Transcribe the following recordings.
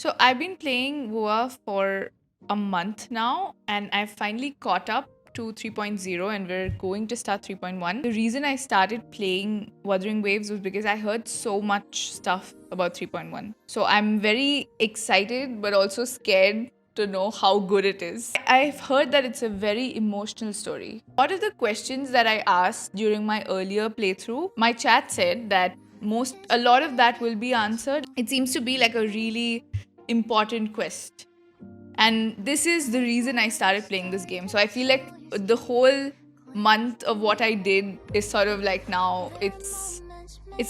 So I've been playing WoA for a month now, and I've finally caught up to 3.0, and we're going to start 3.1. The reason I started playing Wuthering Waves was because I heard so much stuff about 3.1. So I'm very excited but also scared to know how good it is. I've heard that it's a very emotional story. A lot of the questions that I asked during my earlier playthrough, my chat said that a lot of that will be answered. It seems to be like a really important quest. And this is the reason I started playing this game. So I feel like the whole month of what I did is sort of like now it's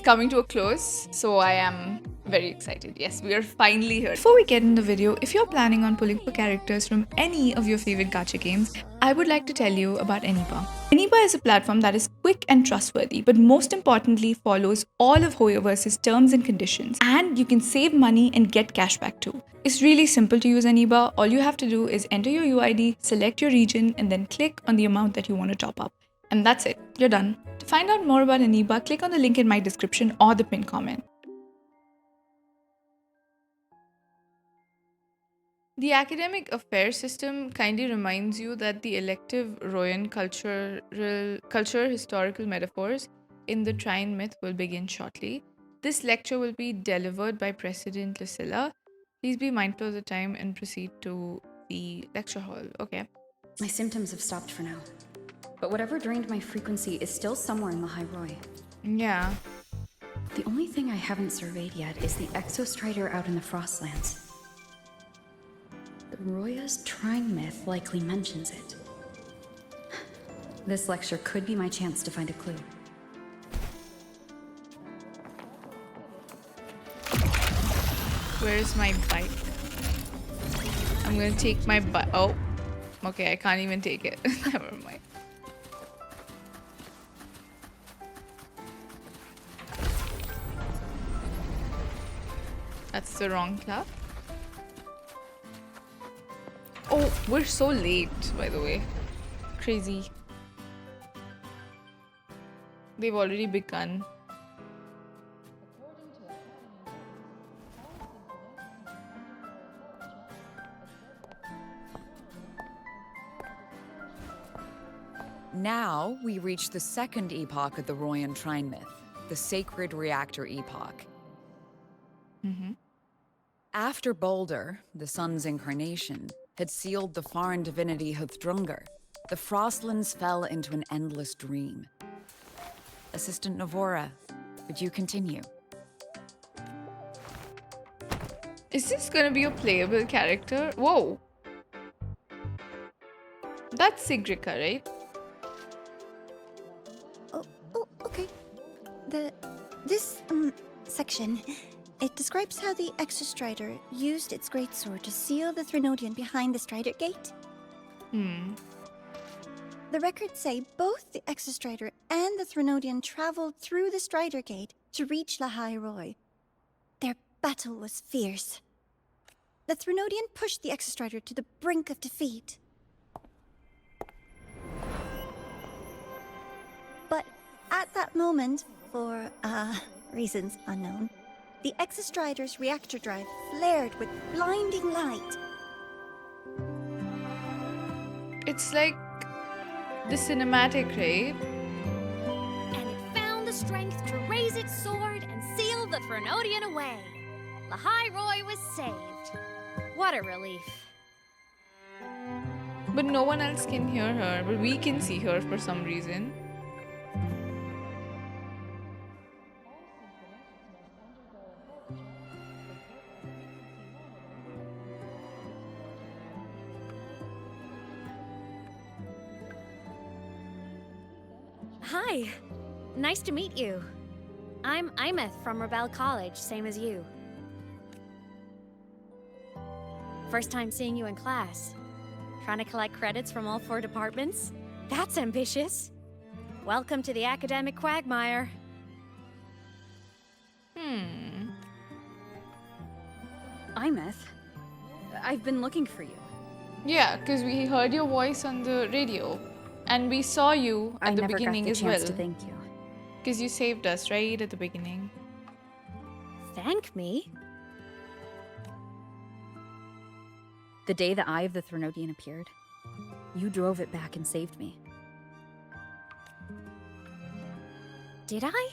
coming to a close. So I am very excited. Yes, we are finally here. Before we get in the video, if you're planning on pulling for characters from any of your favorite gacha games, I would like to tell you about Aniba. Aniba is a platform that is quick and trustworthy, but most importantly follows all of Hoyoverse's terms and conditions, and you can save money and get cashback too. It's really simple to use Aniba. All you have to do is enter your UID, select your region, and then click on the amount that you want to top up. And that's it. You're done. To find out more about Aniba, click on the link in my description or the pinned comment. The academic affairs system kindly reminds you that the elective Royan culture historical metaphors in the Trine myth will begin shortly. This lecture will be delivered by President Lucilla. Please be mindful of the time and proceed to the lecture hall. Okay. My symptoms have stopped for now. But whatever drained my frequency is still somewhere in the High Roy. Yeah. The only thing I haven't surveyed yet is the Exostrider out in the Frostlands. The Roya's Trine myth likely mentions it. This lecture could be my chance to find a clue. Where's my bike? I'm gonna take my bike. Oh, okay, I can't even take it. Never mind. That's the wrong club. Oh, we're so late, by the way. Crazy. They've already begun. Now we reach the second epoch of the Royan Trine myth, the sacred reactor epoch. After Balder, the sun's incarnation, had sealed the foreign divinity Huthrungur, the Frostlands fell into an endless dream. Assistant Navora, would you continue? Is this gonna be a playable character? Whoa! That's Sigillum, right? Oh, okay. This section, it describes how the Exostrider used its greatsword to seal the Threnodian behind the Strider Gate. The records say both the Exostrider and the Threnodian traveled through the Strider Gate to reach La High Roy. Their battle was fierce. The Threnodian pushed the Exostrider to the brink of defeat. But at that moment, for reasons unknown, the Exostrider's reactor drive flared with blinding light. It's like the cinematic, right? And it found the strength to raise its sword and seal the Threnodian away. The High Roy was saved. What a relief. But no one else can hear her, but we can see her for some reason. Hi. Nice to meet you. I'm Aemeath from Rebel College, same as you. First time seeing you in class. Trying to collect credits from all 4 departments? That's ambitious. Welcome to the academic quagmire. Aemeath, I've been looking for you. Yeah, because we heard your voice on the radio. And we saw you at the beginning as well. I never got the chance to thank you. Because you saved us, right? At the beginning. Thank me? The day the Eye of the Threnodian appeared, you drove it back and saved me. Did I?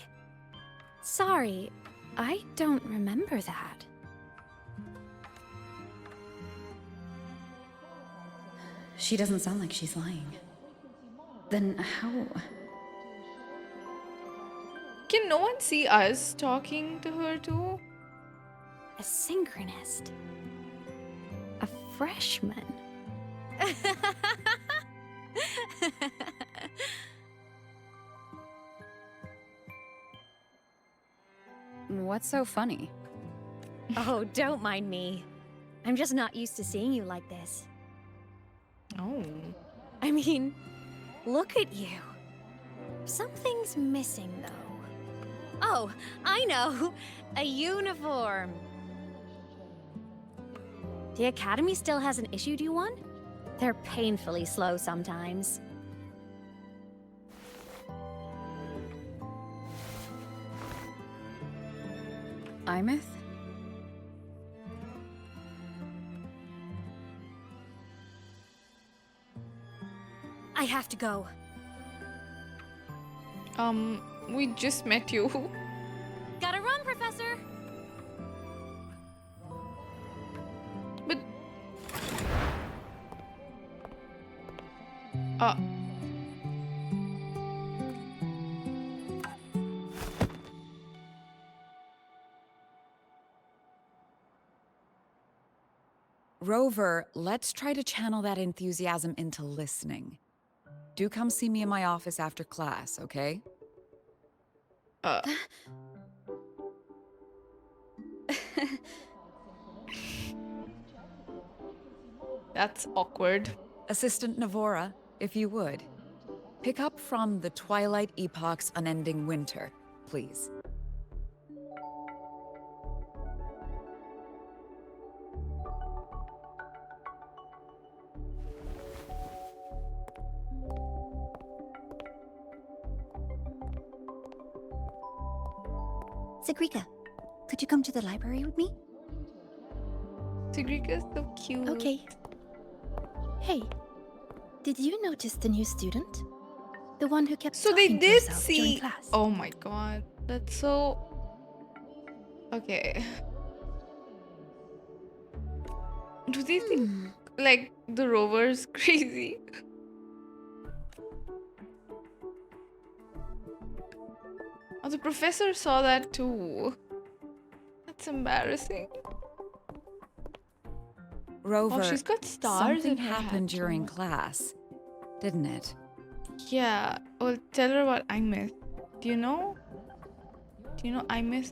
Sorry, I don't remember that. She doesn't sound like she's lying. Then how... Can no one see us talking to her too? A synchronist. A freshman. What's so funny? Oh, don't mind me. I'm just not used to seeing you like this. Oh. I mean, look at you. Something's missing, though. Oh, I know! A uniform! The Academy still hasn't issued you one? They're painfully slow sometimes. Aemeath? I have to go. We just met you. Gotta run, Professor! But Rover, let's try to channel that enthusiasm into listening. Do come see me in my office after class, okay? That's awkward. Assistant Navora, if you would. Pick up from the Twilight Epoch's Unending Winter, please. Sigrika, could you come to the library with me? Sigrika's so cute. Okay. Hey, did you notice the new student? The one who kept So they talking to did herself during see. class. Oh my god, that's so. Okay. Do they think like the Rover's crazy? Oh, the professor saw that too. That's embarrassing. Rover, Oh, she's got stars something in her happened hat, during too. class, didn't it? Yeah. Well, tell her about Aemeath. Do you know? Do you know Aemeath?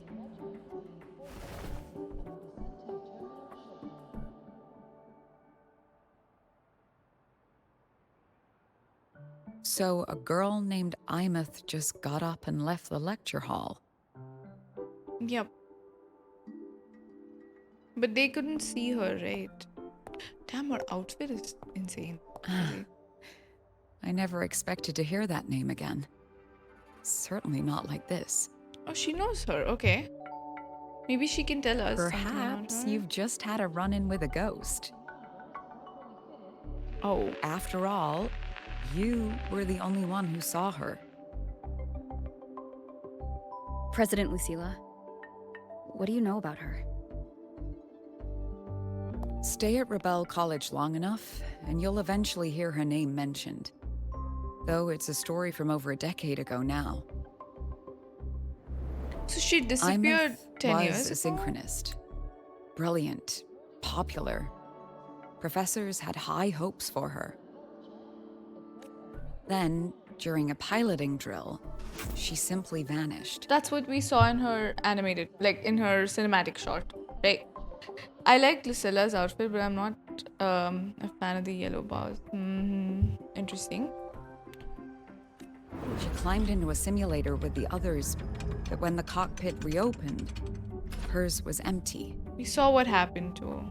So a girl named Aemeath just got up and left the lecture hall. Yep. But they couldn't see her, right? Damn, her outfit is insane. Crazy. I never expected to hear that name again. Certainly not like this. Oh, she knows her. Okay. Maybe she can tell us. something about Perhaps her. you've just had a run-in with a ghost. Oh. After all, you were the only one who saw her. President Lucilla, what do you know about her? Stay at Rebel College long enough, and you'll eventually hear her name mentioned. Though it's a story from over a decade ago now. So she disappeared Aemeath 10 was years a ago? synchronist. Brilliant, popular. Professors had high hopes for her. Then, during a piloting drill, she simply vanished. That's what we saw in her animated, like in her cinematic shot, right? I like Lucilla's outfit, but I'm not a fan of the yellow bars. Interesting. She climbed into a simulator with the others, but when the cockpit reopened, hers was empty. We saw what happened to.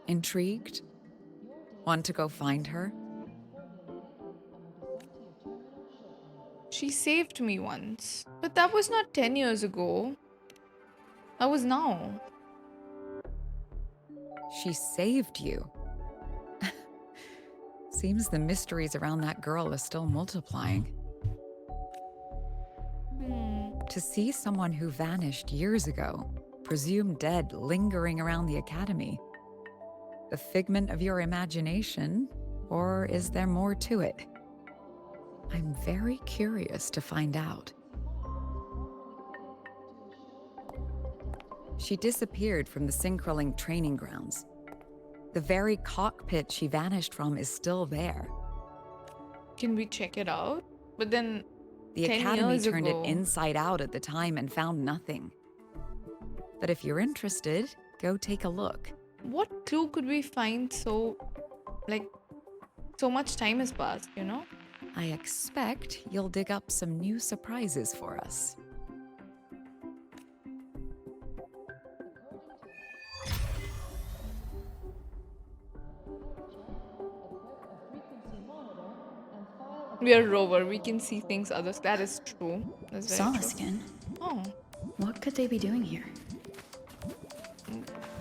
Intrigued? Want to go find her? She saved me once. But that was not 10 years ago. That was now. She saved you. Seems the mysteries around that girl are still multiplying. To see someone who vanished years ago, presumed dead, lingering around the academy. A figment of your imagination, or is there more to it? I'm very curious to find out. She disappeared from the Synchrolink training grounds. The very cockpit she vanished from is still there. Can we check it out? But then The 10 Academy years turned ago. it inside out at the time and found nothing. But if you're interested, go take a look. What clue could we find so much time has passed, you know? I expect you'll dig up some new surprises for us. We are Rover. We can see things others. That is true. That's very true. Solaskin. Oh, What could they be doing here?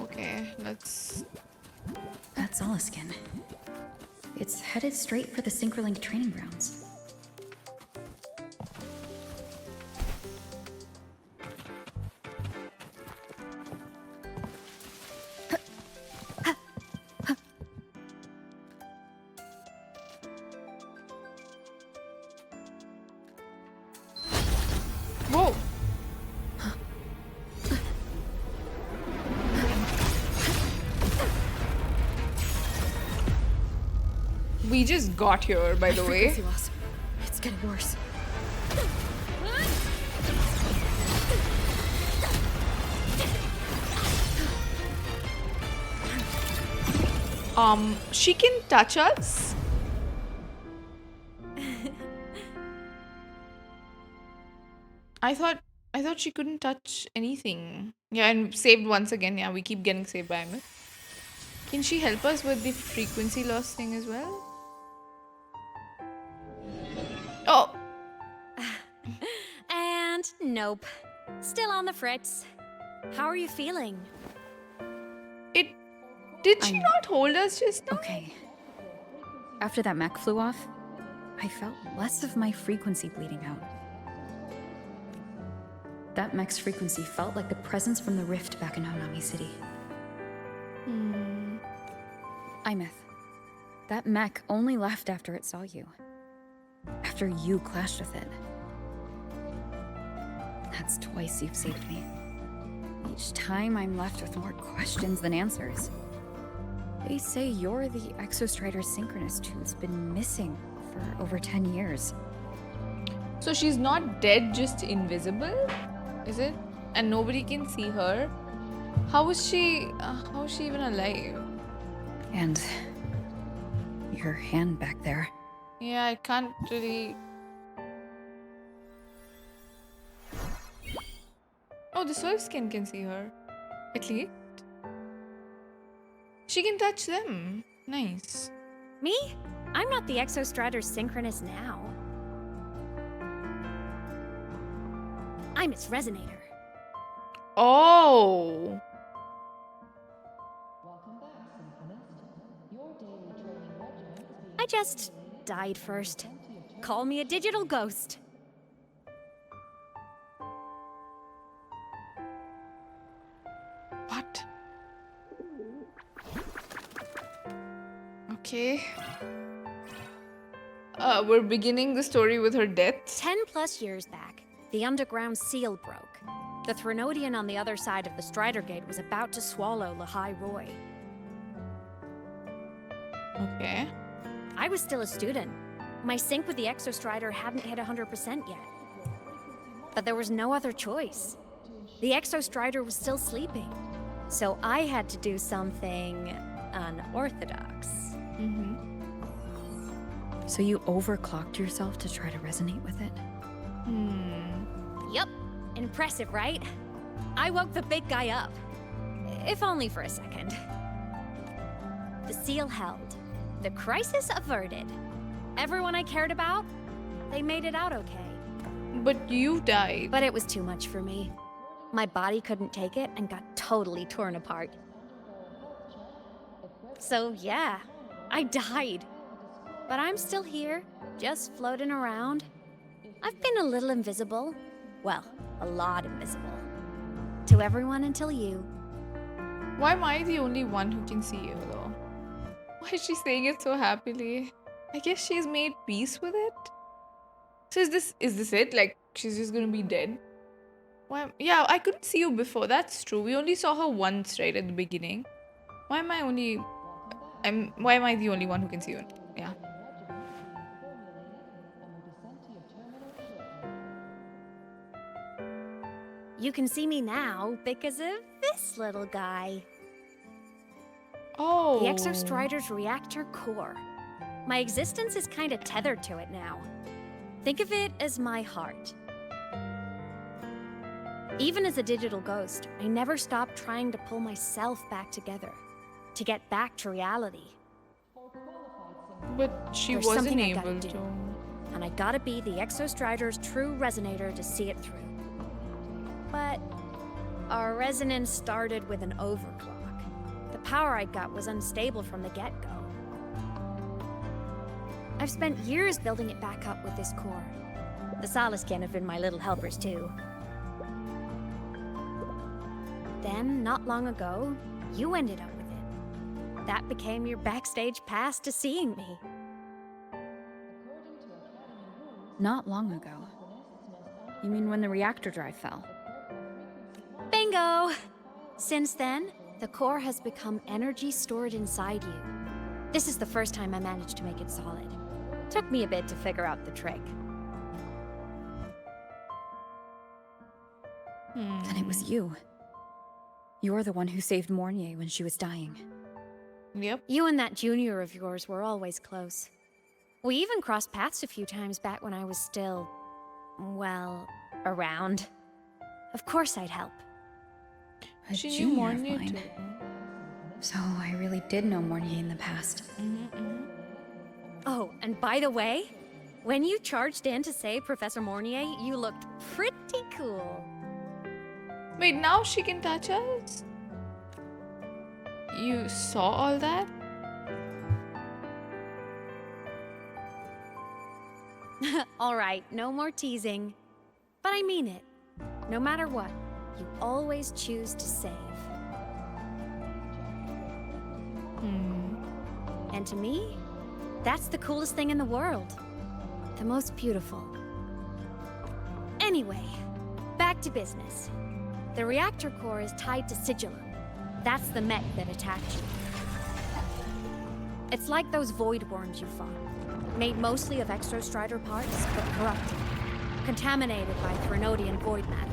okay. Let's. That's Solaskin. It's headed straight for the Synchrolink training grounds. Whoa! We just got here, by the way. Frequency loss. It's getting worse. She can touch us? I thought she couldn't touch anything. Yeah, and saved once again. Yeah, we keep getting saved by Aemeath. Can she help us with the frequency loss thing as well? Oh, And nope. Still on the fritz. How are you feeling? did she not hold us just now? Okay. After that mech flew off, I felt less of my frequency bleeding out. That mech's frequency felt like the presence from the rift back in Honami City. Aemeath, that mech only left after it saw you. After you clashed with it. That's twice you've saved me. Each time I'm left with more questions than answers. They say you're the Exostrider synchronist who's been missing for over 10 years. So she's not dead, just invisible? Is it? And nobody can see her? How is she even alive? And your hand back there. Yeah, I can't really. Oh, the soul skin can see her. At least. She can touch them. Nice. Me? I'm not the Exostrider synchronist now. I'm its resonator. Oh. I just died first. Call me a digital ghost. What? Okay. We're beginning the story with her death. 10+ years back, the underground seal broke. The Threnodian on the other side of the Strider Gate was about to swallow Khaenri'ah. Okay. I was still a student. My sync with the Exostrider hadn't hit 100% yet. But there was no other choice. The Exostrider was still sleeping. So I had to do something unorthodox. So you overclocked yourself to try to resonate with it? Yup. Impressive, right? I woke the big guy up. If only for a second. The seal held. The crisis averted. Everyone I cared about, they made it out okay. But you died. But it was too much for me. My body couldn't take it and got totally torn apart. So yeah, I died. But I'm still here, just floating around. I've been a little invisible. Well, a lot invisible. To everyone until you. Why am I the only one who can see you though? Why is she saying it so happily? I guess she's made peace with it. So is this it? Like she's just gonna be dead? Why? Yeah, I couldn't see you before. That's true. We only saw her once, right at the beginning. Why am I the only one who can see you? Yeah. You can see me now because of this little guy. Oh. The Exostrider's reactor core. My existence is kind of tethered to it now. Think of it as my heart. Even as a digital ghost, I never stopped trying to pull myself back together. To get back to reality. But she There's wasn't something I gotta able do. to. And I gotta be the Exostrider's true resonator to see it through. But our resonance started with an overclock. The power I got was unstable from the get-go. I've spent years building it back up with this core. The Solaskin have been my little helpers too. Then, not long ago, you ended up with it. That became your backstage pass to seeing me. Not long ago. You mean when the reactor drive fell? Bingo! Since then, the core has become energy stored inside you. This is the first time I managed to make it solid. Took me a bit to figure out the trick. Then it was you. You're the one who saved Mornier when she was dying. Yep. You and that junior of yours were always close. We even crossed paths a few times back when I was still, well, around. Of course I'd help. A She knew junior of Mornier mine. too. So I really did know Mornier in the past. Oh, and by the way, when you charged in to save Professor Mornier, you looked pretty cool. Wait, now she can touch us? You saw all that? Alright, no more teasing. But I mean it. No matter what, you always choose to save. And to me, that's the coolest thing in the world. The most beautiful. Anyway, back to business. The reactor core is tied to Sigillum. That's the mech that attacked you. It's like those void worms you fought. Made mostly of Exostrider parts, but corrupted. Contaminated by Thrunodian void matter.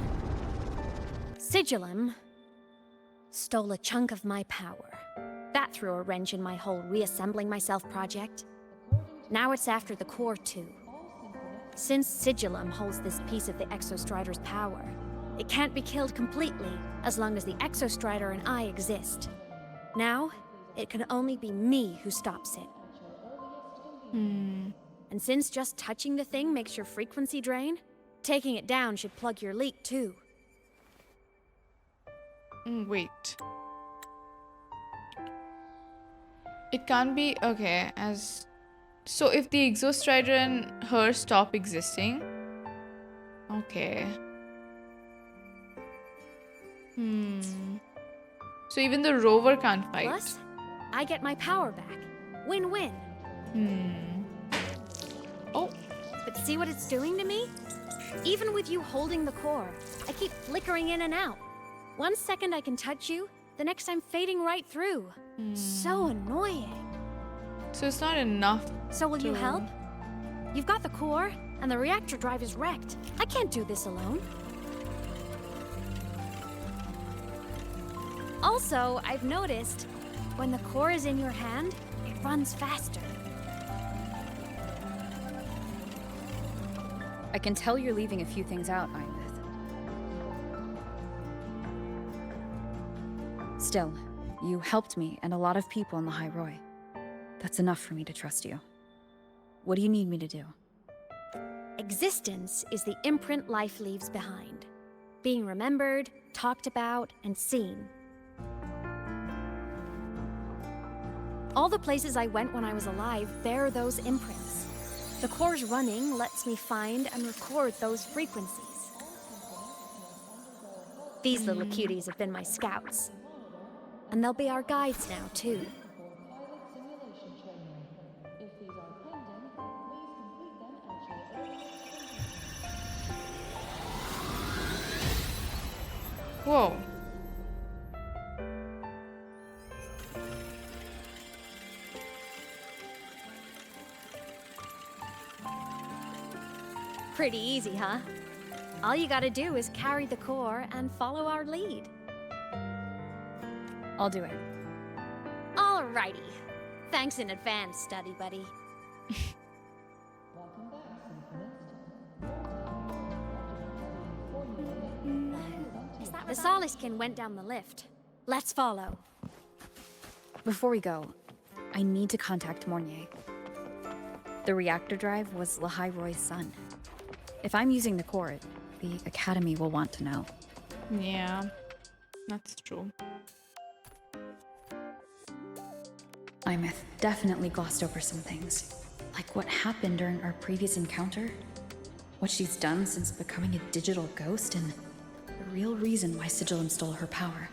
Sigillum stole a chunk of my power. That threw a wrench in my whole reassembling myself project. Now it's after the core too. Since Sigillum holds this piece of the Exostrider's power, it can't be killed completely as long as the Exostrider and I exist. Now, it can only be me who stops it. And since just touching the thing makes your frequency drain, taking it down should plug your leak too. Wait. It can't be... Okay, as... So if the Exostrider and her stop existing... Okay. So even the Rover can't fight. Plus, I get my power back. Win-win. Oh. But see what it's doing to me? Even with you holding the core, I keep flickering in and out. 1 second I can touch you, the next I'm fading right through. So annoying. So it's not enough. So will you to- help? You've got the core, and the reactor drive is wrecked. I can't do this alone. Also, I've noticed, when the core is in your hand, it runs faster. I can tell you're leaving a few things out, Aemeath. Still, you helped me and a lot of people in the High Roy. That's enough for me to trust you. What do you need me to do? Existence is the imprint life leaves behind. Being remembered, talked about, and seen. All the places I went when I was alive bear those imprints. The core's running lets me find and record those frequencies. These little cuties have been my scouts. And they'll be our guides now, too. Whoa. Pretty easy, huh? All you gotta do is carry the core and follow our lead. I'll do it. Alrighty. Thanks in advance, study buddy. The Soliskin went down the lift. Let's follow. Before we go, I need to contact Mornier. The reactor drive was Khaenri'ah's son. If I'm using the core, the Academy will want to know. Yeah, that's true. Aemeath definitely glossed over some things. Like what happened during our previous encounter. What she's done since becoming a digital ghost, and the real reason why Sigillum stole her power.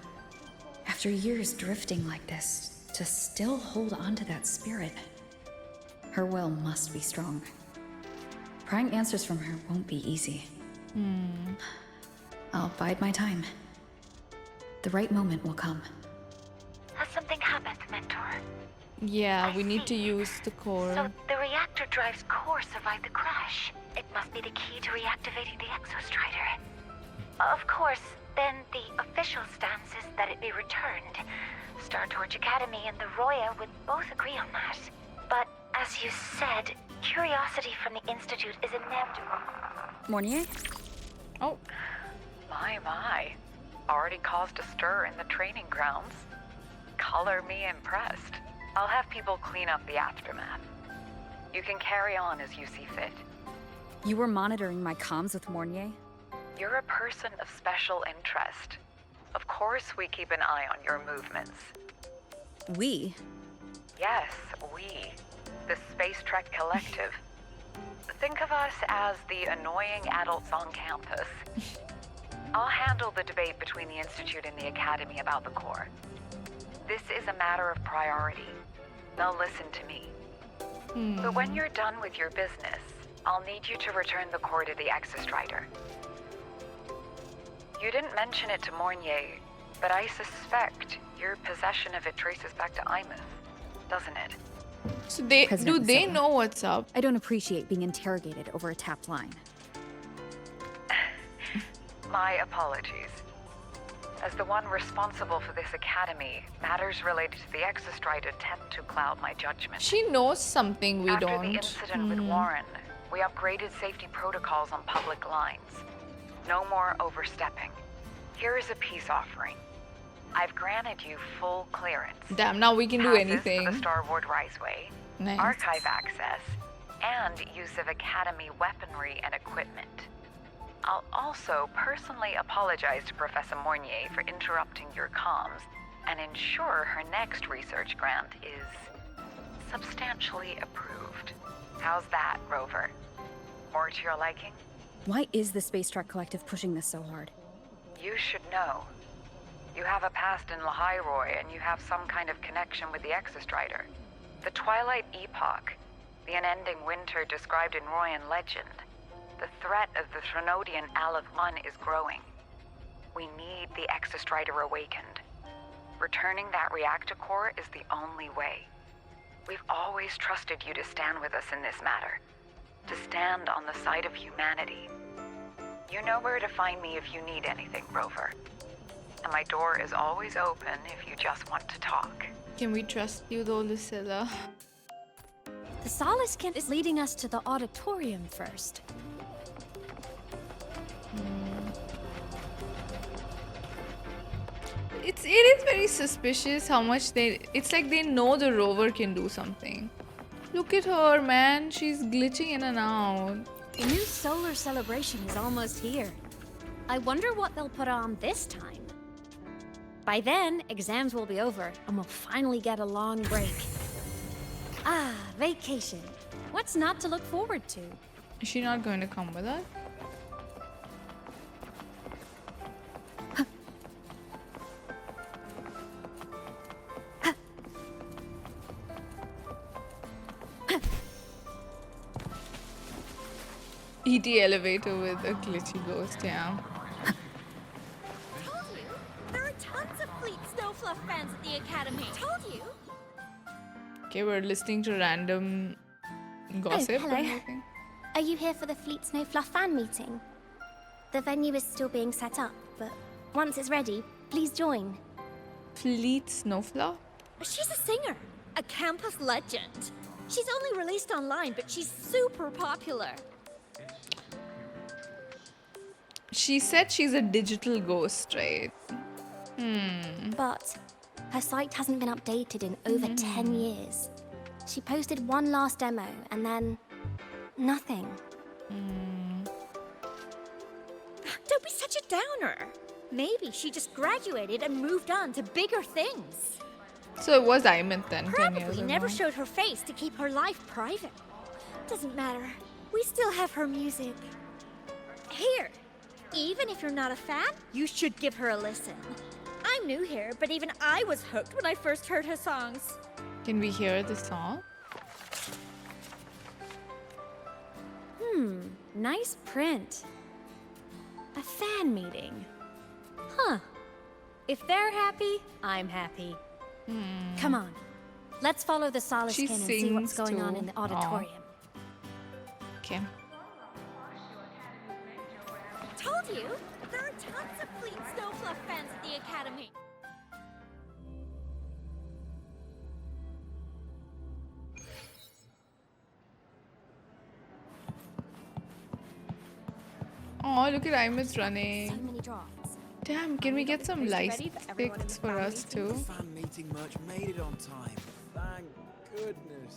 After years drifting like this, to still hold on to that spirit. Her will must be strong. Prying answers from her won't be easy. I'll bide my time. The right moment will come. Has something happened, Mentor? Yeah, we need to use the core. So the reactor drive's core survived the crash. It must be the key to reactivating the Exostrider. Of course, then the official stance is that it be returned. Star Torch Academy and the Roya would both agree on that. But as you said, curiosity from the Institute is inevitable. Mornier? Oh, My. Already caused a stir in the training grounds. Color me impressed. I'll have people clean up the aftermath. You can carry on as you see fit. You were monitoring my comms with Mornier? You're a person of special interest. Of course we keep an eye on your movements. We? Yes, we. The Space Trek Collective. Think of us as the annoying adults on campus. I'll handle the debate between the Institute and the Academy about the core. This is a matter of priority. Now listen to me. But when you're done with your business, I'll need you to return the core to the Exostrider. You didn't mention it to Mornier, but I suspect your possession of it traces back to Aemeath, doesn't it? so they President they Lucilla. know what's up? I don't appreciate being interrogated over a tapped line. My apologies. As the one responsible for this academy, matters related to the Exostrider tend to cloud my judgment. She knows something we After don't. the incident with Warren, we upgraded safety protocols on public lines. No more overstepping. Here is a peace offering. I've granted you full clearance. Damn, now we can do Passes anything. for the Starboard Riseway, Nice. archive access, and use of Academy weaponry and equipment. I'll also personally apologize to Professor Mornier for interrupting your comms and ensure her next research grant is substantially approved. How's that, Rover? More to your liking? Why is the Space Truck Collective pushing this so hard? You should know. You have a past in Khaenri'ah, and you have some kind of connection with the Exostrider. The Twilight Epoch, the unending winter described in Royan legend. The threat of the Threnodian Aleph I is growing. We need the Exostrider awakened. Returning that reactor core is the only way. We've always trusted you to stand with us in this matter. To stand on the side of humanity. You know where to find me if you need anything, Rover. And my door is always open if you just want to talk. Can we trust you though, Lucilla? The Soliskin is leading us to the Auditorium first. It is very suspicious how much it's like they know the rover can do something. Look at her, man. She's glitching in and out. The new solar celebration is almost here. I wonder what they'll put on this time. By then, exams will be over, and we'll finally get a long break. Ah, vacation. What's not to look forward to? Is she not going to come with us? ET elevator with a glitchy ghost, yeah. Told you! There are tons of Fleet Snowfluff fans at the Academy. Told you! Okay, we're listening to random gossip. hello. or anything. Are you here for the Fleet Snowfluff fan meeting? The venue is still being set up, but once it's ready, please join. Fleet Snowflower? She's a singer, a campus legend. She's only released online, but she's super popular. She said she's a digital ghost, right? But her site hasn't been updated in over 10 years. She posted one last demo and then nothing. Don't be such a downer. Maybe she just graduated and moved on to bigger things. So it was Aemeath then, 10 years Probably ago. never showed her face to keep her life private. Doesn't matter. We still have her music. Here, even if you're not a fan, you should give her a listen. I'm new here, but even I was hooked when I first heard her songs. Can we hear the song? Nice print. A fan meeting. Huh. If they're happy, I'm happy. Come on. Let's follow the Solace She Kin and see what's sings going on too. in the Aw. auditorium. Okay. Told you! There are tons of Fleet Snowfluff fans at the Academy. Oh, look at Aemeath So running. many drafts. Damn, can we get some light sticks for us too? Fan meeting merch made it on time. Thank goodness.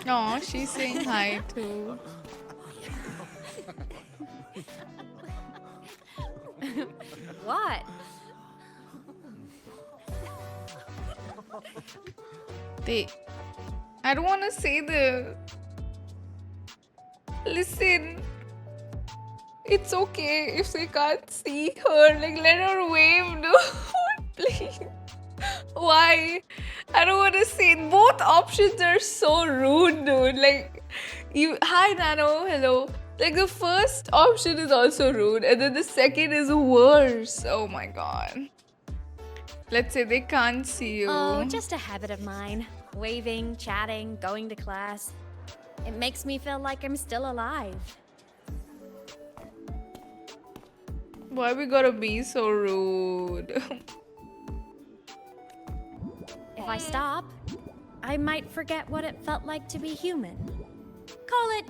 Oh, she's saying hi too. What? I don't want to say the. Listen. It's okay if they can't see her. Like, let her wave, dude. Please. Why? I don't want to say. Both options are so rude, dude. Like, hi, Nano. Hello. Like, the first option is also rude, and then the second is worse. Oh my god. Let's say they can't see you. Oh, just a habit of mine. Waving, chatting, going to class. It makes me feel like I'm still alive. Why we gotta be so rude? If I stop, I might forget what it felt like to be human. Call it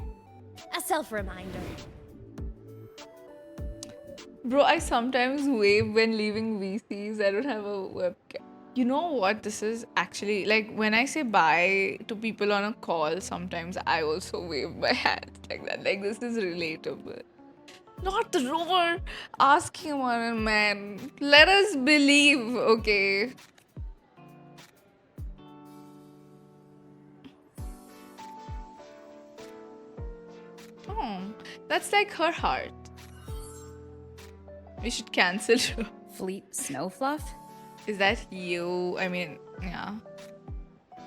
a self-reminder. Bro, I sometimes wave when leaving VCs. I don't have a webcam. You know what? This is actually, like, when I say bye to people on a call, sometimes I also wave my hands like that. Like, this is relatable. Not the Rover asking one a man. Let us believe, okay? Oh, that's like her heart. We should cancel her. Fleet Snowfluff? Is that you? I mean, yeah.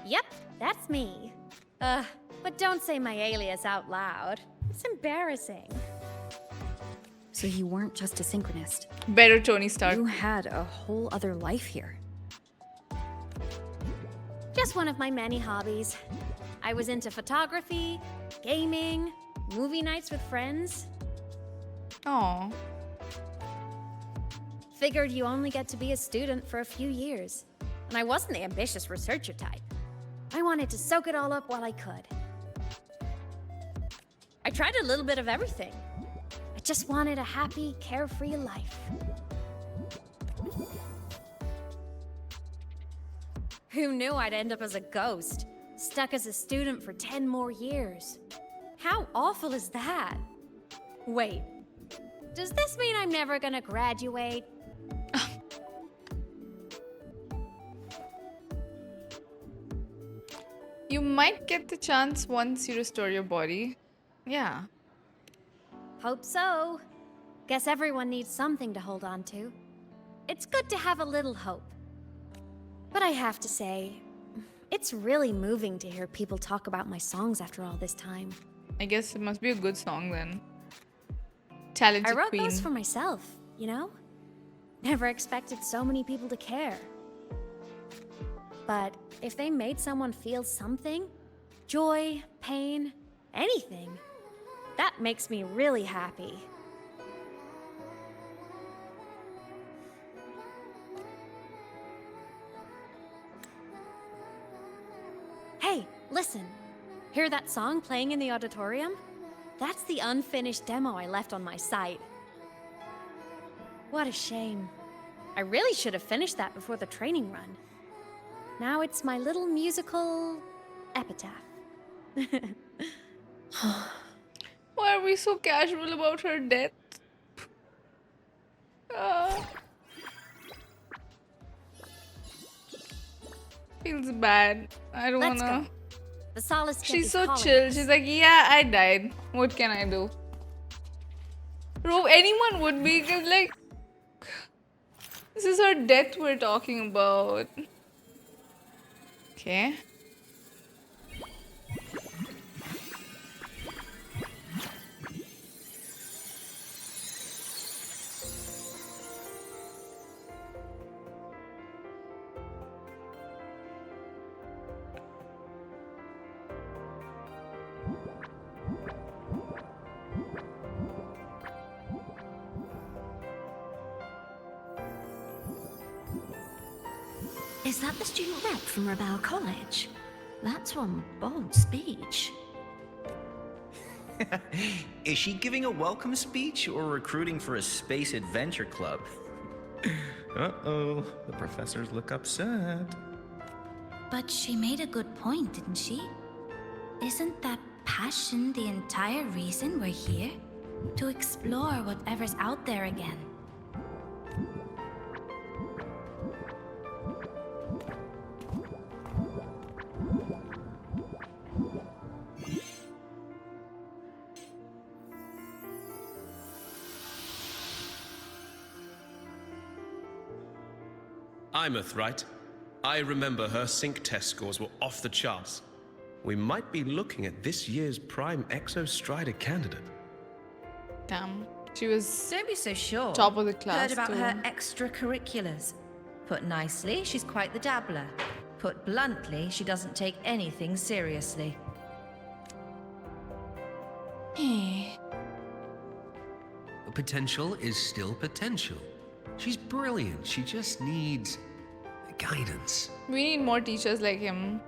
Yep, that's me. But don't say my alias out loud. It's embarrassing. So you weren't just a synchronist. Better Tony Stark. You had a whole other life here. Just one of my many hobbies. I was into photography, gaming, movie nights with friends. Oh. Figured you only get to be a student for a few years. And I wasn't the ambitious researcher type. I wanted to soak it all up while I could. I tried a little bit of everything. I Just wanted a happy, carefree life. Who knew I'd end up as a ghost? Stuck as a student for 10 more years. How awful is that? Wait, does this mean I'm never gonna graduate? You might get the chance once you restore your body. Yeah. Hope so. Guess everyone needs something to hold on to. It's good to have a little hope. But I have to say, it's really moving to hear people talk about my songs after all this time. I guess it must be a good song then. Talented I wrote queen. those for myself, you know? Never expected so many people to care. But if they made someone feel something, joy, pain, anything, that makes me really happy. Hey, listen. Hear that song playing in the auditorium? That's the unfinished demo I left on my site. What a shame. I really should have finished that before the training run. Now it's my little musical epitaph. Why are we so casual about her death? Feels bad. I don't Let's wanna. go. The solace kit She's is so calling chill. us. She's like, yeah, I died. What can I do? Rover, anyone would be, cause like, this is her death we're talking about. Okay. Is that the student rep from Rebel College? That's one bold speech. Is she giving a welcome speech or recruiting for a space adventure club? Uh-oh, the professors look upset. But she made a good point, didn't she? Isn't that passion the entire reason we're here? To explore whatever's out there again. Aemeath, right? I remember her sync test scores were off the charts. We might be looking at this year's prime Exostrider candidate. Damn. She was Don't be so sure. top of the class. Heard about too. her extracurriculars. Put nicely, she's quite the dabbler. Put bluntly, she doesn't take anything seriously. Potential is still potential. She's brilliant. She just needs guidance. We need more teachers like him.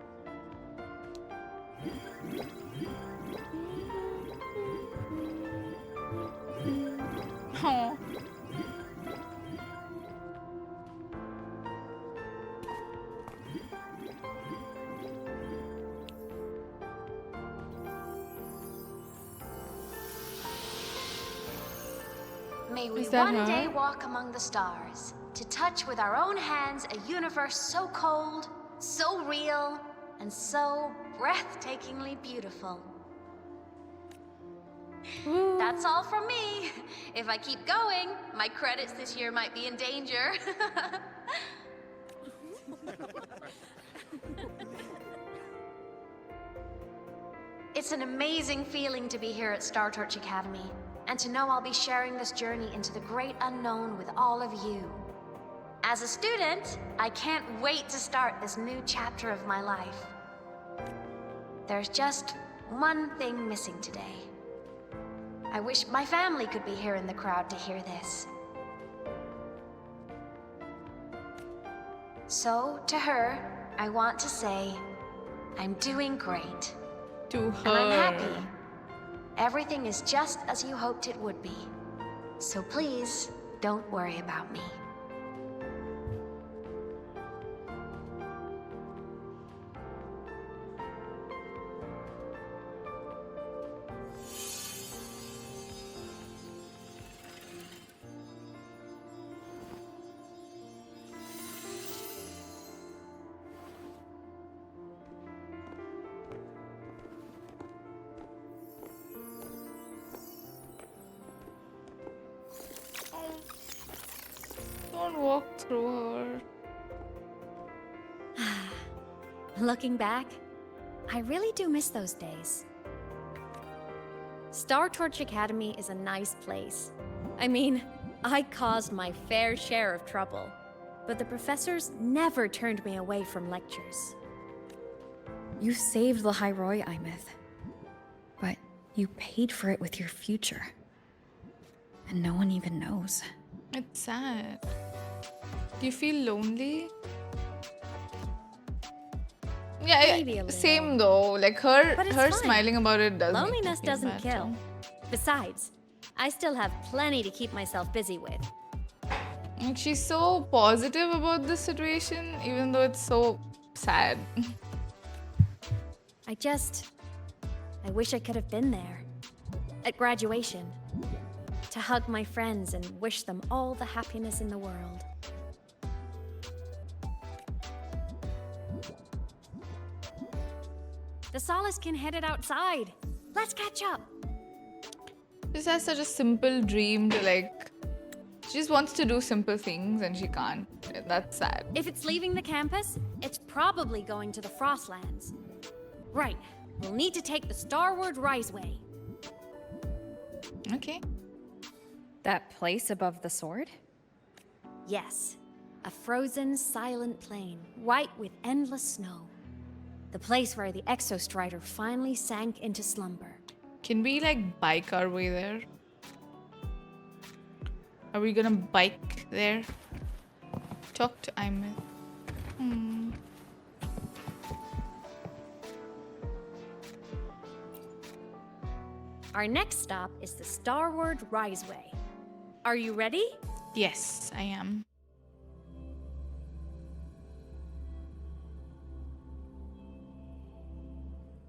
Oh. May we Is that one her? day walk among the stars, to touch with our own hands a universe so cold, so real, and so breathtakingly beautiful. That's all from me. If I keep going, my credits this year might be in danger. It's an amazing feeling to be here at Star Torch Academy, and to know I'll be sharing this journey into the great unknown with all of you. As a student, I can't wait to start this new chapter of my life. There's just one thing missing today. I wish my family could be here in the crowd to hear this. So, to her, I want to say, I'm doing great. To her. And I'm happy. Everything is just as you hoped it would be. So please, don't worry about me. Don't walk through her. Looking back, I really do miss those days. Star Torch Academy is a nice place. I mean, I caused my fair share of trouble, but the professors never turned me away from lectures. You saved Lahairoi, Aemeath. But you paid for it with your future. And no one even knows. It's sad. Do you feel lonely? Yeah, Maybe a little. same though. Like her But it's her fine. smiling about it doesn't. Loneliness doesn't kill. Besides, I still have plenty to keep myself busy with. And she's so positive about this situation, even though it's so sad. I wish I could have been there. At graduation. To hug my friends and wish them all the happiness in the world. The Solace can head it outside. Let's catch up. Just has such a simple dream to like. She just wants to do simple things and she can't. That's sad. If it's leaving the campus, it's probably going to the Frostlands. Right. We'll need to take the Starward Riseway. Okay. That place above the sword? Yes. A frozen, silent plain, white with endless snow. The place where the Exostrider finally sank into slumber. Can we like bike our way there? Are we gonna bike there? Talk to Aemeath. Our next stop is the Starward Riseway. Are you ready? Yes, I am.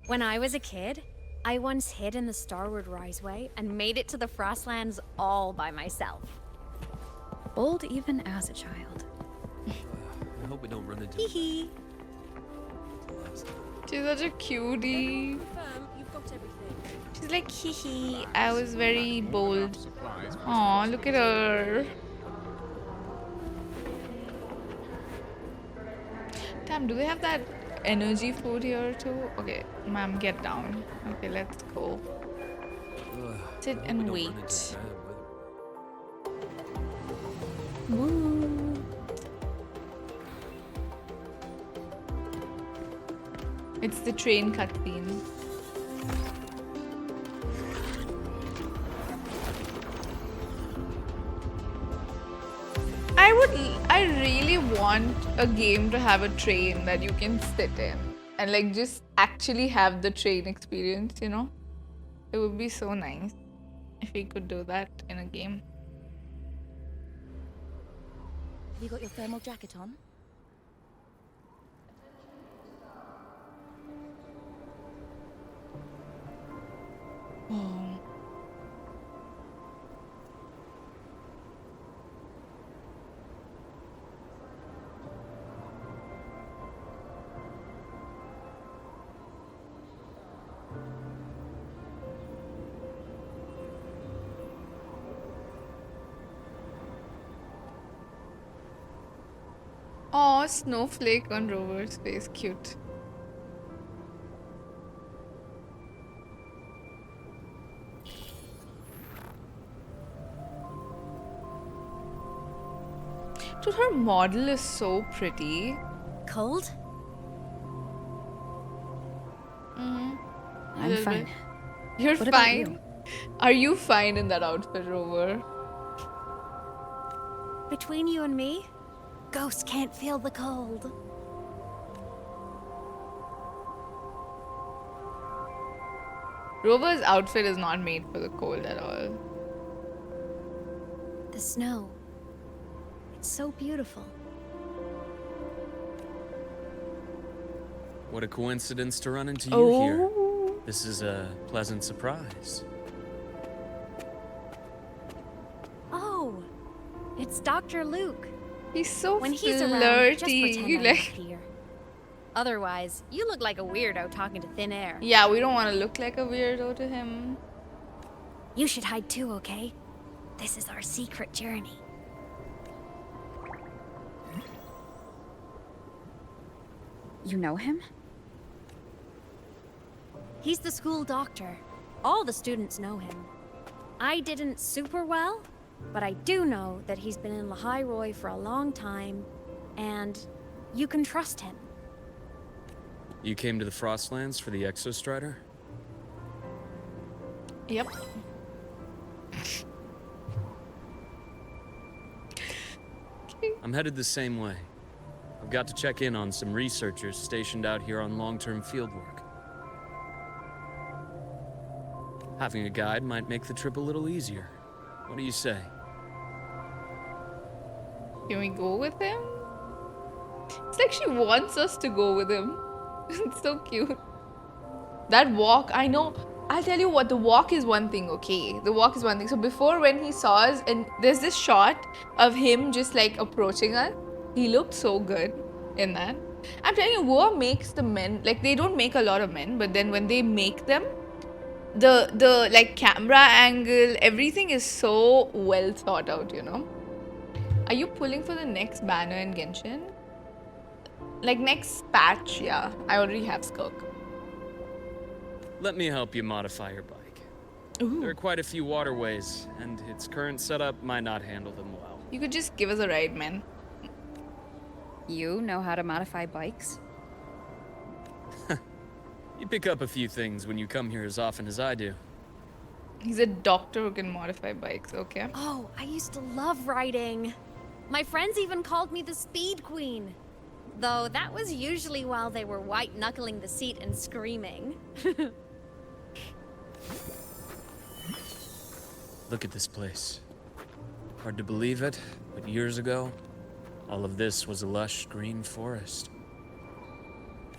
When I was a kid, I once hid in the Starward Riseway and made it to the Frostlands all by myself. Bold even as a child. I hope we don't run into. Hee. She's such a cutie. She's like, hee hee, I was very bold. Aw, look at her. Damn, do they have that energy food here too? Okay, ma'am, get down. Okay, let's go. Sit and wait. Woo. It's the train cutscene. I really want a game to have a train that you can sit in and like just actually have the train experience, you know? It would be so nice if we could do that in a game. Have you got your thermal jacket on? Oh. Aw, snowflake on Rover's face, cute. Dude, her model is so pretty. Cold? I'm fine. You're What about fine? you? Are you fine in that outfit, Rover? Between you and me, ghosts can't feel the cold. Rover's outfit is not made for the cold at all. The snow. It's so beautiful. What a coincidence to run into you here. This is a pleasant surprise. Oh, it's Dr. Luuk. He's so When he's around, just flirty. pretend I'm not here. Otherwise, you look like a weirdo talking to thin air. Yeah, we don't want to look like a weirdo to him. You should hide too, okay? This is our secret journey. You know him? He's the school doctor. All the students know him. I didn't super well, but I do know that he's been in Lahairoi for a long time, and you can trust him. You came to the Frostlands for the Exostrider? Yep. I'm headed the same way. I've got to check in on some researchers stationed out here on long-term fieldwork. Having a guide might make the trip a little easier. What do you say? Can we go with him? It's like she wants us to go with him. It's so cute. That walk, I know. I'll tell you what, the walk is one thing, okay? The walk is one thing. So before, when he saw us, and there's this shot of him just like approaching us. He looked so good in that. I'm telling you, War makes the men, like they don't make a lot of men, but then when they make them, the like camera angle, everything is so well thought out, you know? Are you pulling for the next banner in Genshin? Like next patch, yeah. I already have Skirk. Let me help you modify your bike. Ooh. There are quite a few waterways, and its current setup might not handle them well. You could just give us a ride, man. You know how to modify bikes? You pick up a few things when you come here as often as I do. He's a doctor who can modify bikes, okay? Oh, I used to love riding. My friends even called me the Speed Queen. Though that was usually while they were white-knuckling the seat and screaming. Look at this place. Hard to believe it, but years ago, all of this was a lush green forest.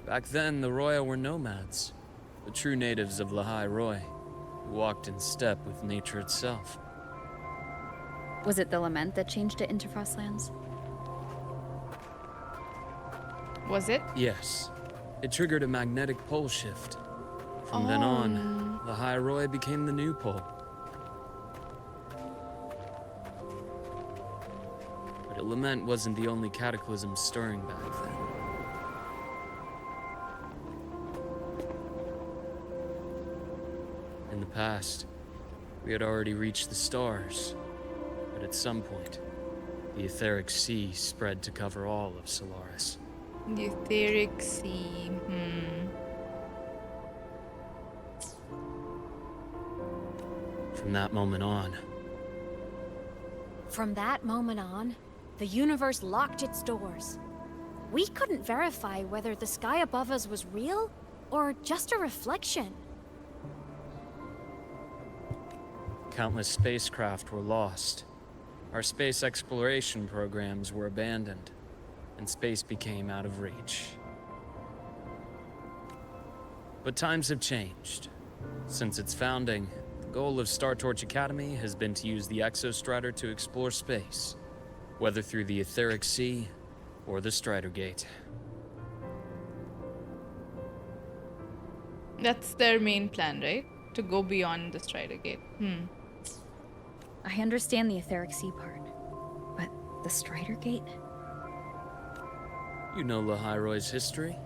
Back then, the Roya were nomads, the true natives of Lahairoi, who walked in step with nature itself. Was it the lament that changed it into Frostlands? Was it? Yes. It triggered a magnetic pole shift. From then on, Lahairoi became the new pole. But a lament wasn't the only cataclysm stirring back then. In the past, we had already reached the stars, but at some point, the Aetheric Sea spread to cover all of Solaris. The Aetheric Sea. From that moment on, the universe locked its doors. We couldn't verify whether the sky above us was real or just a reflection. countless spacecraft were lost. Our space exploration programs were abandoned, and space became out of reach. But times have changed. Since its founding, the goal of Star Torch Academy has been to use the Exostrider to explore space, whether through the Etheric Sea or the Strider Gate. That's their main plan, right? To go beyond the Strider Gate. I understand the Etheric Sea part, but the Strider Gate? You know Lahairoi's history?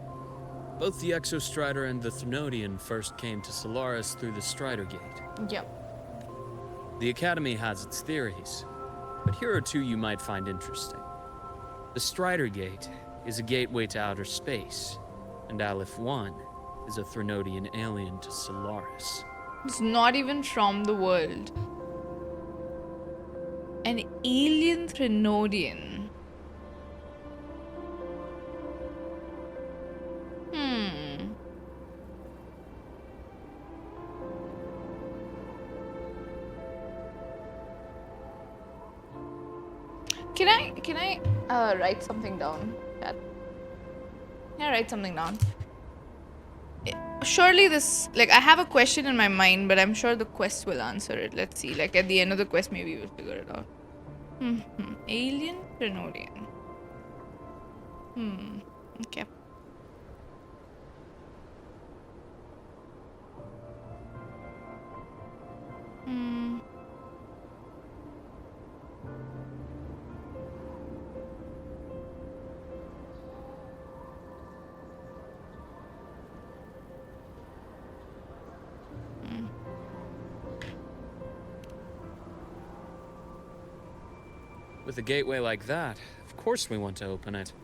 Both the Exostrider and the Thenodian first came to Solaris through the Strider Gate. Yep. The Academy has its theories, but here are two you might find interesting. The Strider Gate is a gateway to outer space, and Aleph 1 is a Thenodian alien to Solaris. It's not even from the world. An alien Thenodian. Can I write something down? Chat? Can I write something down? Surely this, like, I have a question in my mind, but I'm sure the quest will answer it. Let's see. Like, at the end of the quest, maybe we'll figure it out. Alien Trinodian. Okay. With a gateway like that, of course we want to open it.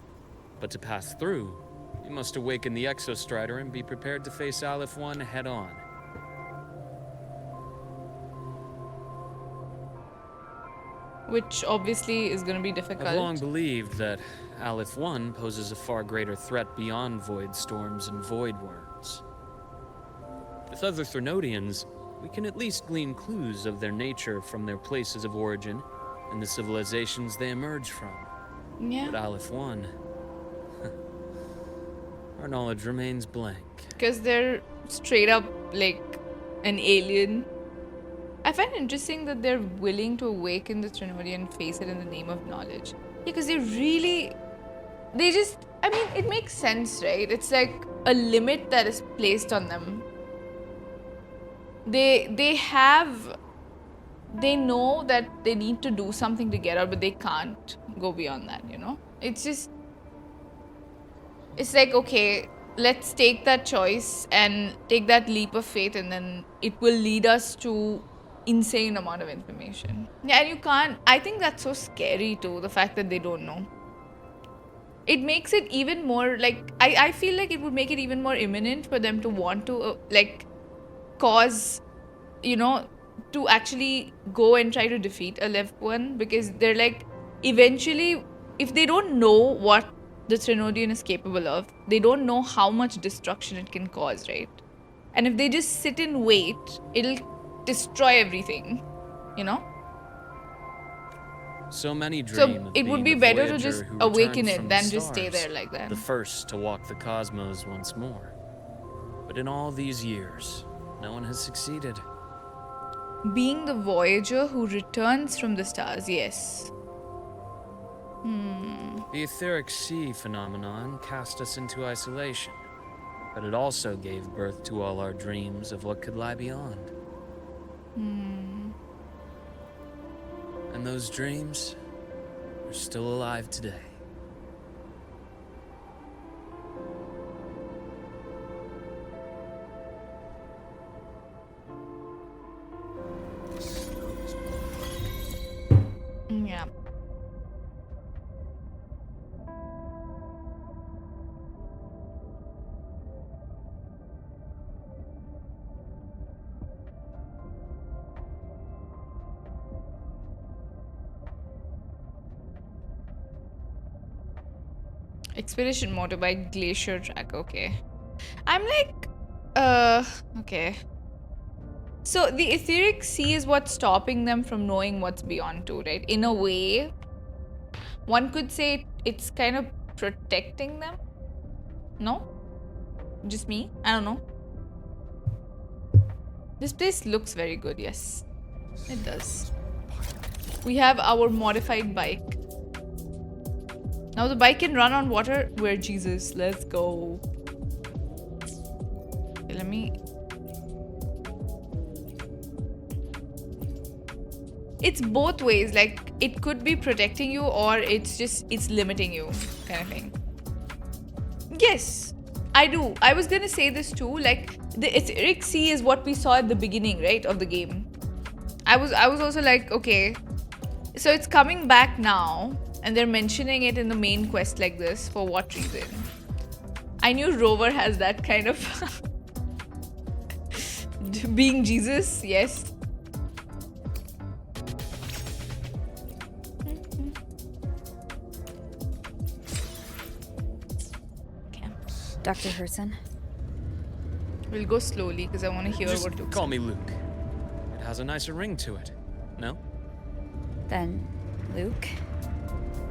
But to pass through, we must awaken the Exostrider and be prepared to face Aleph 1 head-on. Which obviously is going to be difficult. I've long believed that Aleph 1 poses a far greater threat beyond void storms and void worms. With other Thrunodians, we can at least glean clues of their nature from their places of origin and the civilizations they emerge from. Yeah. But Aleph 1, our knowledge remains blank. Because they're straight up like an alien. I find it interesting that they're willing to awaken the Trinodian and face it in the name of knowledge. Yeah, because they just, I mean, it makes sense, right? It's like a limit that is placed on them. They know that they need to do something to get out, but they can't go beyond that, you know? It's just, it's like, okay, let's take that choice and take that leap of faith, and then it will lead us to insane amount of information. Yeah, and you can't, I think that's so scary too, the fact that they don't know. It makes it even more, like, I feel like it would make it even more imminent for them to want to, like, cause, you know, to actually go and try to defeat Aleph 1, because they're like, eventually, if they don't know what the Trinodian is capable of, they don't know how much destruction it can cause, right? And if they just sit and wait, it'll destroy everything, you know? So many dream So of it would being be the better to Voyager just who awaken returned it from than the just stay stars, there like that. the first to walk the cosmos once more. But in all these years, no one has succeeded. Being the Voyager who returns from the stars, yes. The Etheric sea phenomenon cast us into isolation, but it also gave birth to all our dreams of what could lie beyond. And those dreams are still alive today. Yeah. Expedition motorbike glacier track, okay. I'm like, okay. So the Etheric sea is what's stopping them from knowing what's beyond too, right? In a way, one could say it's kind of protecting them. No? Just me? I don't know. This place looks very good, yes. It does. We have our modified bike. Now the bike can run on water. We're Jesus. Let's go. Okay, let me... It's both ways. Like, it could be protecting you, or it's limiting you, kind of thing. Yes, I do. I was gonna say this too. Like, the Etheric sea is what we saw at the beginning, right, of the game. I was also like, okay, so it's coming back now, and they're mentioning it in the main quest like this. For what reason? I knew Rover has that kind of being Jesus, yes. Dr. Herson? We'll go slowly because I want to hear Just what Luke call said. me Luke. It has a nicer ring to it. No? Then, Luke?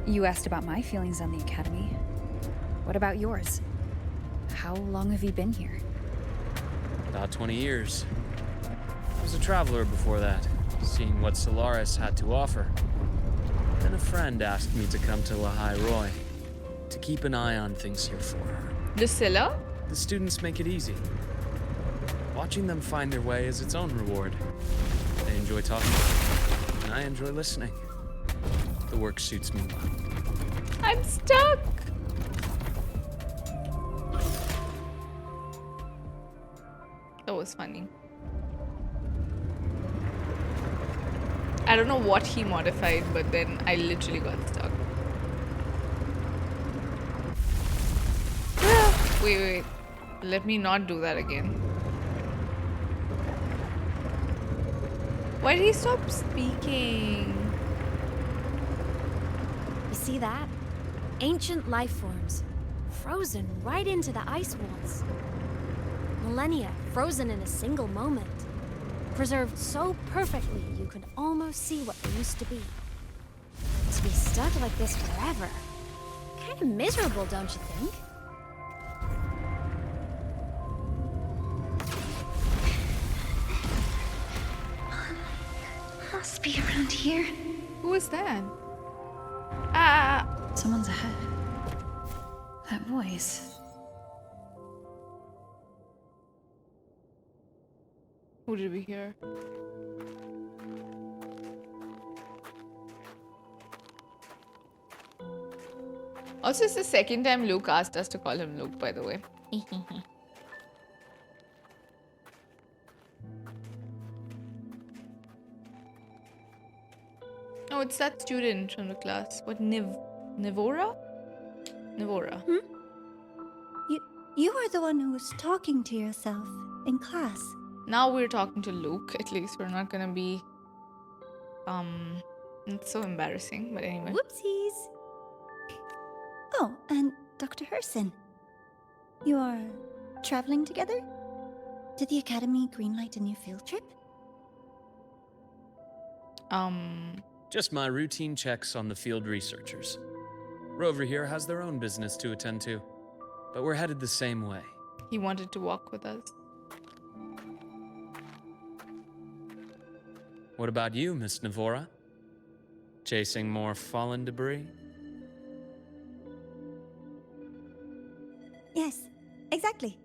You asked about my feelings on the Academy. What about yours? How long have you been here? About 20 years. I was a traveler before that, seeing what Solaris had to offer. Then a friend asked me to come to Lahairoi, to keep an eye on things here for her. Lucilla? The students make it easy. Watching them find their way is its own reward. They enjoy talking, and I enjoy listening. The work suits me well. I'm stuck! That was funny. I don't know what he modified, but then I literally got stuck. Wait. Let me not do that again. Why did he stop speaking? You see that? Ancient life forms, frozen right into the ice walls. Millennia frozen in a single moment. Preserved so perfectly you could almost see what they used to be. To be stuck like this forever. Kinda miserable, don't you think? Must be around here. Who is that? Someone's ahead. That voice. Who did we hear? Also, it's the second time Luke asked us to call him Luke, by the way. Oh, it's that student from the class. What, Nivora? Nivora. You are the one who was talking to yourself in class. Now we're talking to Luke. At least we're not gonna be... It's so embarrassing, but anyway. Whoopsies. Oh, and Dr. Herson. You are traveling together? Did the Academy greenlight a new field trip? Just my routine checks on the field researchers. Rover here has their own business to attend to, but we're headed the same way. He wanted to walk with us. What about you, Miss Navora? Chasing more fallen debris? Yes, exactly.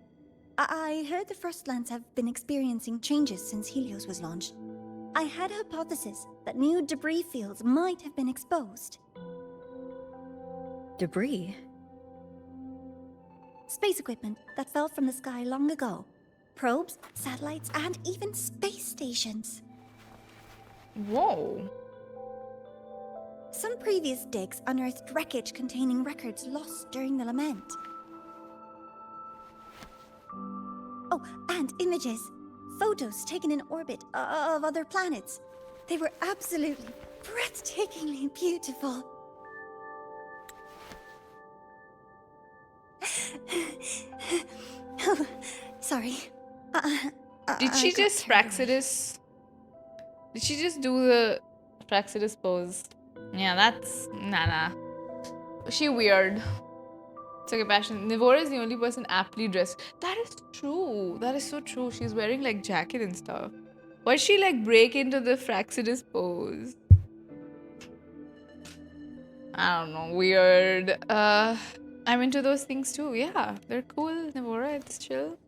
I heard the Frostlands have been experiencing changes since Helios was launched. I had a hypothesis that new debris fields might have been exposed. Debris? Space equipment that fell from the sky long ago. Probes, satellites, and even space stations. Whoa. Some previous digs unearthed wreckage containing records lost during the lament. Oh, and images. Photos taken in orbit of other planets. They were absolutely breathtakingly beautiful. Oh, sorry. Did she just Praxidus? Did she just do the Praxidus pose? Yeah, that's... Nah. She weird. It's like a passion. Nivora is the only person aptly dressed. That is true. That is so true. She's wearing like jacket and stuff. Why'd she like break into the Praxidus pose? I don't know. Weird. I'm into those things too. Yeah, they're cool. Nivora, it's chill.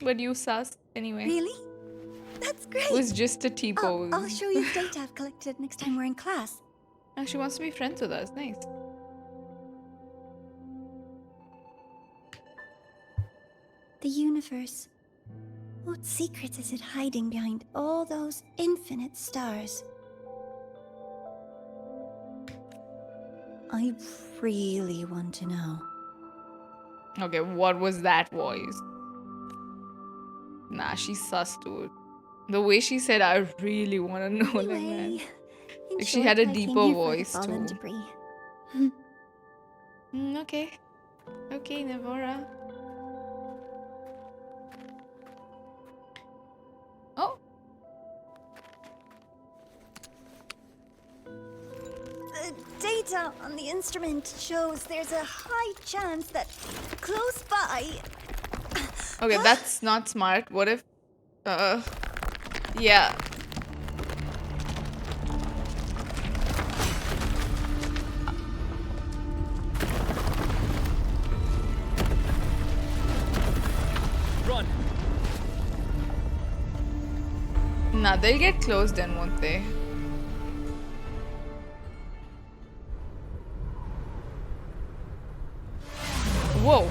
But you sus anyway. Really? That's great. It was just a T-pose. I'll show you data I've collected next time we're in class. And she wants to be friends with us. Nice. The universe. What secrets is it hiding behind all those infinite stars? I really want to know. Okay, what was that voice? Nah, she's sus, dude. The way she said, I really want to know, like, man. Like, she had a deeper voice, too. Okay. Okay, Navora. Oh. data on the instrument shows there's a high chance that close by. Okay, that's not smart. What if... yeah. Run! Nah, they'll get close then, won't they? Whoa.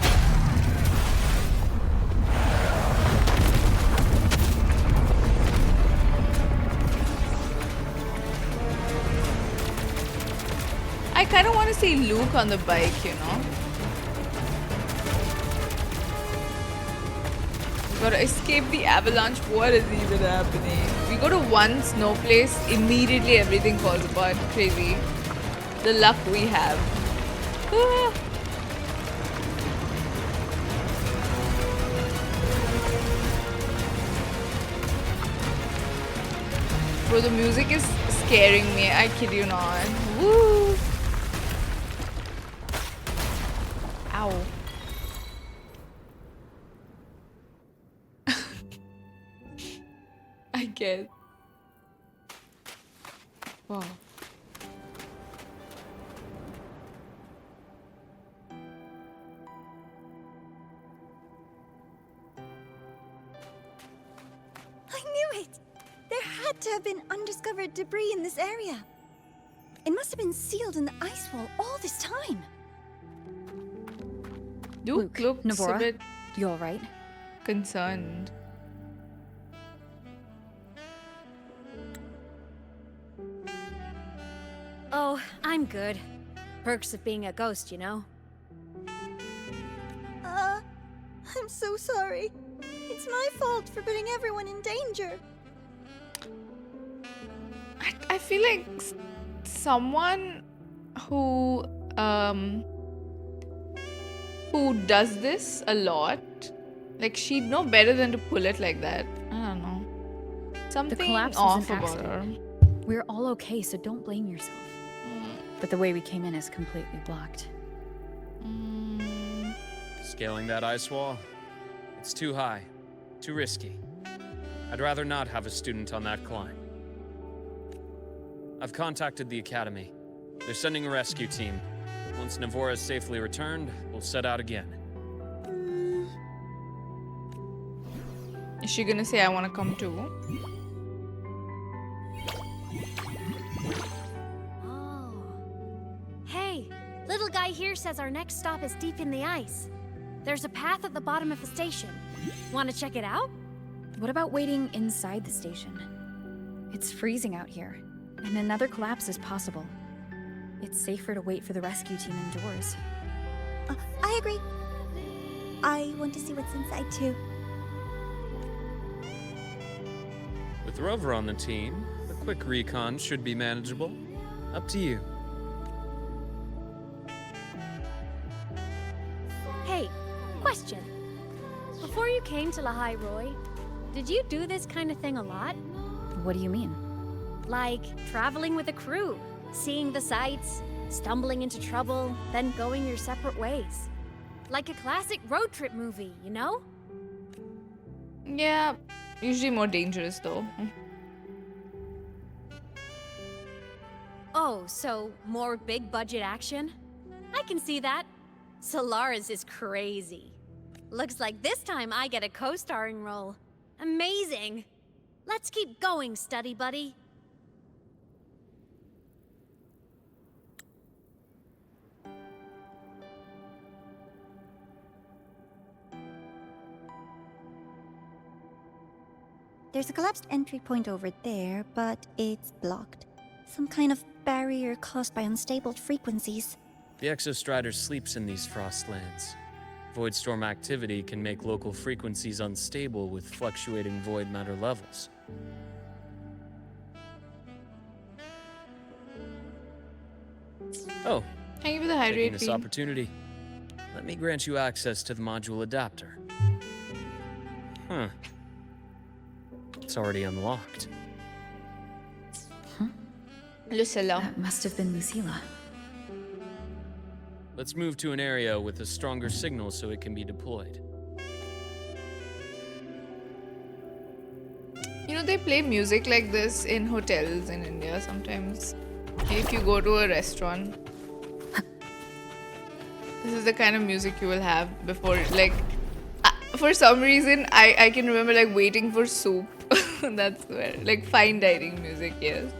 I kind of want to see Luuk on the bike, you know? We gotta escape the avalanche. What is even happening? We go to one snow place, immediately everything falls apart. Crazy. The luck we have. Ah. Bro, the music is scaring me. I kid you not. Woo! Ow. I guess. Wow. I knew it! There had to have been undiscovered debris in this area. It must have been sealed in the ice wall all this time. Luuk looks Navora, a bit you alright? concerned. Oh, I'm good. Perks of being a ghost, you know? I'm so sorry. It's my fault for putting everyone in danger. I feel like someone who does this a lot, like she'd know better than to pull it like that. I don't know. Something The collapse off was an about her. accident. We're all okay, so don't blame yourself. But the way we came in is completely blocked. Scaling that ice wall? It's too high. Too risky. I'd rather not have a student on that climb. I've contacted the Academy. They're sending a rescue team. Once Navora is safely returned, we'll set out again. Is she gonna say I wanna come too? Oh. Hey, little guy here says our next stop is deep in the ice. There's a path at the bottom of the station. Want to check it out? What about waiting inside the station? It's freezing out here, and another collapse is possible. It's safer to wait for the rescue team indoors. I agree. I want to see what's inside too. With Rover on the team, a quick recon should be manageable. Up to you. Hey, question. Before you came to Lahairoi, did you do this kind of thing a lot? What do you mean? Like traveling with a crew, seeing the sights, stumbling into trouble, then going your separate ways. Like a classic road trip movie, you know? Yeah, usually more dangerous though. Oh, so more big budget action? I can see that. Solaris is crazy. Looks like this time I get a co-starring role. Amazing! Let's keep going, study buddy. There's a collapsed entry point over there, but it's blocked. Some kind of barrier caused by unstable frequencies. The Exostrider sleeps in these frostlands. Void storm activity can make local frequencies unstable with fluctuating void matter levels. Oh, thank you for the hydrate. Taking this opportunity, let me grant you access to the module adapter. Huh. It's already unlocked. Huh? Lucilla. That must have been Lucilla. Let's move to an area with a stronger signal so it can be deployed. You know, they play music like this in hotels in India sometimes. If you go to a restaurant, this is the kind of music you will have before, like, for some reason, I can remember, like, waiting for soup. That's where, like, fine dining music, yes.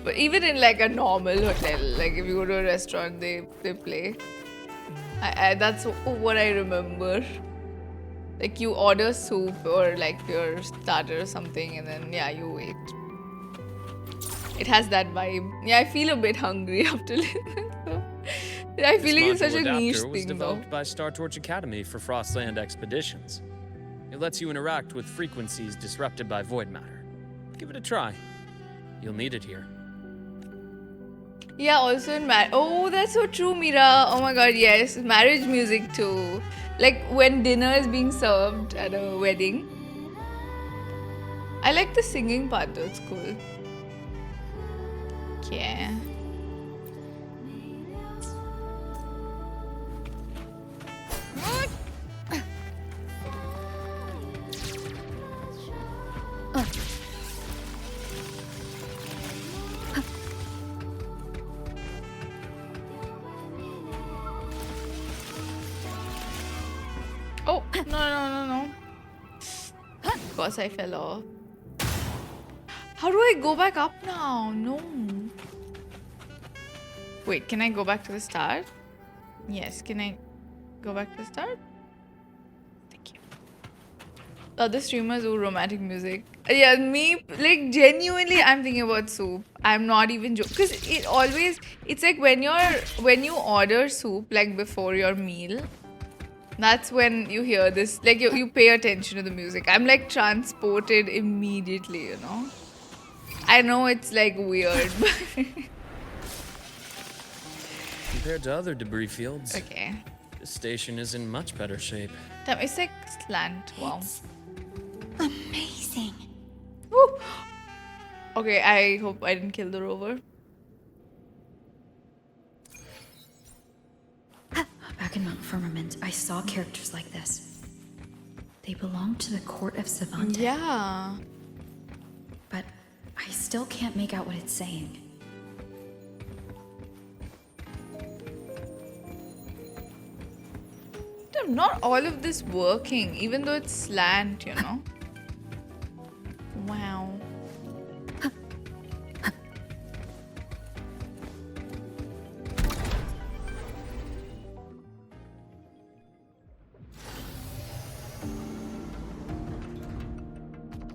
But even in, like, a normal hotel, like, if you go to a restaurant, they play. That's what I remember. Like, you order soup or, like, your starter or something, and then, yeah, you wait. It has that vibe. Yeah, I feel a bit hungry after listening. I feel like it's such a niche Adapter was thing, though. developed by Star Torch Academy for Frostland expeditions. It lets you interact with frequencies disrupted by void matter. Give it a try. You'll need it here. Yeah, also in oh, that's so true, Mira. Oh my god, yes. Marriage music too. Like when dinner is being served at a wedding. I like the singing part though, it's cool. Yeah. Oh, no. Of course I fell off. How do I go back up now? No. Wait, can I go back to the start? Yes, can I go back to the start? Thank you. The other streamers do romantic music. Yeah, me, like, genuinely, I'm thinking about soup. I'm not even joking. Because it's like when you order soup, like, before your meal, that's when you hear this, like, you pay attention to the music. I'm, like, transported immediately, you know? I know it's, like, weird, but... Compared to other debris fields, okay. This station is in much better shape. Damn, it's like slant. Wow. Amazing. Woo. Okay, I hope I didn't kill the rover. Back in Mount Firmament, I saw characters like this. They belong to the court of Savante. Yeah. But I still can't make out what it's saying. Damn, not all of this working, even though it's slant, you know? Wow.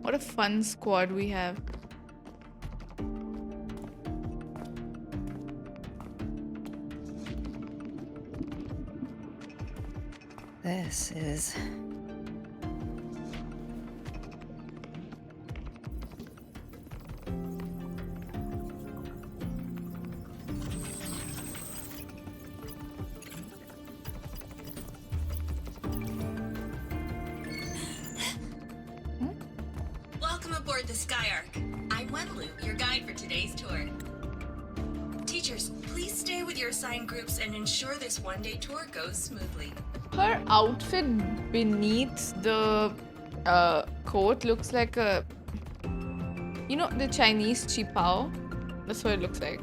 What a fun squad we have. This is... Welcome aboard the Skyark. I'm Luuk, your guide for today's tour. Teachers, please stay with your assigned groups and ensure this one-day tour goes smoothly. Her outfit beneath the coat looks like a... You know, the Chinese qipao? That's what it looks like.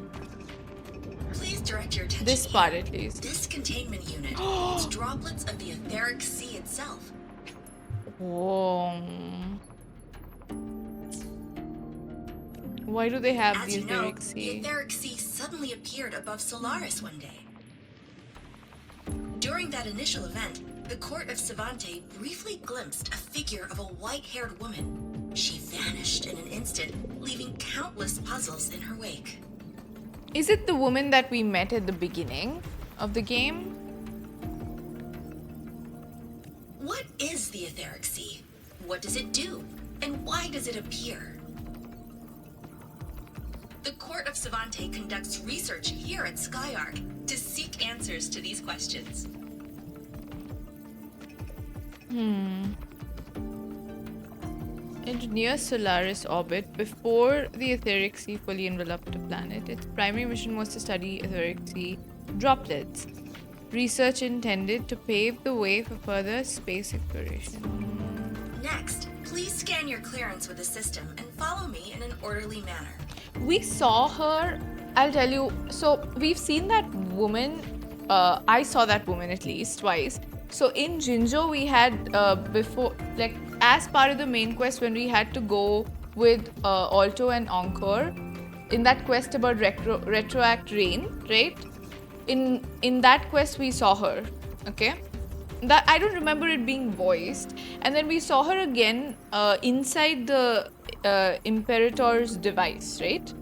Please direct your attention. This part, at least. This containment unit holds droplets of the Aetheric Sea itself. Whoa. Why do they have As the you know, Aetheric Sea? the Aetheric Sea suddenly appeared above Solaris one day. During that initial event, the court of Savante briefly glimpsed a figure of a white-haired woman. She vanished in an instant, leaving countless puzzles in her wake. Is it the woman that we met at the beginning of the game? What is the Aetheric Sea? What does it do? And why does it appear? The Court of Savante conducts research here at Skyark to seek answers to these questions. into near Solaris orbit before the Aetheric Sea fully enveloped the planet. Its primary mission was to study Aetheric Sea droplets. Research intended to pave the way for further space exploration. Next, please scan your clearance with the system and follow me in an orderly manner. We saw her, I'll tell you, so we've seen that woman, I saw that woman at least twice. So in Jinjo we had before, like as part of the main quest when we had to go with Alto and Encore in that quest about retroact rain, right? In that quest we saw her, okay? That I don't remember it being voiced. And then we saw her again inside the Imperator's device, right?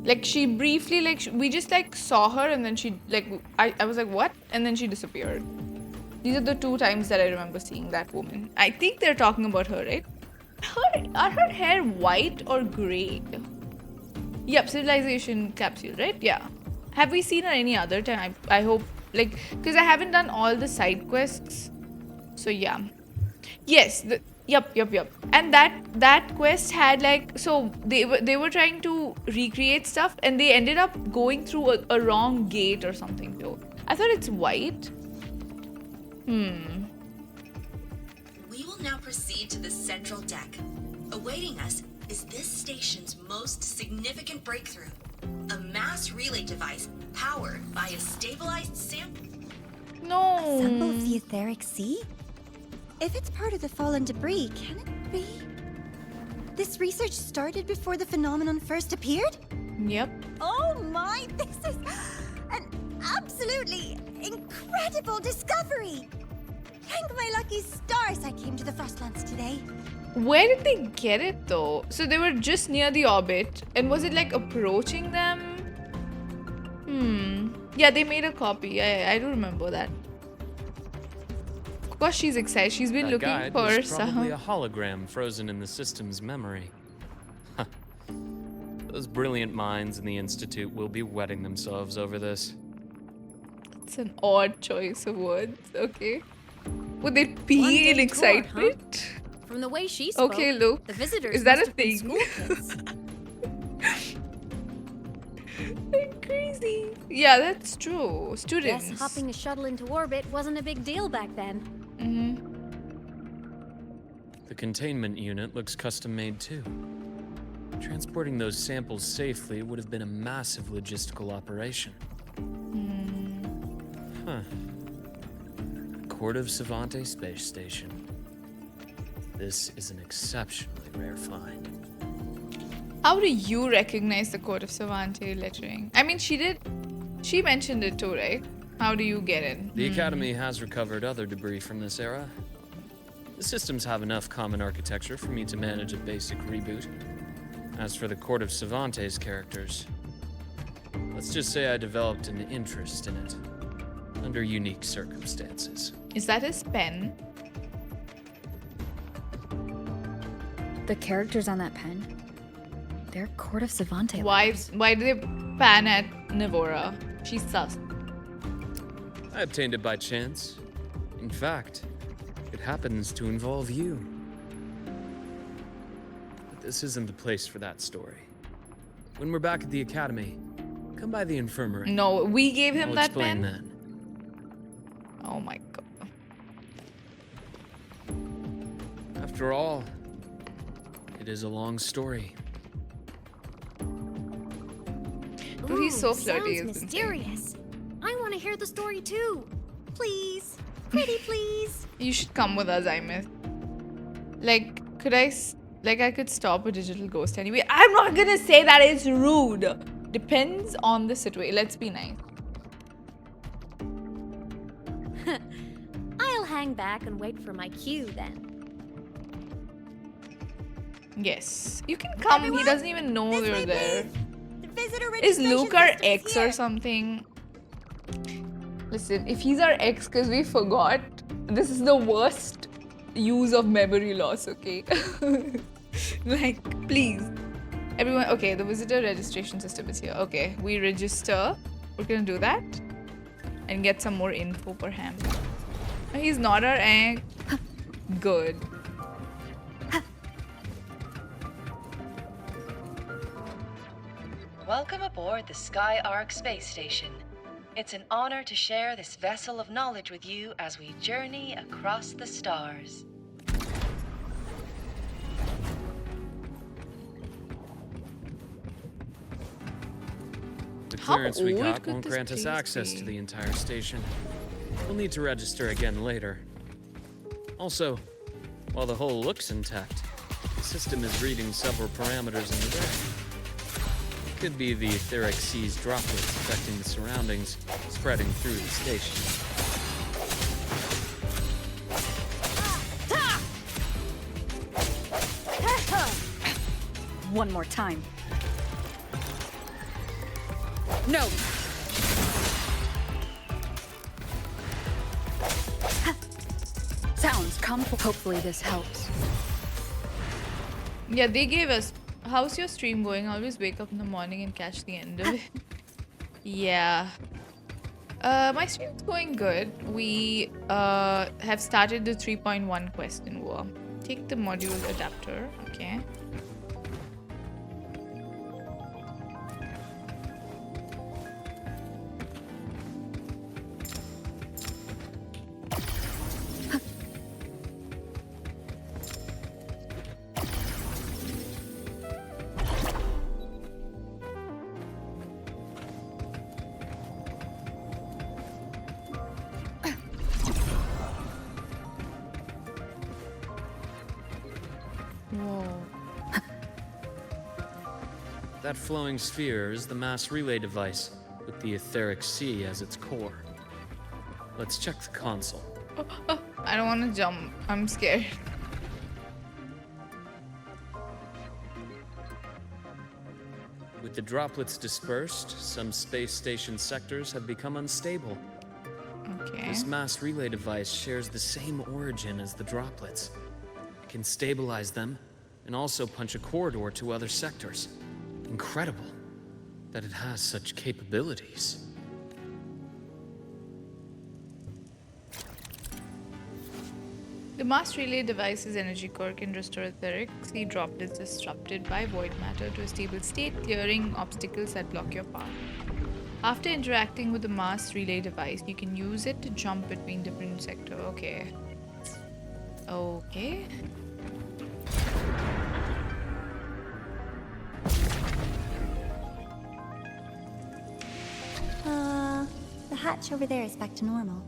Like she briefly, like we just like saw her and then she like, I was like, what? And then she disappeared. These are the 2 times that I remember seeing that woman. I think they're talking about her, right? Are her hair white or grey? Yep, civilization capsule, right? Yeah. Have we seen her any other time? I hope, like, because I haven't done all the side quests. So yeah. Yes, yep. And that quest had like, so they were trying to recreate stuff and they ended up going through a wrong gate or something though. I thought it's white. We will now proceed to the central deck. Awaiting us is this station's most significant breakthrough. A mass relay device powered by a stabilized sample. No. A sample of the Aetheric Sea? If it's part of the fallen debris, can it be? This research started before the phenomenon first appeared? Yep. Oh my, this is an absolutely incredible discovery! Thank my lucky stars I came to the Frostlands today. Where did they get it though? So they were just near the orbit and was it like approaching them? Yeah, they made a copy. I do remember that. Of course she's excited. She's been That looking guide for was probably a some. hologram frozen in the system's memory. Those brilliant minds in the Institute will be wetting themselves over this. It's an odd choice of words, okay? Would it be One-day in tour, excitement? From the way she spoke, Okay, Luke. the visitors Is that must a have been thing? school kids. Crazy. Yeah, that's true. Students. Guess hopping a shuttle into orbit wasn't a big deal back then. The containment unit looks custom made too. Transporting those samples safely would have been a massive logistical operation. Court of Savante Space Station. This is an exceptionally rare find. How do you recognize the Court of Savante lettering? I mean, she mentioned it too, right? How do you get it? The Academy has recovered other debris from this era. The systems have enough common architecture for me to manage a basic reboot. As for the Court of Savante's characters, let's just say I developed an interest in it, under unique circumstances. Is that his pen? The characters on that pen, they're Court of Savante. Why do they pan at Navora? She's sus. I obtained it by chance. In fact, it happens to involve you. But this isn't the place for that story. When we're back at the Academy, come by the infirmary. No, we gave him I'll that explain pen? then. Oh my god. After all, it is a long story. Dude, he's so Ooh, flirty. sounds isn't he? mysterious. I want to hear the story too. Please. Pretty please. You should come with us, Aemeath. Like, I could stop a digital ghost anyway. I'm not gonna say that it's rude. Depends on the situation. Let's be nice. I'll hang back and wait for my cue then. Yes. You can come. Everyone, he doesn't even know this we're way, there. The visitor Is registration Luke our system is ex or here. something? Listen, if he's our ex because we forgot, this is the worst use of memory loss, okay? Like, please. Everyone, okay, the visitor registration system is here. Okay, we register. We're gonna do that. And get some more info for him. He's not our ex. Good. Welcome aboard the Sky Ark space station. It's an honor to share this vessel of knowledge with you as we journey across the stars. The clearance we old got could won't this grant us place access be? to the entire station. We'll need to register again later. Also, while the hull looks intact, the system is reading several parameters in the red. Could be the Aetheric Sea's droplets affecting the surroundings, spreading through the station. One more time. No! Sounds come. Hopefully this helps. Yeah, they gave us. How's your stream going? I always wake up in the morning and catch the end of it. Yeah. My stream's going good. We have started the 3.1 quest in war. Take the module adapter. Okay. That flowing sphere is the mass relay device, with the Aetheric Sea as its core. Let's check the console. I don't want to jump. I'm scared. With the droplets dispersed, some space station sectors have become unstable. Okay. This mass relay device shares the same origin as the droplets. It can stabilize them, and also punch a corridor to other sectors. Incredible that it has such capabilities. The mass relay device's energy core can restore Aetheric Sea droplets disrupted by void matter to a stable state, clearing obstacles that block your path. After interacting with the mass relay device, you can use it to jump between different sectors. Okay. Okay. The hatch over there is back to normal.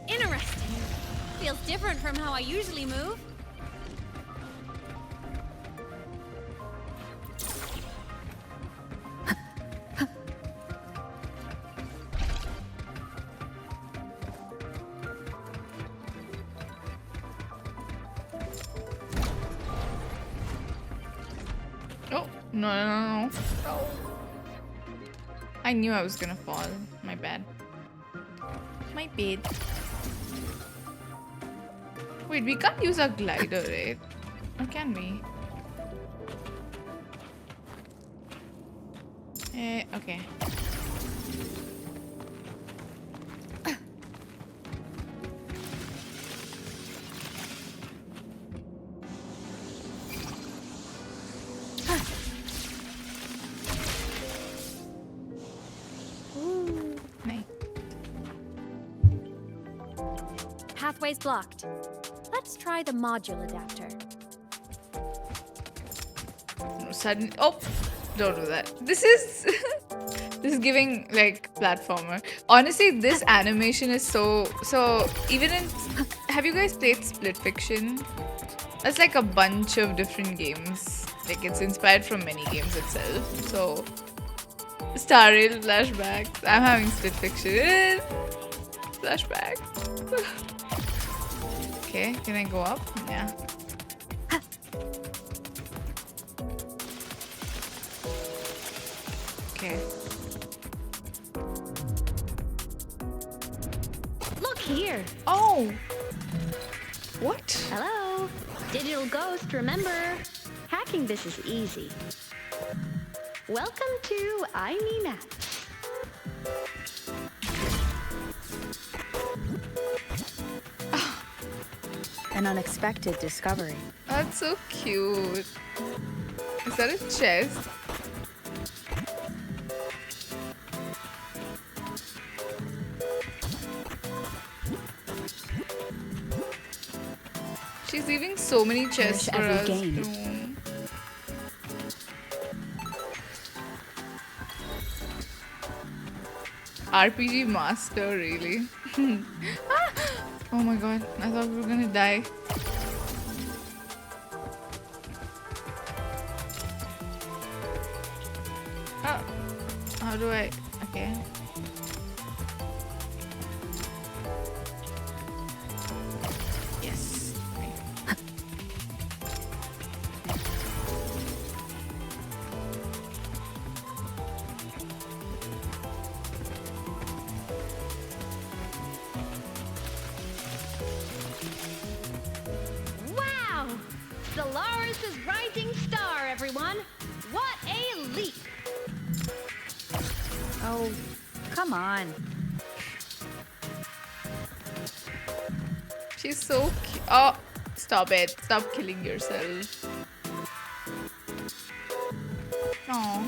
Interesting. Feels different from how I usually move. No. I knew I was gonna fall. My bad. My bad. Wait, we can't use our glider, right? Or can we? Okay. Pathway's blocked. Let's try the module adapter. Sudden. Oh, don't do that. This is this is giving like platformer. Honestly, this animation is so. Even in. Have you guys played Split Fiction? That's like a bunch of different games. Like it's inspired from many games itself. So. Star Rail flashbacks. I'm having Split Fiction. Flashbacks. Okay, can I go up? Yeah. Okay. Look here. Oh. What? Hello. Digital ghost, remember? Hacking this is easy. Welcome to Aemeath. An unexpected discovery. That's so cute. Is that a chest? She's leaving so many chests for us to... RPG master, really. Oh my god, I thought we were gonna die. Oh, how do I... Okay. Yes. Wow! Solaris' rising star, everyone! What a leap! Oh, come on. She's so cute. Oh, stop it. Stop killing yourself. No.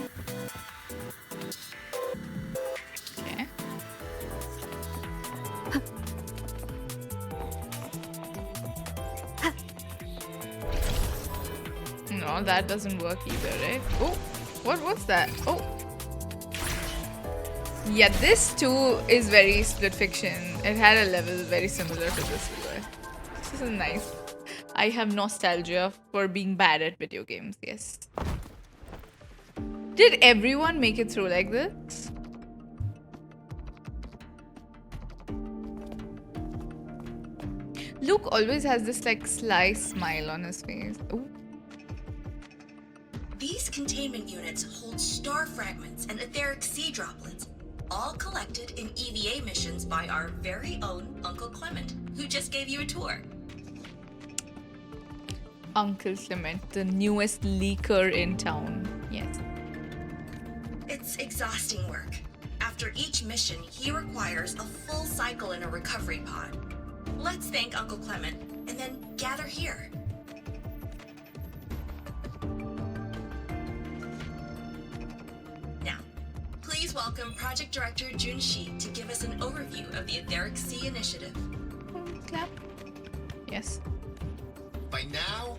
Okay. No, that doesn't work either, right? Oh, what was that? Oh. Yeah, this too is very split fiction. It had a level very similar to this one. This is nice. I have nostalgia for being bad at video games, yes. Did everyone make it through like this? Luuk always has this like sly smile on his face. Ooh. These containment units hold star fragments and etheric sea droplets, all collected in EVA missions by our very own Uncle Clement, who just gave you a tour. Uncle Clement, the newest leaker in town. Yes. It's exhausting work. After each mission, he requires a full cycle in a recovery pod. Let's thank Uncle Clement, and then gather here. Now, please welcome Project Director Junshi to give us an overview of the Aetheric Sea Initiative. Clap. Yes. By now,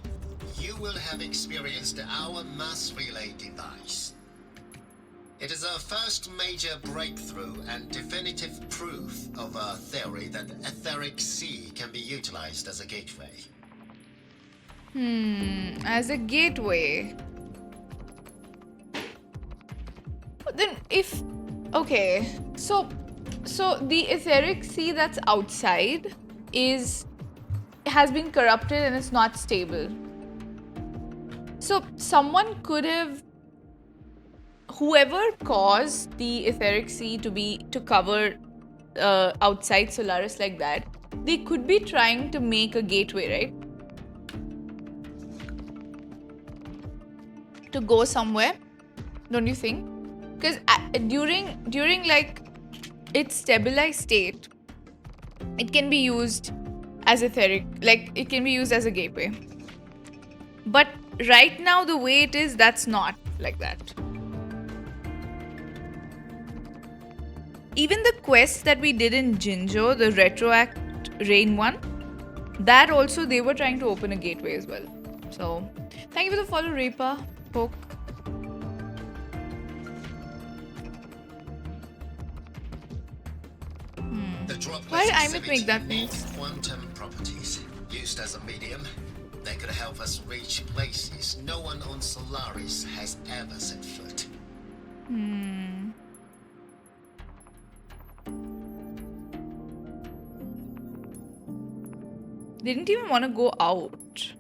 you will have experienced our mass relay device. It is our first major breakthrough and definitive proof of our theory that Aetheric Sea can be utilized as a gateway. As a gateway. Then if... Okay, so the Aetheric Sea that's outside has been corrupted and it's not stable. So someone could have... Whoever caused the Aetheric Sea to cover outside Solaris like that, they could be trying to make a gateway, right? To go somewhere, don't you think? Because during like its stabilized state, it can be used as Aetheric, like it can be used as a gateway. But right now, the way it is, that's not like that. Even the quest that we did in Jinjo, the Retroact Rain one, that also they were trying to open a gateway as well. So, thank you for the follow, Reaper. Poke. Why did Aemeath make that face? Quantum properties used as a medium. They could help us reach places no one on Solaris has ever set foot. They didn't even want to go out.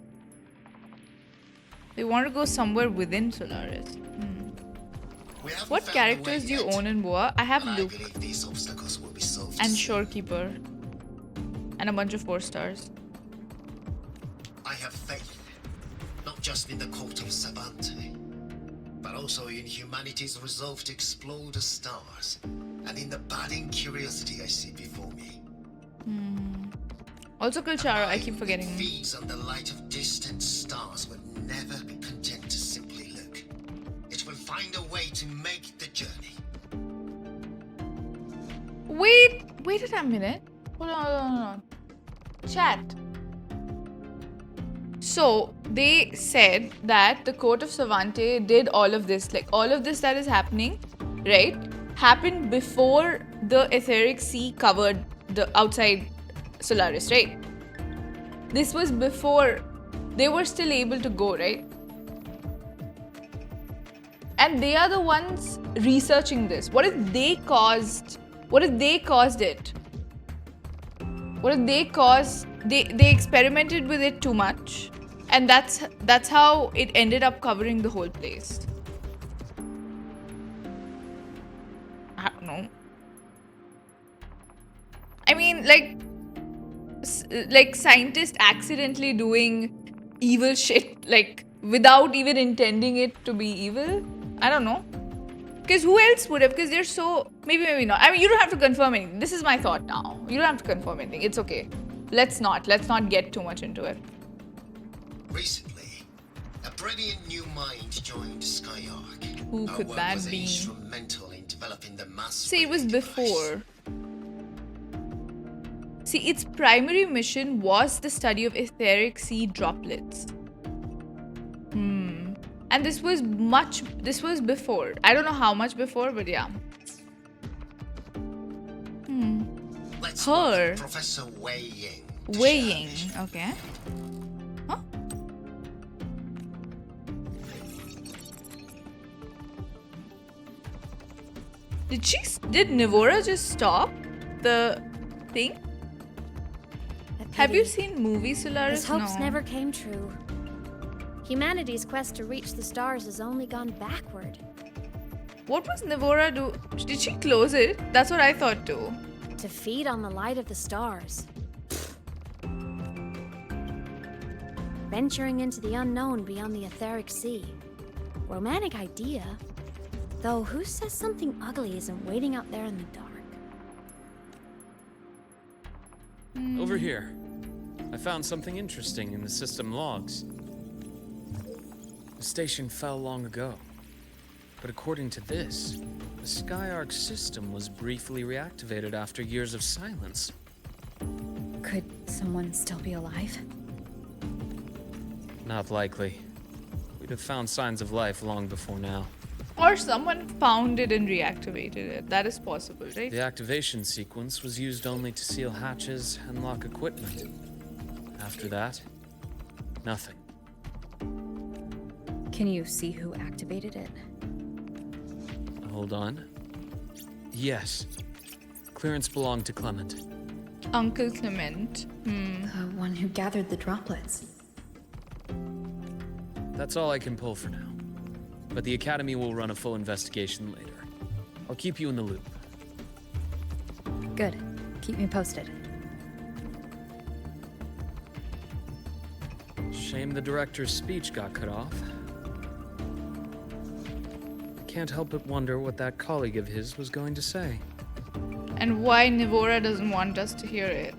They want to go somewhere within Solaris. What characters do you own in Boa? I have Luuk and Shorekeeper and a bunch of 4 stars. I have faith, not just in the cult of Savante, but also in humanity's resolve to explore the stars, and in the budding curiosity I see before me. Also Kulchara, I keep forgetting. Feeds on the light of distant stars will never be content to simply look. It will find a way to make the journey. Wait a minute. Hold on. Chat. So, they said that the Court of Savante did all of this. Like, all of this that is happening, right, happened before the Aetheric Sea covered the outside Solaris, right? This was before they were still able to go, right? And they are the ones researching this. What if they caused it? What if they experimented with it too much? And that's how it ended up covering the whole place. I don't know. I mean, like scientists accidentally doing evil shit, like without even intending it to be evil. I don't know. Because who else would have? Because they're so... Maybe not. I mean, you don't have to confirm anything. This is my thought now. You don't have to confirm anything. It's okay. Let's not get too much into it. Recently, a brilliant new mind joined Skyark. Who could that be? Instrumental in developing the mass. See, it was before. See, its primary mission was the study of etheric sea droplets. And this was before. I don't know how much before, but yeah. Let's Her. Professor Wei Ying. Wei Ying, okay. Huh? Did Nivora just stop the thing? Have you seen movie Solaris? His hopes No. never came true. Humanity's quest to reach the stars has only gone backward. What was Nivora do? Did she close it? That's what I thought too. To feed on the light of the stars. Venturing into the unknown beyond the Aetheric Sea. Romantic idea. Though who says something ugly isn't waiting out there in the dark? Over here. I found something interesting in the system logs. The station fell long ago. But according to this, the Skyark system was briefly reactivated after years of silence. Could someone still be alive? Not likely. We'd have found signs of life long before now. Or someone found it and reactivated it. That is possible, right? The activation sequence was used only to seal hatches and lock equipment. After that, nothing. Can you see who activated it? Hold on. Yes. Clearance belonged to Clement. Uncle Clement. The one who gathered the droplets. That's all I can pull for now. But the Academy will run a full investigation later. I'll keep you in the loop. Good. Keep me posted. Shame the director's speech got cut off. Can't help but wonder what that colleague of his was going to say. And why Nivora doesn't want us to hear it.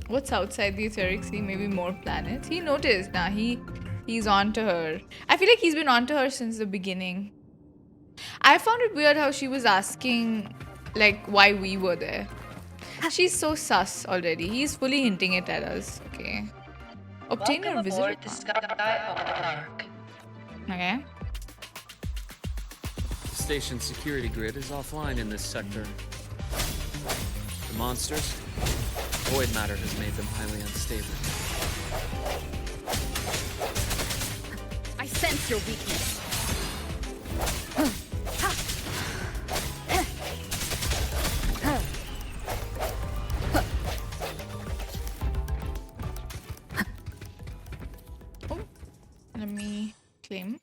What's outside the Aetheric Sea? Maybe more planets? He noticed. Nah, he's on to her. I feel like he's been on to her since the beginning. I found it weird how she was asking, like, why we were there. She's so sus already. He's fully hinting it at us. Okay. Obtain your visitor Skyark. Okay. The station's security grid is offline in this sector. The monsters, void matter has made them highly unstable. I sense your weakness. Let me claim.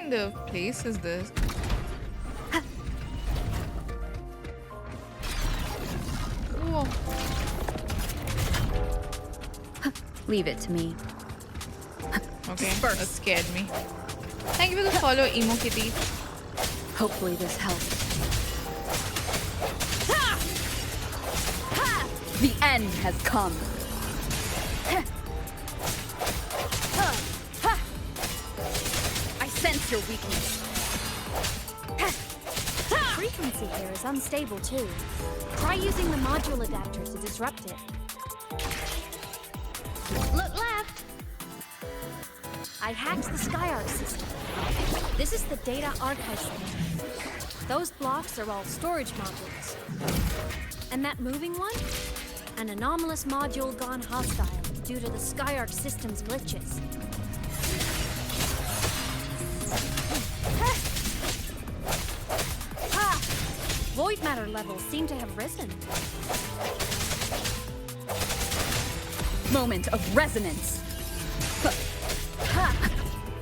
kind of place is this? Whoa. Leave it to me. Okay, that scared me. Thank you for the follow, Emo Kitty. Hopefully this helps. The end has come. I sense your weakness. The frequency here is unstable too. Try using the module adapter to disrupt it. Look left! I hacked the SkyArc system. This is the data archive center. Those blocks are all storage modules. And that moving one? An anomalous module gone hostile due to the SkyArc system's glitches. Void matter levels seem to have risen. Moment of resonance.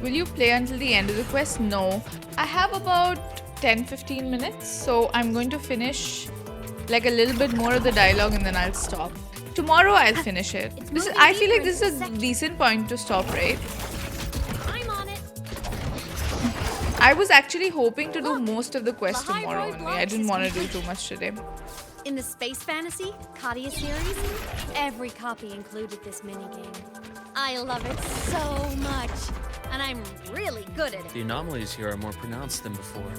Will you play until the end of the quest? No. I have about 10-15 minutes, so I'm going to finish like a little bit more of the dialogue and then I'll stop. Tomorrow I'll finish it. I feel like this is a decent point to stop, right? I'm on it. I was actually hoping to do most of the quest tomorrow only. I didn't want to do too much today. In the Space Fantasy Khaenri'ah series, every copy included this minigame. I love it so much, and I'm really good at it. The anomalies here are more pronounced than before.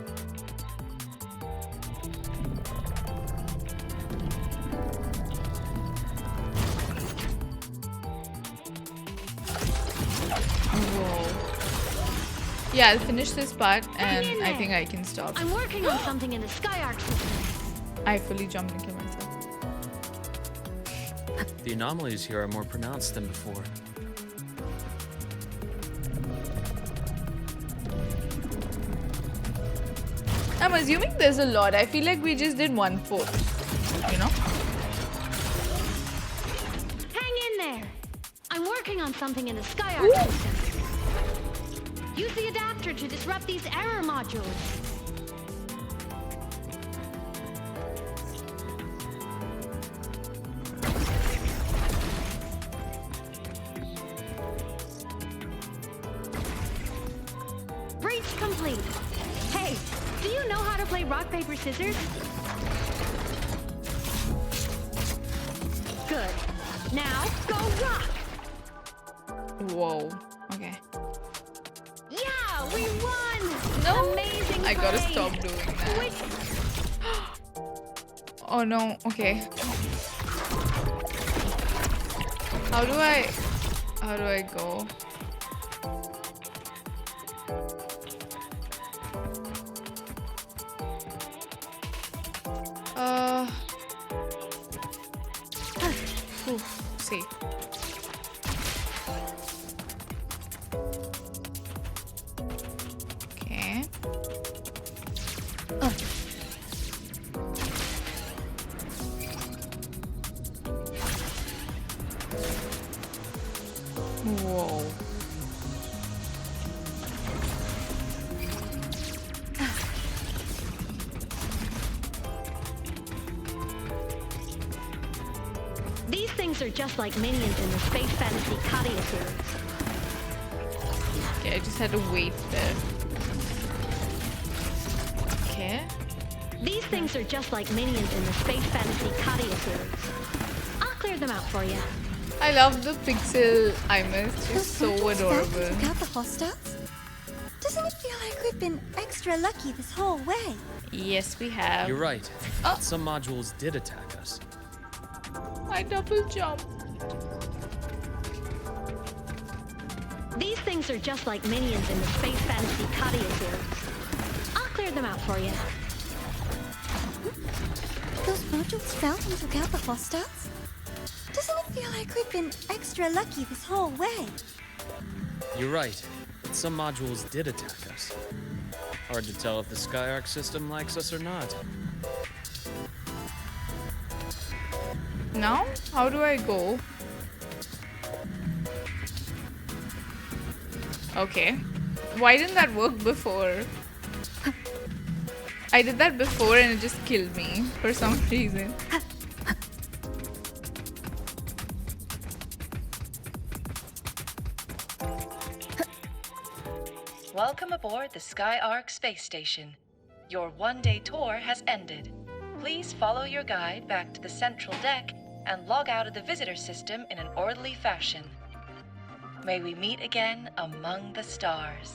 Whoa. Yeah, I'll finish this part and I think I can stop. I'm working on something in the SkyArc system. I fully jumped and killed myself. The anomalies here are more pronounced than before. I'm assuming there's a lot. I feel like we just did 1/4, you know? Hang in there. I'm working on something in the SkyArc system. Use the adapter to disrupt these error modules. Breach complete. Hey, do you know how to play rock, paper, scissors? Good. Now, go rock! Whoa. Okay. Yeah, we won! No! Amazing I gotta play. stop doing that. Oh no. Okay. How do I go? See. Okay. Whoa. These things are just like minions in the Space Fantasy Khaenri'ah series. Okay, I just had to wait there. Okay. These things are just like minions in the Space Fantasy Khaenri'ah series. I'll clear them out for you. I love the pixel Aemeath. She's so adorable. Took out the hostiles? Doesn't it feel like we've been extra lucky this whole way? Yes, we have. You're right. Some modules did attack us. I double jumped. These things are just like minions in the Space Fantasy Khaenri'ah series. I'll clear them out for you. Those modules fell and took out the hostiles? Doesn't it feel like we've been extra lucky this whole way? You're right. But some modules did attack us. Hard to tell if the SkyArc system likes us or not. Now, how do I go? Okay. Why didn't that work before? I did that before and it just killed me for some reason. Welcome aboard the Skyark space station. Your one-day tour has ended. Please follow your guide back to the central deck and log out of the visitor system in an orderly fashion. May we meet again among the stars.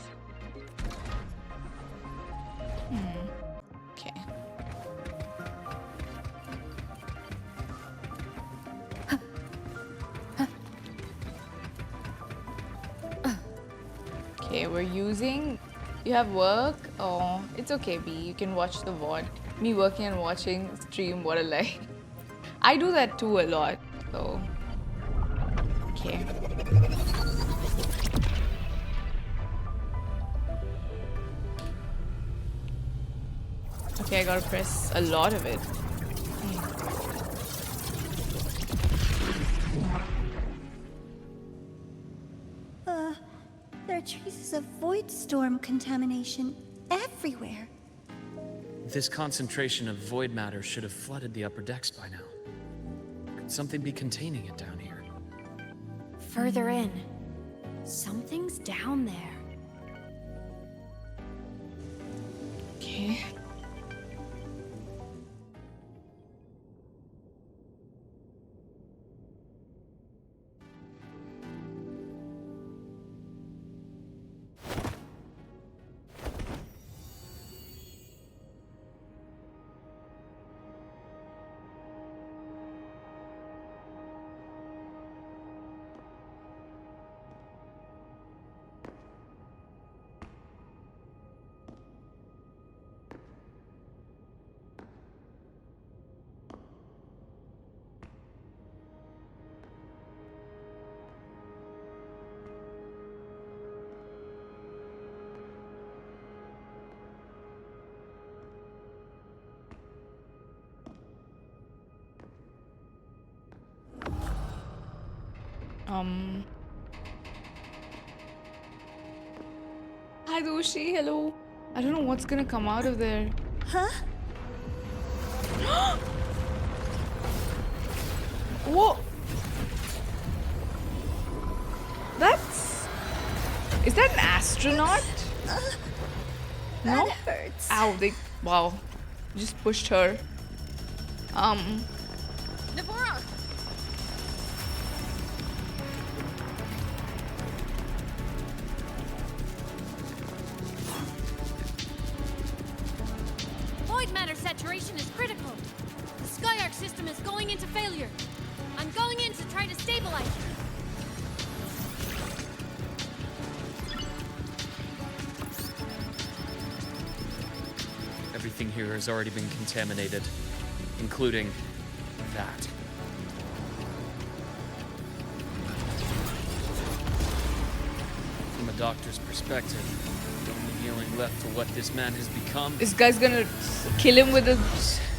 Okay. Okay, we're using... You have work? Oh, it's okay, B. You can watch the VOD. Me working and watching stream, what a lie. I do that too a lot, so... Okay. Okay, I gotta press a lot of it. There are traces of void storm contamination everywhere. This concentration of void matter should have flooded the upper decks by now. Could something be containing it down here? Further in. Something's down there. Okay. Hi Doshi, hello. I don't know what's gonna come out of there. Huh? Whoa! That's... Is that an astronaut? No? That hurts. Ow, they... Wow. Just pushed her. Navora! Void matter saturation is critical. The Skyark system is going into failure. I'm going in to try to stabilize it. Everything here has already been contaminated, including that. From a doctor's perspective, the only healing left for what this man has become. This guy's gonna kill him with a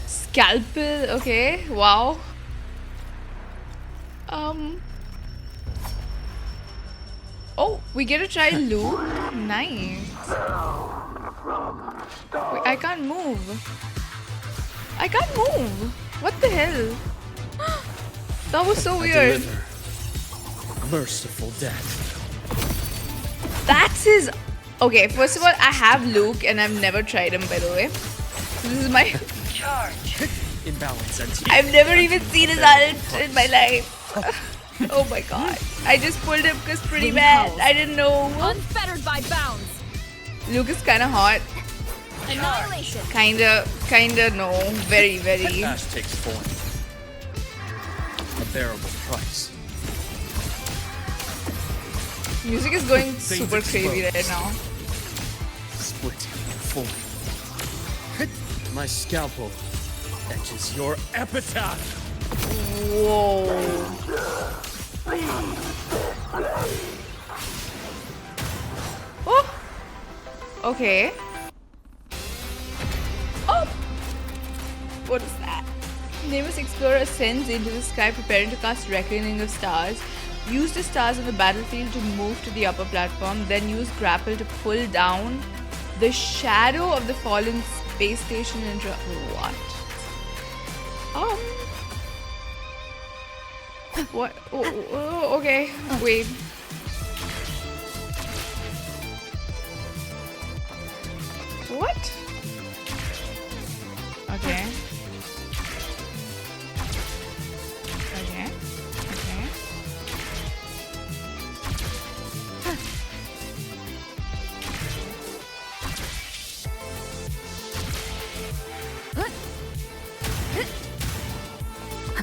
scalpel. Okay, wow. Oh, we get to try Luuk. Nice. Wait, I can't move. I can't move. What the hell? That was so weird. Merciful death. That's his... Okay, first of all, I have Luuk and I've never tried him, by the way. So this is my... Charge. Imbalance and I've never even seen his ult in my life. Oh my god. I just pulled him because pretty bad. I didn't know. Unfettered by bounds. Luuk is kind of hot. Annihilation. Kinda, no. Very. Ash takes form. A bearable price. Music is going super crazy right now. Split in form. My scalpel etches your epitaph. Whoa. Oh. Okay. Oh. What is that? Nameless explorer ascends into the sky, preparing to cast Reckoning of Stars. Use the stars on the battlefield to move to the upper platform, then use grapple to pull down the shadow of the fallen space station into what? What? Okay, wait. What? Okay. Okay. Okay.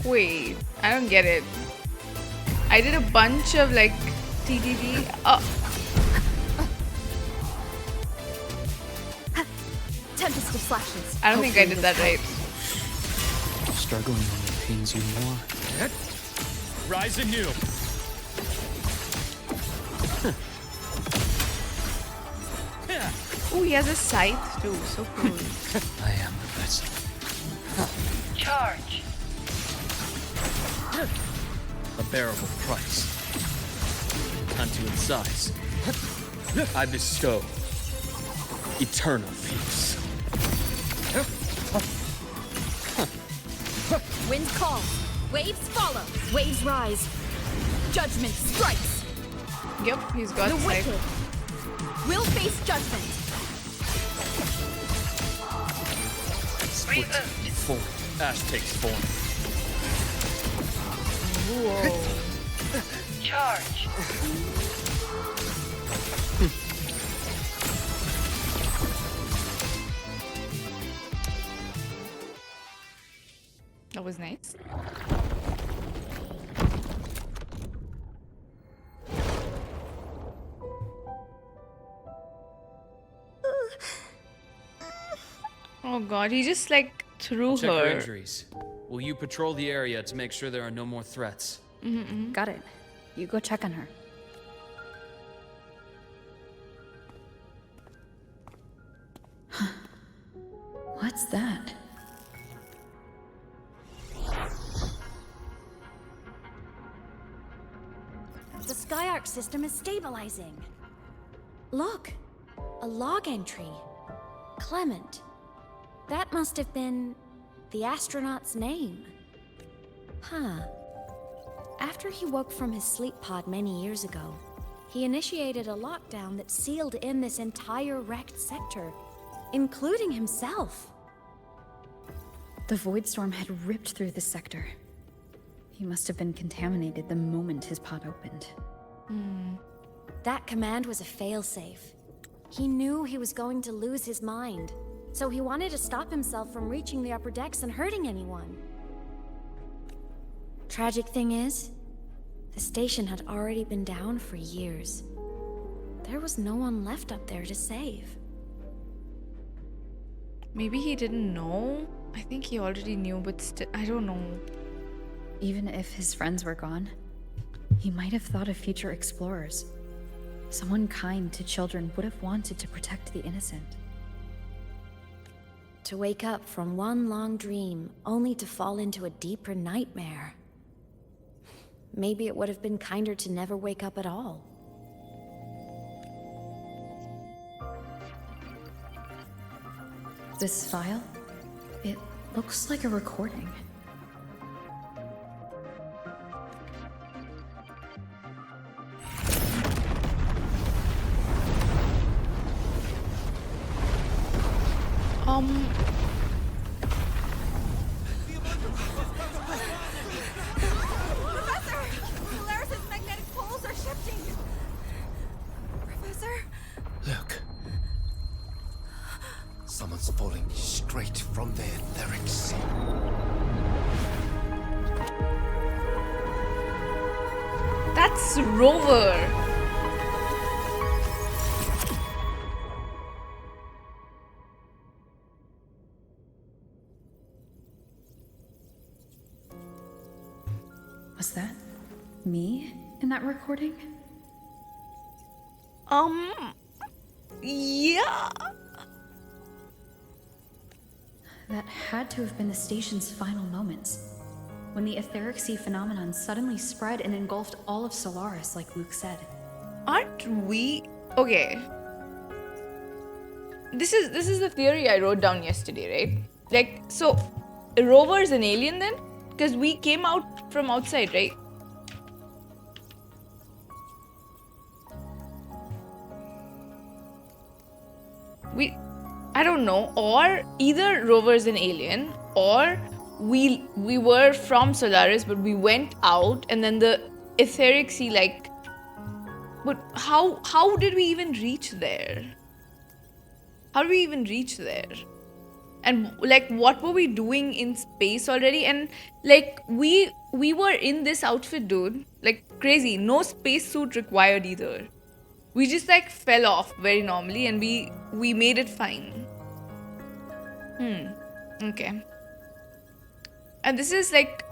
Wait, I don't get it. I did a bunch of like TTT. Tempest of flashes. I don't think I did that right. Struggling only pains you more. Rise anew. Oh, he has a scythe too. So cool. I am the vessel. Charge. A bearable price. Unto its size, I bestow eternal peace. Wind calls. Waves follow. Waves rise. Judgment strikes. Yep, he's got the scythe. wicked will face judgment. Split form. Ash takes form. Whoa. Charge. That was nice. Oh god, he just like threw Check her. your injuries. Will you patrol the area to make sure there are no more threats? Got it. You go check on her. What's that? The Skyark system is stabilizing. Look, a log entry. Clement. That must have been the astronaut's name. Huh. After he woke from his sleep pod many years ago, he initiated a lockdown that sealed in this entire wrecked sector, including himself. The void storm had ripped through the sector. He must have been contaminated the moment his pod opened. That command was a failsafe. He knew he was going to lose his mind, so he wanted to stop himself from reaching the upper decks and hurting anyone. Tragic thing is, the station had already been down for years. There was no one left up there to save. Maybe he didn't know. I think he already knew, but still, I don't know. Even if his friends were gone, he might have thought of future explorers. Someone kind to children would have wanted to protect the innocent. To wake up from one long dream, only to fall into a deeper nightmare. Maybe it would have been kinder to never wake up at all. This file? It looks like a recording. Professor! Polaris's magnetic poles are shifting! Professor? Look. Someone's falling straight from the Aetheric sea. That's Rover. Was that me in that recording? Yeah. That had to have been the station's final moments. when the Aetheric Sea phenomenon suddenly spread and engulfed all of Solaris, like Luuk said. Aren't we... Okay. This is the theory I wrote down yesterday, right? Like, so, Rover is an alien then? Because we came out from outside, right? I don't know. Or either Rover is an alien, or we were from Solaris, but we went out, and then the Etheric Sea, like... But how did we even reach there? How did we even reach there? And like, what were we doing in space already? And like, we were in this outfit, dude. Like, crazy. No spacesuit required either. We just like fell off very normally, and we made it fine. Okay. And this is like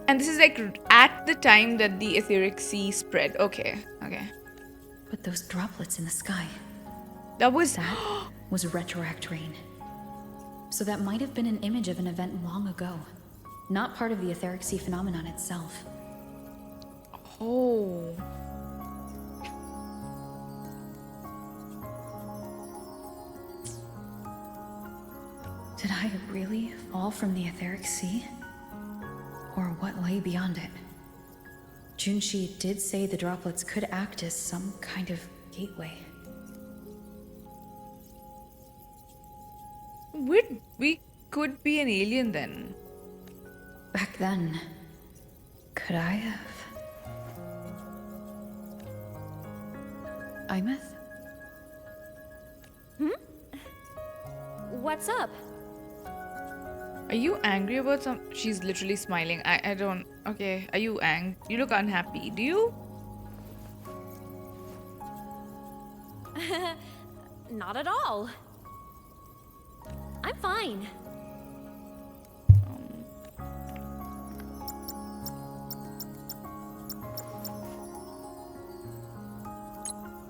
at the time that the Etheric Sea spread. Okay. But those droplets in the sky. That was retroact rain. So that might have been an image of an event long ago. Not part of the Aetheric Sea phenomenon itself. Oh. Did I really fall from the Aetheric Sea? Or what lay beyond it? Junshi did say the droplets could act as some kind of gateway. We could be an alien then. Back then, could I have? Aemeath? What's up? Are you angry about some? She's literally smiling. I don't. Okay. Are you angry? You look unhappy. Do you? Not at all. I'm fine.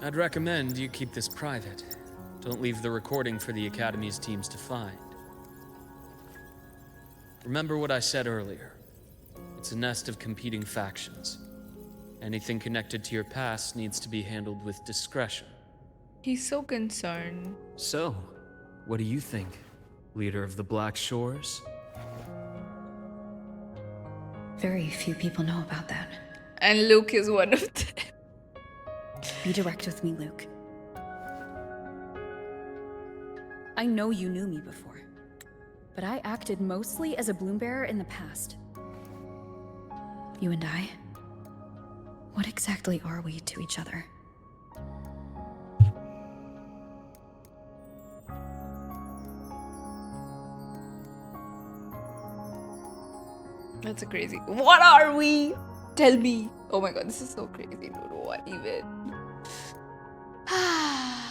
I'd recommend you keep this private. Don't leave the recording for the Academy's teams to find. Remember what I said earlier. It's a nest of competing factions. Anything connected to your past needs to be handled with discretion. He's so concerned. So, what do you think, leader of the Black Shores? Very few people know about that. And Luuk is one of them. Be direct with me, Luuk. I know you knew me before, but I acted mostly as a bloombearer in the past. You and I, what exactly are we to each other? That's a crazy. What are we? Tell me. Oh my god, this is so crazy, dude. What even?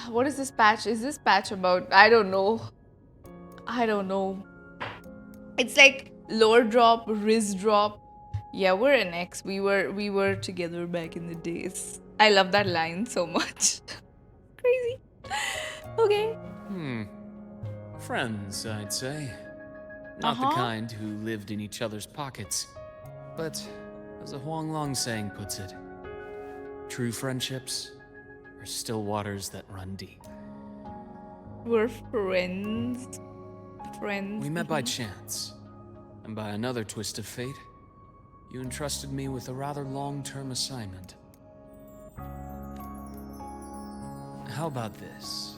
What is this patch? Is this patch about? I don't know. It's like lore drop, Riz drop. Yeah, we're an ex. We were together back in the days. I love that line so much. Crazy. Okay. Friends, I'd say. Not the kind who lived in each other's pockets. But, as a Huanglong saying puts it, true friendships are still waters that run deep. We're friends. We met by chance. And by another twist of fate, you entrusted me with a rather long-term assignment. How about this?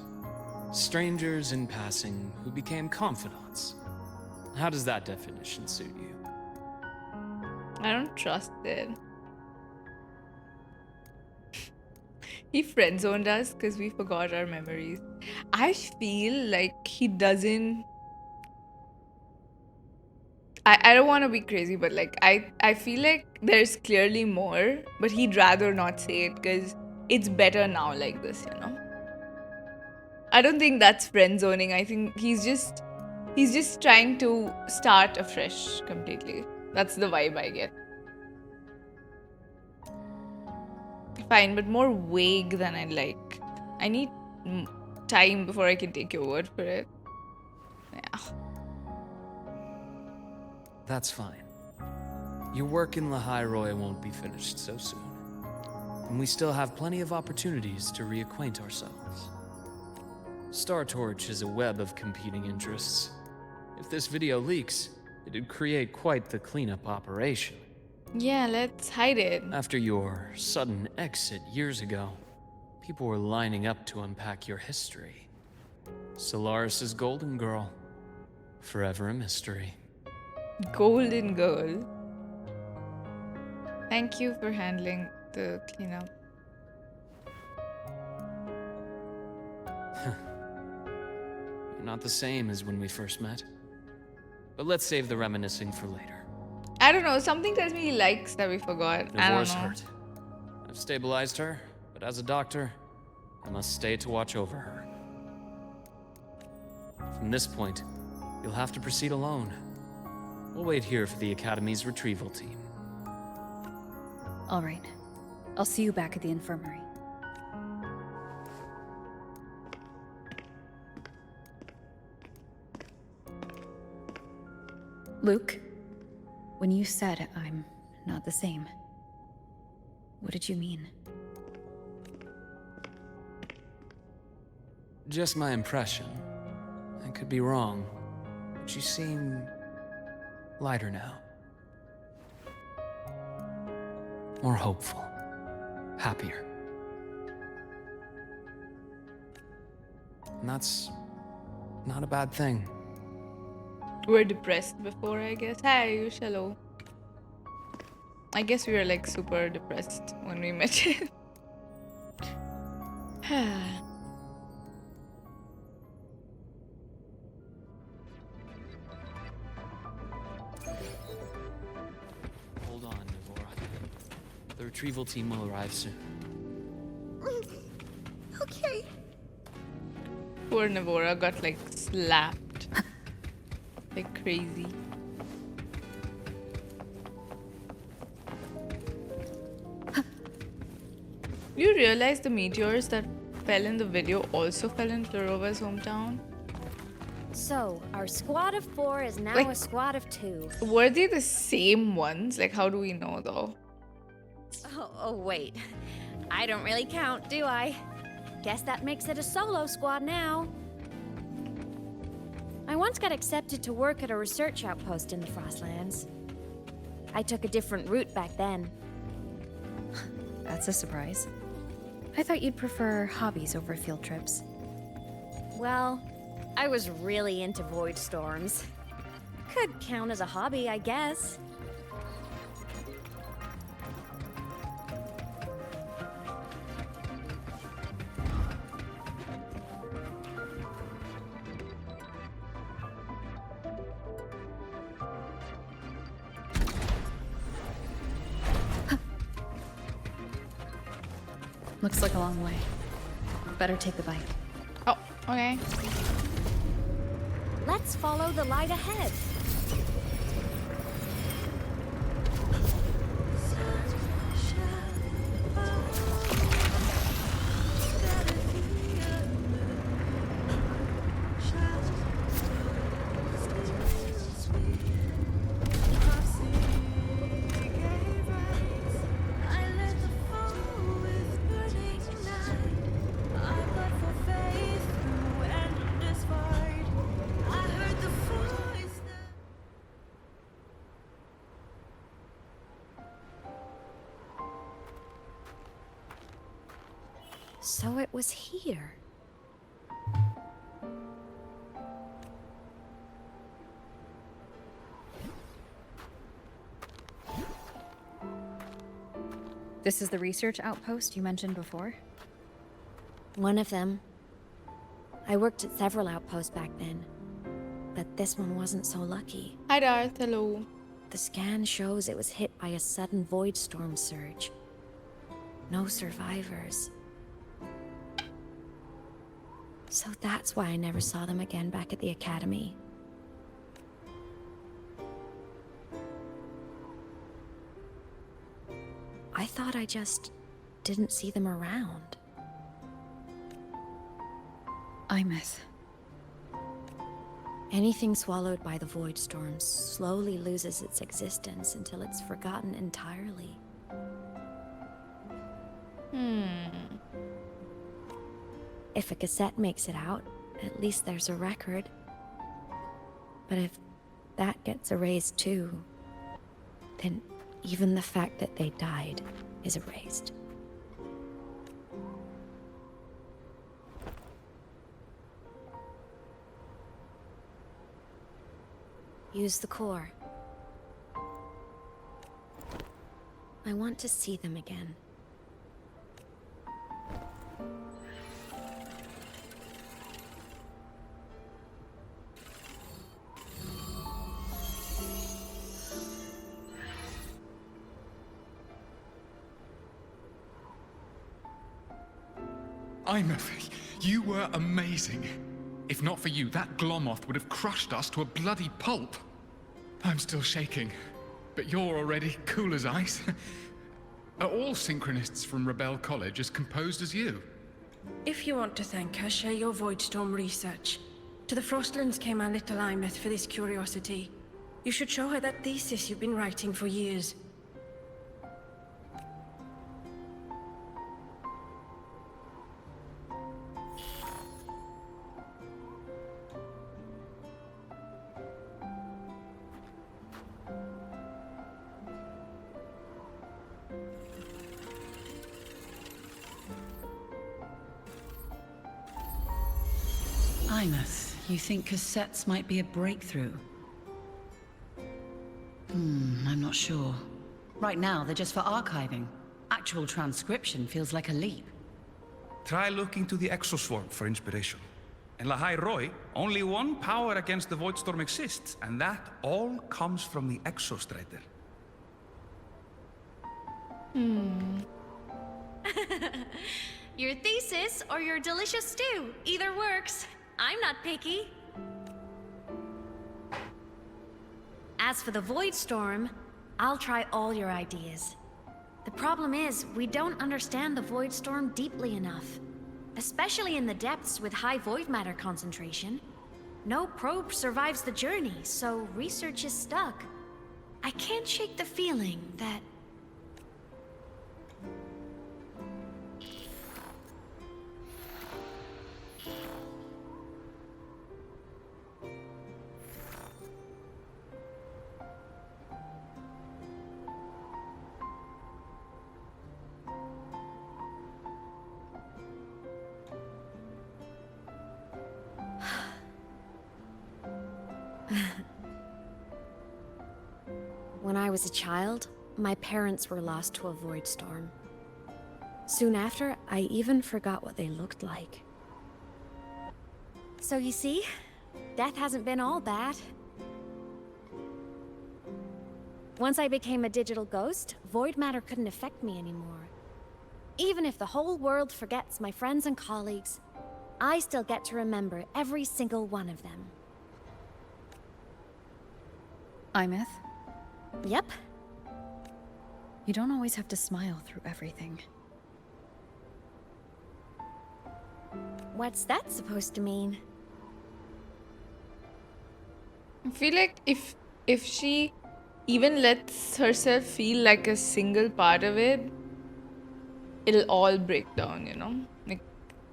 Strangers in passing who became confidants. How does that definition suit you? I don't trust it. He friend-zoned us because we forgot our memories. I feel like he doesn't... I don't want to be crazy, but like I feel like there's clearly more, but he'd rather not say it because it's better now like this, you know? I don't think that's friend-zoning. I think he's just trying to start afresh completely. That's the vibe I get. Fine, but more vague than I'd like. I need time before I can take your word for it. Yeah. That's fine. Your work in Lahairoi won't be finished so soon. And we still have plenty of opportunities to reacquaint ourselves. Star Torch is a web of competing interests. If this video leaks, it'd create quite the cleanup operation. Yeah, let's hide it. After your sudden exit years ago, people were lining up to unpack your history. Solaris's golden girl, forever a mystery. Golden girl. Thank you for handling the cleanup. You're not the same as when we first met. But let's save the reminiscing for later. I don't know, something tells me he likes that we forgot. I don't Navor's know. hurt. I've stabilized her, but as a doctor, I must stay to watch over her. From this point, you'll have to proceed alone. We'll wait here for the Academy's retrieval team. All right. I'll see you back at the infirmary. Luuk, when you said I'm not the same, what did you mean? Just my impression. I could be wrong, but you seem lighter now. More hopeful. Happier. And that's not a bad thing. We were depressed before, I guess. Hi, Ayush, hello. I guess we were like super depressed when we met. Hold on, Navora. The retrieval team will arrive soon. Okay. Poor Navora got like slapped. Like crazy. You realize the meteors that fell in the video also fell in Kurogames' hometown? So, our squad of 4 is now Like- a squad of 2. Were they the same ones? Like, how do we know though? Oh, wait. I don't really count, do I? Guess that makes it a solo squad now. I once got accepted to work at a research outpost in the Frostlands. I took a different route back then. That's a surprise. I thought you'd prefer hobbies over field trips. Well, I was really into void storms. Could count as a hobby, I guess. Looks like a long way. Better take the bike. Oh, okay. Let's follow the light ahead. So it was here. This is the research outpost you mentioned before? One of them. I worked at several outposts back then, but this one wasn't so lucky. Hi Darth, hello. The scan shows it was hit by a sudden void storm surge. No survivors. So that's why I never saw them again back at the Academy. I thought I just didn't see them around. Aemeath. Anything swallowed by the void storm slowly loses its existence until it's forgotten entirely. If a cassette makes it out, at least there's a record. But if that gets erased too, then even the fact that they died is erased. Use the core. I want to see them again. Aemeath, you were amazing. If not for you, that Glomoth would have crushed us to a bloody pulp. I'm still shaking, but you're already cool as ice. Are all Synchronists from Rebel College as composed as you? If you want to thank her, share your Voidstorm research. To the Frostlands came our little Aemeath for this curiosity. You should show her that thesis you've been writing for years. Aemeath, you think cassettes might be a breakthrough? I'm not sure. Right now, they're just for archiving. Actual transcription feels like a leap. Try looking to the Exoswarm for inspiration. In Lahairoi, only one power against the Voidstorm exists, and that all comes from the Exostrider. Your thesis or your delicious stew, either works. I'm not picky. As for the Voidstorm, I'll try all your ideas. The problem is, we don't understand the Voidstorm deeply enough. Especially in the depths with high void matter concentration. No probe survives the journey, so research is stuck. I can't shake the feeling that... When I was a child, my parents were lost to a void storm. Soon after, I even forgot what they looked like. So you see, death hasn't been all bad. Once I became a digital ghost, void matter couldn't affect me anymore. Even if the whole world forgets my friends and colleagues, I still get to remember every single one of them. Aemeath? Yep. You don't always have to smile through everything. What's that supposed to mean? I feel like if she even lets herself feel like a single part of it, it'll all break down, you know? Like,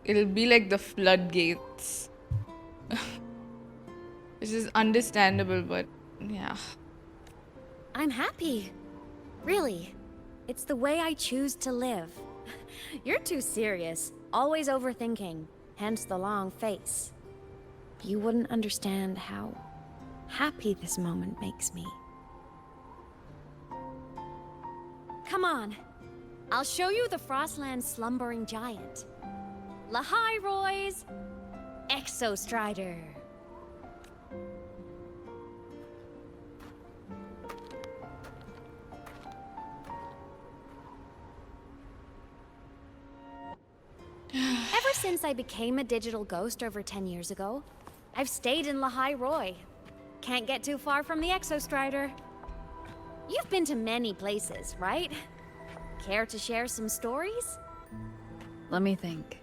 it'll be like the floodgates. Which is understandable, but yeah. I'm happy. Really. It's the way I choose to live. You're too serious. Always overthinking. Hence the long face. You wouldn't understand how happy this moment makes me. Come on. I'll show you the Frostland slumbering giant. Lahairoi Exostrider. Ever since I became a digital ghost over 10 years ago, I've stayed in Lahairoi. Can't get too far from the Exostrider. You've been to many places, right? Care to share some stories? Let me think.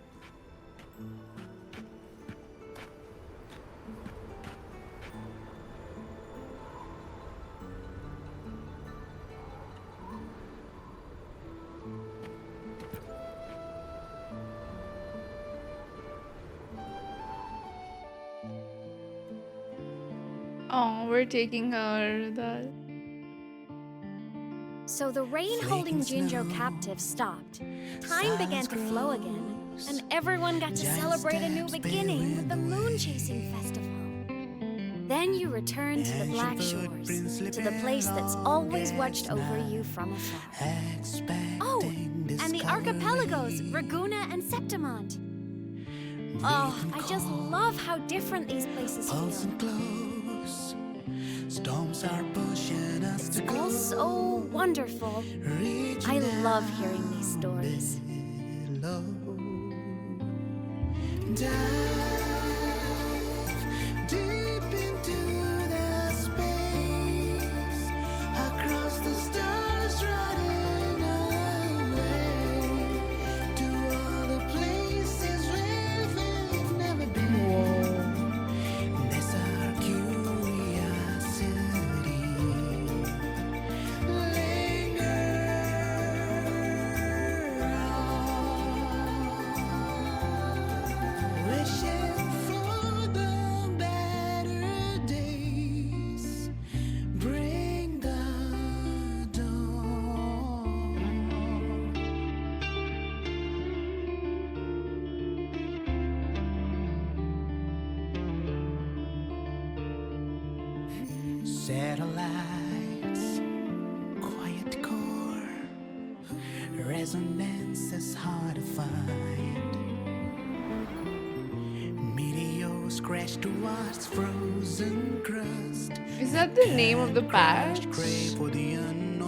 Overtaking her. That. So the rain holding Jinjo captive stopped. Time began to flow again, and everyone got to celebrate a new beginning with the Moon Chasing Festival. Then you returned to the Black Shores, to the place that's always watched over you from afar. Oh, and the archipelagos, Raguna and Septimont. Oh, I just love how different these places feel. Storms are pushing us to It's all so wonderful. I love hearing these stories. Deep into the space, across the stars, running away to all the places where we've never been. That's our curiosity. Linger on, wishing for the better days. Bring the dawn. Satellites, quiet core, resonance is hard to find. Meteors crash towards frozen crust. Is that the name of the patch? Crave for the unknown.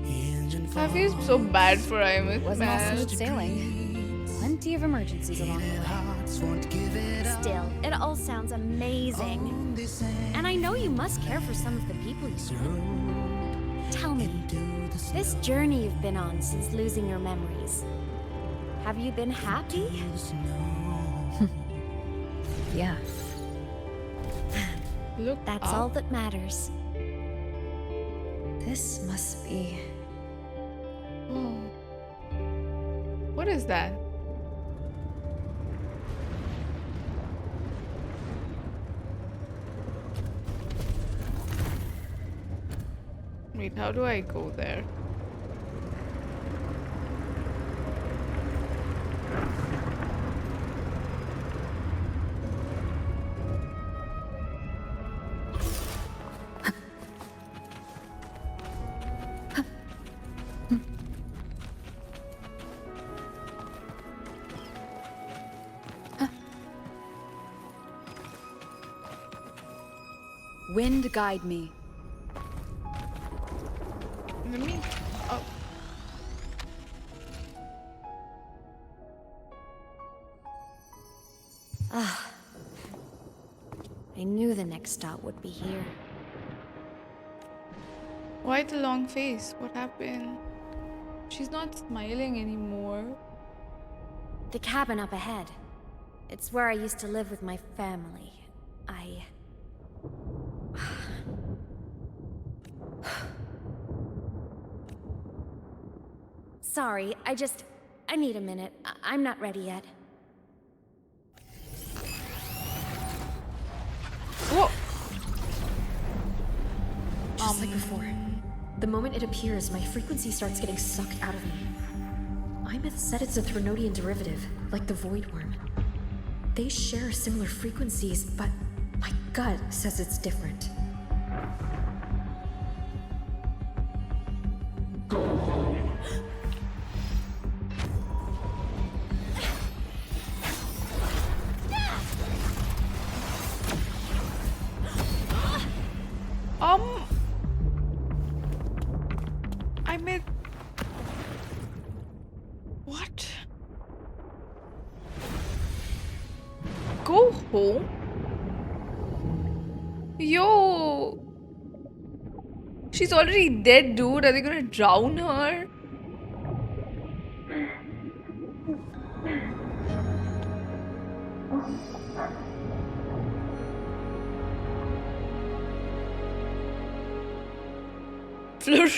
Engine I feel so bad for Aemeath, Wasn't all man. smooth sailing. Plenty of emergencies along the way. Still, it all sounds amazing. And I know you must care for some of the people you serve. Tell me, this journey you've been on since losing your memories, have you been happy? Yeah. Look, That's all that matters. This must be... Oh. What is that? Wait, how do I go there? Wind guide me. Let me. Oh. Ah. I knew the next stop would be here. Why the long face? What happened? She's not smiling anymore. The cabin up ahead. It's where I used to live with my family. Sorry, I need a minute. I'm not ready yet. Whoa! Just like before. The moment it appears, my frequency starts getting sucked out of me. Aemeath said it's a Threnodian derivative, like the Void Worm. They share similar frequencies, but my gut says it's different. Aemeath. What? Go home? Yo! She's already dead, dude. Are they gonna drown her?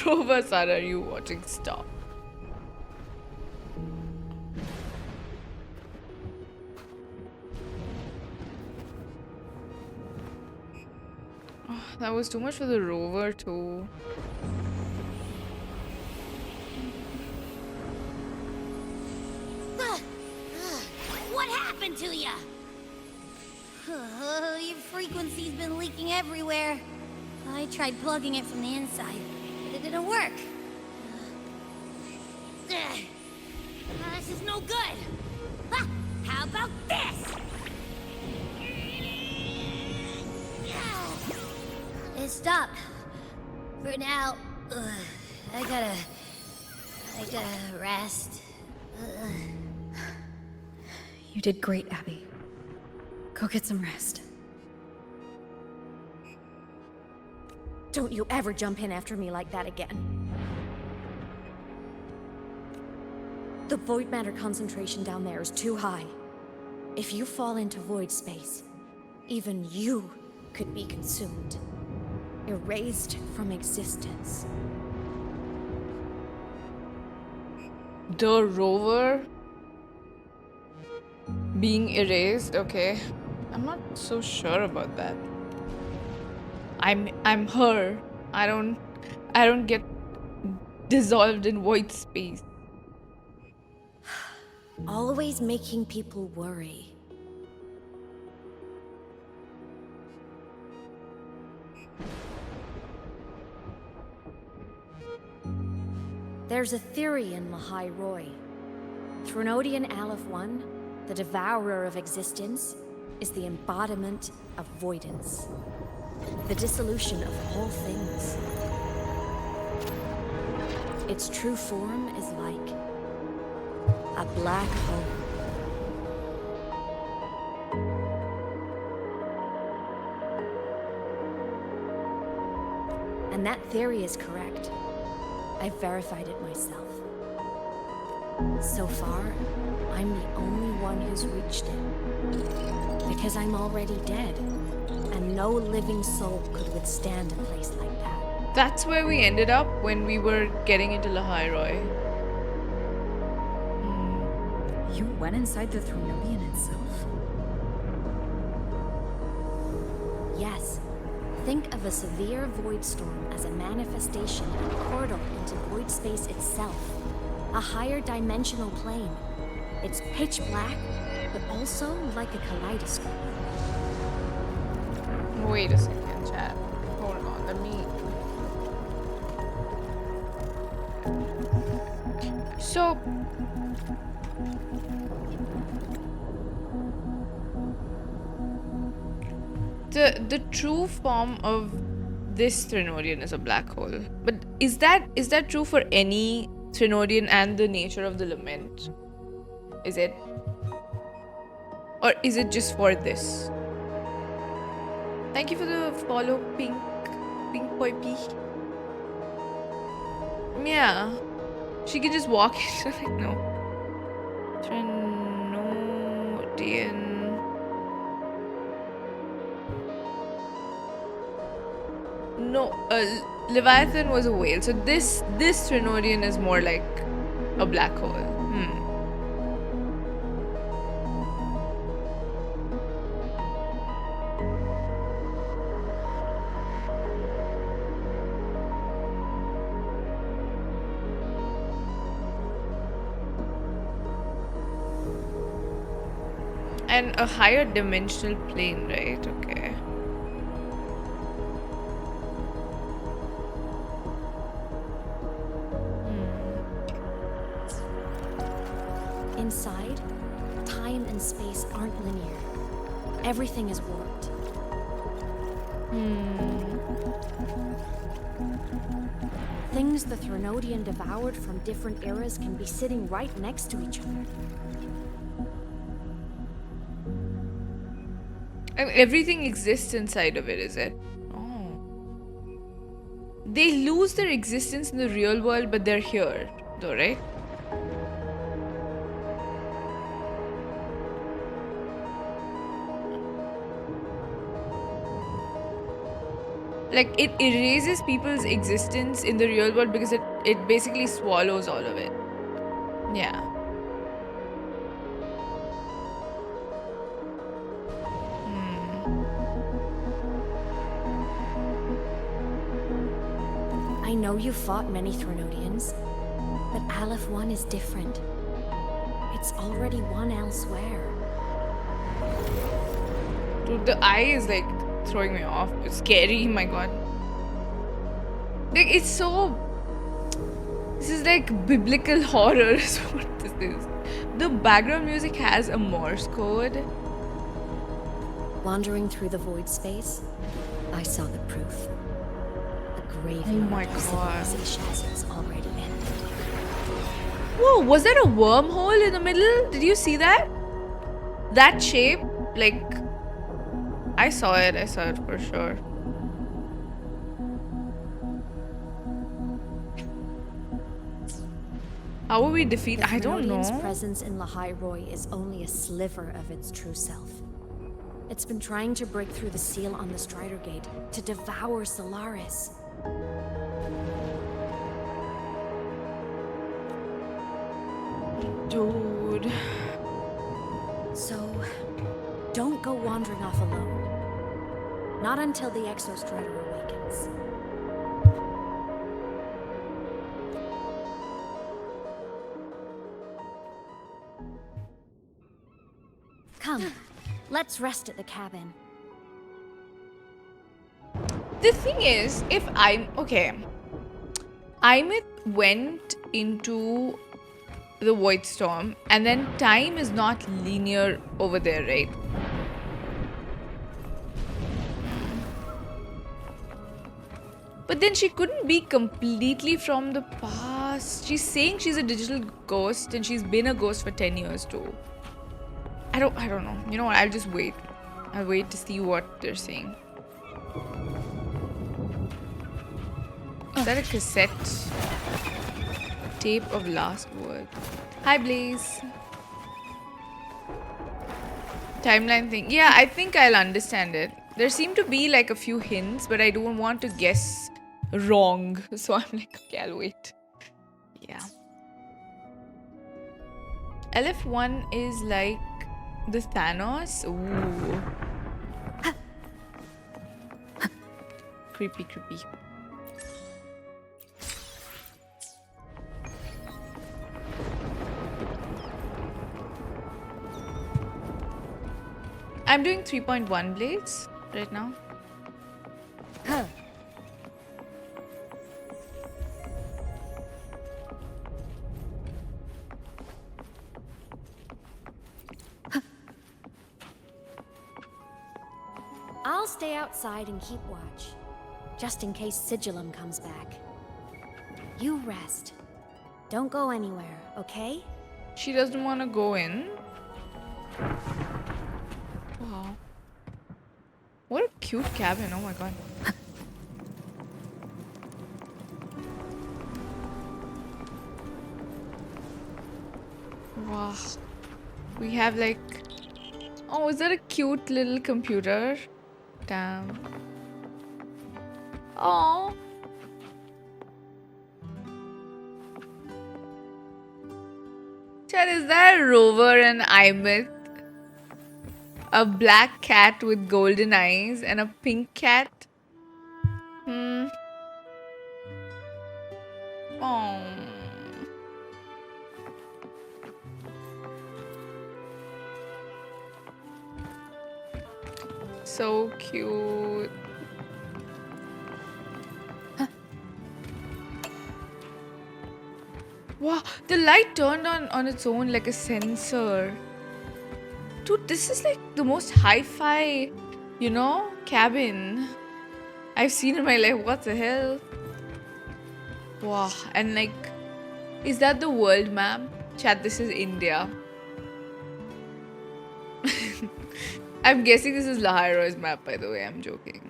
Rover, son, are you watching? Stop. That was too much for the rover too. What happened to ya? Your frequency's been leaking everywhere. I tried plugging it from the inside, but it didn't work. This is no good. How about this? It stopped. For now, I gotta rest. You did great, Abby. Go get some rest. Don't you ever jump in after me like that again. The void matter concentration down there is too high. If you fall into void space, even you could be consumed. Erased from existence. The rover being erased, okay. I'm not so sure about that. I'm her. I don't get dissolved in void space. Always making people worry. There's a theory in Lahairoi. Threnodian Aleph 1, the devourer of existence, is the embodiment of voidance. The dissolution of all things. Its true form is like a black hole. And that theory is correct. I've verified it myself. So far, I'm the only one who's reached it. Because I'm already dead, and no living soul could withstand a place like that. That's where we ended up when we were getting into Lahairoi. You went inside the Threnodian itself? Yes. Think of a severe void storm as a manifestation and portal into void space itself. A higher dimensional plane. It's pitch black, but also like a kaleidoscope. Wait a second, chat. Hold on, let me... So... The true form of this Threnodian is a black hole. But is that true for any Threnodian and the nature of the lament? Is it? Or is it just for this? Thank you for the follow, Pink Boy P. Yeah. She can just walk into it. No. Threnodian. No, Leviathan was a whale. So this Threnodian is more like a black hole. And a higher dimensional plane, right? Okay. Inside, time and space aren't linear. Everything is warped. Things the Threnodian devoured from different eras can be sitting right next to each other. And everything exists inside of it, is it? Oh. They lose their existence in the real world, but they're here, though, right? Like, it erases people's existence in the real world because it basically swallows all of it. Yeah. know you fought many Threnodians, but Aleph 1 is different. It's already won elsewhere. Dude, the eye is like throwing me off. It's scary, my god. Like, it's so... This is like biblical horror is what this is. The background music has a Morse code. Wandering through the void space, I saw the proof. A graveyard Oh my of god. civilizations is already ended. Whoa, was that a wormhole in the middle? Did you see that? That shape? Like... I saw it for sure. How will we defeat? I don't Thenodian's know. presence in Lahairoi is only a sliver of its true self. It's been trying to break through the seal on the Strider Gate to devour Solaris. Dude. So, don't go wandering off alone. Not until the Exostrider awakens. Come, let's rest at the cabin. The thing is, if I'm... Okay. Aemeath went into the Void Storm, and then time is not linear over there, right? But then she couldn't be completely from the past. She's saying she's a digital ghost, and she's been a ghost for 10 years too. I don't know. You know what? I'll just wait. I'll wait to see what they're saying. Is that a cassette? Tape of last word. Hi, Blaze. Timeline thing. Yeah, I think I'll understand it. There seem to be like a few hints, but I don't want to guess wrong. So I'm like, okay, I'll wait. Yeah. LF1 is like the Thanos. Ooh. Creepy, creepy. I'm doing 3.1 blades right now. I'll stay outside and keep watch, just in case Sigillum comes back. You rest. Don't go anywhere, okay? She doesn't want to go in. Wow. What a cute cabin. Oh my god. Wow. We have like... Oh, is that a cute little computer? Damn. Oh. Chat, is that Rover and Aemeath? A black cat with golden eyes and a pink cat? Oh. So cute. Wow, the light turned on its own like a sensor. Dude, this is like the most hi-fi, you know, cabin I've seen in my life. What the hell? Wow, and like, is that the world map? Chat, this is India. I'm guessing this is Lahairoi's map, by the way. I'm joking.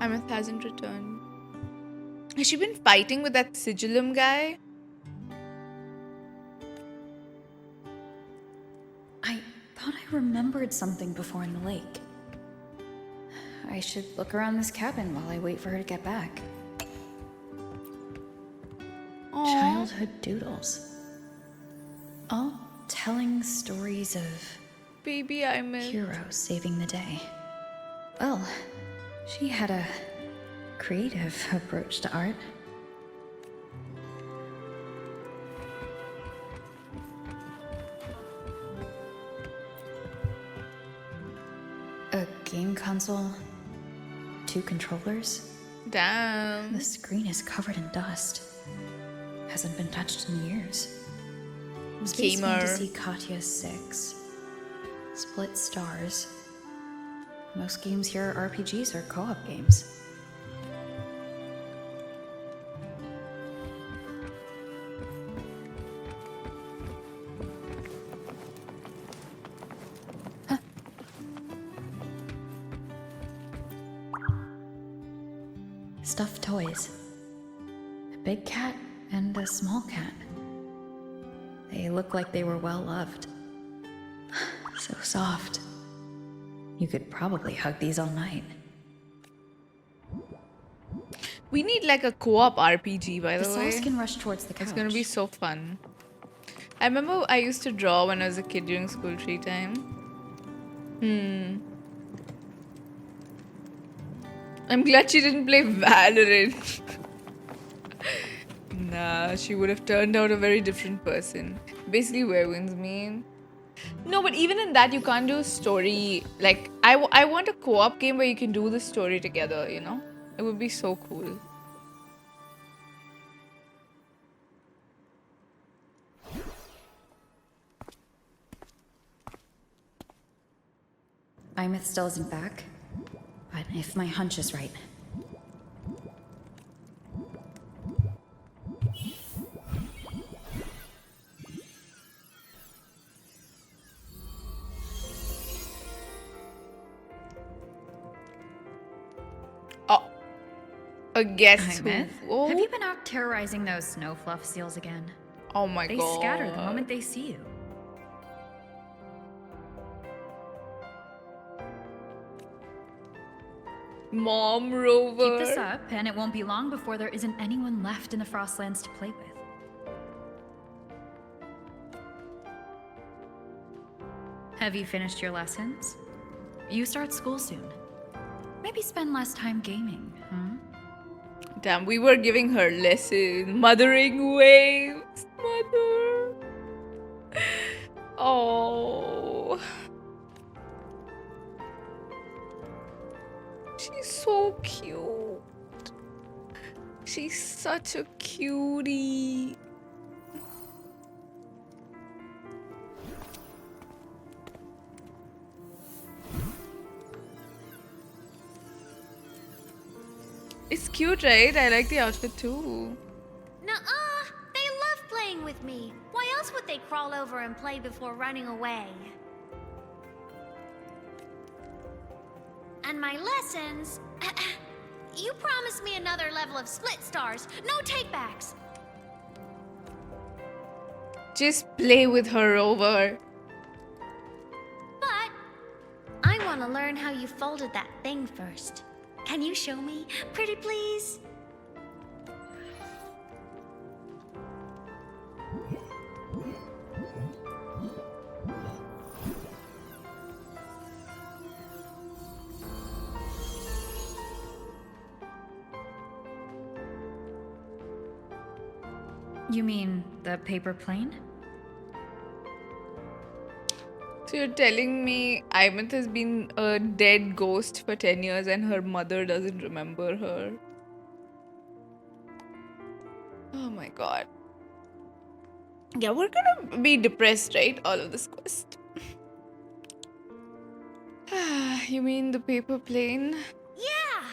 Aemeath hasn't returned. Has she been fighting with that Sigillum guy? thought I remembered something before in the lake. I should look around this cabin while I wait for her to get back. Childhood doodles. All telling stories of baby Aemeath heroes saving the day. Well, she had a creative approach to art. A game console, 2 controllers. Damn. The screen is covered in dust. Hasn't been touched in years. Space Gamer. Fantasy Katya 6. Split Stars. Most games here are RPGs or co-op games. Stuffed toys. A big cat and a small cat. They look like they were well loved. So soft. You could probably hug these all night. We need like a co-op RPG, by the way. The cells can rush towards the couch. It's gonna be so fun. I remember I used to draw when I was a kid during school free time. I'm glad she didn't play Valorant. Nah, she would have turned out a very different person. Basically, werewolves mean. No, but even in that, you can't do story. Like, I want a co-op game where you can do the story together, you know? It would be so cool. Aemeath still isn't back, but if my hunch is right. A guess who? Aemeath, Oh. have you been out terrorizing those snow fluff seals again? Oh my god. They scatter the moment they see you. Mom, Rover. Keep this up, and it won't be long before there isn't anyone left in the Frostlands to play with. Have you finished your lessons? You start school soon. Maybe spend less time gaming, huh? Damn, we were giving her lessons. Mothering waves. Mother. Oh. She's so cute. She's such a cutie. It's cute, right? I like the outfit too. Nuh-uh! They love playing with me. Why else would they crawl over and play before running away? And my lessons... You promised me another level of split stars. No takebacks. Just play with her, Rover. But I want to learn how you folded that thing first. Can you show me? Pretty please? You mean the paper plane? So you're telling me Aemeath has been a dead ghost for 10 years and her mother doesn't remember her? Oh my god. Yeah, we're gonna be depressed, right? All of this quest. You mean the paper plane? Yeah!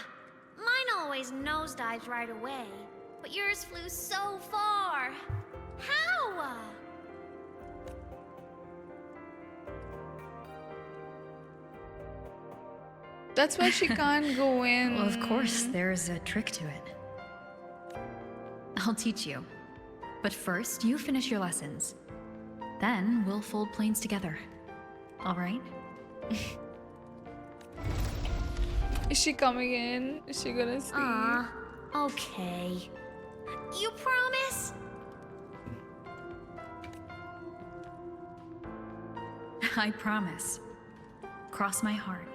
Mine always nosedives right away, but yours flew so far. How? That's why she can't go in. Well, of course, there's a trick to it. I'll teach you. But first, you finish your lessons. Then we'll fold planes together. All right. Is she coming in? Is she gonna stay? Okay. You promise? I promise. Cross my heart.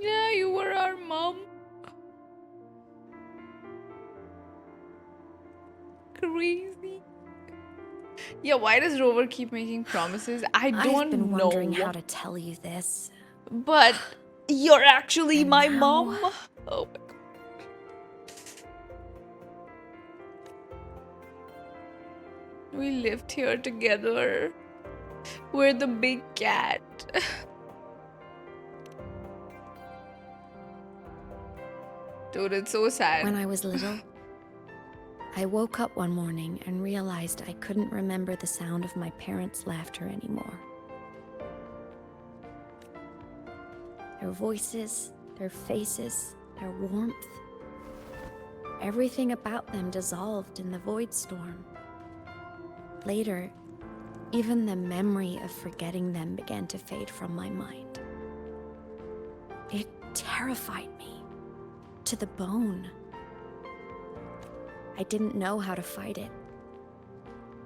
Yeah, you were our mom. Crazy. Yeah, why does Rover keep making promises? I don't I've been know. wondering how to tell you this. But you're actually my now- mom. Oh my god. We lived here together. We're the big cat. Dude, it's so sad. When I was little, I woke up one morning and realized I couldn't remember the sound of my parents' laughter anymore. Their voices, their faces, their warmth. Everything about them dissolved in the void storm. Later, even the memory of forgetting them began to fade from my mind. It terrified me to the bone. I didn't know how to fight it.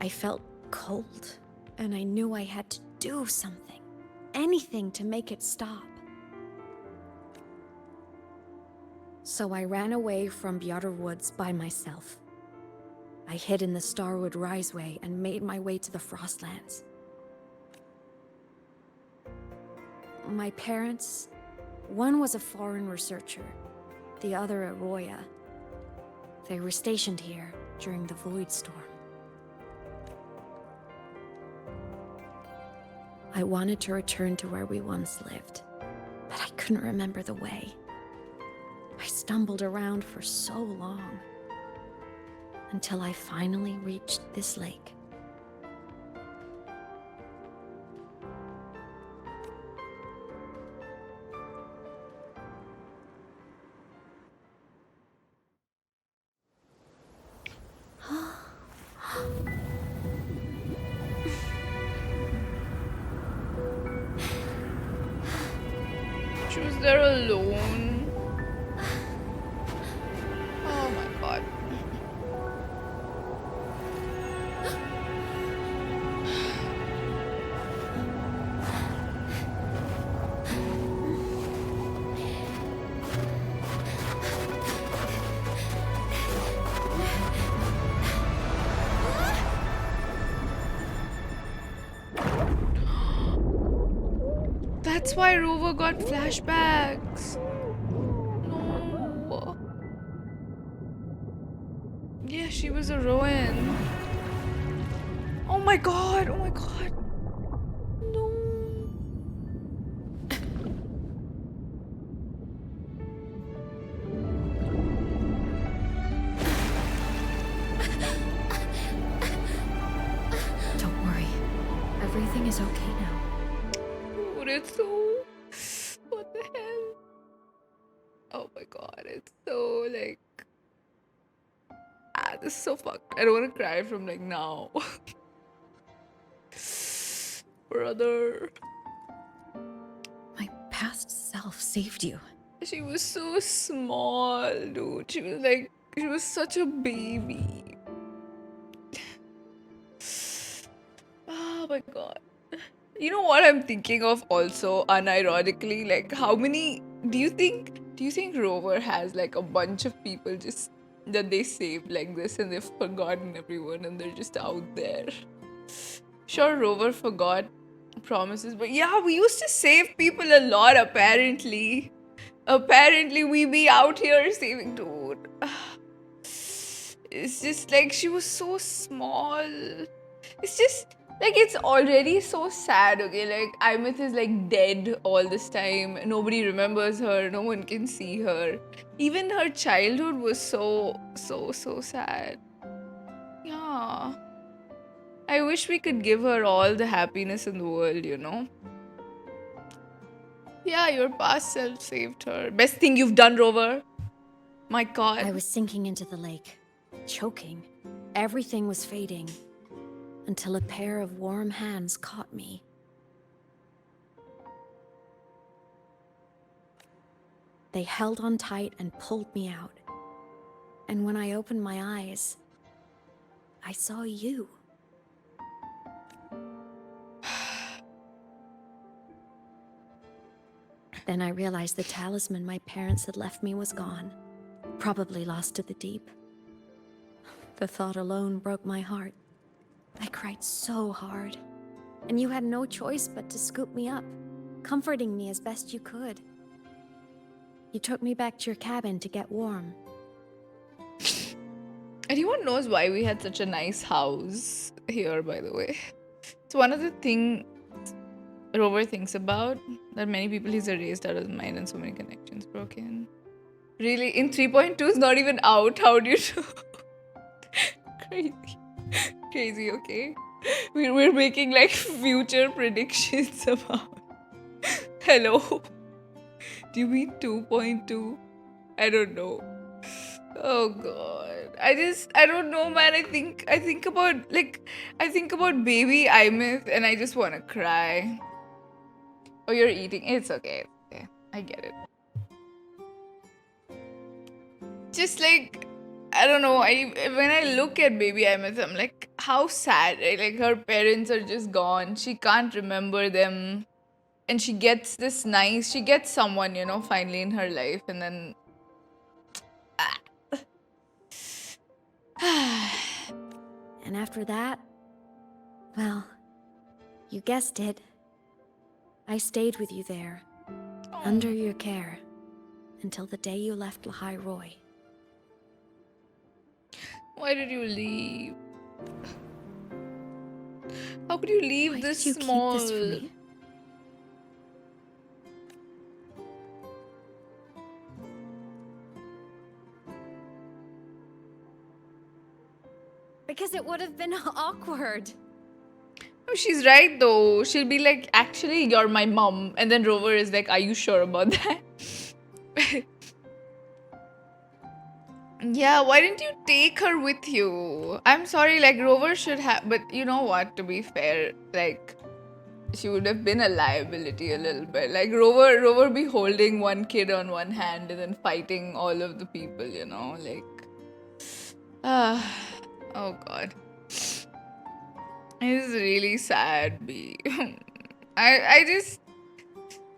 I felt cold, and I knew I had to do something, anything to make it stop. So I ran away from Bjorder Woods by myself. I hid in the Starwood Riseway and made my way to the Frostlands. My parents, one was a foreign researcher, the other a Roya. They were stationed here during the Void Storm. I wanted to return to where we once lived, but I couldn't remember the way. I stumbled around for so long, until I finally reached this lake. She was there alone. Oh my god. That's why Rover got flashbacks. No. Yeah, she was a Rowan. Oh my god, oh my god. No. Don't worry. Everything is okay now. Dude, it's so... What the hell? Oh my god, it's so like... this is so fucked. I don't want to cry from like now. Brother. My past self saved you. She was so small, dude. She was such a baby. Oh my god. You know what I'm thinking of also, unironically? Like, how many... Do you think Rover has like a bunch of people just that they saved like this and they've forgotten everyone and they're just out there? Sure, Rover forgot promises, but yeah, we used to save people a lot apparently. Apparently we be out here saving, dude. It's just like she was so small. It's just like it's already so sad, okay? Like Aemeath is like dead all this time. Nobody remembers her. No one can see her. Even her childhood was so sad. Yeah. I wish we could give her all the happiness in the world, you know? Yeah, your past self saved her. Best thing you've done, Rover. My god. I was sinking into the lake, choking. Everything was fading, until a pair of warm hands caught me. They held on tight and pulled me out. And when I opened my eyes, I saw you. Then I realized the talisman my parents had left me was gone, probably lost to the deep. The thought alone broke my heart. I cried so hard, and you had no choice but to scoop me up, comforting me as best you could. You took me back to your cabin to get warm. Anyone knows why we had such a nice house here, by the way? It's one of the things Rover thinks about, that many people he's erased out of his mind and so many connections broken. Really? In 3.2 is not even out. How do you know? Crazy. Crazy, okay? We're making like future predictions about... Hello? Do you mean 2.2? I don't know. Oh god. I don't know, man. I think about baby Aemeath and I just wanna cry. Oh, you're eating. It's okay. Okay. I get it. Just like, I don't know, when I look at baby Aemeath, I'm like, how sad, right? Like, her parents are just gone. She can't remember them. And she gets she gets someone, you know, finally in her life. And then... And after that, well, you guessed it. I stayed with you there, under your care, until the day you left Lahai Roy. Why did you leave? How could you leave this small... Keep this for me? Because it would have been awkward. Oh, she's right though. She'll be like, actually, you're my mom. And then Rover is like, are you sure about that? Yeah, why didn't you take her with you? I'm sorry, like Rover should have, but you know what, to be fair, like she would have been a liability a little bit. Like Rover be holding one kid on one hand and then fighting all of the people, you know, like oh god. It's really sad, B. I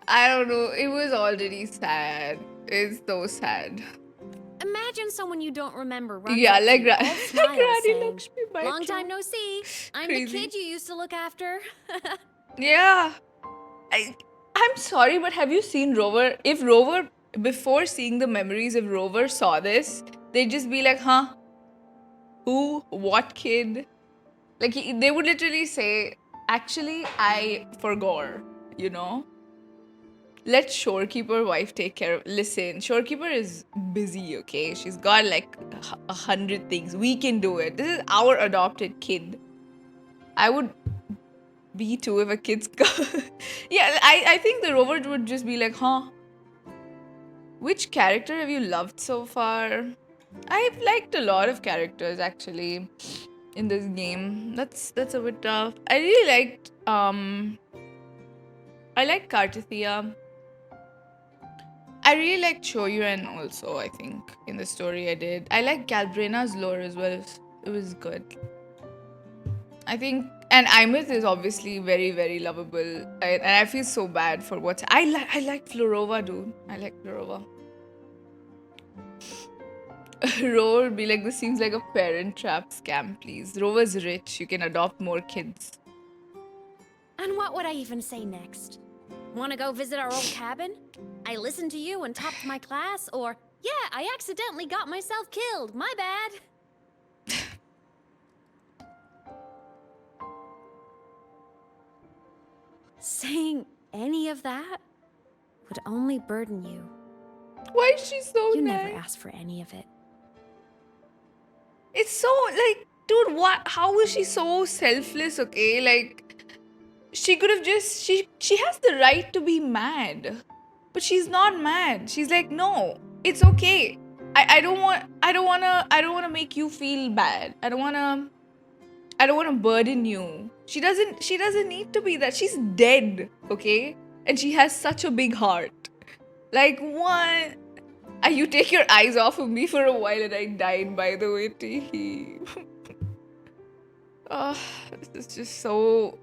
don't know, it was already sad. It's so sad. Imagine someone you don't remember running Yeah, up to like you, all smiles, Granny saying, Lakshmi, my long true. time no see. I'm Crazy. the kid you used to look after. Yeah. I'm sorry, but have you seen Rover? If Rover, before seeing the memories, if Rover saw this, they'd just be like, huh? Who? What kid? Like, they would literally say, actually, I forgot, you know? Let Shorekeeper wife take care of... Listen, Shorekeeper is busy, okay? She's got like 100 things. We can do it. This is our adopted kid. I would be too if a kid's... Yeah, I think the Rover would just be like, huh? Which character have you loved so far? I've liked a lot of characters, actually, in this game. That's a bit tough. I really liked... I like Khaenri'ah. I really liked Choyuan also, I think, in the story I did. I like Galbrena's lore as well. It was good. I think... And Aemeath is obviously very, very lovable. And I feel so bad for what's... I like Florova, dude. I like Florova. Rover would be like, this seems like a parent trap scam, please. Rover's rich. You can adopt more kids. And what would I even say next? Want to go visit our old cabin? I listened to you and topped my class? Or, yeah, I accidentally got myself killed. My bad. Saying any of that would only burden you. Why is she so You nice? never asked for any of it. It's so, like, dude, what? How is she so selfless, okay? Like, she could have just... She has the right to be mad. But she's not mad. She's like, no, it's okay. I don't wanna make you feel bad. I don't wanna burden you. She doesn't need to be that. She's dead, okay? And she has such a big heart. Like, what? You take your eyes off of me for a while and I died, by the way, Teehee. Oh, this is just so...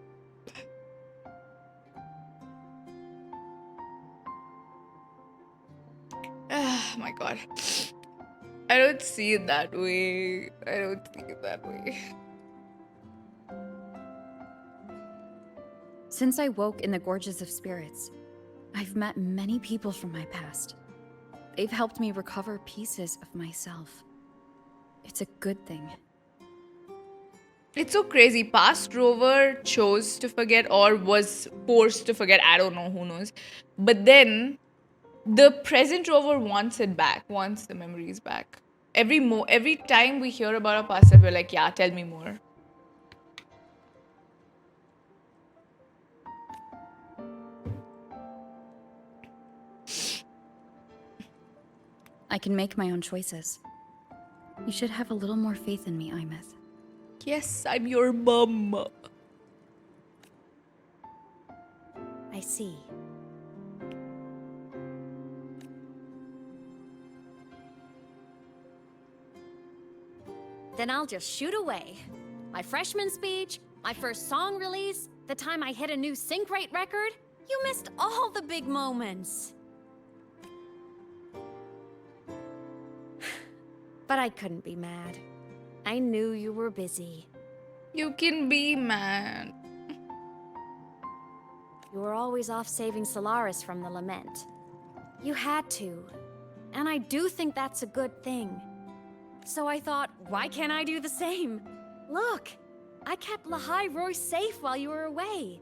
Oh my god. I don't see it that way. I don't see it that way. Since I woke in the Gorges of Spirits, I've met many people from my past. They've helped me recover pieces of myself. It's a good thing. It's so crazy. Past Rover chose to forget or was forced to forget. I don't know, who knows. But then the present Rover wants it back, wants the memories back. Every time we hear about our past life, we're like, yeah, tell me more. I can make my own choices. You should have a little more faith in me, Aemeath. Yes, I'm your mum. I see. Then I'll just shoot away. My freshman speech, my first song release, the time I hit a new sync rate record. You missed all the big moments. But I couldn't be mad. I knew you were busy. You can be mad. You were always off saving Solaris from the lament. You had to. And I do think that's a good thing. So I thought, why can't I do the same? Look, I kept Lahai Roy safe while you were away.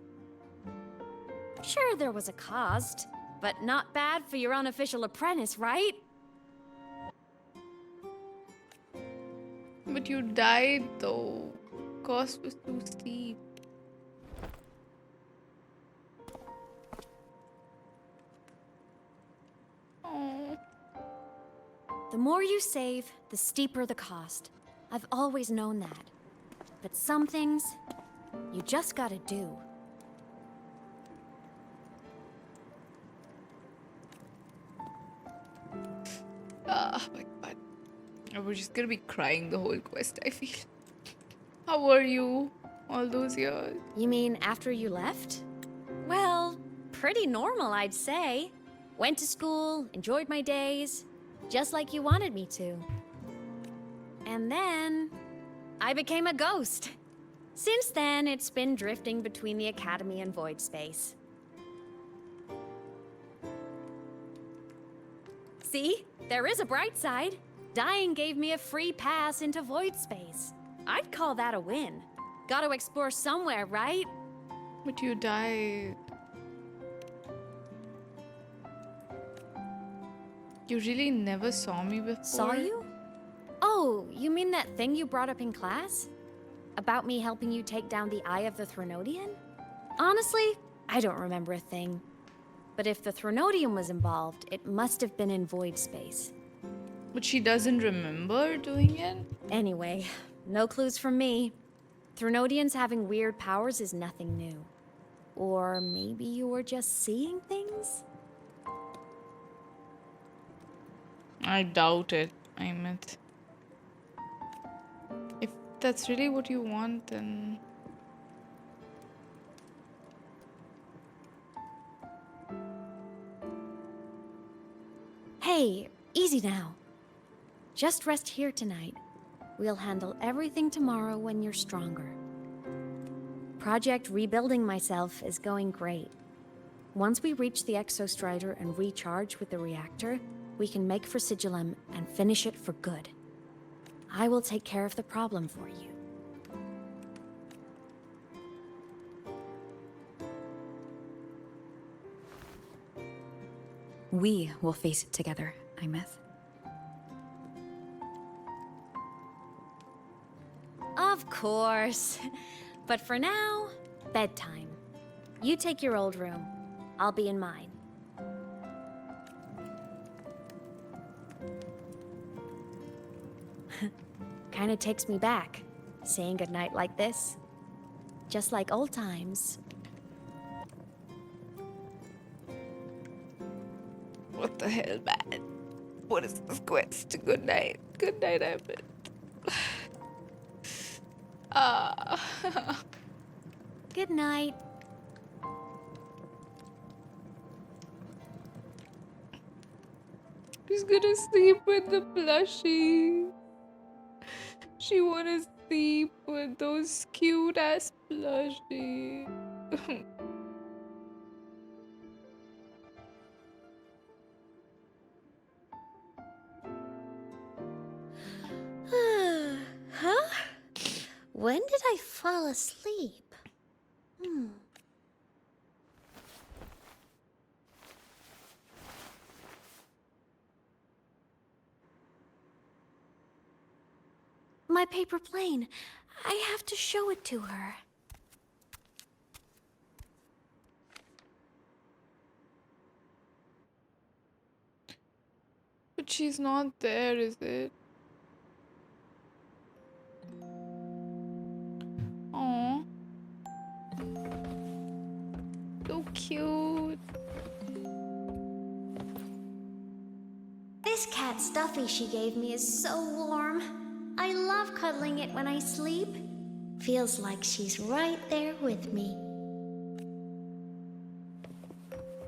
Sure, there was a cost, but not bad for your unofficial apprentice, right? But you died though. Cost was too steep. Oh. The more you save, the steeper the cost. I've always known that. But some things, you just gotta do. Oh my god. We're just gonna be crying the whole quest, I feel. How were you all those years? You mean after you left? Well, pretty normal, I'd say. Went to school, enjoyed my days, just like you wanted me to. And then, I became a ghost. Since then, it's been drifting between the Academy and Void Space. See? There is a bright side. Dying gave me a free pass into Void Space. I'd call that a win. Gotta explore somewhere, right? But you died. You really never saw me before? Saw you? Oh, you mean that thing you brought up in class? About me helping you take down the Eye of the Threnodian? Honestly, I don't remember a thing. But if the Threnodian was involved, it must have been in Void Space. But she doesn't remember doing it? Anyway, no clues from me. Threnodians having weird powers is nothing new. Or maybe you were just seeing things? I doubt it, Aemeath. If that's really what you want, then... Hey, easy now. Just rest here tonight. We'll handle everything tomorrow when you're stronger. Project Rebuilding Myself is going great. Once we reach the Exostrider and recharge with the reactor, we can make for Sigillum and finish it for good. I will take care of the problem for you. We will face it together, Aemeath. Of course. But for now, bedtime. You take your old room. I'll be in mine. Kinda takes me back, saying goodnight like this. Just like old times. What the hell, man? What is this quest? Good night. Good night, Aemeath. Good night. She's gonna sleep with the plushie. She wanna sleep with those cute ass plushies. Huh? When did I fall asleep? My paper plane. I have to show it to her. But she's not there, is it? Aww. So cute. This cat stuffy she gave me is so warm. I love cuddling it when I sleep. Feels like she's right there with me.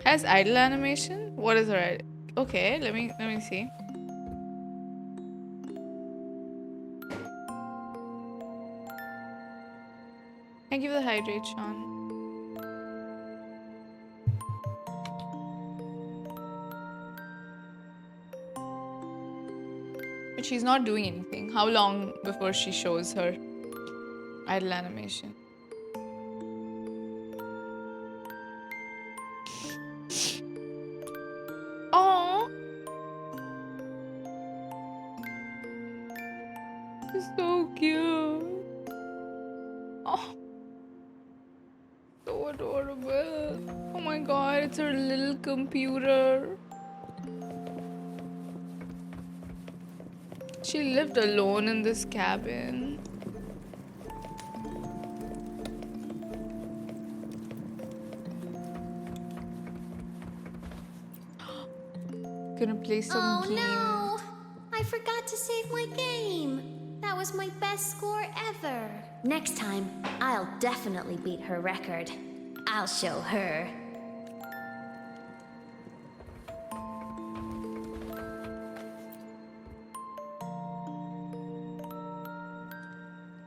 Has idle animation? What is her idle? Okay, let me see. Thank you for the hydrate, Sean. But she's not doing anything. How long before she shows her idle animation? Oh, she's so cute. Oh, so adorable. Oh my god, it's her little computer. She lived alone in this cabin. Gonna play some game. Oh no! I forgot to save my game. That was my best score ever. Next time, I'll definitely beat her record. I'll show her.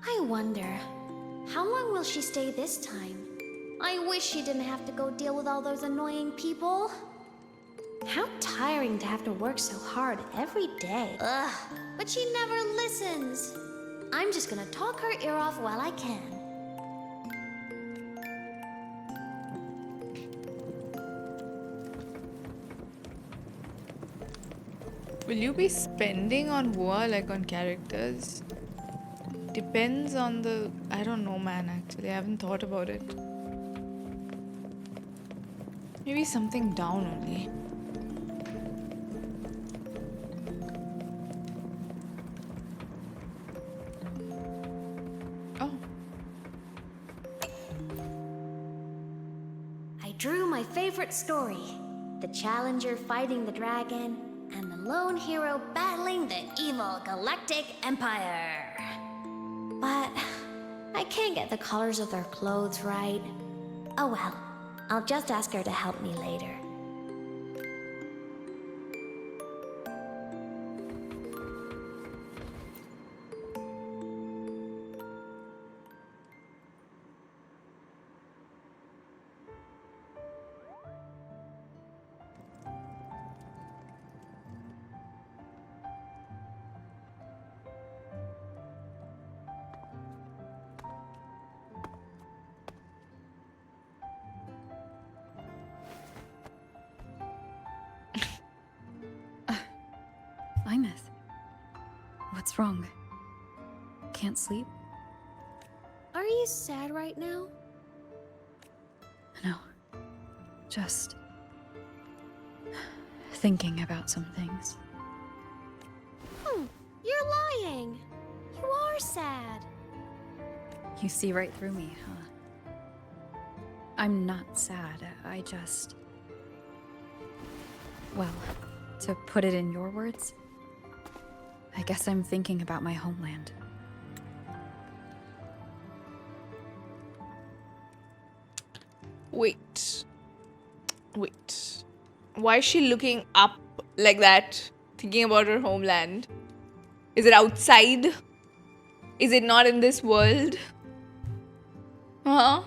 I wonder, how long will she stay this time? I wish she didn't have to go deal with all those annoying people. How tiring to have to work so hard every day. Ugh, but she never listens. I'm just gonna talk her ear off while I can. Will you be spending on Wua like on characters? Depends on the... I don't know, man, actually. I haven't thought about it. Maybe something down only. Oh. I drew my favorite story. The challenger fighting the dragon, and the lone hero battling the evil Galactic Empire. But I can't get the colors of their clothes right. Oh well, I'll just ask her to help me later. Aemeath. What's wrong? Can't sleep? Are you sad right now? No. Just... thinking about some things. You're lying. You are sad. You see right through me, huh? I'm not sad. I just... Well, to put it in your words, I guess I'm thinking about my homeland. Wait. Why is she looking up like that, thinking about her homeland? Is it outside? Is it not in this world? Huh?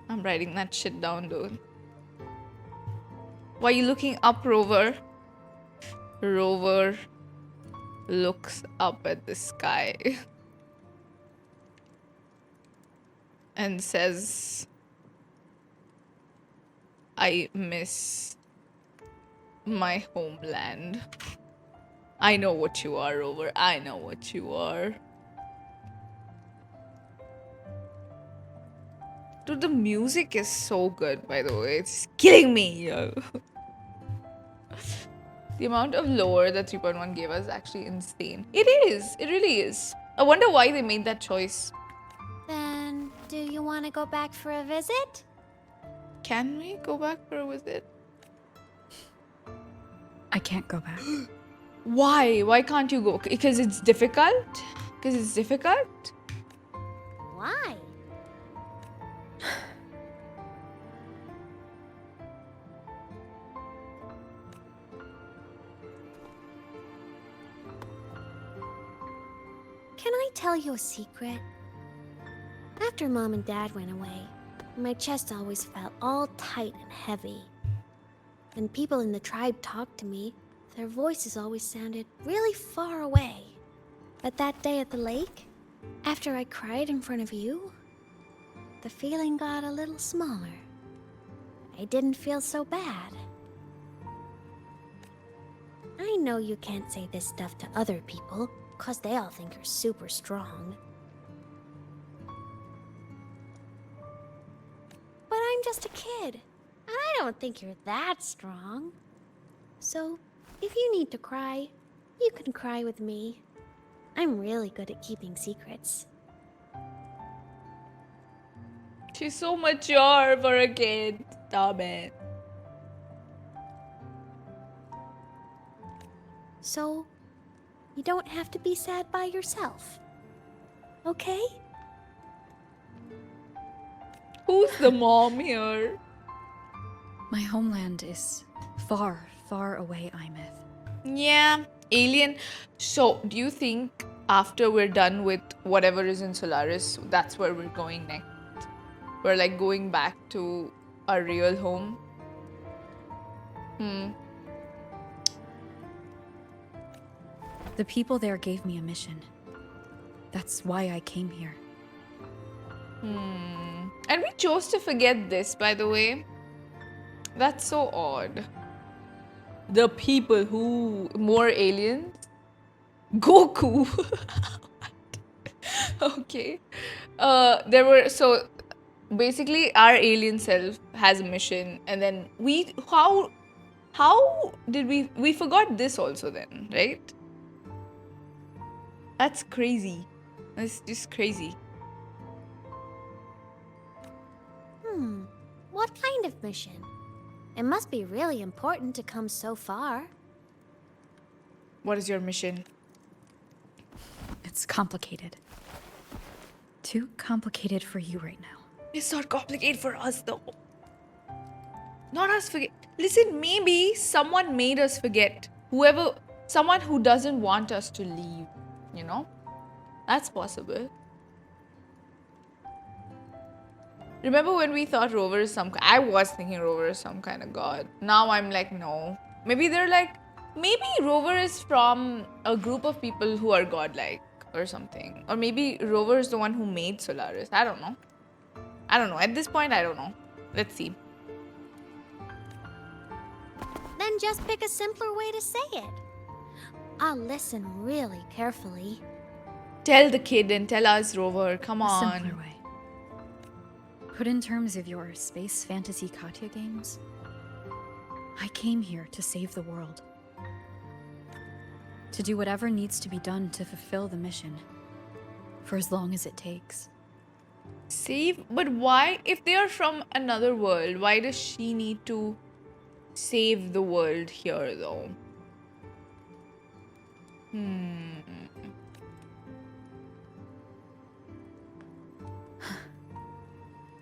I'm writing that shit down, dude. Why are you looking up, Rover? Rover looks up at the sky and says, I miss my homeland. I know what you are, Rover. I know what you are. Dude, the music is so good, by the way. It's killing me. The amount of lore that 3.1 gave us is actually insane. It is. It really is. I wonder why they made that choice. Then, do you want to go back for a visit? Can we go back for a visit? I can't go back. Why? Why can't you go? Because it's difficult? Because it's difficult? Why? Can I tell you a secret? After Mom and Dad went away, my chest always felt all tight and heavy. When people in the tribe talked to me, their voices always sounded really far away. But that day at the lake, after I cried in front of you, the feeling got a little smaller. I didn't feel so bad. I know you can't say this stuff to other people, 'cause they all think you're super strong. But I'm just a kid, and I don't think you're that strong. So, if you need to cry, you can cry with me. I'm really good at keeping secrets. She's so mature for a kid. Stop it. So, you don't have to be sad by yourself. Okay? Who's the mom here? My homeland is far, far away, Aemeath. Yeah, alien. So, do you think after we're done with whatever is in Solaris, that's where we're going next? We're like going back to our real home? The people there gave me a mission. That's why I came here. And we chose to forget this, by the way. That's so odd. The people who... More aliens? Goku! Okay. There were... So, basically, our alien self has a mission. And then we... How did we... We forgot this also then, right? That's crazy. That's just crazy. What kind of mission? It must be really important to come so far. What is your mission? It's complicated. Too complicated for you right now. It's not complicated for us though. Not us forget. Listen, maybe someone made us forget. Someone who doesn't want us to leave, you know? That's possible. Remember when we thought Rover is I was thinking Rover is some kind of god. Now I'm like, no. Maybe they're like, maybe Rover is from a group of people who are godlike or something. Or maybe Rover is the one who made Solaris. I don't know. At this point, I don't know. Let's see. Then just pick a simpler way to say it. I'll listen really carefully. Tell the kid and tell us, Rover. Come on. A simpler way. Put in terms of your space fantasy Katya games, I came here to save the world. To do whatever needs to be done to fulfill the mission. For as long as it takes. Save? But why? If they are from another world, why does she need to save the world here though?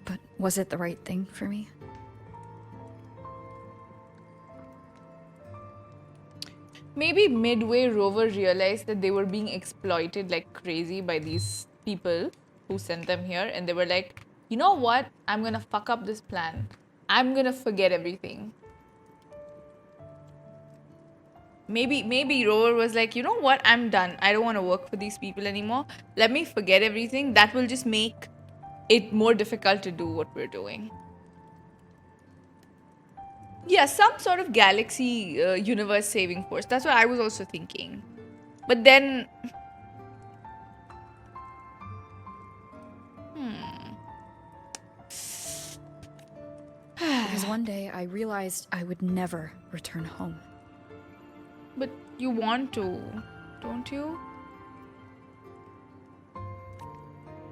But was it the right thing for me? Maybe midway Rover realized that they were being exploited like crazy by these people who sent them here, and they were like, you know what? I'm gonna fuck up this plan. I'm gonna forget everything. Maybe Rover was like, you know what? I'm done. I don't want to work for these people anymore. Let me forget everything. That will just make it more difficult to do what we're doing. Yeah, some sort of galaxy universe saving force. That's what I was also thinking. But then... Because one day I realized I would never return home. But you want to, don't you?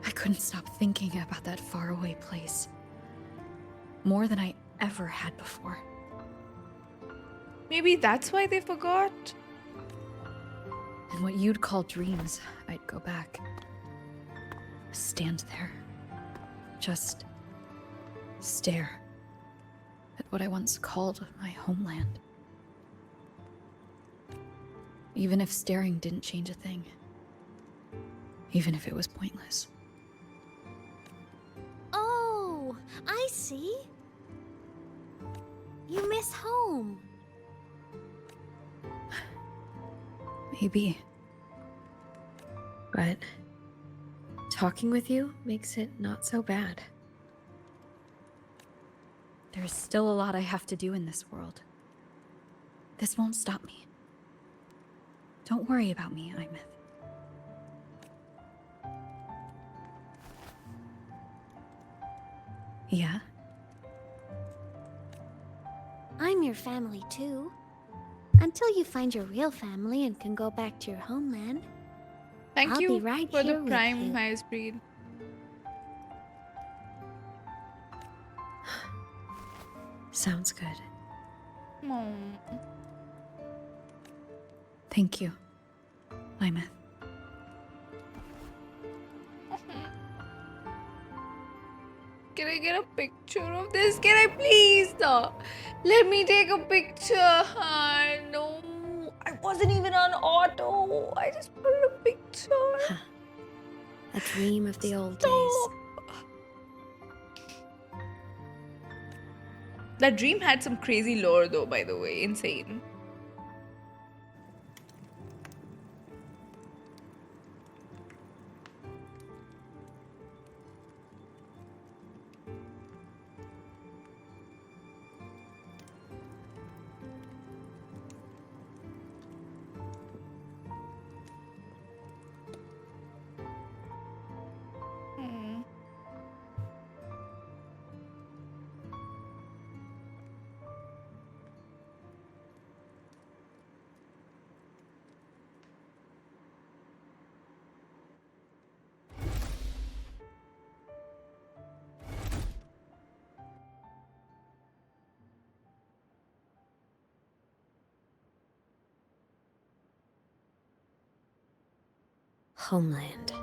I couldn't stop thinking about that faraway place. More than I ever had before. Maybe that's why they forgot? And what you'd call dreams, I'd go back. Stand there. Just stare at what I once called my homeland. Even if staring didn't change a thing. Even if it was pointless. Oh, I see. You miss home. Maybe. But talking with you makes it not so bad. There's still a lot I have to do in this world. This won't stop me. Don't worry about me, Aemeath. Yeah? I'm your family too. Until you find your real family and can go back to your homeland. Thank I'll you be right for here the with prime you. highest breed. Sounds good. Aww. Thank you, Aemeath. Can I get a picture of this? Can I please? Let me take a picture. No, I wasn't even on auto. I just put a picture. A dream of the old Stop. days. That dream had some crazy lore though, by the way. Insane. Homeland.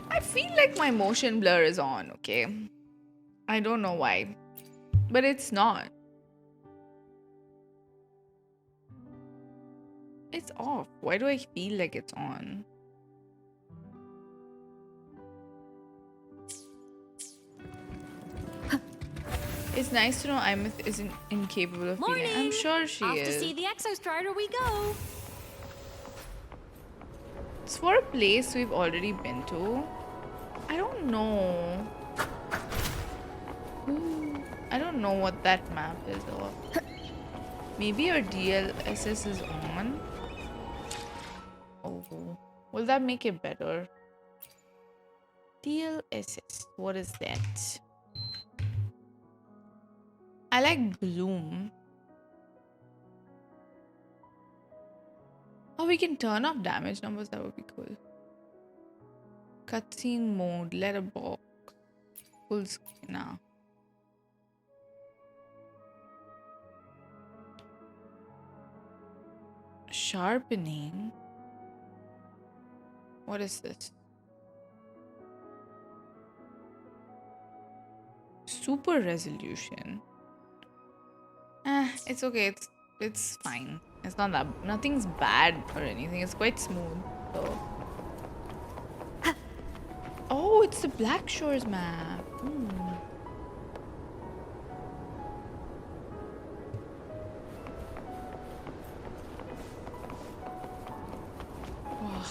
I feel like my motion blur is on, okay? I don't know why, but it's not. It's off. Why do I feel like it's on? It's nice to know Aemeath isn't incapable of feeling. I'm sure she Off is. to see the Exostrider we go. It's for a place we've already been to. I don't know. I don't know what that map is of. Maybe your DLSS is on. Oh, will that make it better? DLSS, what is that? I like Bloom. Oh, we can turn off damage numbers, that would be cool. Cutscene mode, letterbox, full screen now. Sharpening. What is this? Super resolution. It's okay. It's fine. It's not that. Nothing's bad or anything. It's quite smooth. So. Oh, it's the Black Shores map. Wow.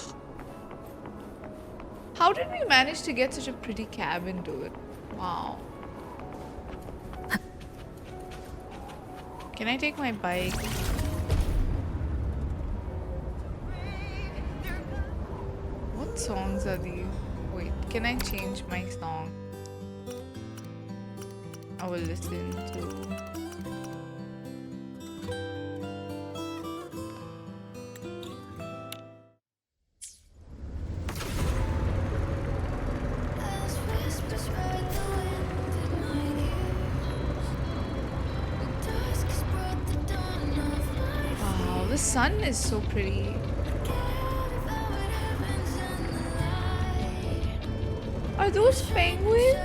How did we manage to get such a pretty cabin, dude? Wow. Can I take my bike? What songs are these? Wait, can I change my song? I will listen to... Wow, the sun is so pretty. Are those penguins?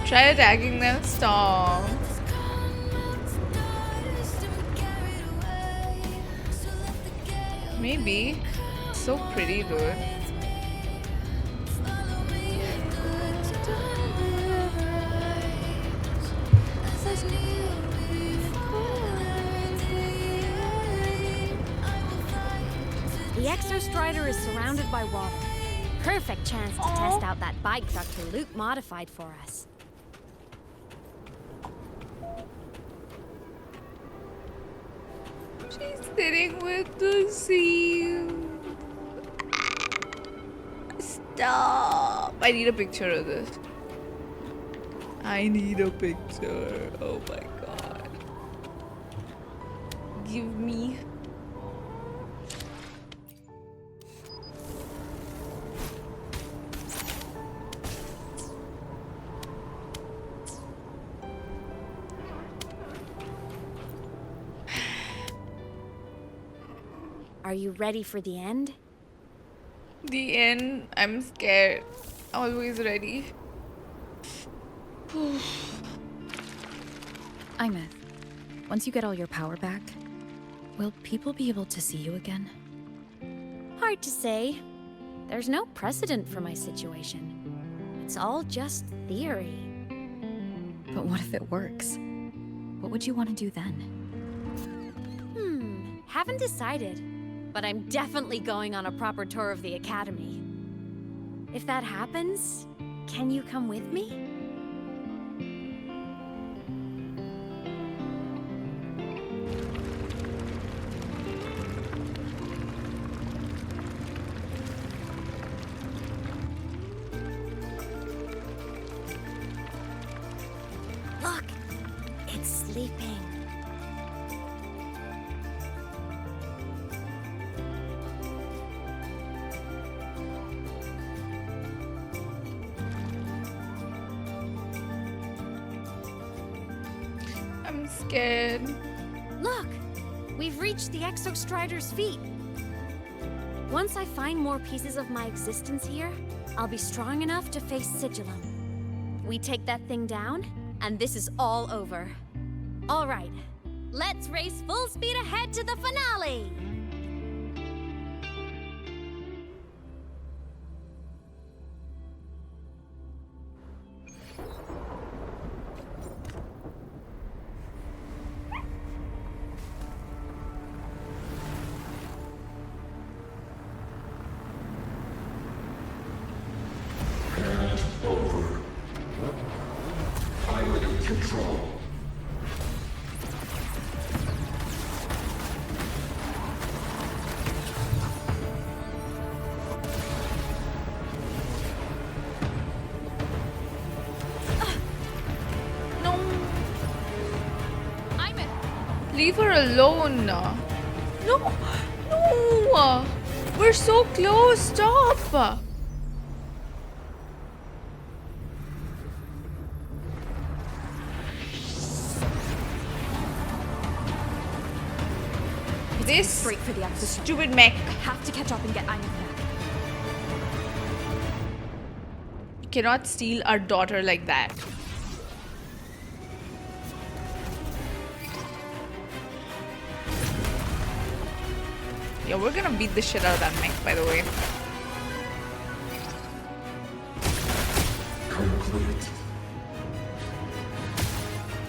Try attacking them, stop. Maybe. So pretty, dude. The Exostrider is surrounded by water. Perfect chance to test out that bike Dr. Luuk modified for us. She's sitting with the sea. Stop. I need a picture of this. I need a picture. Oh my god. Give me. Are you ready for the end? The end. I'm scared. Always ready. Aemeath, once you get all your power back, will people be able to see you again? Hard to say. There's no precedent for my situation. It's all just theory. But what if it works? What would you want to do then? Haven't decided. But I'm definitely going on a proper tour of the Academy. If that happens, can you come with me? Look! It's sleeping. Scared. Look! We've reached the Exostrider's feet. Once I find more pieces of my existence here, I'll be strong enough to face Sigillum. We take that thing down, and this is all over. All right, let's race full speed ahead to the finale! control. Leave her alone. No. No. We're so close. Stop. This straight for the Exostrider. Stupid mech. I have to catch up and get Aniba back. You cannot steal our daughter like that. Yeah, we're gonna beat the shit out of that mech, by the way. Complete.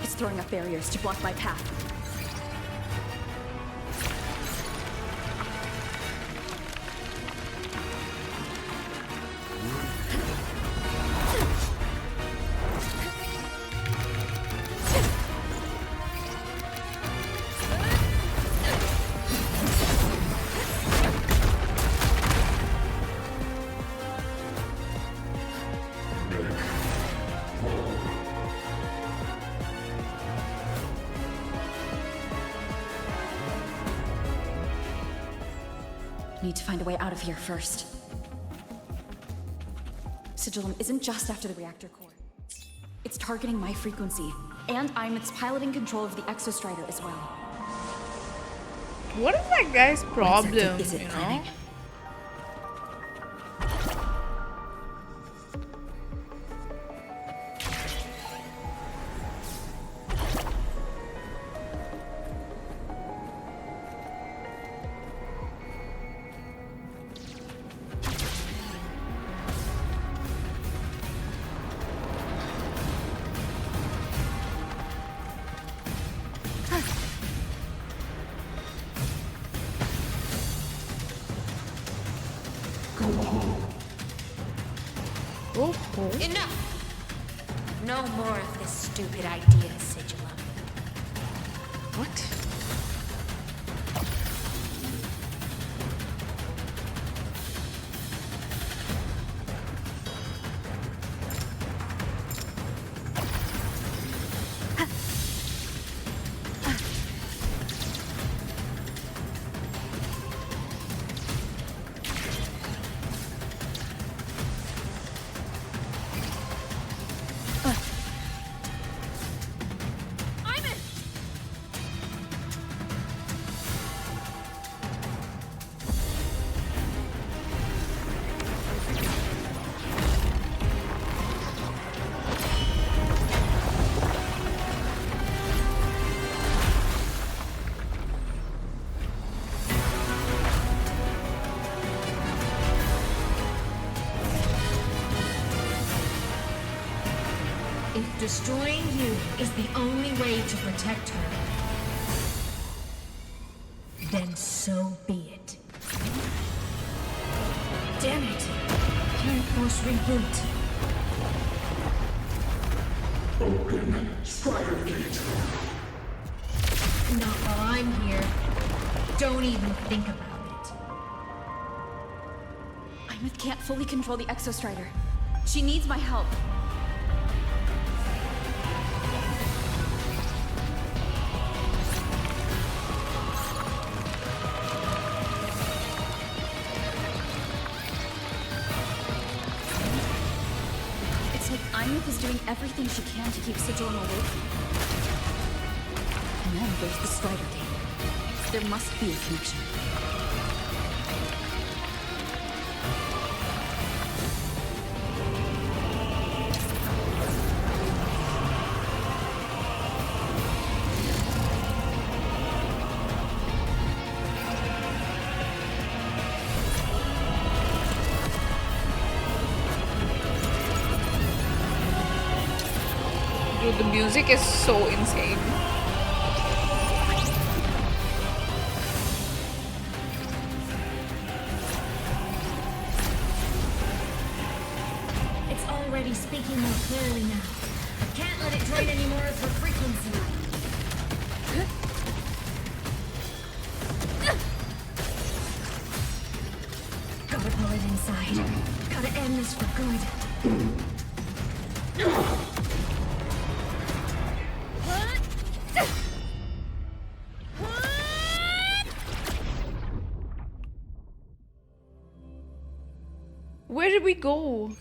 It's throwing up barriers to block my path. Need to find a way out of here first. Sigillum isn't just after the reactor core. It's targeting my frequency, and Aemeath's piloting control of the Exostrider as well. What is that guy's problem, is it you know? planning? Enough! No more of this stupid idea, Sigillum. What? Destroying you is the only way to protect her. Then so be it. Damn it! Can't force reboot. Open Strider Gate. Not while I'm here. Don't even think about it. Aemeath can't fully control the Exostrider. She needs my help. Aemeath is doing everything she can to keep Sigillum awake. And then there's the Strider Gate. There must be a connection. Dude, the music is so insane. It's already speaking more clearly now. Can't let it drain any more of her frequency. Gotta pull it inside. Gotta end this for good. Where did we go?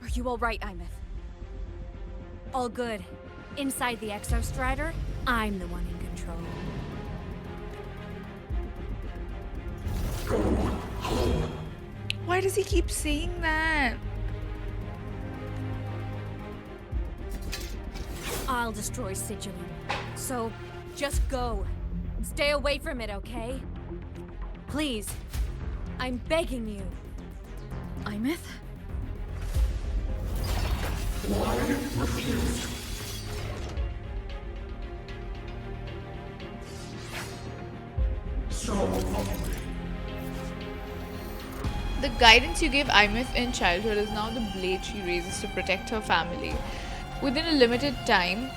Are you all right, Aemeath? All good. Inside the Exostrider, I'm the one in control. Go home. Why does he keep saying that? I'll destroy Sigillum. So, just go. Stay away from it, okay? Please. I'm begging you. Aemeath? Why refused? So lonely. The guidance you gave Aemeath in childhood is now the blade she raises to protect her family. Within a limited time,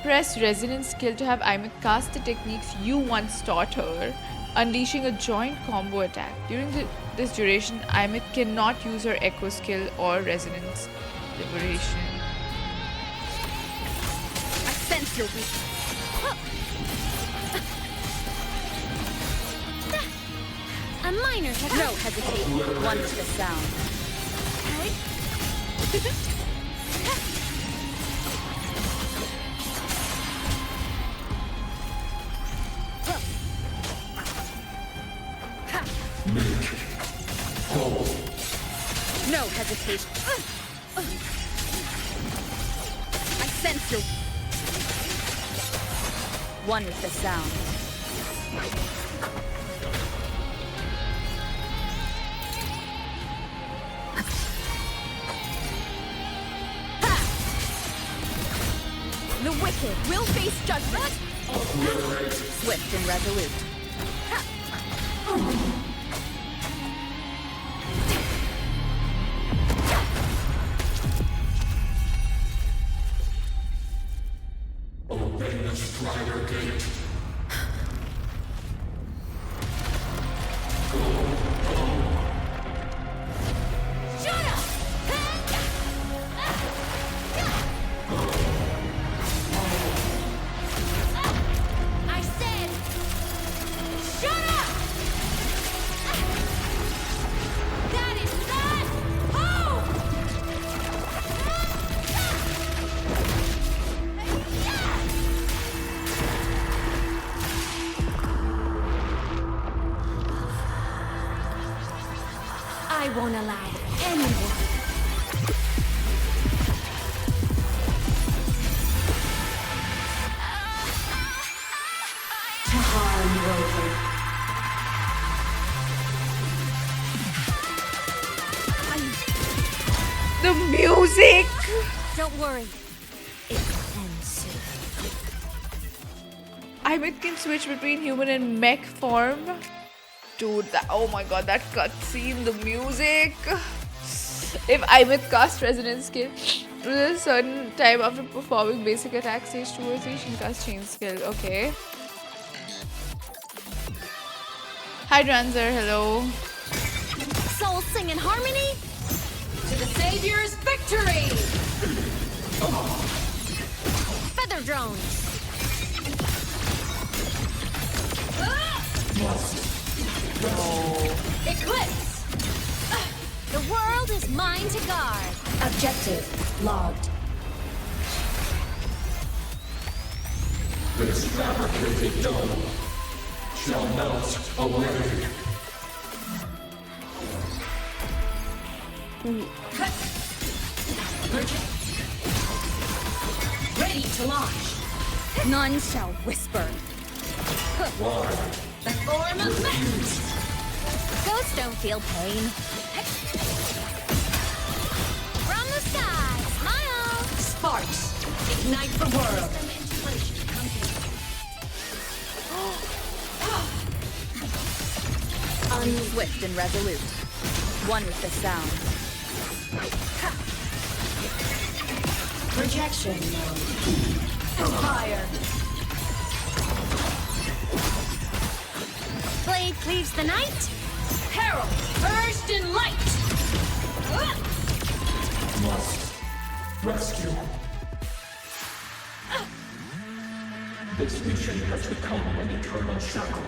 press resonance skill to have Aemeath cast the techniques you once taught her, unleashing a joint combo attack. During this duration, Aemeath cannot use her echo skill or resonance liberation. I sense your weakness. A minor hit. No hesitation. One to the sound. No hesitation. I sense your... One with the sound. The wicked will face judgment. Swift and resolute. Open the Strider Gate. Shut up! I said, shut up! That is not home! I won't allow anyone. To harm Rover. The music! Don't worry. It ends soon. Aemeath can switch between human and mech form. Dude, oh my god, that cutscene, the music. If Aemeath casts resonance skill within a certain time after performing basic attack stage 2 or 3, she can cast chain skill. Okay. Hi Dranzer, hello. Souls sing in harmony. To the Savior's victory! Feather drones. Eclipse! The world is mine to guard. Objective logged. This fabricated dome shall melt away. Ready to launch. None shall whisper. Why? The form of menace. Ghosts don't feel pain. From the sky, smile. Sparks. Ignite the world. Swift and resolute. One with the sound. Projection mode. Empire. Blade cleaves the night. Herald, urged in light. Must rescue. This mission has become an eternal shackle.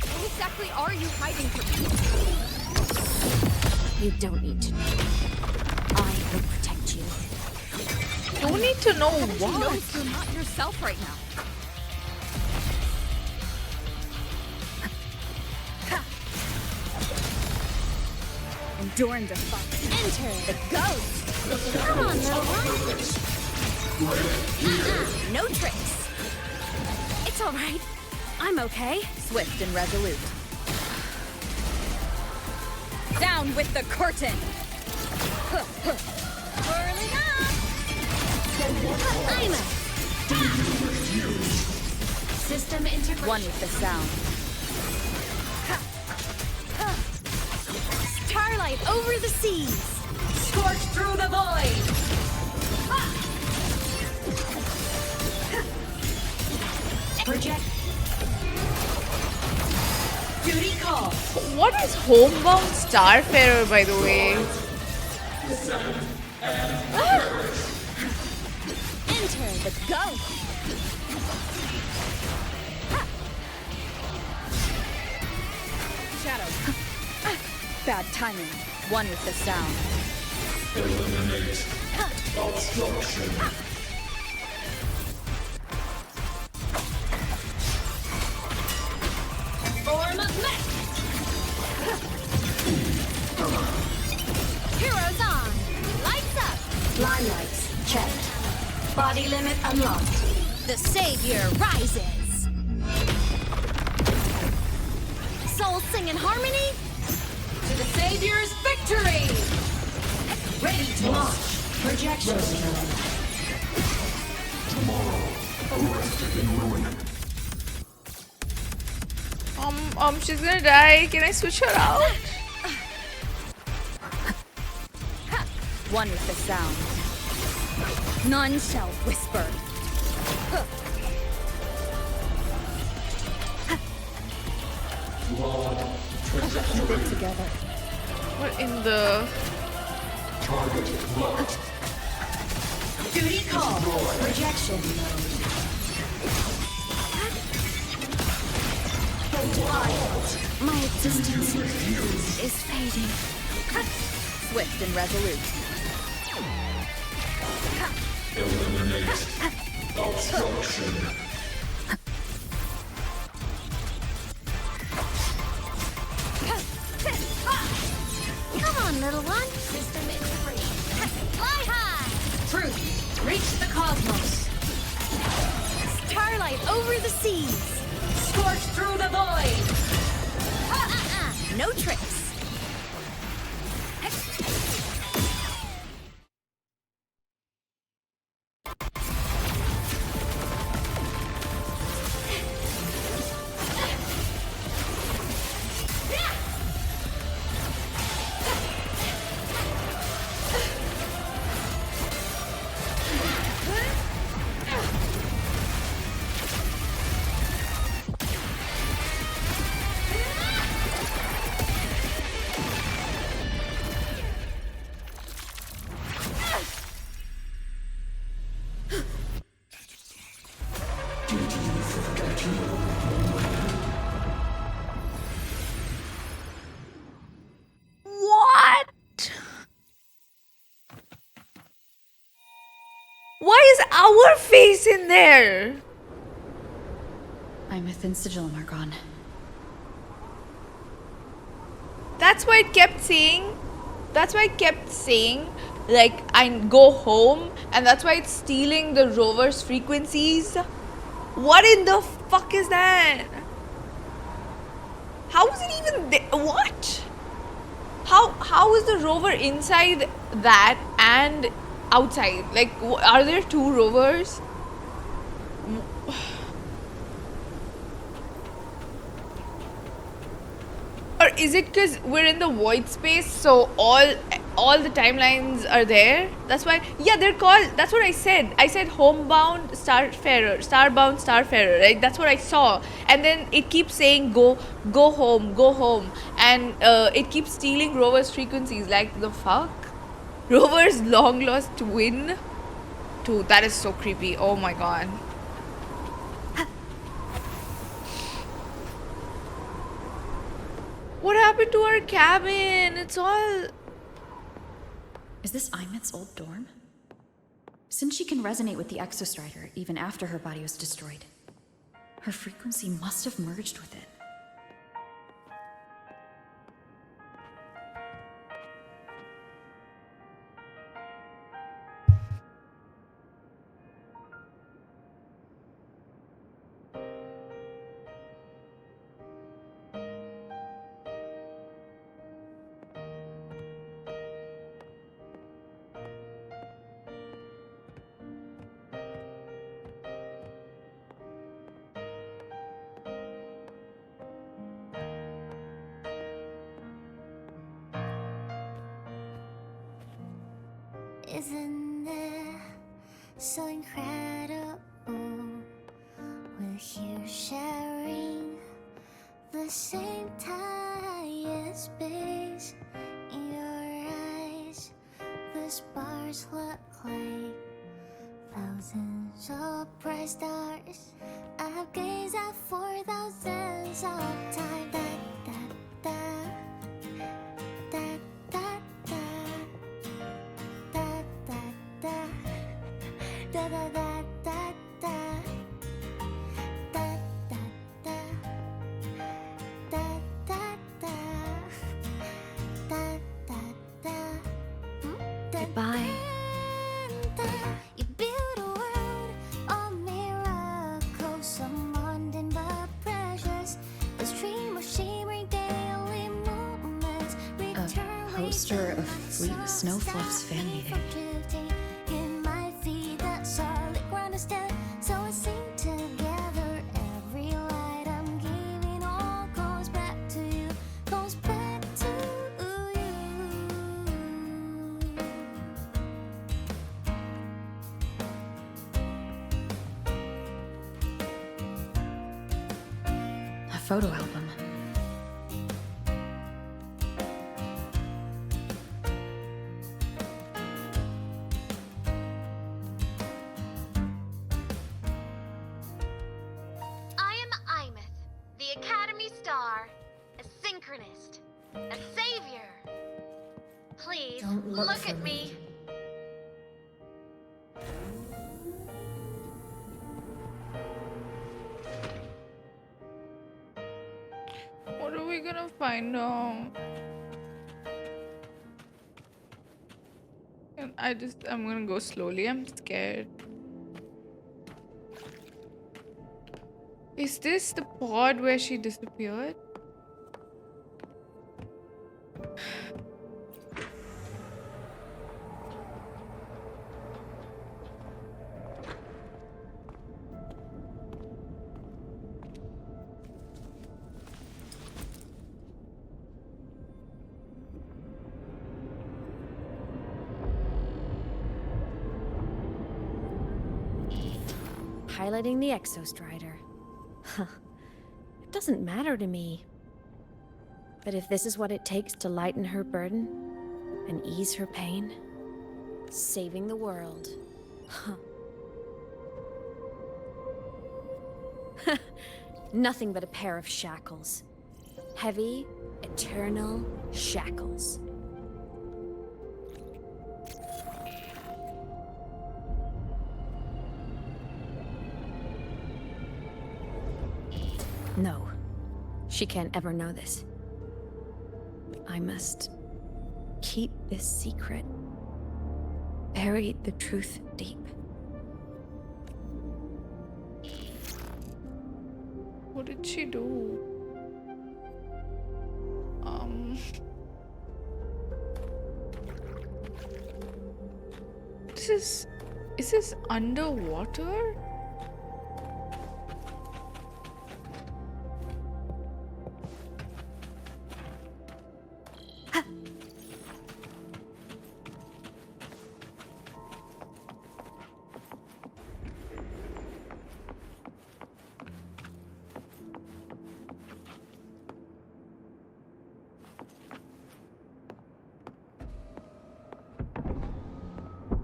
What exactly are you hiding from me? You don't need to know. I will protect you. Don't need to know You what. notice you're not yourself right now. Enduring the fight. Enter the ghost. Come on, little one. No tricks. It's all right. I'm okay. Swift and resolute. Down with the curtain. Whirling up. Aemeath. System integration. One with the sound. Starlight over the seas. Scorch through the void. Project. Duty call. What is homebound starfarer, by the way? Enter the ghost. Shadow. Bad timing. One with the sound. Eliminate obstruction. Form of mech. Heroes on. Lights up. Line lights checked. Body limit unlocked. The savior rises. Souls sing in harmony. To the Savior's victory! Ready to launch. Projection. Tomorrow, arrested in ruin. She's gonna die. Can I switch her out? One with the sound. None shall whisper. Trajectory. Keep it together. What in the... Target locked. Duty call. Projection mode. My existence is fading. Swift and resolute. Eliminate obstruction. Come on, little one. System integration. Fly high. Truth. Reach the cosmos. Starlight over the seas. Scorch through the void. No tricks. What? Why is our face in there? Aemeath and Sigillum are gone. That's why it kept saying That's why I kept saying, like, I go home, and that's why it's stealing the rover's frequencies. What in the fuck is that? How is it even there? What? How is the rover inside that and outside? Like, are there two rovers? Or is it because we're in the void space, so all the timelines are there? That's why, yeah, they're called, that's what I said. I said homebound starfarer, starbound starfarer, right? That's what I saw. And then it keeps saying go home. And it keeps stealing Rover's frequencies. Like, the fuck? Rover's long lost twin? Dude, that is so creepy. Oh my god. What happened to our cabin? It's all... Is this Aemeath's old dorm? Since she can resonate with the Exostrider even after her body was destroyed, her frequency must have merged with it. Isn't it so incredible? We're here sharing the same time and space. In your eyes, the stars look like thousands of bright stars. I've gazed at for thousands of times. Da, da, da, da, da, da, da, da, da, da, da, da, da, da, da, da, da. Goodbye. You build a world of miracles, some mundane but precious. The stream of shimmering daily movements. A poster of Fleet Snowfluff's fan meeting. In my feet that solid ground to stand, so I sing together. Every light I'm giving all goes back to you, goes back to you. A photo album. I am Aemeath, the Academy Star, a synchronist, a savior. Please Don't look at me. What are we gonna find out? And I'm gonna go slowly. I'm scared. Is this the pod where she disappeared? Piloting the Exostrider. Huh. It doesn't matter to me. But if this is what it takes to lighten her burden and ease her pain, saving the world. Huh. Nothing but a pair of shackles. Heavy, eternal shackles. No, she can't ever know this. I must keep keep this secret. Buried the truth deep. What did she do? Is this underwater?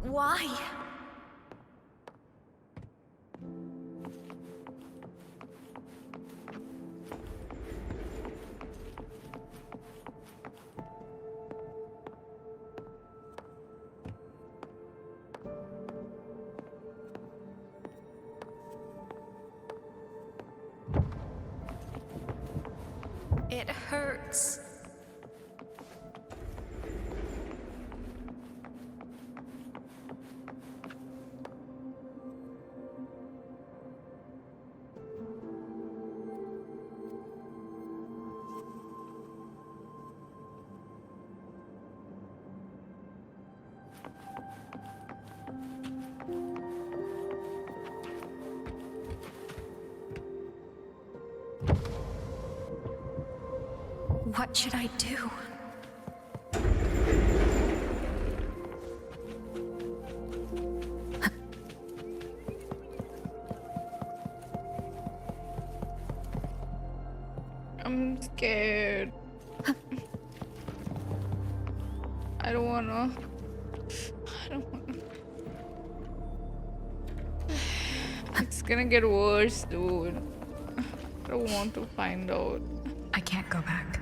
Why? It hurts. What should I do? I'm scared. I don't wanna. It's gonna get worse, dude. I don't want to find out. I can't go back.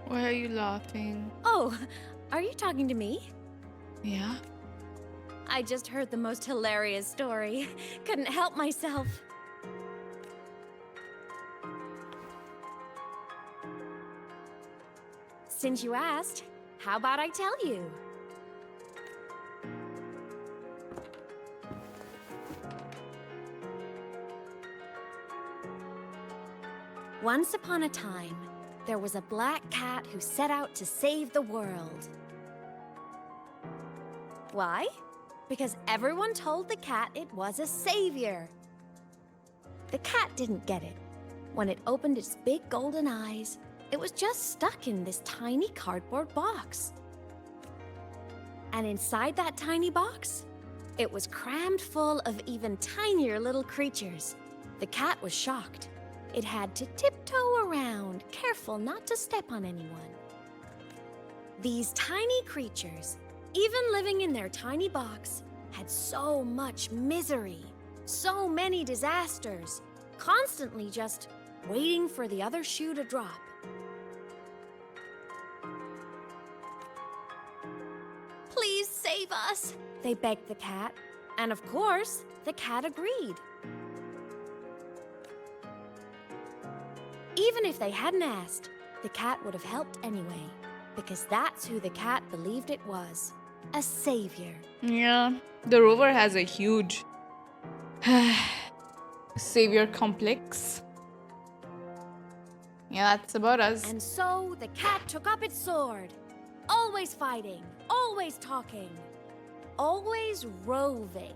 Why are you laughing? Oh, are you talking to me? Yeah? I just heard the most hilarious story. Couldn't help myself. Since you asked, how about I tell you? Once upon a time, there was a black cat who set out to save the world. Why? Because everyone told the cat it was a savior. The cat didn't get it. When it opened its big golden eyes, it was just stuck in this tiny cardboard box. And inside that tiny box, it was crammed full of even tinier little creatures. The cat was shocked. It had to tiptoe around, careful not to step on anyone. These tiny creatures, even living in their tiny box, had so much misery, so many disasters, constantly just waiting for the other shoe to drop. Please save us, they begged the cat. And of course, the cat agreed. Even if they hadn't asked, the cat would have helped anyway, because that's who the cat believed it was, a savior. Yeah, the Rover has a huge savior complex. Yeah, that's about us. And so the cat took up its sword, always fighting, always talking, always roving.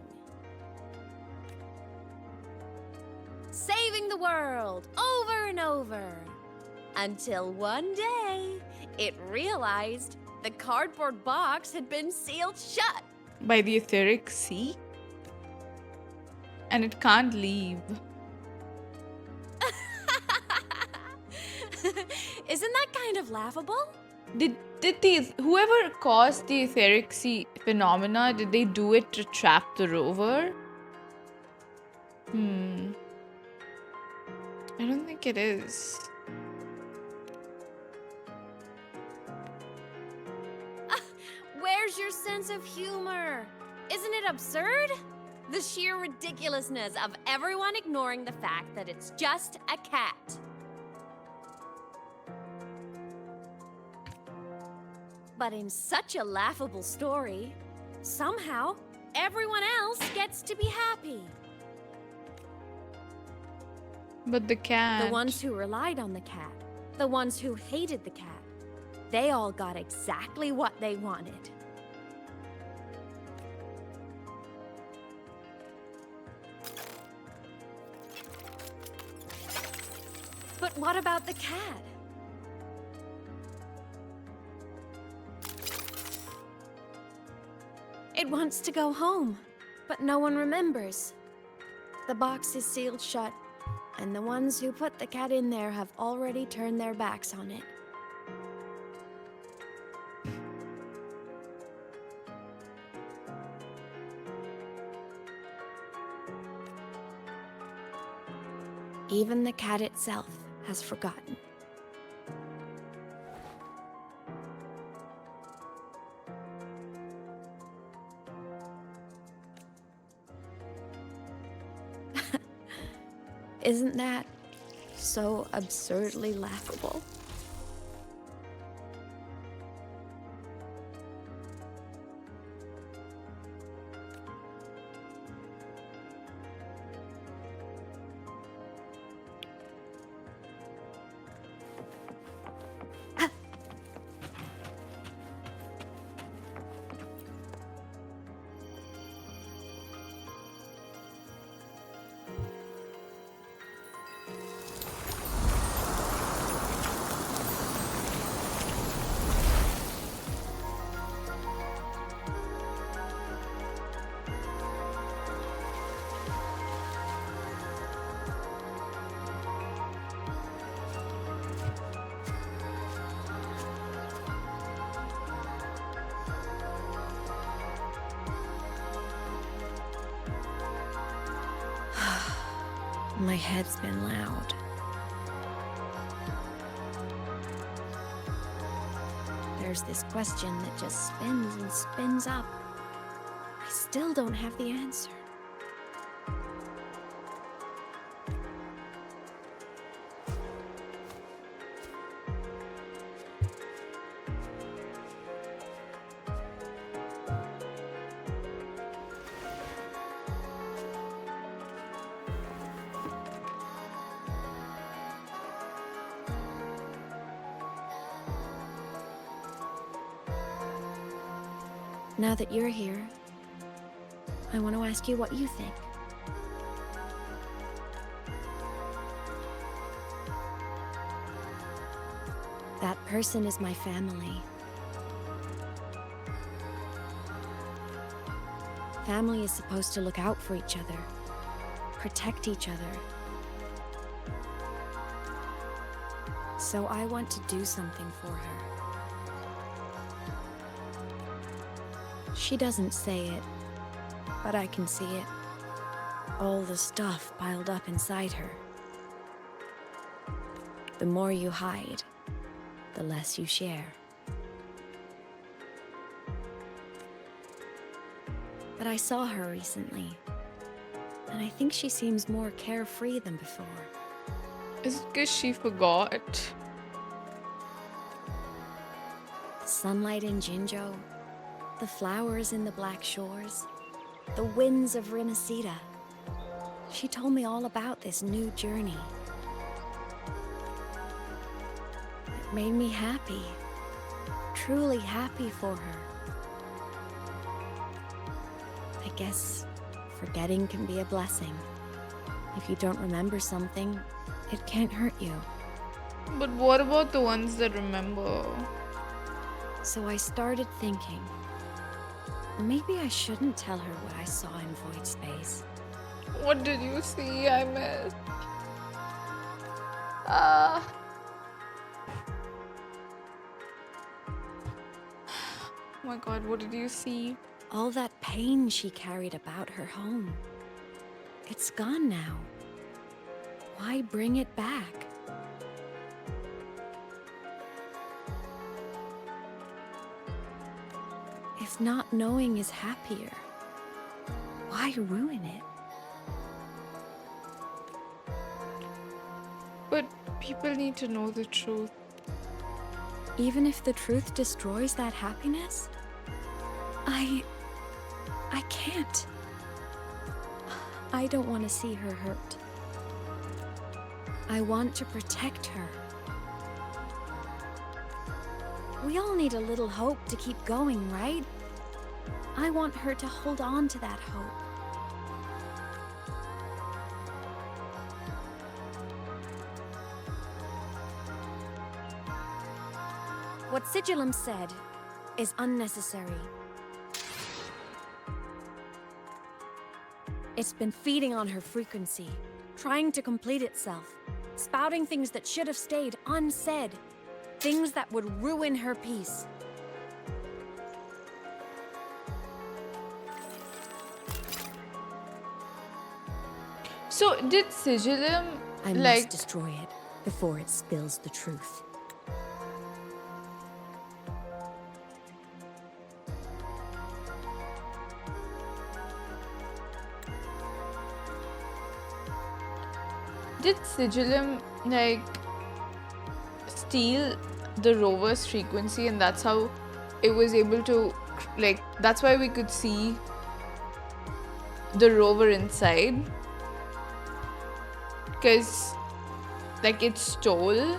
Saving the world over and over. Until one day, it realized the cardboard box had been sealed shut. By the Aetheric Sea? And it can't leave. Isn't that kind of laughable? Did whoever caused the Etheric Sea phenomena, did they do it to trap the rover? I don't think it is. Where's your sense of humor? Isn't it absurd? The sheer ridiculousness of everyone ignoring the fact that it's just a cat. But in such a laughable story, somehow everyone else gets to be happy. But the cat... The ones who relied on the cat, the ones who hated the cat, they all got exactly what they wanted. But what about the cat? It wants to go home, but no one remembers. The box is sealed shut, and the ones who put the cat in there have already turned their backs on it. Even the cat itself has forgotten. Isn't that so absurdly laughable? My head's been loud. There's this question that just spins and spins up. I still don't have the answer. Now that you're here, I want to ask you what you think. That person is my family. Family is supposed to look out for each other, protect each other. So I want to do something for her. She doesn't say it, but I can see it. All the stuff piled up inside her. The more you hide, the less you share. But I saw her recently, and I think she seems more carefree than before. Is it because she forgot? Sunlight in Jinzhou, the flowers in the Black Shores, the winds of Rimacida. She told me all about this new journey. It made me happy, truly happy for her. I guess forgetting can be a blessing. If you don't remember something, it can't hurt you. But what about the ones that remember? So I started thinking, maybe I shouldn't tell her what I saw in void space. What did you see, Aemeath? Ah. Oh my god, what did you see? All that pain she carried about her home. It's gone now. Why bring it back? If not knowing is happier, why ruin it? But people need to know the truth. Even if the truth destroys that happiness? I can't. I don't want to see her hurt. I want to protect her. We all need a little hope to keep going, right? I want her to hold on to that hope. What Sigillum said is unnecessary. It's been feeding on her frequency, trying to complete itself, spouting things that should have stayed unsaid, things that would ruin her peace. So did Sigillum I must destroy it before it spills the truth. Did Sigillum steal the rover's frequency, and that's how it was able to that's why we could see the rover inside? Because it stole.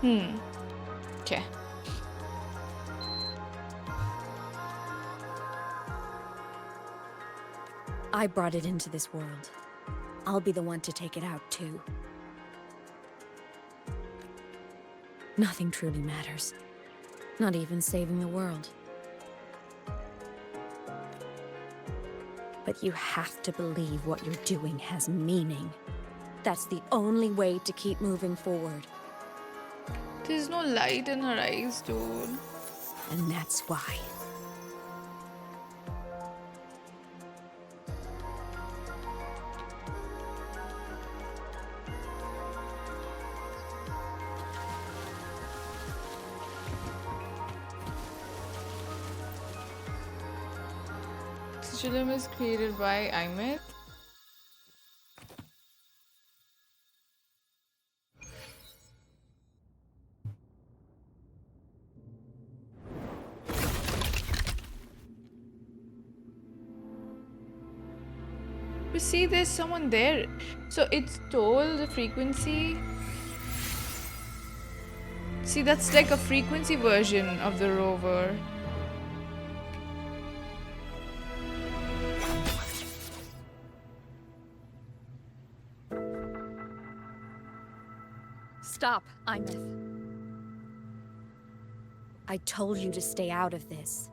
Okay. I brought it into this world. I'll be the one to take it out too. Nothing truly matters. Not even saving the world. But you have to believe what you're doing has meaning. That's the only way to keep moving forward. There's no light in her eyes, dude. And that's why. Sigillum is created by Aemeath. But see, there's someone there. So it stole the frequency. See, that's like a frequency version of the rover. Stop, Aemeath. I told you to stay out of this.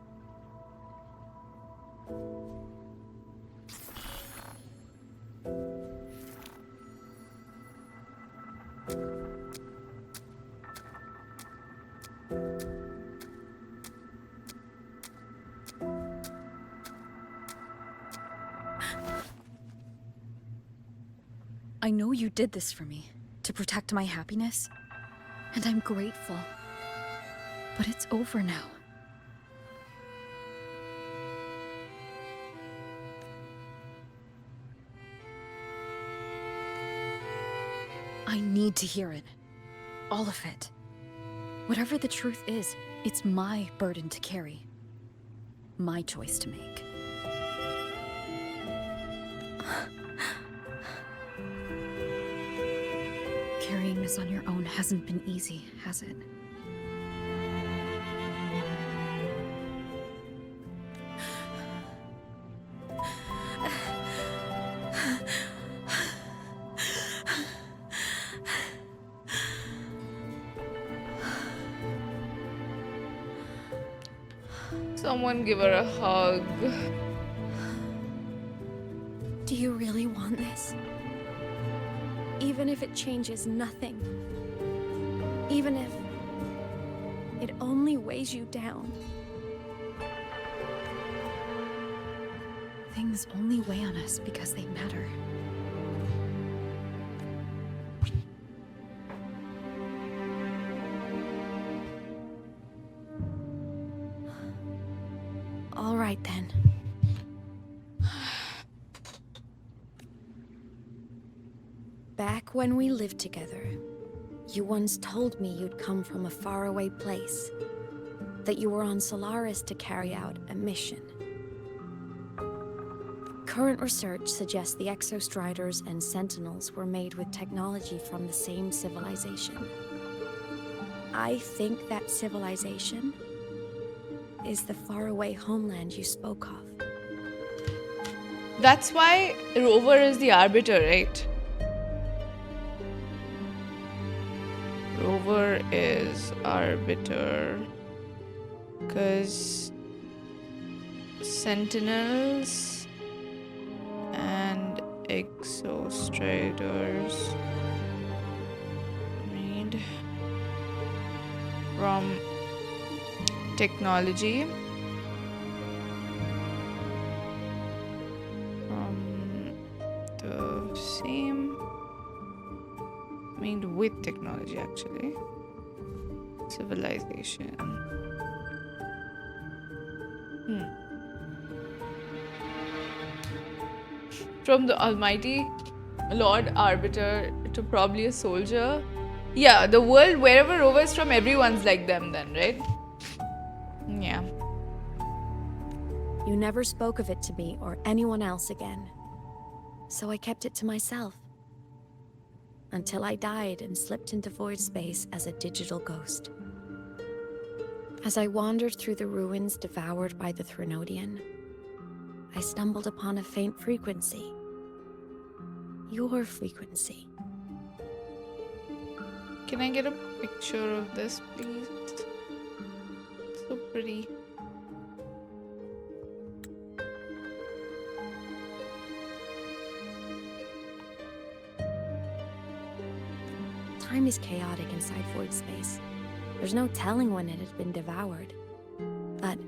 I know you did this for me, to protect my happiness, and I'm grateful. But it's over now. I need to hear it. All of it. Whatever the truth is, it's my burden to carry. My choice to make. Carrying this on your own hasn't been easy, has it? Someone give her a hug. Do you really want this? Even if it changes nothing. Even if it only weighs you down. Things only weigh on us because they matter. All right then. Back when we lived together, you once told me you'd come from a faraway place, that you were on Solaris to carry out a mission. Current research suggests the Exostriders and Sentinels were made with technology from the same civilization. I think that civilization is the faraway homeland you spoke of. That's why Rover is the arbiter, right? Rover is arbiter. Because Sentinels and Exostriders made from technology from the same, made with technology actually, civilization. From the almighty Lord Arbiter to probably a soldier. Yeah, the world wherever Rover is from, everyone's like them then, right? Yeah. You never spoke of it to me or anyone else again. So I kept it to myself. Until I died and slipped into void space as a digital ghost. As I wandered through the ruins devoured by the Threnodian, I stumbled upon a faint frequency. Your frequency. Can I get a picture of this, please? So pretty. Time is chaotic inside void space. There's no telling when it had been devoured. But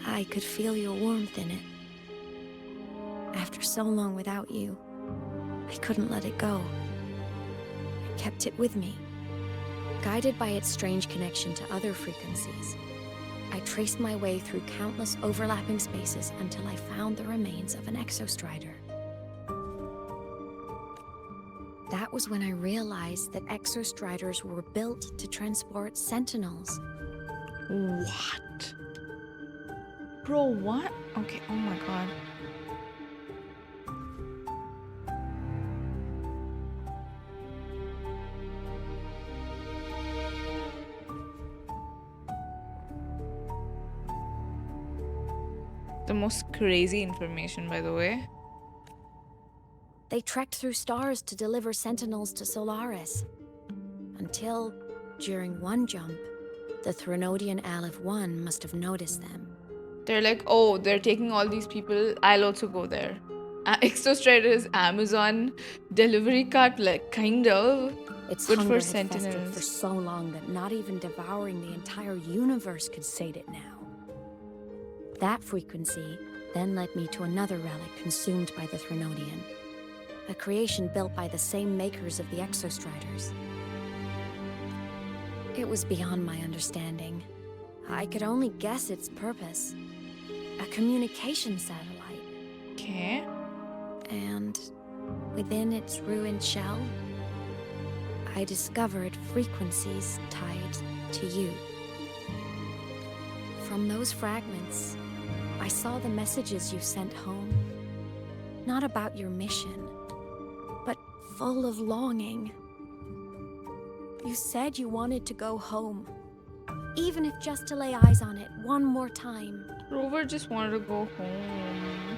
I could feel your warmth in it. After so long without you, I couldn't let it go. I kept it with me. Guided by its strange connection to other frequencies, I traced my way through countless overlapping spaces until I found the remains of an Exostrider. That was when I realized that Exostriders were built to transport Sentinels. What? Bro, what? Okay, oh my god. The most crazy information, by the way. They trekked through stars to deliver Sentinels to Solaris. Until, during one jump, the Threnodian Aleph 1 must have noticed them. They're like, oh, they're taking all these people, I'll also go there. Exostrider is Amazon delivery cart, like, kind of. Its good hunger for had festered Sentinels. for so long that not even devouring the entire universe could sate it now. That frequency then led me to another relic consumed by the Threnodian. A creation built by the same makers of the Exostriders. It was beyond my understanding. I could only guess its purpose. A communication satellite. Okay. And within its ruined shell, I discovered frequencies tied to you. From those fragments, I saw the messages you sent home. Not about your mission, but full of longing. You said you wanted to go home, even if just to lay eyes on it one more time. Rover just wanted to go home.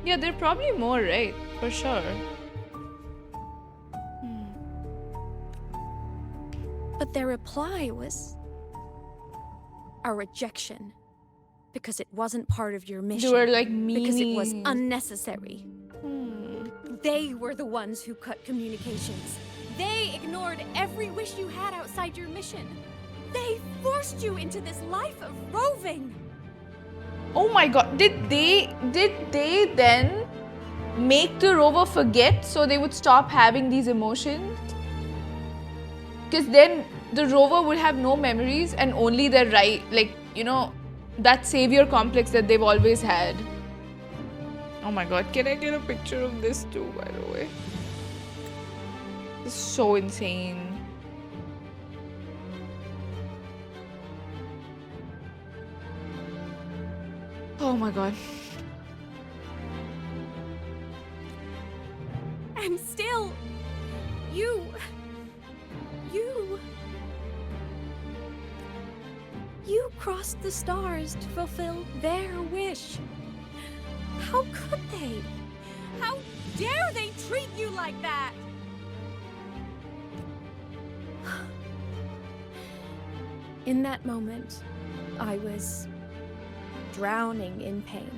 Yeah, there are probably more, right? For sure. But their reply was a rejection. Because it wasn't part of your mission. They were like Because it was meanies. unnecessary. They were the ones who cut communications. They ignored every wish you had outside your mission. They forced you into this life of roving. Oh my god, did they then make the rover forget so they would stop having these emotions? Because then the rover would have no memories and only their that savior complex that they've always had. Oh my god, can I get a picture of this too, by the way? This is so insane. Oh my god. And still, you crossed the stars to fulfill their wish. How could they? How dare they treat you like that? In that moment, I was drowning in pain.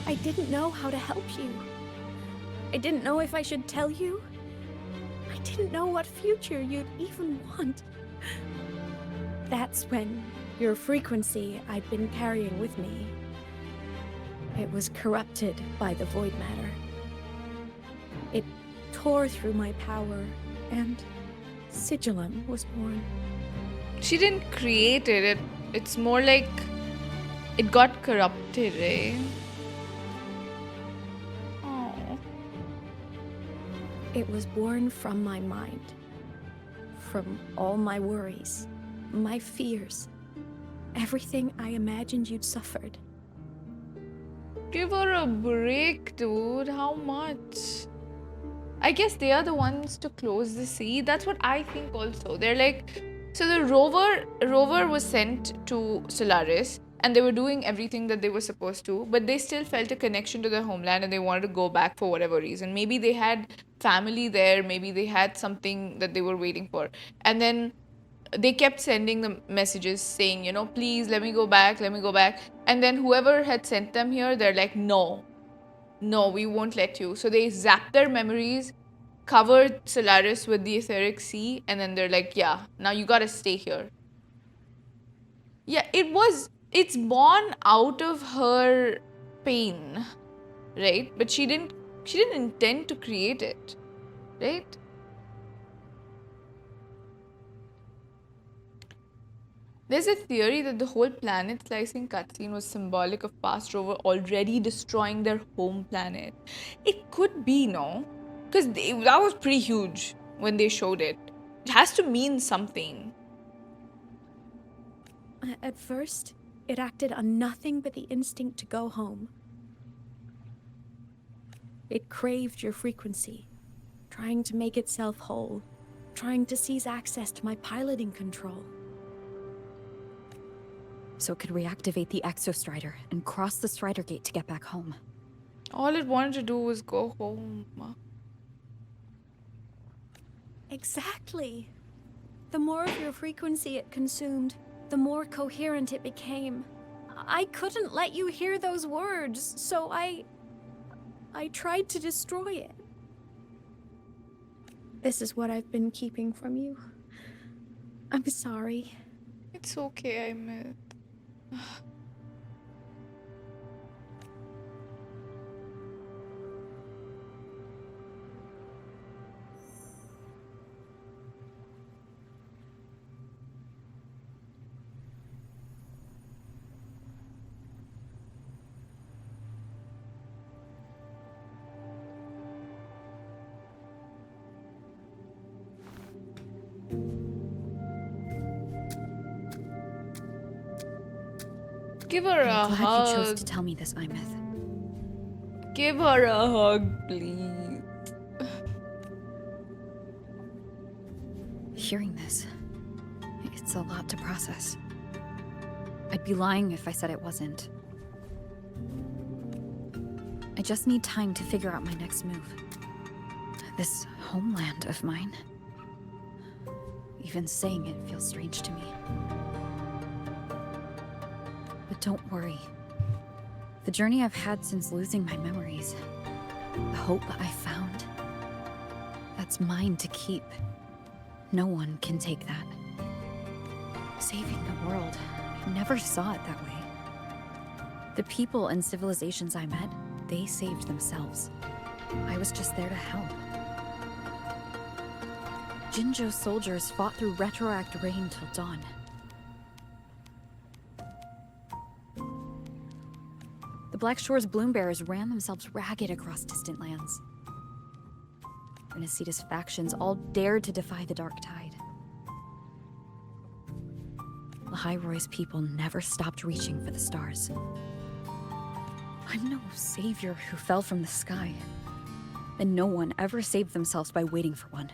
I didn't know how to help you. I didn't know if I should tell you. I didn't know what future you'd even want. That's when your frequency I'd been carrying with me, it was corrupted by the void matter. It tore through my power, and Sigillum was born. She didn't create it. It's more like it got corrupted, eh? It was born from my mind, from all my worries, my fears, everything I imagined you'd suffered. Give her a break, dude. How much? I guess they are the ones to close the sea. That's what I think also. They're like, so the rover was sent to Solaris, and they were doing everything that they were supposed to, but they still felt a connection to their homeland and they wanted to go back for whatever reason. Maybe they had family there, maybe they had something that they were waiting for. And then they kept sending them messages saying, please let me go back. And then whoever had sent them here, they're like, no, we won't let you. So they zapped their memories, covered Solaris with the Aetheric sea, and then they're like, yeah, now you gotta stay here. Yeah, it's born out of her pain, right? But she didn't intend to create it, right? There's a theory that the whole planet slicing cutscene was symbolic of past Rover already destroying their home planet. It could be, no? Because that was pretty huge when they showed it. It has to mean something. At first, it acted on nothing but the instinct to go home. It craved your frequency, trying to make itself whole, trying to seize access to my piloting control. So it could reactivate the Exostrider and cross the Strider Gate to get back home. All it wanted to do was go home. Exactly. The more of your frequency it consumed, the more coherent it became. I couldn't let you hear those words, so I tried to destroy it. This is what I've been keeping from you. I'm sorry. It's okay, Aemeath. Give her a I'm glad hug. you chose to tell me this, Aemeath. Give her a hug, please. Hearing this, it's a lot to process. I'd be lying if I said it wasn't. I just need time to figure out my next move. This homeland of mine. Even saying it feels strange to me. But don't worry. The journey I've had since losing my memories, the hope I found, that's mine to keep. No one can take that. Saving the world, I never saw it that way. The people and civilizations I met, they saved themselves. I was just there to help. Jinzhou's soldiers fought through retroact rain till dawn. The Black Shore's Bloombearers ran themselves ragged across distant lands. Renacita's factions all dared to defy the Dark Tide. Lahai-Roy's people never stopped reaching for the stars. I'm no savior who fell from the sky, and no one ever saved themselves by waiting for one.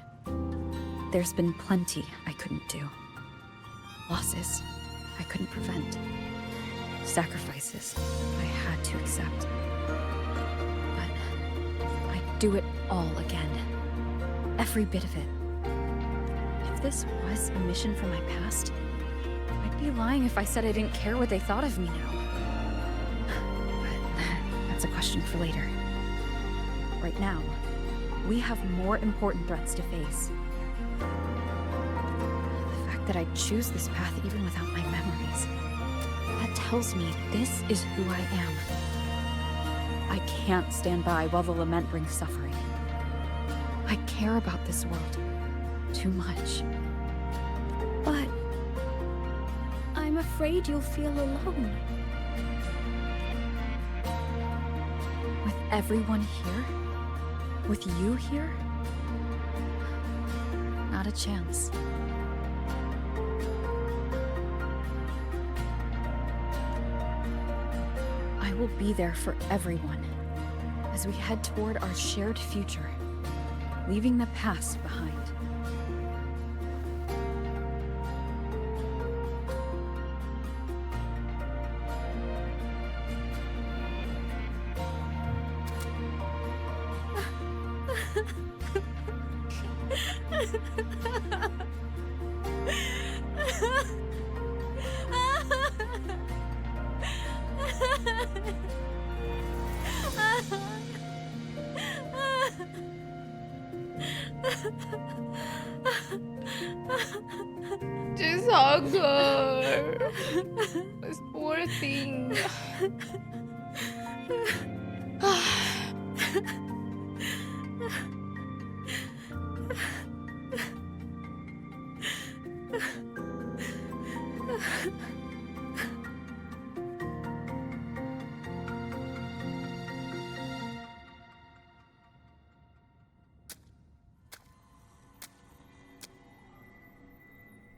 There's been plenty I couldn't do. Losses I couldn't prevent. Sacrifices I had to accept. But I'd do it all again. Every bit of it. If this was a mission from my past, I'd be lying if I said I didn't care what they thought of me now. But that's a question for later. Right now, we have more important threats to face. The fact that I choose this path even without my memories, that tells me this is who I am. I can't stand by while the lament brings suffering. I care about this world too much. But I'm afraid you'll feel alone. With everyone here? With you here? Not a chance. I will be there for everyone as we head toward our shared future, leaving the past behind. Just hug her. This poor thing.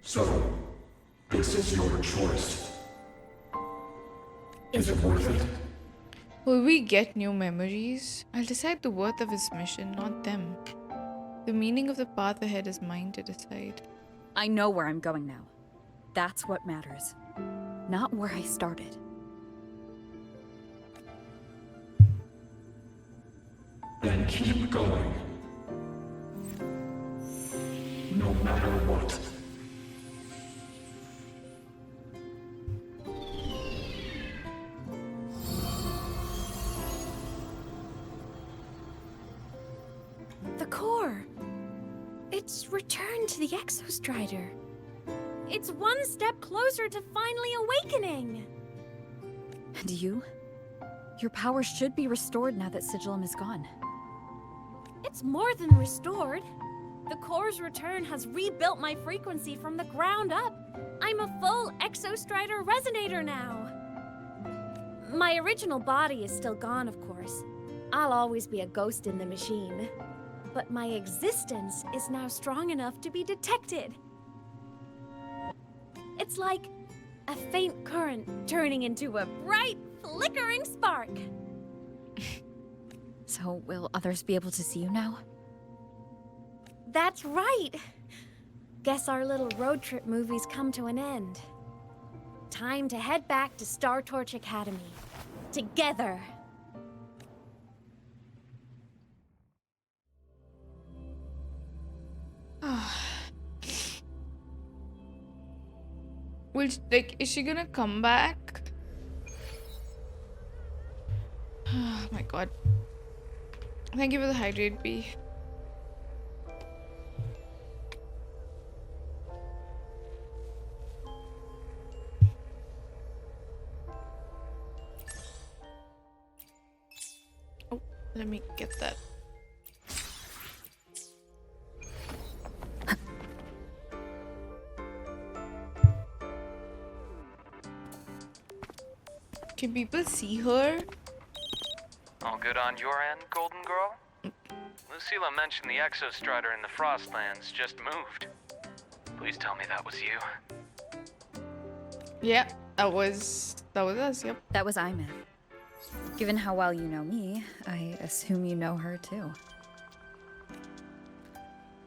So, this is your choice. Is it worth it? Will we get new memories? I'll decide the worth of his mission, not them. The meaning of the path ahead is mine to decide. I know where I'm going now. That's what matters. Not where I started. Then keep going. No matter what. The core. It's returned to the Exostrider. It's one step closer to finally awakening. And you? Your power should be restored now that Sigillum is gone. It's more than restored. The core's return has rebuilt my frequency from the ground up. I'm a full Exostrider resonator now. My original body is still gone, of course. I'll always be a ghost in the machine. But my existence is now strong enough to be detected. It's like a faint current turning into a bright, flickering spark. So, will others be able to see you now? That's right. Guess our little road trip movie's come to an end. Time to head back to Star Torch Academy. Together. Is she gonna come back? Oh my god. Thank you for the hydrate, B. Oh, let me get that. Can people see her? All good on your end, Golden Girl? Lucilla mentioned the Exostrider in the Frostlands just moved. Please tell me that was you. Yeah, that was us, yep. That was Aemeath. Given how well you know me, I assume you know her too.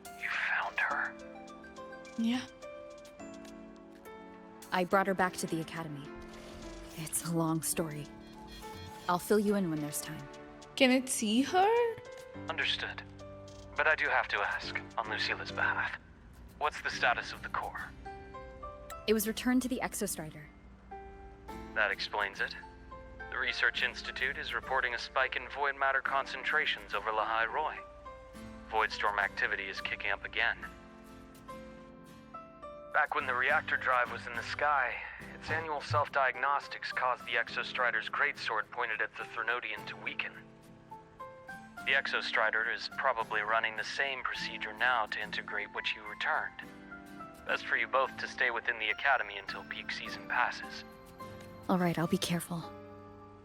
You found her? Yeah. I brought her back to the academy. It's a long story. I'll fill you in when there's time. Can it see her? Understood. But I do have to ask, on Lucilla's behalf, what's the status of the core? It was returned to the Exostrider. That explains it. The Research Institute is reporting a spike in void matter concentrations over Lahai Roy. Voidstorm activity is kicking up again. Back when the reactor drive was in the sky, its annual self-diagnostics caused the Exostrider's greatsword pointed at the Threnodian to weaken. The Exostrider is probably running the same procedure now to integrate what you returned. Best for you both to stay within the academy until peak season passes. All right, I'll be careful.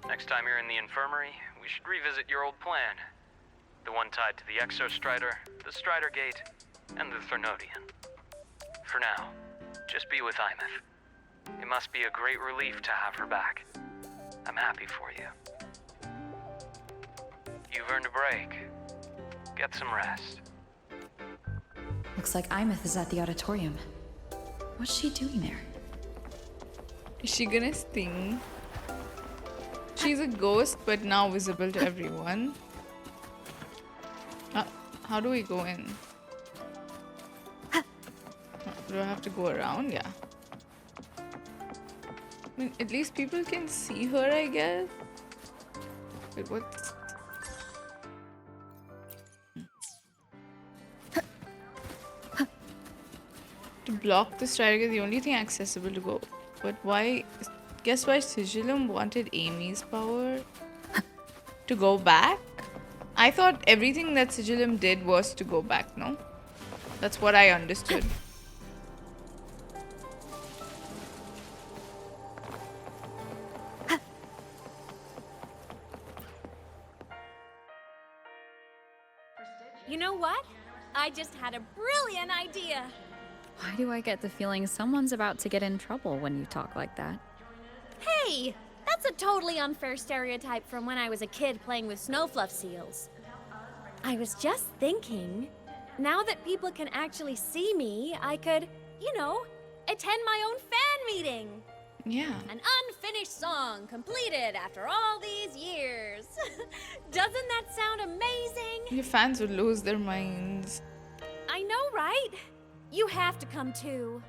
Next time you're in the infirmary, we should revisit your old plan. The one tied to the Exostrider, the Strider Gate, and the Threnodian. For now, just be with Aemeath. It must be a great relief to have her back. I'm happy for you. You've earned a break. Get some rest. Looks like Aemeath is at the Auditorium. What's she doing there? Is she gonna sting? She's a ghost, but now visible to everyone. How do we go in? Do I have to go around? Yeah. I mean, at least people can see her, I guess. Wait, what's... To block the strider is the only thing accessible to go. But why... Guess why Sigillum wanted Amy's power? To go back? I thought everything that Sigillum did was to go back, no? That's what I understood. You know what? I just had a brilliant idea. Why do I get the feeling someone's about to get in trouble when you talk like that? Hey, that's a totally unfair stereotype from when I was a kid playing with snowfluff seals. I was just thinking, now that people can actually see me, I could, you know, attend my own fan meeting. Yeah. An unfinished song completed after all these years. Doesn't that sound amazing? Your fans would lose their minds. I know, right? You have to come too.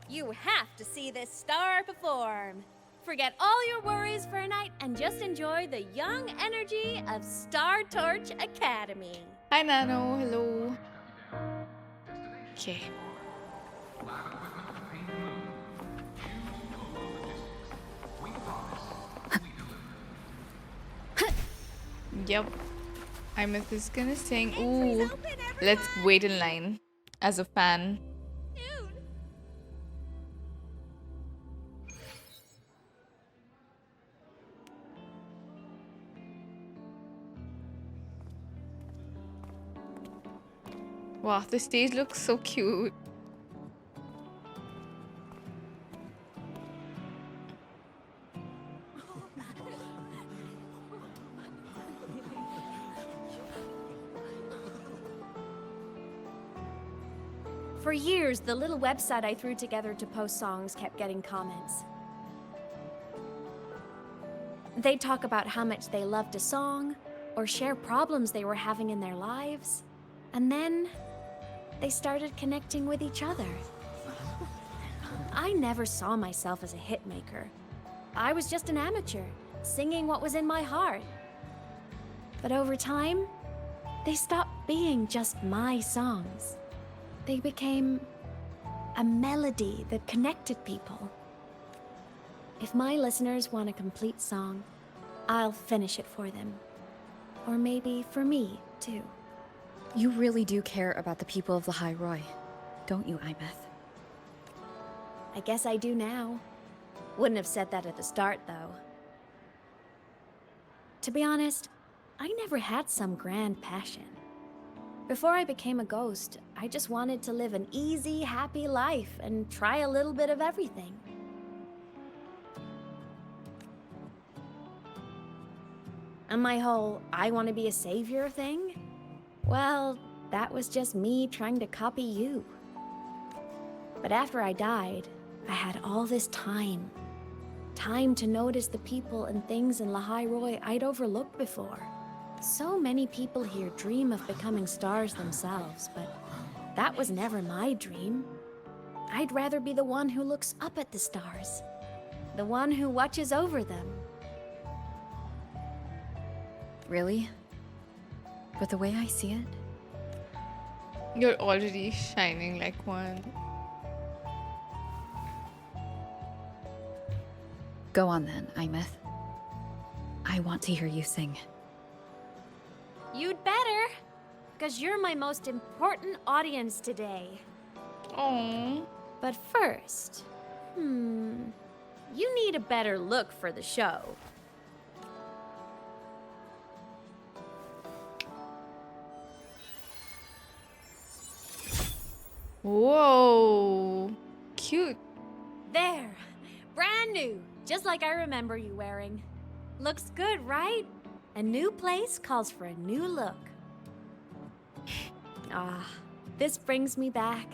You have to see this star perform. Forget all your worries for a night and just enjoy the young energy of Star Torch Academy. Hi, Nano. Hello. Okay. Yep. Aemeath is gonna sing. Ooh. Let's wait in line as a fan. Wow, the stage looks so cute. For years, the little website I threw together to post songs kept getting comments. They'd talk about how much they loved a song, or share problems they were having in their lives. And then, they started connecting with each other. I never saw myself as a hitmaker. I was just an amateur, singing what was in my heart. But over time, they stopped being just my songs. They became a melody that connected people. If my listeners want a complete song, I'll finish it for them. Or maybe for me, too. You really do care about the people of the High Roy, don't you, Aemeath? I guess I do now. Wouldn't have said that at the start, though. To be honest, I never had some grand passion. Before I became a ghost, I just wanted to live an easy, happy life and try a little bit of everything. And my whole I want to be a savior thing? Well, that was just me trying to copy you. But after I died, I had all this time. Time to notice the people and things in Lahai Roi I'd overlooked before. So many people here dream of becoming stars themselves, but that was never my dream. I'd rather be the one who looks up at the stars. The one who watches over them. Really? But the way I see it, You're already shining like one. go on then, Aemeath. I want to hear you sing. You'd better, because you're my most important audience today. Oh. But first, you need a better look for the show. Whoa. Cute. There, brand new, just like I remember you wearing. Looks good, right? A new place calls for a new look. Ah, this brings me back.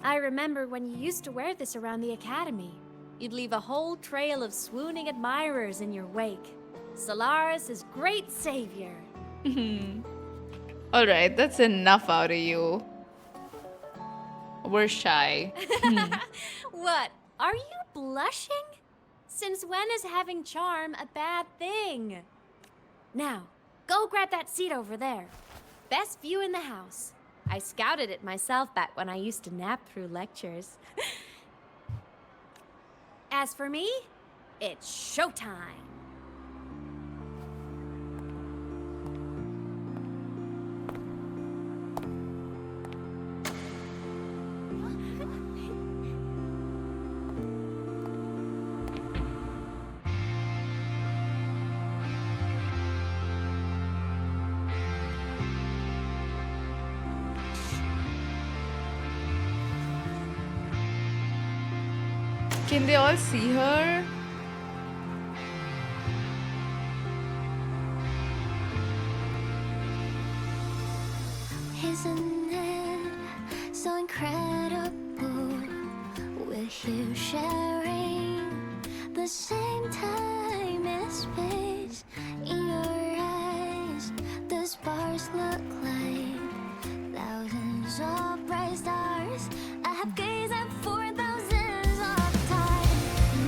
I remember when you used to wear this around the academy. You'd leave a whole trail of swooning admirers in your wake. Solaris' great savior. Alright, that's enough out of you. We're shy. What? Are you blushing? Since when is having charm a bad thing? Now, go grab that seat over there. Best view in the house. I scouted it myself back when I used to nap through lectures. As for me, it's showtime. Can they all see her? Isn't it so incredible? We're here sharing the same time and space. In your eyes, the sparks look like thousands of bright stars. I have gazed at for thousands of times.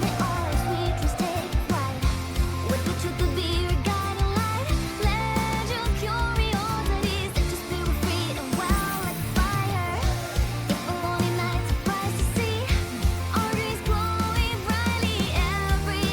May all sweetness take flight. With the truth to be your guiding light. Let your curiosity set your spirit free and wild like fire. If a lonely night surprised to see our dreams glowing brightly, every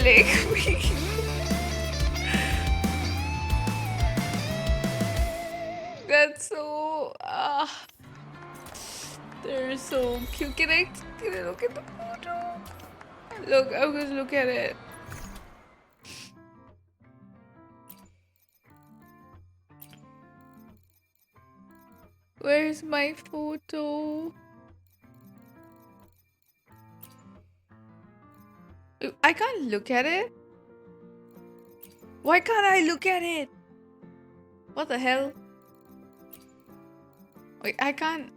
killing me. That's so. They're so cute. Can I look at the photo? Look, I'm going to look at it. Where's my photo? I can't look at it. Why can't I look at it? What the hell? Wait, I can't.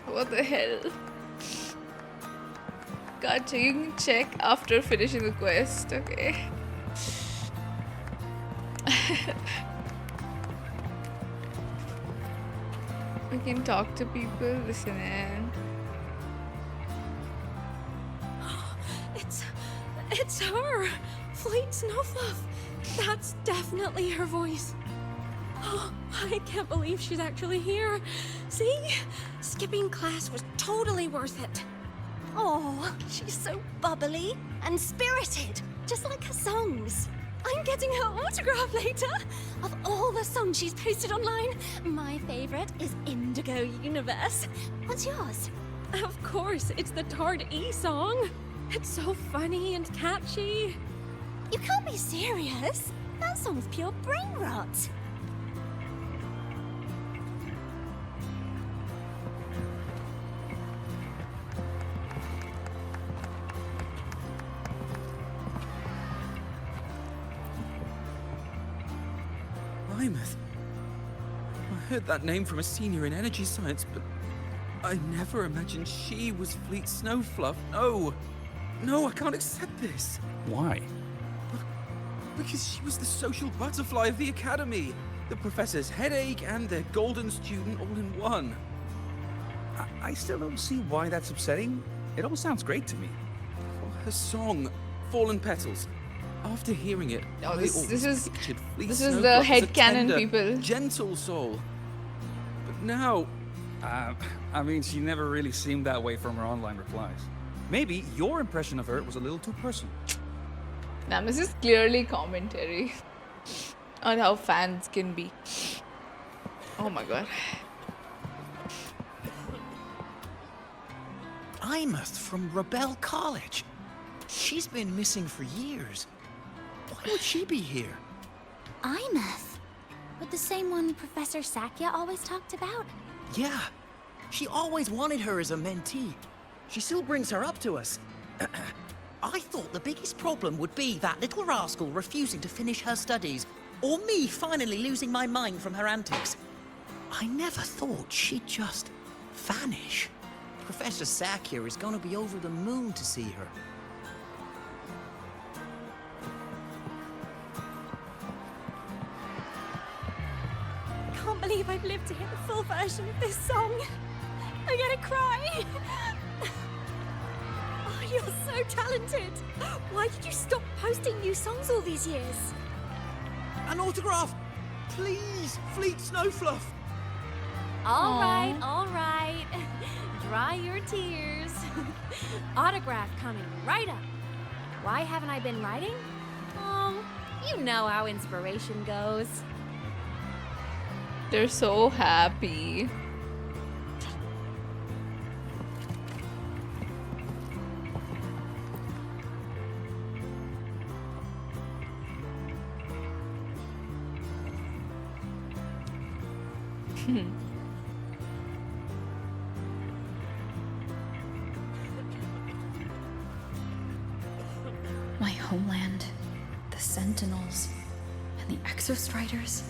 What the hell? Gotcha, you can check after finishing the quest, okay. We can talk to people, listen in. It's her! Fleet Snowfluff! That's definitely her voice. Oh, I can't believe she's actually here. See? Skipping class was totally worth it. Oh, she's so bubbly and spirited, just like her songs. I'm getting her autograph later. Of all the songs she's posted online, My favorite is Indigo Universe. What's yours? of course, it's the Tard E song. It's so funny and catchy. You can't be serious. That song's pure brain rot. Aemeath. I heard that name from a senior in energy science, but I never imagined she was Fleet Snowfluff. No! No, I can't accept this. Why? Because she was the social butterfly of the academy. The professor's headache and the golden student all in one. I still don't see why that's upsetting. It all sounds great to me. Her song, Fallen Petals. After hearing it, Oh, I this always is pictured Fleet this is the Snowfluff as a headcanon tender, people. gentle soul. But now, I mean, she never really seemed that way from her online replies. Maybe your impression of her was a little too personal. Now, this is clearly commentary on how fans can be. Oh my god. Aemeath from Rebel College. She's been missing for years. Why would she be here? Aemeath? But the same one Professor Sakya always talked about? Yeah. She always wanted her as a mentee. She still brings her up to us. I thought the biggest problem would be that little rascal refusing to finish her studies, or me finally losing my mind from her antics. I never thought she'd just vanish. Professor Sakya is gonna be over the moon to see her. I can't believe I've lived to hear the full version of this song. I'm gonna cry. Oh, you're so talented. Why did you stop posting new songs all these years? An autograph! Please, Fleet Snowfluff! All right. Dry your tears. Autograph coming right up. Why haven't I been writing? Oh, you know how inspiration goes. They're so happy. My homeland, the Sentinels, and the Exostriders.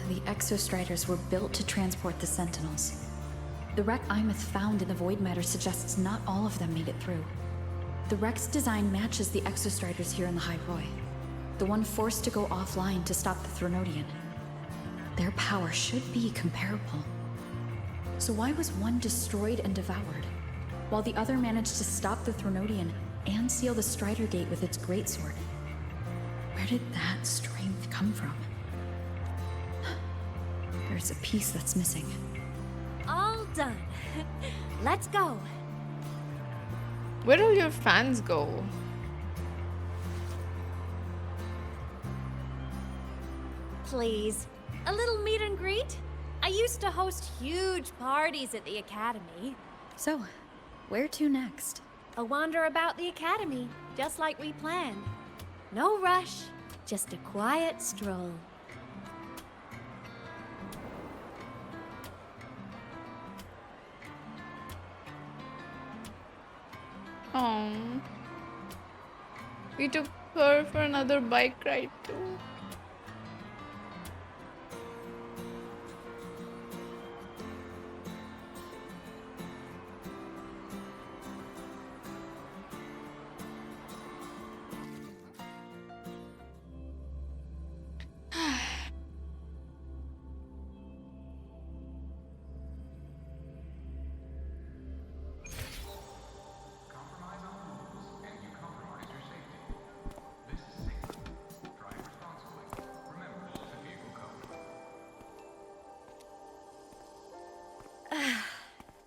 The Exostriders were built to transport the Sentinels. The wreck Aemeath found in the void matter suggests not all of them made it through. The wreck's design matches the Exostriders here in the High Roy, the one forced to go offline to stop the Threnodian. Their power should be comparable. So why was one destroyed and devoured, while the other managed to stop the Threnodian and seal the Strider Gate with its greatsword? Where did that strength come from? There's a piece that's missing. All done. Let's go. Where will your fans go? Please, a little meet and greet? I used to host huge parties at the Academy. So, where to next? A wander about the Academy, just like we planned. No rush, just a quiet stroll. Oh, we took her for another bike ride too.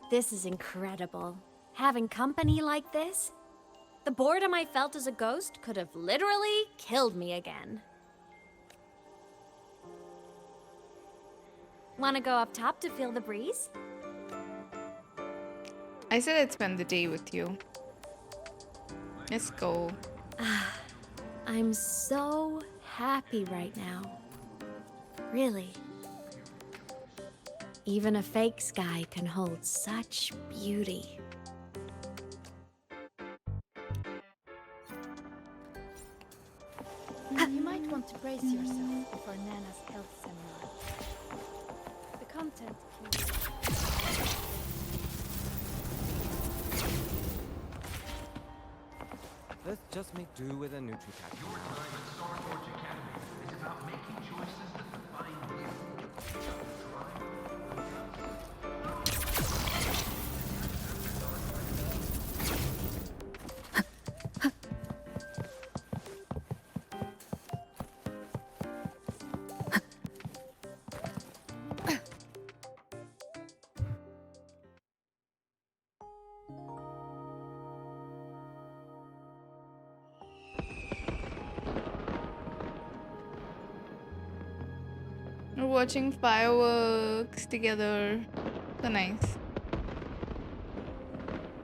This is incredible. Having company like this? The boredom I felt as a ghost could have literally killed me again. Wanna go up top to feel the breeze? I said I'd spend the day with you. Let's go. I'm so happy right now. Really. Even a fake sky can hold such beauty. You might want to brace yourself before Nana's health seminar. The content Let's just make do with a NutriPack. Your time at Starforge Academy is about making choices that define you. We're watching fireworks together. So nice.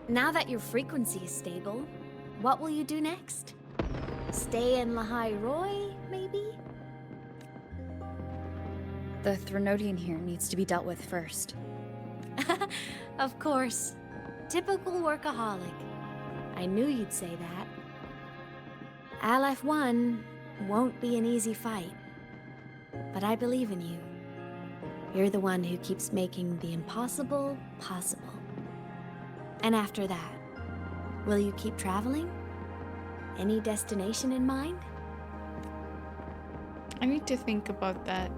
Now that your frequency is stable, what will you do next? Stay in Lahai Roy, maybe? The Threnodian here needs to be dealt with first. Of course. Typical workaholic. I knew you'd say that. Aleph 1 won't be an easy fight. But I believe in you. You're the one who keeps making the impossible possible. And after that, will you keep traveling? Any destination in mind? I need to think about that.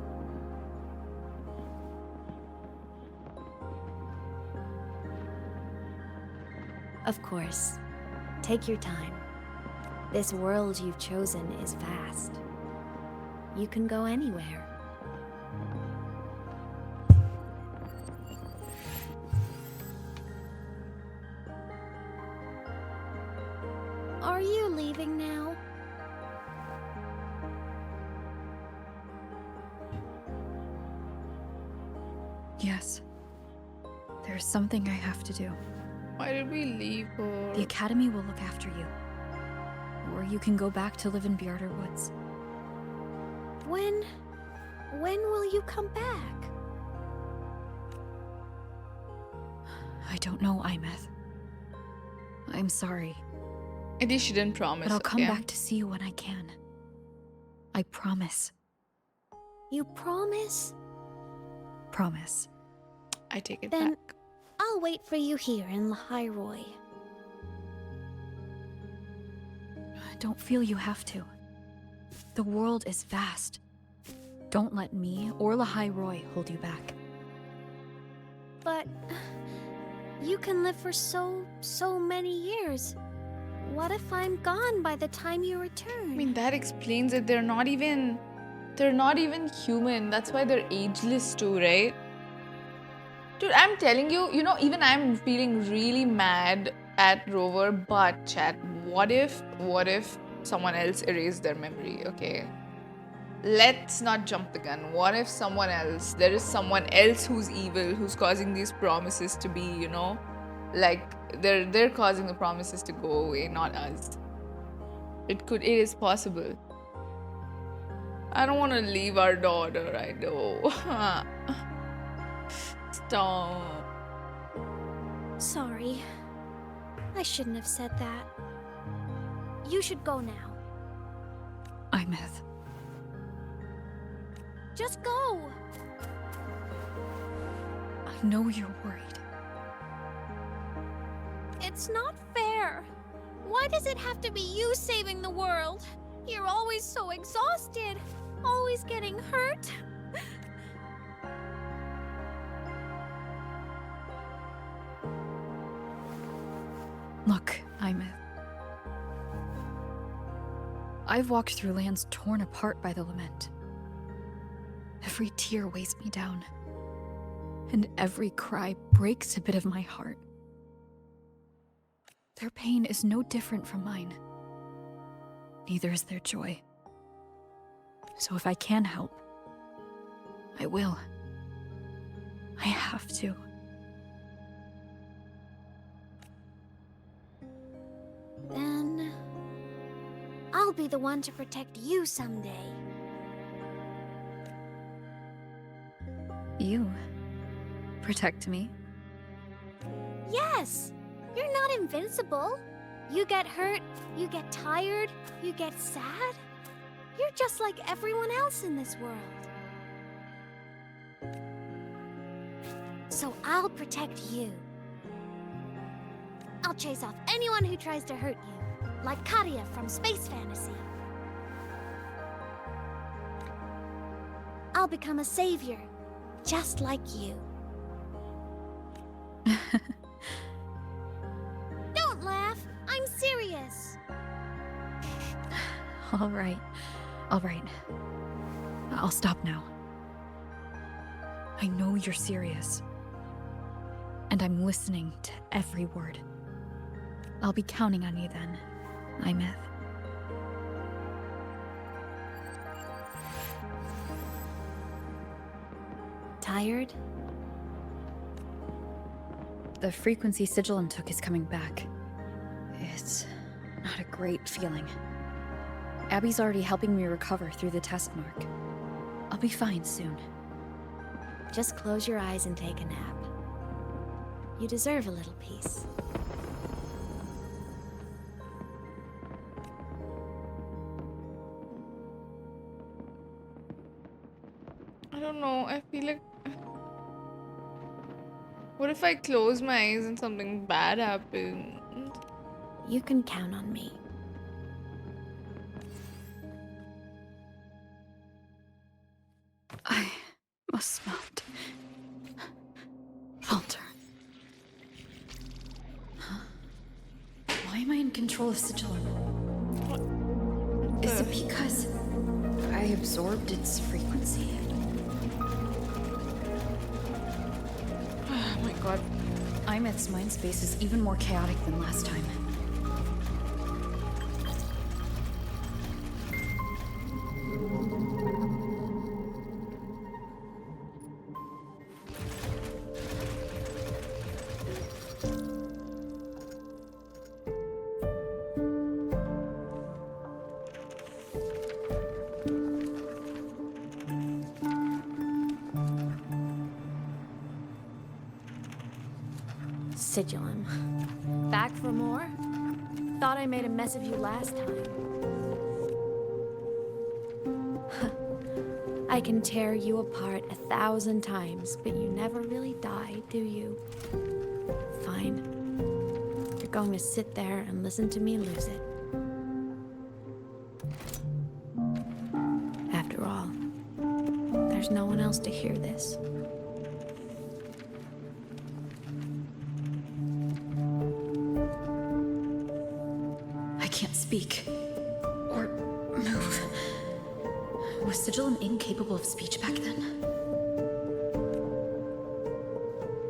Of course. Take your time. This world you've chosen is vast. You can go anywhere. Are you leaving now? Yes. There's something I have to do. Why did we leave her? The Academy will look after you. Or you can go back to live in Bjarder Woods. When will you come back? I don't know, Aemeath. I'm sorry. At least she didn't promise. But I'll come yeah. back to see you when I can. I promise. You promise? Promise. I take it Then back. I'll wait for you here in Lahai Roy. Don't feel you have to. The world is vast. Don't let me or Lahai Roy hold you back. But you can live for so many years. What if I'm gone by the time you return? I mean, that explains it. They're not even human. That's why they're ageless too, right? Dude, I'm telling you, you know, even I'm feeling really mad at Rover, but chat, what if someone else erased their memory, okay? Let's not jump the gun. What if there is someone else who's evil, who's causing these promises to be, you know, like they're causing the promises to go away, not us. It is possible. I don't want to leave our daughter, I know. Stop. Sorry. I shouldn't have said that. You should go now. Aemeath. Just go! I know you're worried. It's not fair. Why does it have to be you saving the world? You're always so exhausted. Always getting hurt. Look, Aemeath. I've walked through lands torn apart by the lament. Every tear weighs me down, and every cry breaks a bit of my heart. Their pain is no different from mine. Neither is their joy. So if I can help, I will. I have to. Then I'll be the one to protect you someday. You protect me? Yes! You're not invincible. You get hurt, you get tired, you get sad. You're just like everyone else in this world. So I'll protect you. I'll chase off anyone who tries to hurt you, like Khaenri'ah from Space Fantasy. I'll become a savior, just like you. Don't laugh, I'm serious. All right. I'll stop now. I know you're serious. And I'm listening to every word. I'll be counting on you then, Aemeath. Tired? The frequency Sigillum took is coming back. It's not a great feeling. Abby's already helping me recover through the test mark. I'll be fine soon. Just close your eyes and take a nap. You deserve a little peace. I don't know, I feel like... What if I close my eyes and something bad happens? You can count on me. I must not falter. Why am I in control of Sigillum? Is it because I absorbed its frequency? Oh my god. Aemeath's mind space is even more chaotic than last time. Sigillum. Back for more? Thought I made a mess of you last time. I can tear you apart 1,000 times, but you never really die, do you? Fine. You're going to sit there and listen to me lose it. After all, there's no one else to hear this. Speak. Or move. Was Sigillum incapable of speech back then?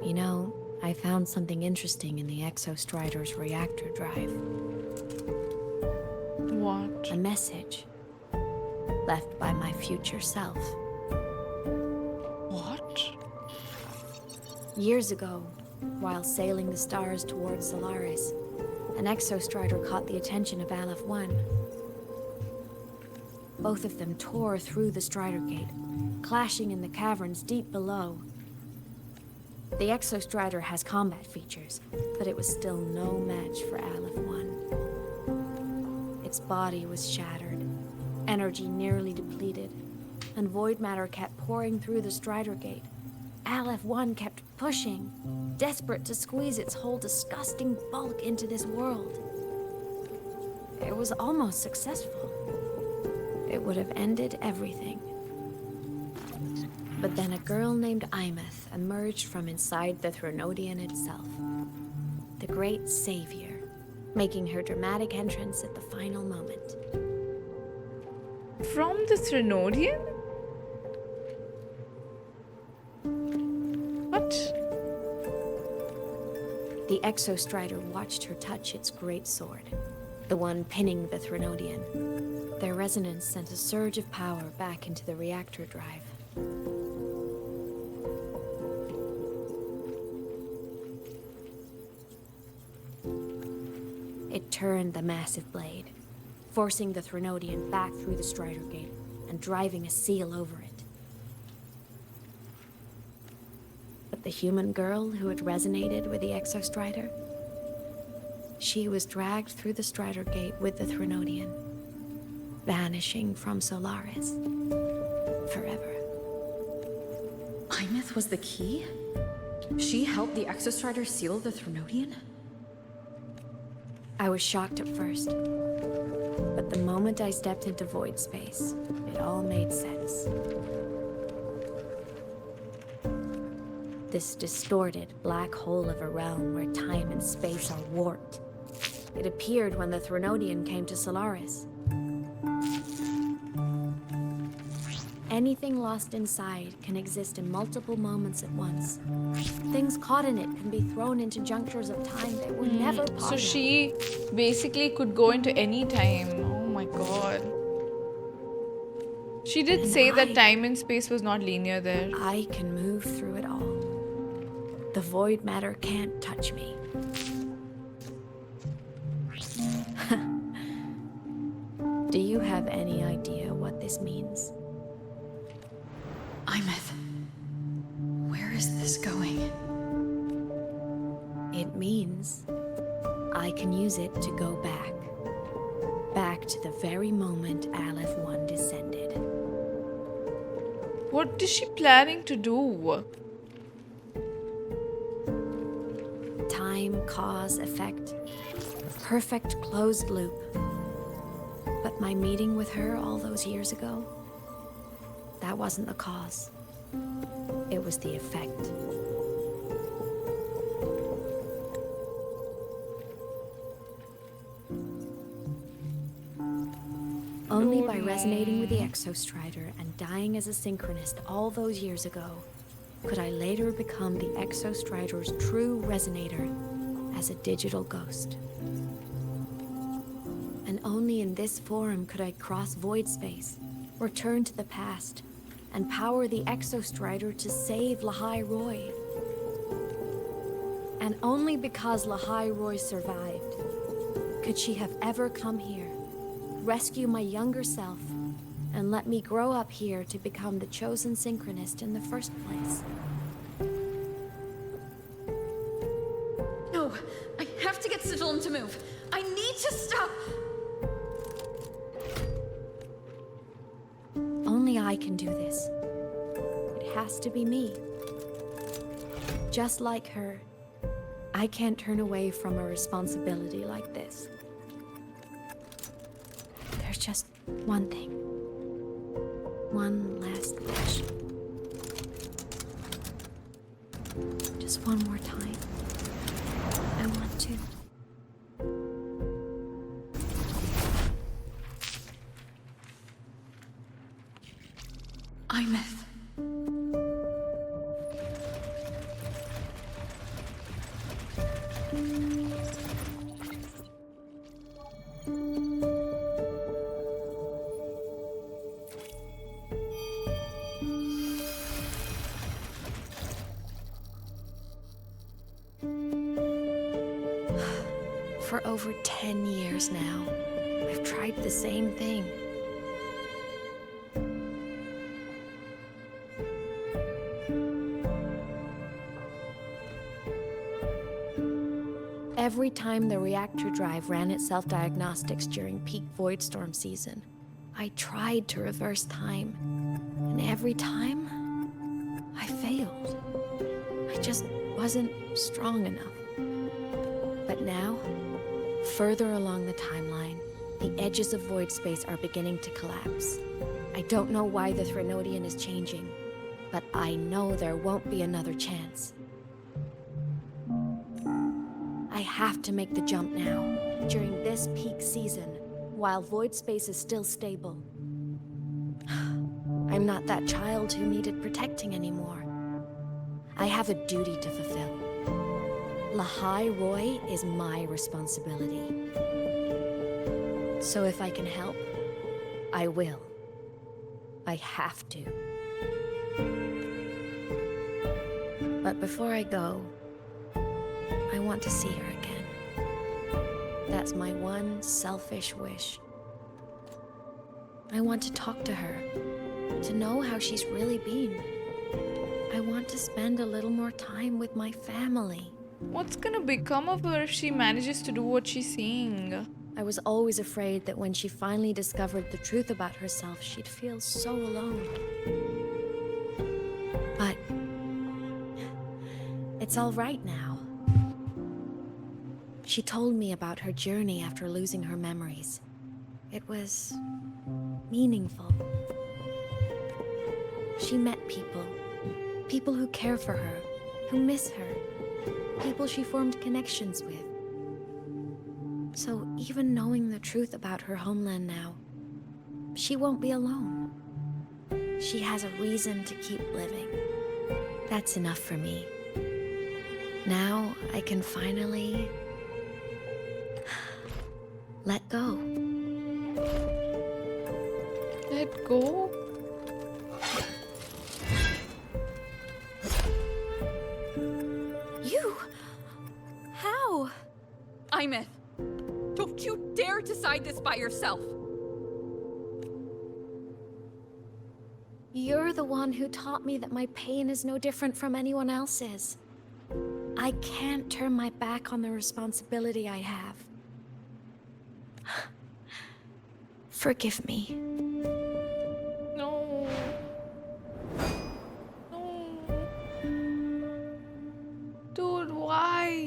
You found something interesting in the Exostrider's reactor drive. What? A message left by my future self. What? Years ago, while sailing the stars towards Solaris, an Exostrider caught the attention of Aleph 1. Both of them tore through the Strider Gate, clashing in the caverns deep below. The Exostrider has combat features, but it was still no match for Aleph 1. Its body was shattered, energy nearly depleted, and void matter kept pouring through the Strider Gate. Aleph 1 kept pushing, desperate to squeeze its whole disgusting bulk into this world. It was almost successful. It would have ended everything. But then a girl named Aemeath emerged from inside the Threnodian itself. The great savior, making her dramatic entrance at the final moment. From the Threnodian? What? The Exostrider watched her touch its great sword, the one pinning the Threnodian. Their resonance sent a surge of power back into the reactor drive. It turned the massive blade, forcing the Threnodian back through the Strider Gate and driving a seal over it. But the human girl who had resonated with the Exostrider, she was dragged through the Strider Gate with the Threnodian, vanishing from Solaris forever. Aemeath was the key? She helped the Exostrider seal the Threnodian? I was shocked at first, but the moment I stepped into void space, it all made sense. This distorted black hole of a realm where time and space are warped. It appeared when the Threnodian came to Solaris. Anything lost inside can exist in multiple moments at once. Things caught in it can be thrown into junctures of time that were never possible. So she basically could go into any time. Oh my god. She did say that time and space was not linear there. I can move through it all. The void matter can't touch me. Do you have any idea what this means? Aemeath, where is this going? It means I can use it to go back. Back to the very moment Aleph 1 descended. What is she planning to do? Time, cause, effect. Perfect closed loop. But my meeting with her all those years ago, that wasn't the cause. It was the effect. Only by resonating with the Exostrider and dying as a synchronist all those years ago could I later become the Exostrider's true resonator as a digital ghost. And only in this form could I cross void space, return to the past, and power the Exostrider to save Khaenri'ah. And only because Khaenri'ah survived could she have ever come here, rescue my younger self, and let me grow up here to become the chosen synchronist in the first place. No, I have to get Sigillum to move. I need to stop. Only I can do this. It has to be me. Just like her, I can't turn away from a responsibility like this. There's just one thing. One last wish. Just one more time. I want to. Aemeath. over 10 years now. I've tried the same thing. Every time the reactor drive ran its self-diagnostics during peak void storm season, I tried to reverse time. And every time, I failed. I just wasn't strong enough. But now, further along the timeline, the edges of void space are beginning to collapse. I don't know why the Threnodian is changing, but I know there won't be another chance. I have to make the jump now, during this peak season, while void space is still stable. I'm not that child who needed protecting anymore. I have a duty to fulfill. Roy is my responsibility. So if I can help, I will. I have to. But before I go, I want to see her again. That's my one selfish wish. I want to talk to her, to know how she's really been. I want to spend a little more time with my family. What's gonna become of her if she manages to do what she's seeing? I was always afraid that when she finally discovered the truth about herself, she'd feel so alone. But it's all right now. She told me about her journey after losing her memories. It was meaningful. She met people who care for her, who miss her, people she formed connections with. So even knowing the truth about her homeland now, she won't be alone. She has a reason to keep living. That's enough for me. Now I can finally let go. Let go? You? How? Aemeath, don't you dare decide this by yourself! You're the one who taught me that my pain is no different from anyone else's. I can't turn my back on the responsibility I have. Forgive me. No. No. Dude, why?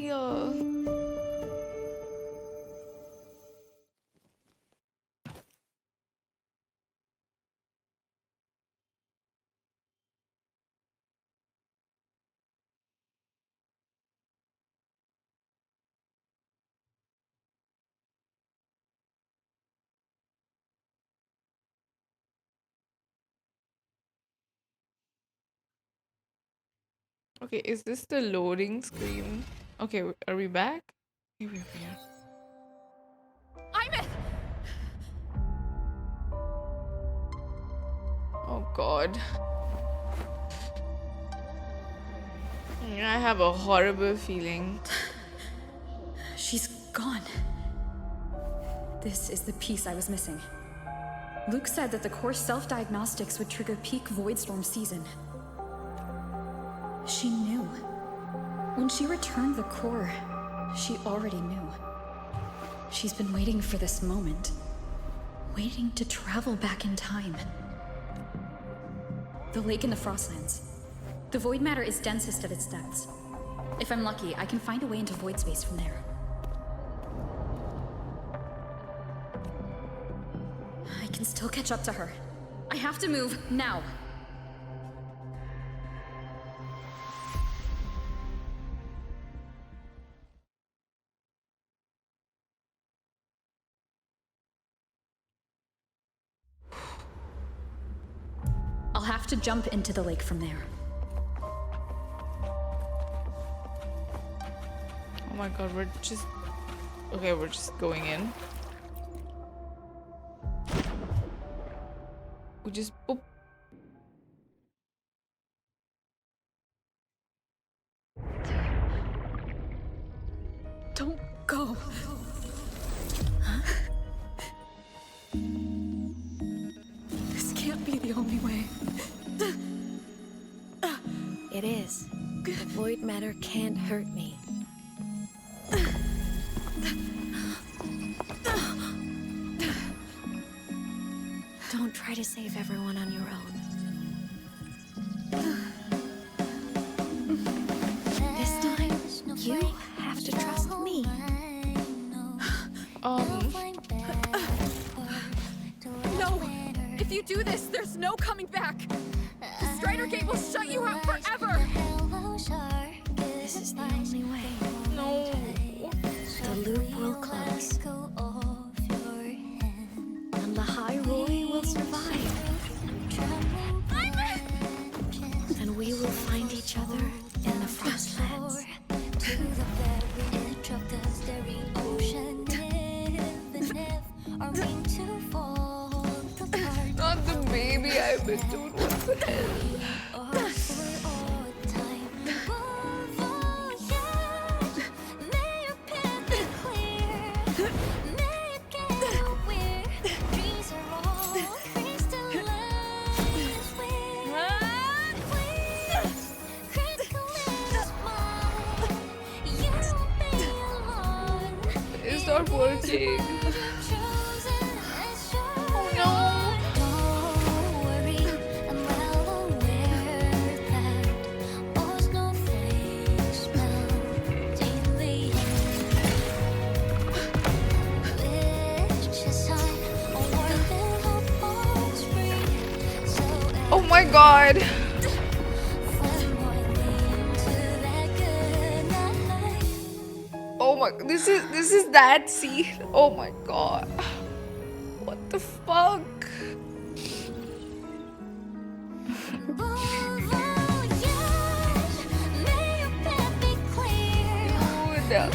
Okay, is this the loading screen? Okay, are we back? Here we are. Aemeath! Oh god. I have a horrible feeling. She's gone. This is the piece I was missing. Luuk said that the core self-diagnostics would trigger peak voidstorm season. She knew. When she returned the core, she already knew. She's been waiting for this moment. Waiting to travel back in time. The lake in the Frostlands. The void matter is densest at its depths. If I'm lucky, I can find a way into void space from there. I can still catch up to her. I have to move, now. I'll have to jump into the lake from there. Oh my god, we're just... Okay, we're just going in. We just... Boop. Don't go. It is. The void matter can't hurt me. Don't try to save everyone on your own. This time, you have to trust me. No! If you do this, there's no coming back! The Strider Gate will shut you out forever! This is the only way. No. The loop will close. And Khaenri'ah will survive. And we will find each other in the Frostlands. Not the baby I've been doing. What the hell? It's not working. Oh no. Oh my god. Oh my, this is that scene. Oh my god. What the fuck? Dude.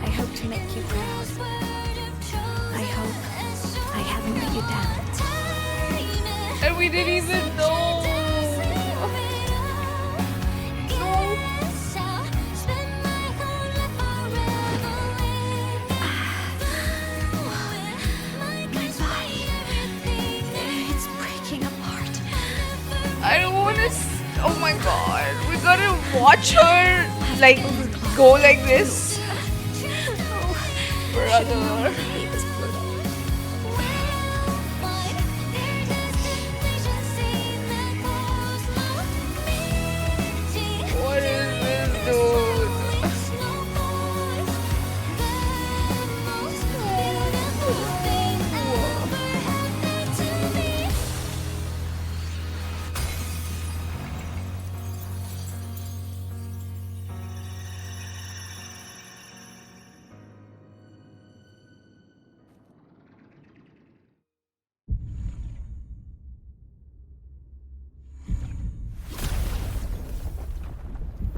I hope to make you proud. I hope I haven't let you down. And we didn't even know. It's breaking apart. I don't want to. Oh my god. We gotta watch her like go like this. Brother. What is this, dude?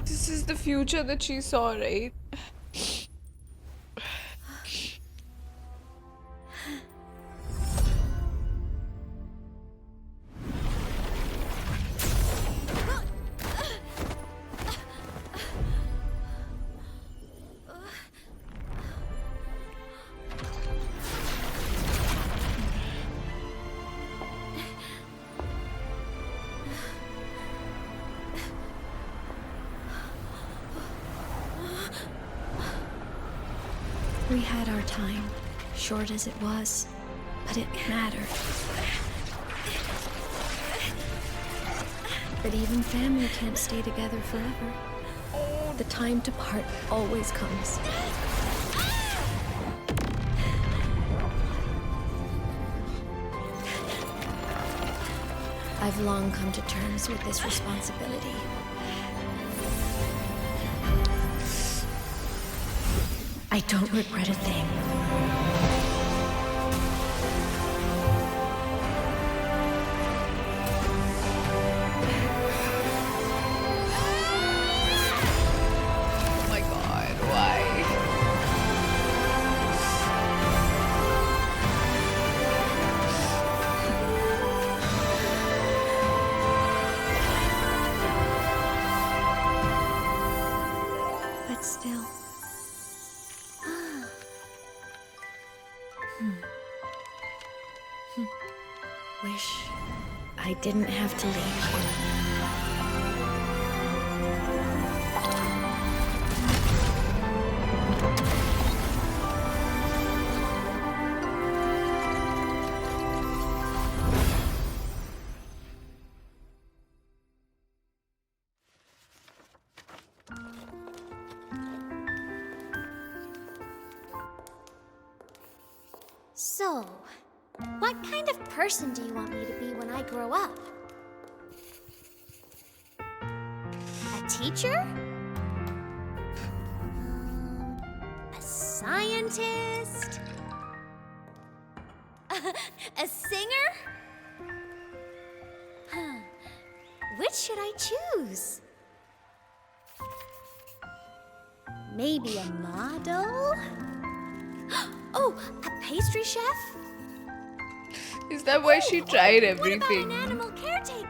This is the future that she saw, right? We had our time, short as it was, but it mattered. But even family can't stay together forever. The time to part always comes. I've long come to terms with this responsibility. I don't regret a thing. Oh my god, why? I didn't have to leave. So, what kind of person do you want me to be when I grow up? A teacher? A scientist? A singer? Which should I choose? Maybe a model? Oh, a pastry chef? Is that why she tried everything? What about an animal caretaker?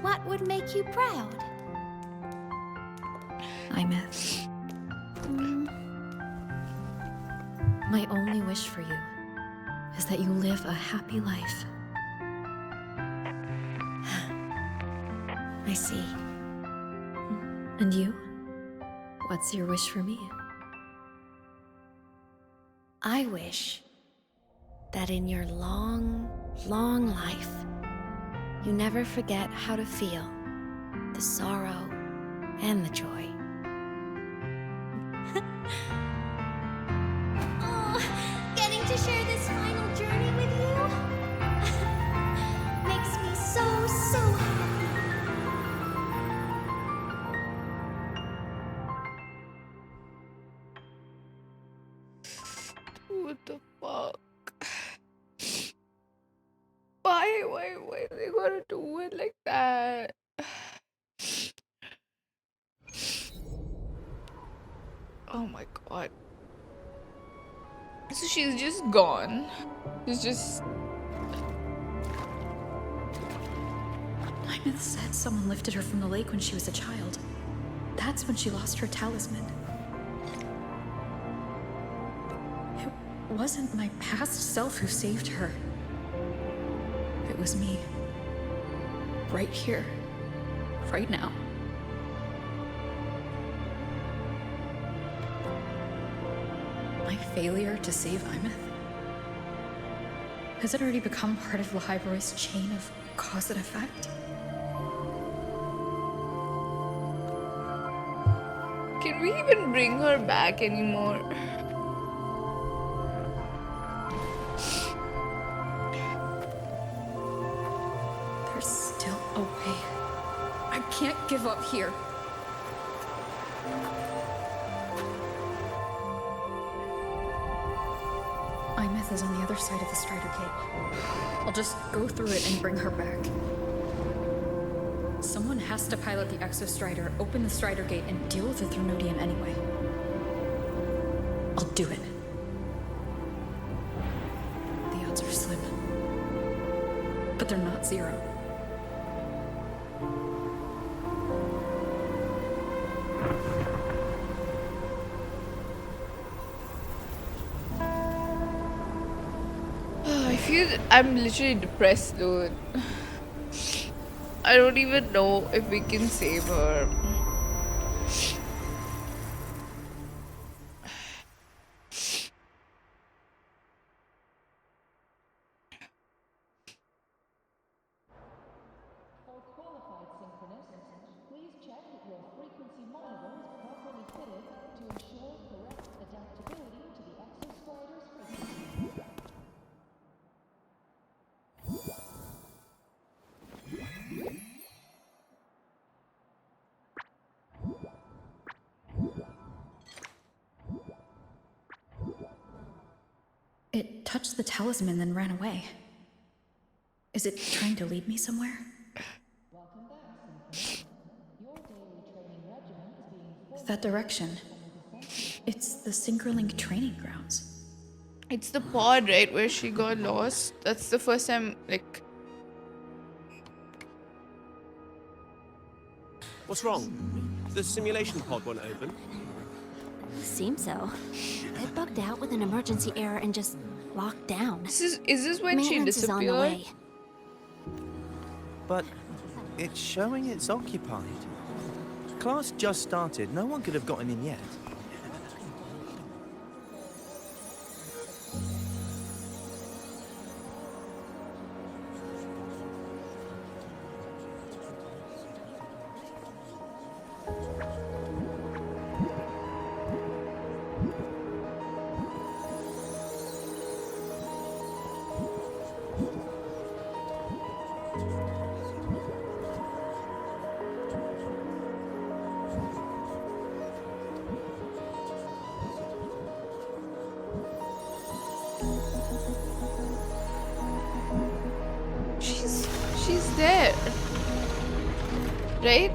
What would make you proud? Aemeath. My only wish for you is that you live a happy life. I see. And you? What's your wish for me? I wish that in your long, long life, you never forget how to feel the sorrow and the joy. Oh, getting to share this final journey with you makes me so, so happy. What the fuck? Why are they gonna do it like that? Oh my god. So she's just gone. She's just... Aemeath said someone lifted her from the lake when she was a child. That's when she lost her talisman. It wasn't my past self who saved her. It was me. Right here. Right now. My failure to save Aemeath? Has it already become part of Lahiroy's chain of cause and effect? Can we even bring her back anymore? There's still a way. I can't give up here. Aemeath is on the other side of the Strider Gate. I'll just go through it and bring her back. Someone has to pilot the Exostrider, open the Strider Gate, and deal with the Threnodian anyway. I'll do it. The odds are slim. But they're not zero. I feel I'm literally depressed, dude. I don't even know if we can save her. For qualified synchronists, please check that your frequency monitor is properly fitted to ensure correct adaptability to the Exostrider's frequency. It touched the talisman, then ran away. Is it trying to lead me somewhere? Welcome back, Synchrolink. Your daily training regimen is being That direction. It's the Synchrolink training grounds. It's the pod, right, where she got lost. That's the first time, like... What's wrong? The simulation pod won't open. Seems so. It bugged out with an emergency error and just locked down. Is this when she Maintenance is on the disappeared? way. But it's showing it's occupied. Class just started. No one could have gotten in yet. She's there. Right?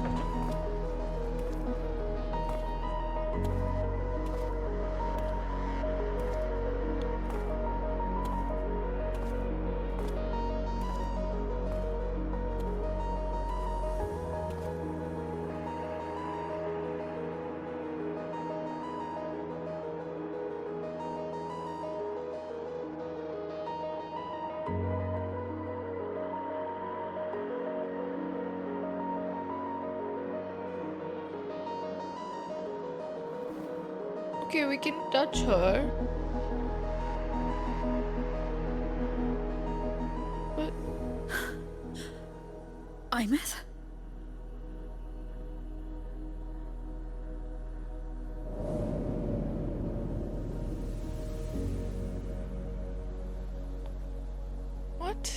Okay, we can touch her. What? Aemeath? What?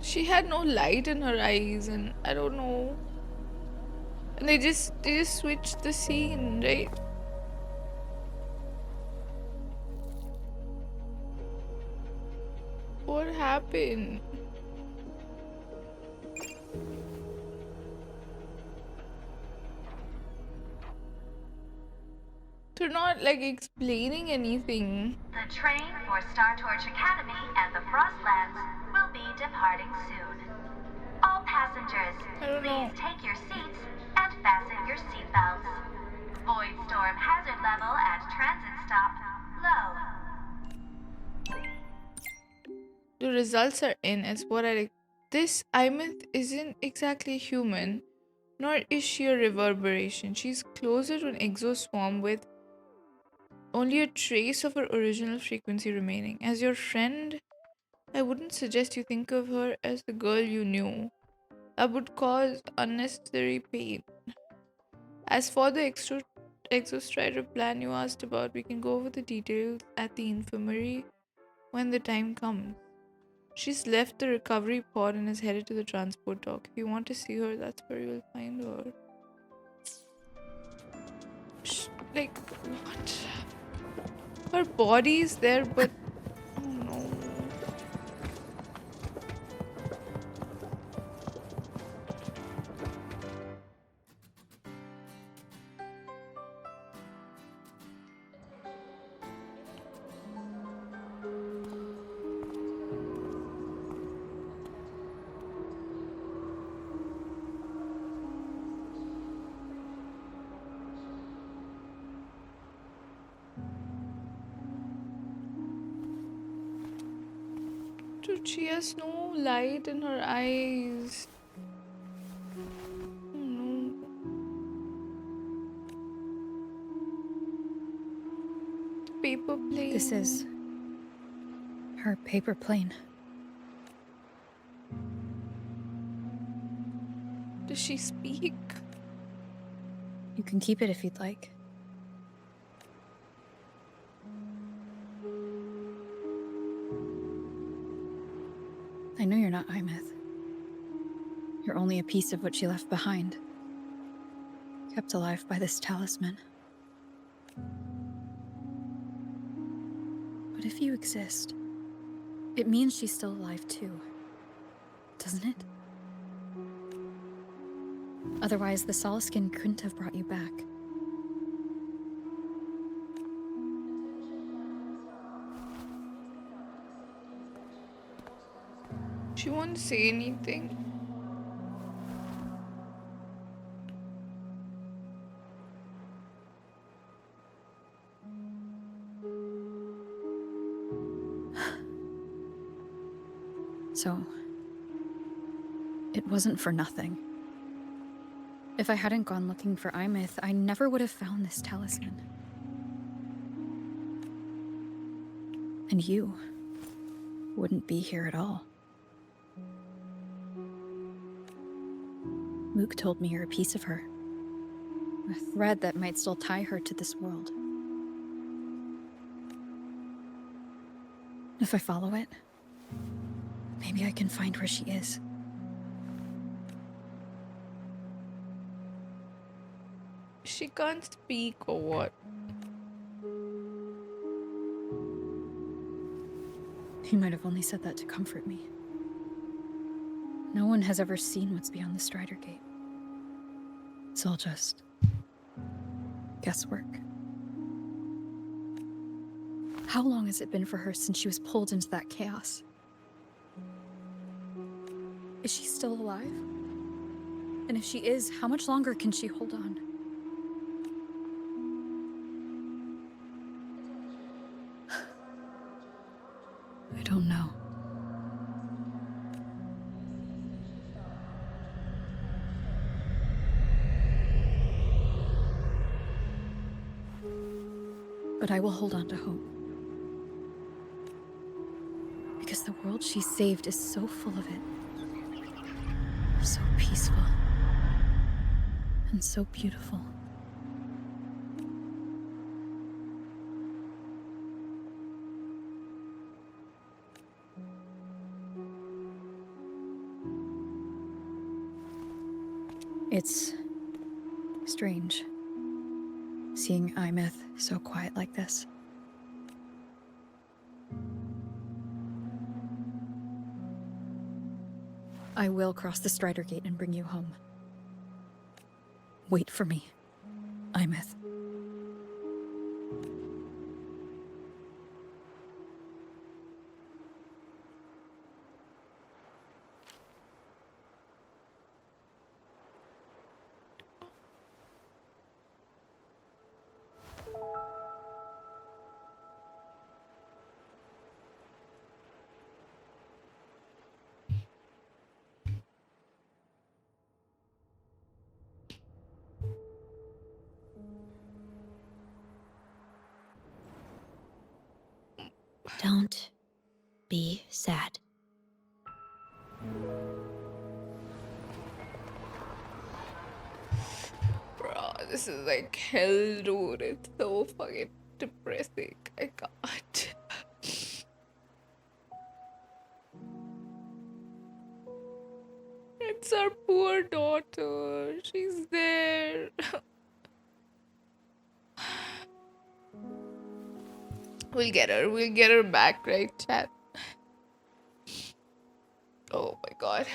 She had no light in her eyes, and I don't know. And they just switched the scene, right? What happened? They're not like explaining anything. The train for Star Torch Academy and the Frostlands will be departing soon. All passengers, please take your seats and fasten your seatbelts. Void storm hazard level at transit stop low. The results are in, as what I like. This Aemeath isn't exactly human, nor is she a reverberation. She's closer to an exoswarm with only a trace of her original frequency remaining. As your friend, I wouldn't suggest you think of her as the girl you knew. That would cause unnecessary pain. As for the Exostrider plan you asked about, we can go over the details at the infirmary when the time comes. She's left the recovery pod and is headed to the transport dock. If you want to see her, that's where you'll find her. Like, what? Her body is there, but oh no. Dude, she has no light in her eyes. Oh no. Paper plane. This is her paper plane. Does she speak? You can keep it if you'd like. I know you're not Aemeath. You're only a piece of what she left behind. Kept alive by this talisman. But if you exist, it means she's still alive too. Doesn't it? Otherwise, the Solaskin couldn't have brought you back. She won't say anything. So, it wasn't for nothing. If I hadn't gone looking for Aemeath, I never would have found this talisman. And you wouldn't be here at all. Luuk told me you're a piece of her. A thread that might still tie her to this world. If I follow it, maybe I can find where she is. She can't speak or what? He might have only said that to comfort me. No one has ever seen what's beyond the Strider Gate. It's all just guesswork. How long has it been for her since she was pulled into that chaos? Is she still alive? And if she is, how much longer can she hold on? I don't know. But I will hold on to hope. Because the world she saved is so full of it. So peaceful. And so beautiful. It's strange, seeing Aemeath so quiet like this. I will cross the Strider Gate and bring you home. Wait for me, Aemeath. Don't be sad. Bro, this is like hell, dude. It's so fucking depressing. I can't. It's our poor daughter. She's there. We'll get her. We'll get her back, right, chat? Oh my god.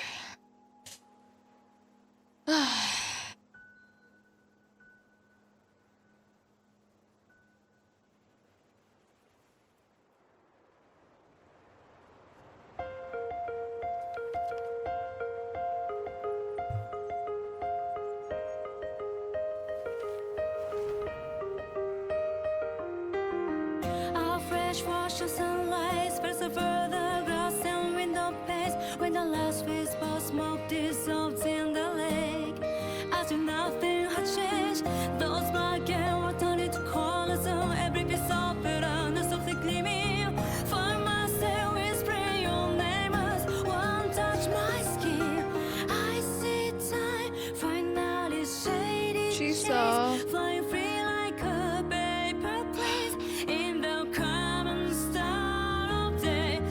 Our fresh wash of sunlight spreads over the grass and window panes. When the last whisper of smoke dissolves in the lake, as if nothing had changed, those black and water into colors of every piece of it and softly gleaming. For myself, whispering your name as one touch my skin. I see time finally shading shades, flying free like a paper plane in the common style of day.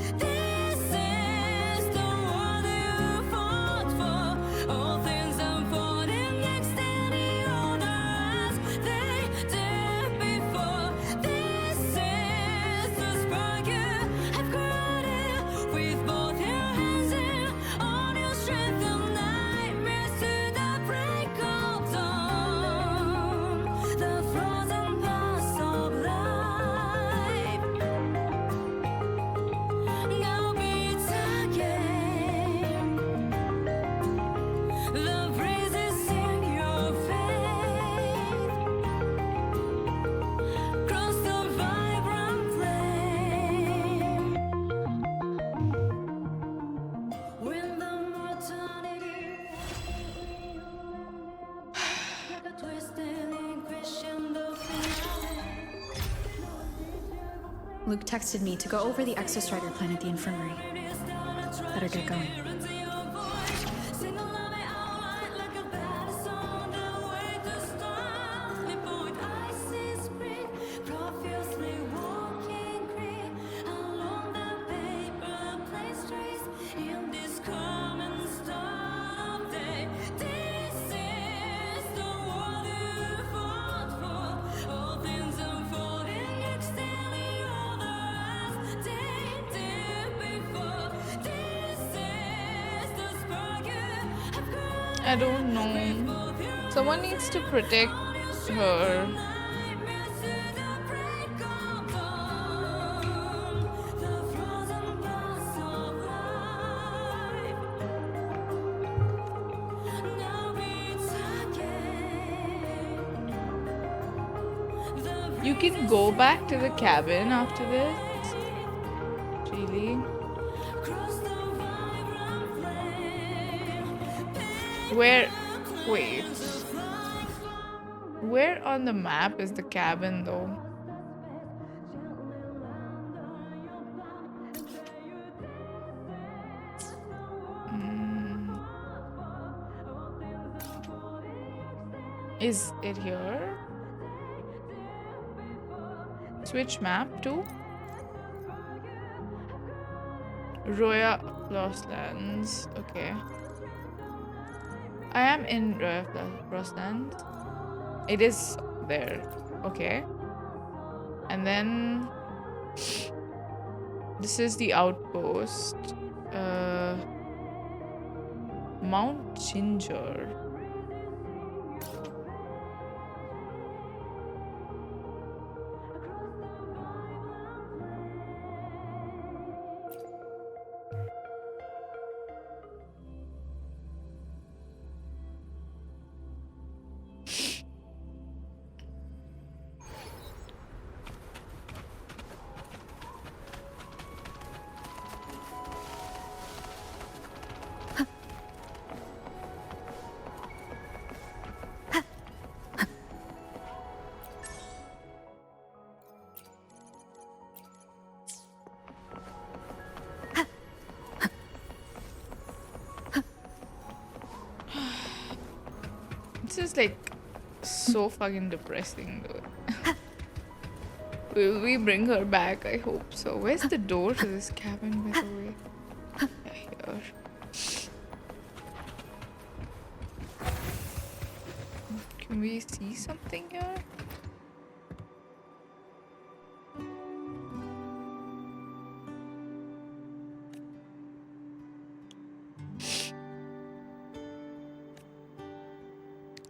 Luuk texted me to go over the Exostrider plan at the infirmary. Better get going. I don't know. Someone needs to protect her. You can go back to the cabin after this? Really? Where? Wait. Where on the map is the cabin though? Is it here? Switch map to Roya Lost Lands. Okay. I am in Roya Lost Lands. It is there. Okay. And then this is the outpost. Mount Ginger. This is like so fucking depressing, dude. Will we bring her back? I hope so. Where's the door to this cabin, by the way? Yeah, here. Can we see something here?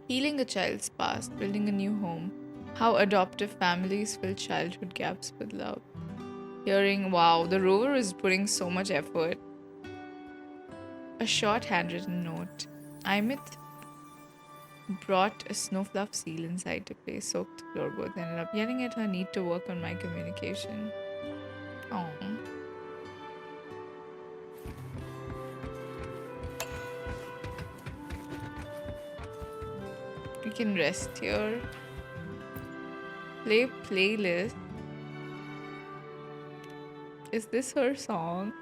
Healing a child's past, building a new home. How adoptive families fill childhood gaps with love. Hearing, wow, the Rover is putting so much effort. A short handwritten note. Aemeath brought a snowfluff seal inside to play, soaked the floorboards, ended up yelling at her need to work on my communication. Oh. We can rest here. Play playlist. Is this her song?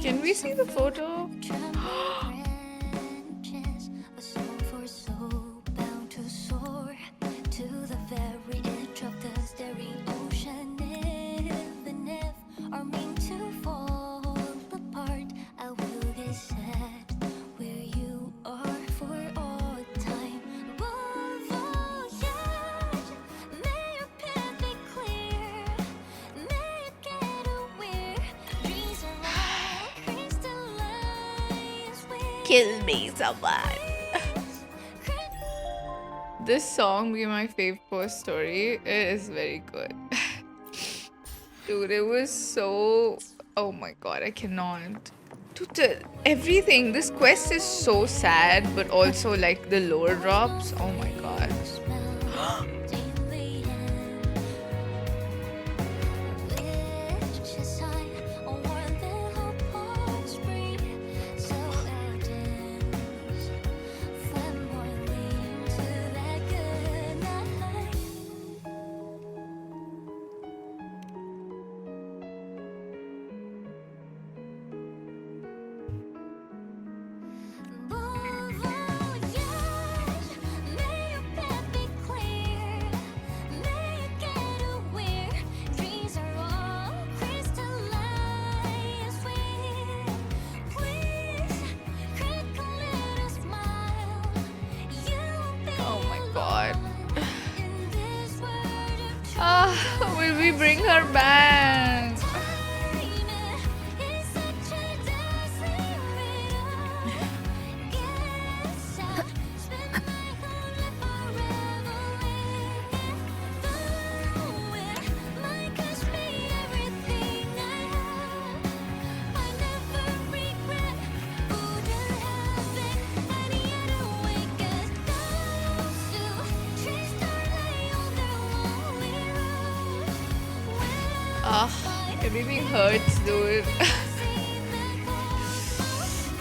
Can we see the photo? Kill me, someone. This song became my fave post story. It is very good. Dude, it was so... Oh my god, I cannot. Dude, everything. This quest is so sad, but also like the lore drops. Oh my god. Will we bring her back? Everything hurts, dude.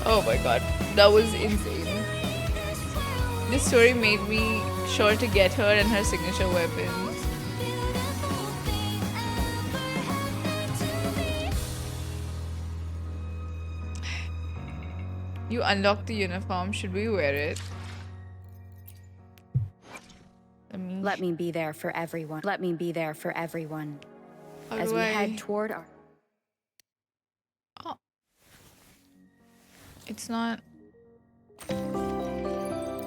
Oh my god, that was insane. This story made me sure to get her and her signature weapons. You unlocked the uniform. Should we wear it? Let me be there for everyone. Let me be there for everyone. As we head toward our... Oh. It's not...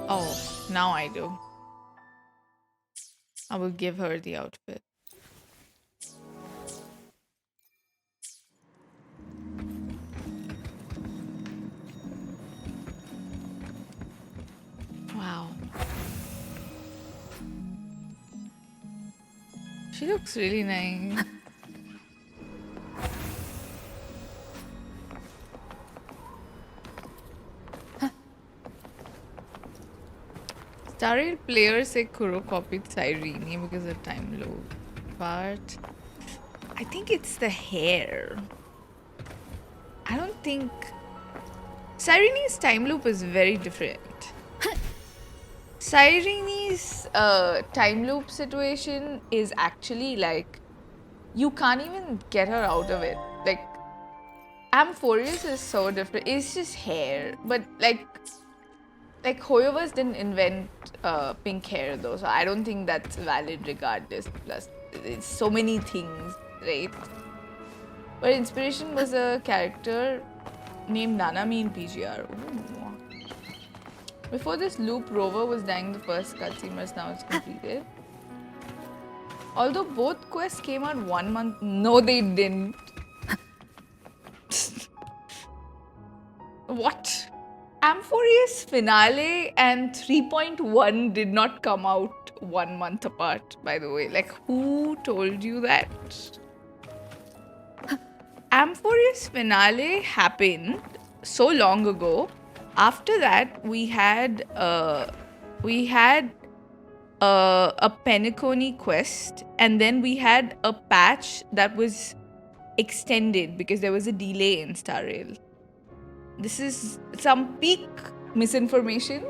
Oh, now I do. I will give her the outfit. Wow. She looks really nice. Starry players say Kuro copied Cyrene because of time loop. But I think it's the hair. I don't think... Cyrene's time loop is very different. Cyrene's time loop situation is actually like... You can't even get her out of it. Like... Amphorius is so different. It's just hair. But like Hoyover's didn't invent pink hair though, so I don't think that's valid regardless. Plus, it's so many things, right? But Inspiration was a character named Nanami in PGR. Ooh. Before this loop, Rover was dying the first cutscene, but now it's completed. Although both quests came out 1 month. No, they didn't. What? Amphorius Finale and 3.1 did not come out 1 month apart, by the way. Like, who told you that? Amphorius Finale happened so long ago. After that, we had a Penacony quest, and then we had a patch that was extended because there was a delay in Star Rail. This is some peak misinformation.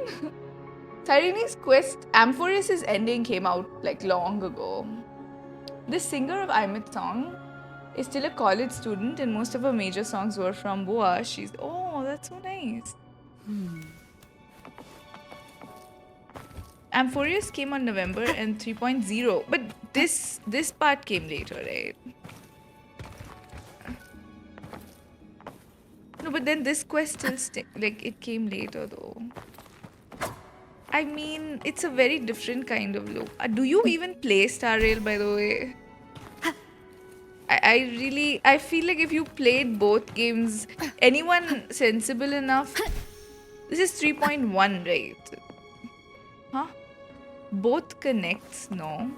Cyrene's quest, Amphorius' ending came out like long ago. This singer of Aemeath song is still a college student and most of her major songs were from Boa. She's... Oh, that's so nice. Amphorius came on November and 3.0. But this part came later, right? No, but then this quest still like it came later though. I mean, it's a very different kind of loop. Do you even play Star Rail, by the way? I feel like if you played both games, anyone sensible enough This is 3.1, right? Huh? Both connects, no?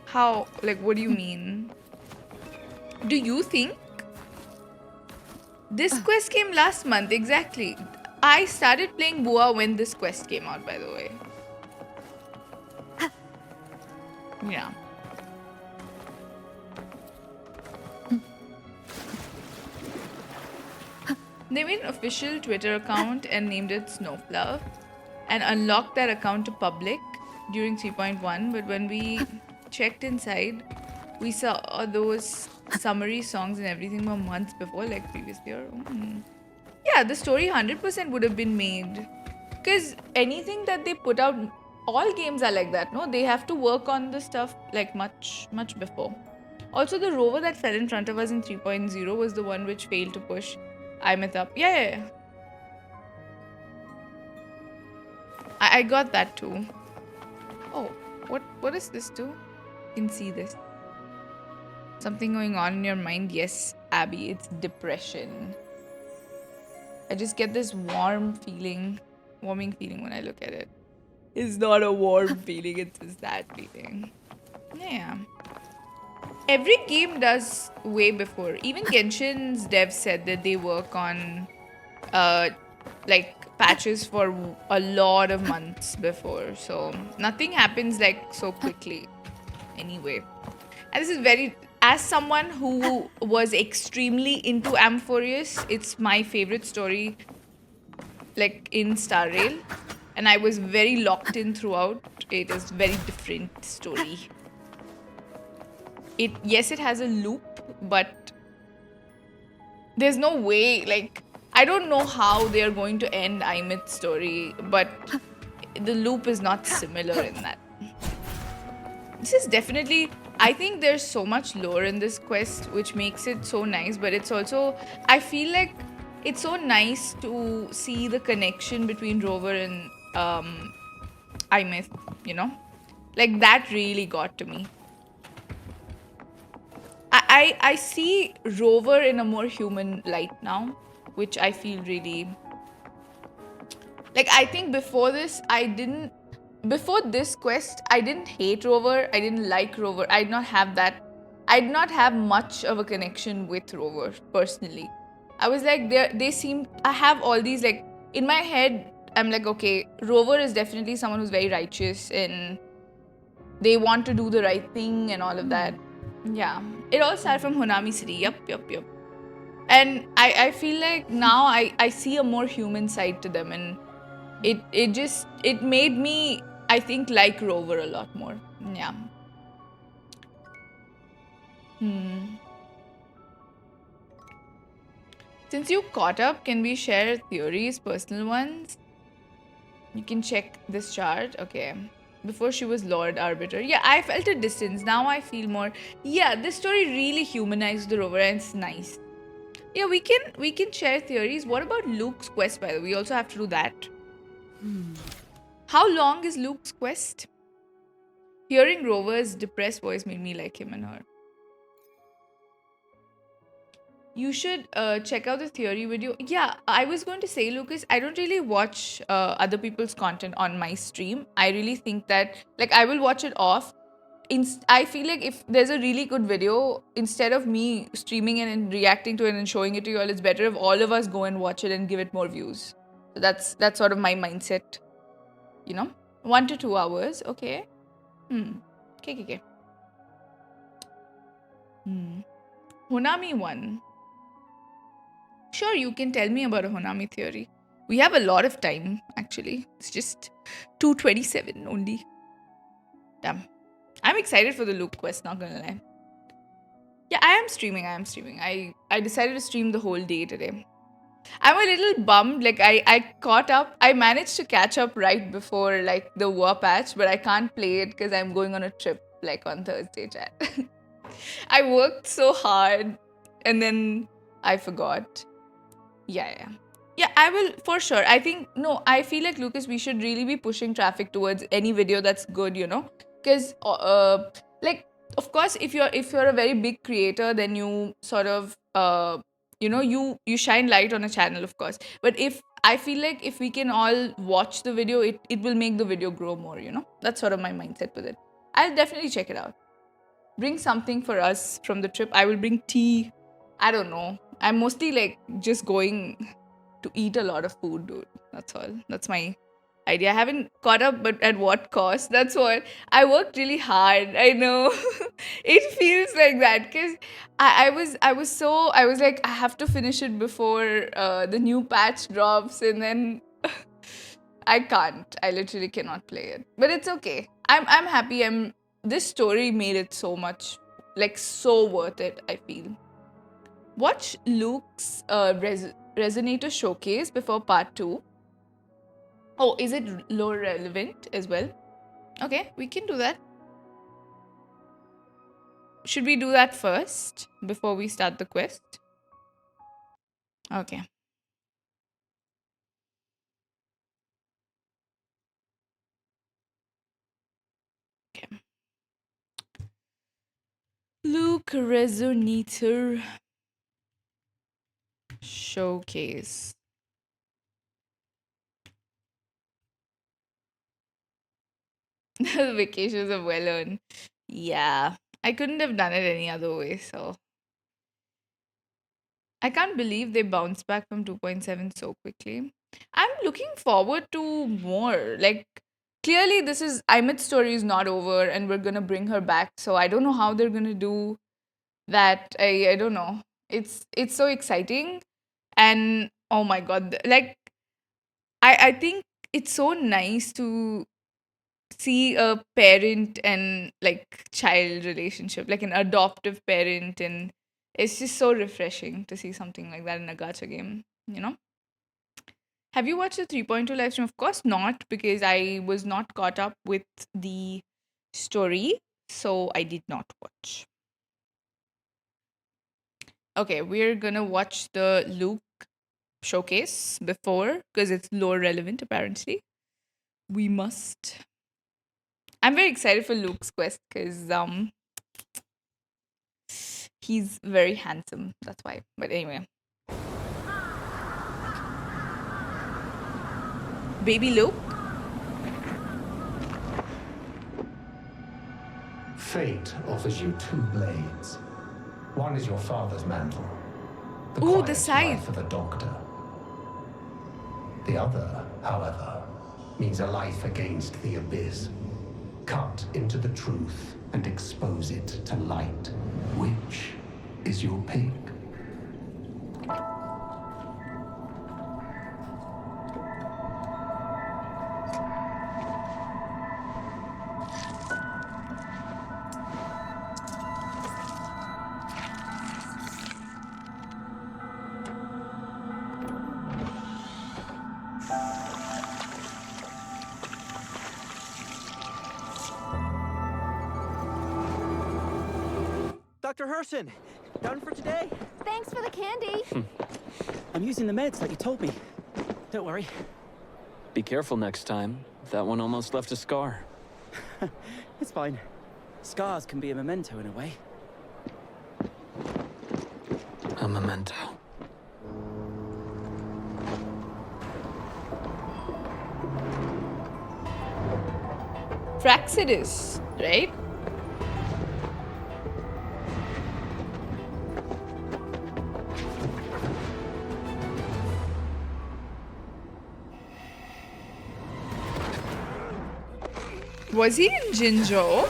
How? Like, what do you mean? Do you think? This quest came last month, exactly. I started playing Bua when this quest came out, by the way. Yeah. They made an official Twitter account and named it Snowfluff and unlocked that account to public during 3.1, but when we checked inside, we saw those summary songs and everything were months before, like previous year. Yeah, the story 100% would have been made. Because anything that they put out, all games are like that, no? They have to work on the stuff like much before. Also, the rover that fell in front of us in 3.0 was the one which failed to push Aemeath up. Yeah. I got that too. Oh, what does this do? You can see this. Something going on in your mind. Yes, Abby, it's depression. I just get this warming feeling when I look at it. It's not a warm feeling, it's a sad feeling. Yeah. Every game does way before. Even Genshin's devs said that they work on like patches for a lot of months before. So nothing happens like so quickly anyway. And this is very, as someone who was extremely into Amphoreus, it's my favorite story like in Star Rail. And I was very locked in throughout. It is very different story. Yes, it has a loop, but there's no way, like, I don't know how they are going to end Aemeath's story, but the loop is not similar in that. This is definitely, I think there's so much lore in this quest, which makes it so nice, but it's also, I feel like it's so nice to see the connection between Rover and Aemeath, you know? Like, that really got to me. I see Rover in a more human light now, which I feel really... Like, I think before this quest, I didn't hate Rover, I didn't like Rover, I did not have much of a connection with Rover, personally. I was like, I have all these, like, in my head, I'm like, okay, Rover is definitely someone who's very righteous and they want to do the right thing and all of that. Yeah. It all started from Honami City. Yup. And I feel like now I see a more human side to them, and it made me, I think, like Rover a lot more. Yeah. Since you caught up, can we share theories, personal ones? You can check this chart. Okay. Before she was Lord Arbiter. Yeah, I felt a distance. Now I feel more. Yeah, this story really humanized the Rover and it's nice. Yeah, we can share theories. What about Luke's quest, by the way? We also have to do that. How long is Luke's quest? Hearing Rover's depressed voice made me like him and her. You should check out the theory video. Yeah, I was going to say, Lucas, I don't really watch other people's content on my stream. I really think that, like, I will watch it off. I feel like if there's a really good video, instead of me streaming it and reacting to it and showing it to you all, it's better if all of us go and watch it and give it more views. So that's sort of my mindset, you know? 1 to 2 hours, okay. Okay. Honami 1. Sure, you can tell me about a Honami theory. We have a lot of time, actually. It's just 2:27 only. Damn. I'm excited for the Luke quest, not gonna lie. Yeah, I am streaming. I decided to stream the whole day today. I'm a little bummed. Like, I caught up. I managed to catch up right before, like, the war patch, but I can't play it because I'm going on a trip, like, on Thursday, chat. I worked so hard and then I forgot. Yeah, I will, for sure. I feel like, Lucas, we should really be pushing traffic towards any video that's good, you know? Because, like, of course, if you're a very big creator, then you sort of, you know, you shine light on a channel, of course. But if I feel like if we can all watch the video, it will make the video grow more, you know? That's sort of my mindset with it. I'll definitely check it out. Bring something for us from the trip. I will bring tea. I don't know. I'm mostly like just going to eat a lot of food, dude. That's all. That's my idea. I haven't caught up, but at what cost? That's what. I worked really hard. I know. It feels like that because I was like, I have to finish it before the new patch drops, and then I can't. I literally cannot play it. But it's okay. I'm happy. This story made it so much, like, so worth it, I feel. Watch Luke's Resonator showcase before part 2. Oh, is it lore relevant as well? Okay, we can do that. Should we do that first before we start the quest? Okay. Luuk Resonator showcase. The vacations are well earned. Yeah, I couldn't have done it any other way, so. I can't believe they bounced back from 2.7 so quickly. I'm looking forward to more. Like, clearly this is Aemeath's story is not over and we're gonna bring her back. So I don't know how they're gonna do that. I don't know. It's so exciting. And oh my god, like I think it's so nice to see a parent and like child relationship, like an adoptive parent, and it's just so refreshing to see something like that in a gacha game, you know? Have you watched the 3.2 live stream? Of course not, because I was not caught up with the story, so I did not watch. Okay, we're gonna watch the Luuk showcase before, because it's lore relevant apparently. We must. I'm very excited for Luke's quest because he's very handsome. That's why. But anyway. Baby Luuk. Fate offers you 2 blades. One is your father's mantle. Ooh, the scythe for the doctor. The other, however, means a life against the abyss. Cut into the truth and expose it to light. Which is your pick? Dr. Herson, done for today? Thanks for the candy. I'm using the meds like you told me. Don't worry. Be careful next time. That one almost left a scar. It's fine. Scars can be a memento in a way. A memento. Fraxidus, right? Was he in Jinzhou?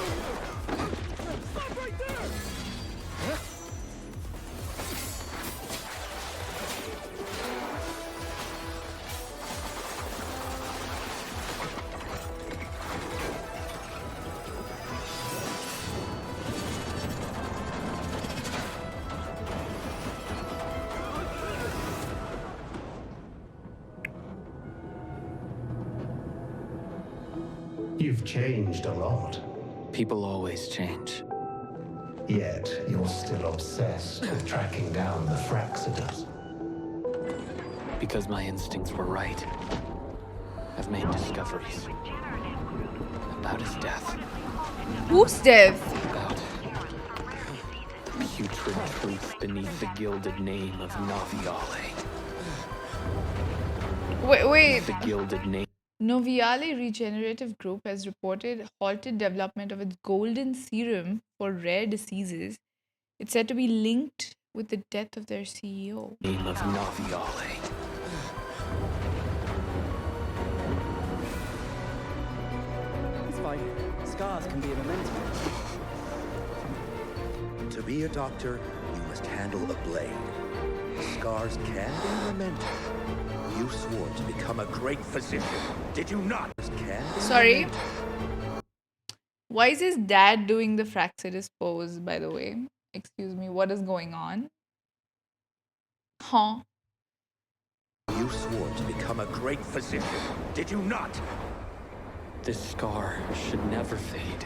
You've changed a lot. People always change. Yet, you're still obsessed with tracking down the Fraxidus. Because my instincts were right. I've made discoveries. About his death. Whose death? About the putrid truth beneath the gilded name of Naviale. Wait. The Gilded Name. Noviale Regenerative Group has reported halted development of its golden serum for rare diseases. It's said to be linked with the death of their CEO. Name of Noviale. It's fine. Scars can be a memento. To be a doctor, you must handle a blade. Scars can be a memento. You swore to become a great physician, did you not? Sorry. Why is his dad doing the Fraxidus pose, by the way? Excuse me, what is going on? Huh? You swore to become a great physician, did you not? This scar should never fade,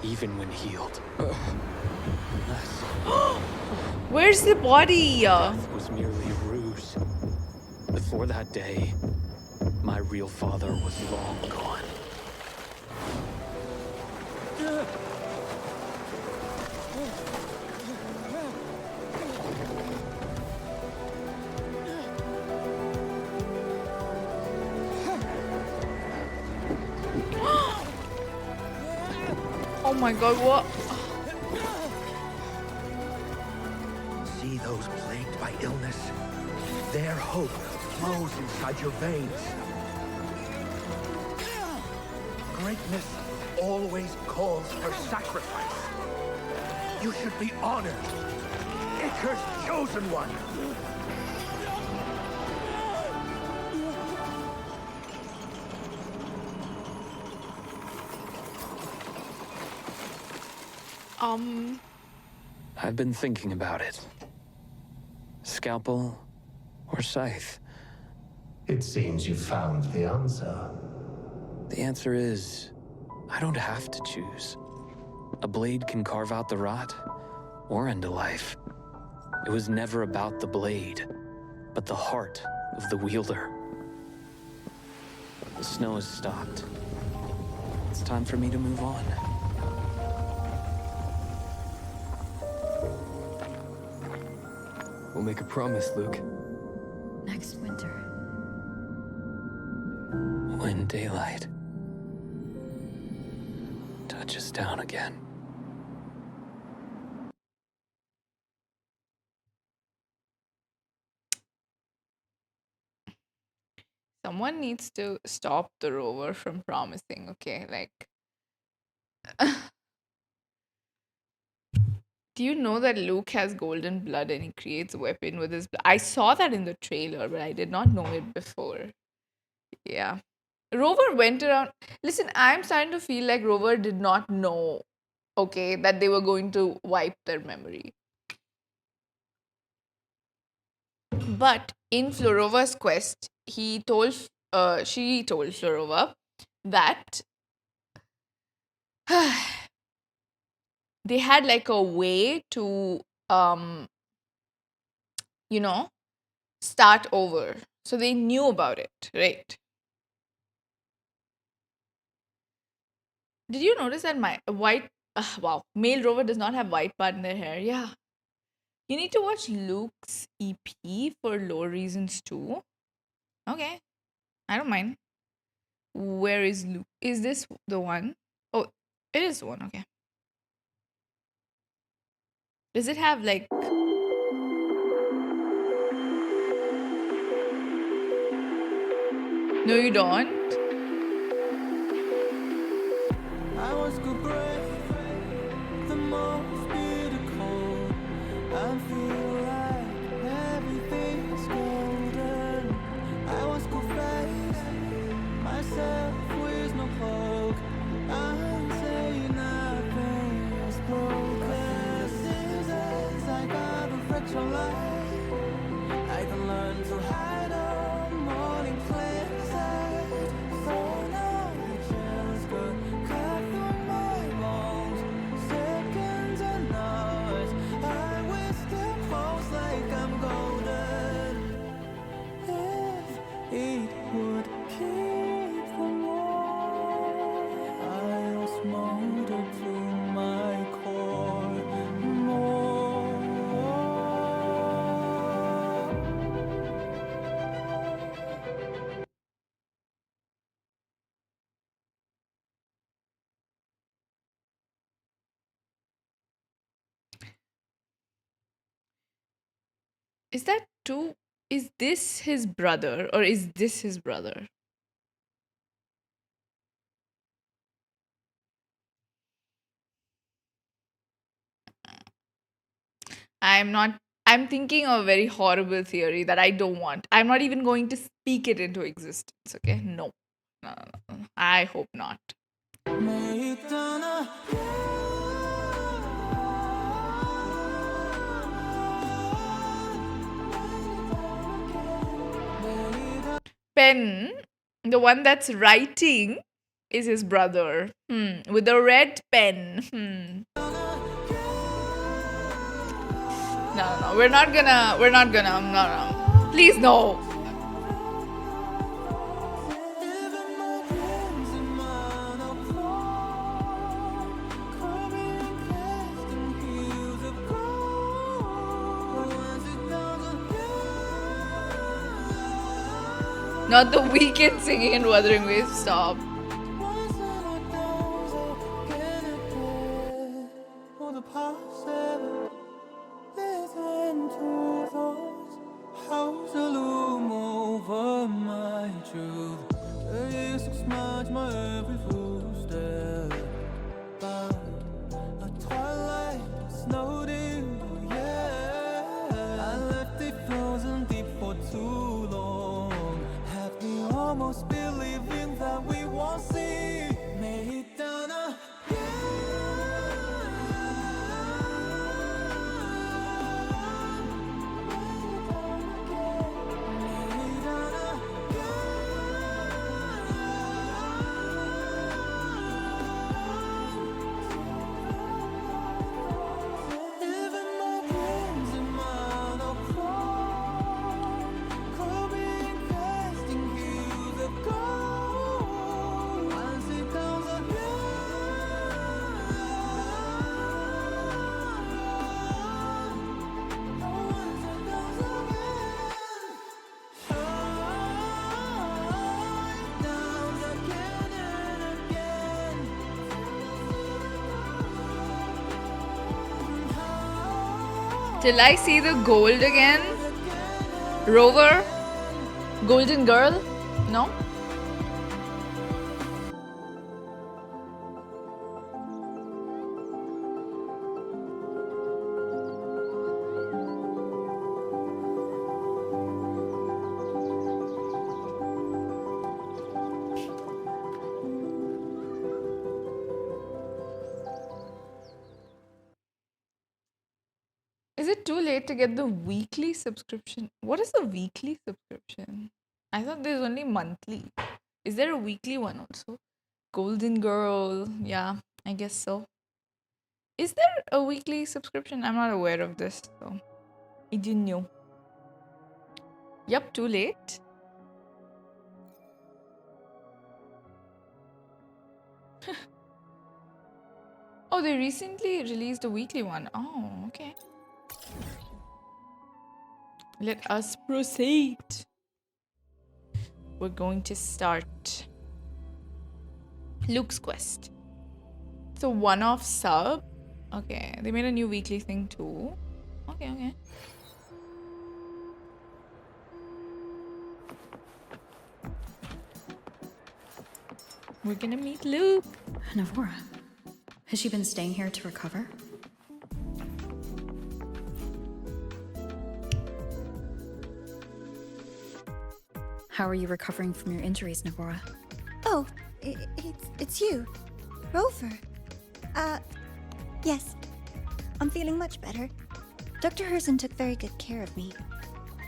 even when healed. Where's the body? Death was merely a ruse. Before that day, my real father was long gone. Oh my god, what? See those plagued by illness? Their hope flows inside your veins. Greatness always calls for sacrifice. You should be honored. Icar's chosen one. I've been thinking about it. Scalpel or scythe? It seems you found the answer. The answer is, I don't have to choose. A blade can carve out the rot, or end a life. It was never about the blade, but the heart of the wielder. The snow has stopped. It's time for me to move on. We'll make a promise, Luuk. Next winter. When daylight touches down again. Someone needs to stop the rover from promising, okay? Like, do you know that Luuk has golden blood and he creates a weapon with his blood? I saw that in the trailer, but I did not know it before. Yeah. Rover went around. Listen, I'm starting to feel like Rover did not know, okay, that they were going to wipe their memory. But in Florova's quest, she told Florova that they had like a way to, start over. So they knew about it, right? Did you notice that my male rover does not have white part in their hair? Yeah. You need to watch Luke's EP for lore reasons too. Okay. I don't mind. Where is Luuk? Is this the one? Oh, it is the one. Okay. Does it have like... No, you don't. I was good brave, the most beautiful. I feel like everything's golden. I was good face, myself with no cloak. I'm saying nothing is broken. Seasons I got a fractured light. I can learn to hide on morning cleanser. So now the chills could cut through my bones. Seconds and hours, I will still pulse like I'm golden. If it would keep them warm, I'll smolder to my core more. Is that two? Is this his brother or is this his brother? I'm thinking of a very horrible theory that I don't want. I'm not even going to speak it into existence, okay? No. No, no, no. I hope not. Pen, the one that's writing, is his brother. With a red pen. No, we're not gonna, no. Please, no. Not the weekend singing in Wuthering Waves. Stop. Till I see the gold again. Rover? Golden girl? No? Is it too late to get the weekly subscription? What is the weekly subscription? I thought there's only monthly. Is there a weekly one also? Golden Girl. Yeah, I guess so. Is there a weekly subscription? I'm not aware of this, so I didn't know. Yep, too late. Oh, they recently released a weekly one. Oh, okay. Let us proceed. We're going to start Luke's quest. It's a one-off sub. Okay, they made a new weekly thing too. Okay. We're gonna meet Luke. Navora, has she been staying here to recover? How are you recovering from your injuries, Navora? Oh, it's you. Rover. Yes. I'm feeling much better. Dr. Herzen took very good care of me.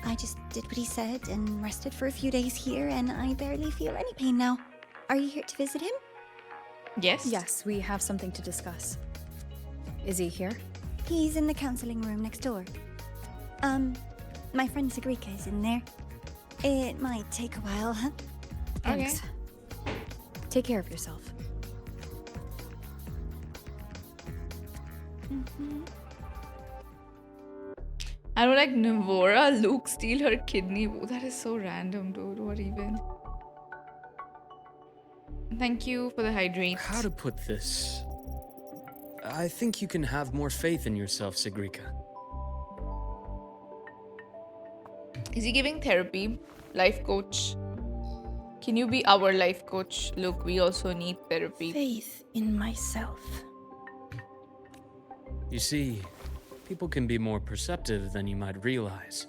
I just did what he said and rested for a few days here, and I barely feel any pain now. Are you here to visit him? Yes. Yes, we have something to discuss. Is he here? He's in the counseling room next door. My friend Sigillum is in there. It might take a while, huh? Thanks. Okay. Take care of yourself. I don't like Navora, Luke steal her kidney. Oh, that is so random, dude. What even? Thank you for the hydrate. How to put this? I think you can have more faith in yourself, Sigillum. Is he giving therapy? Life coach? Can you be our life coach? Look, we also need therapy. Faith in myself. You see, people can be more perceptive than you might realize,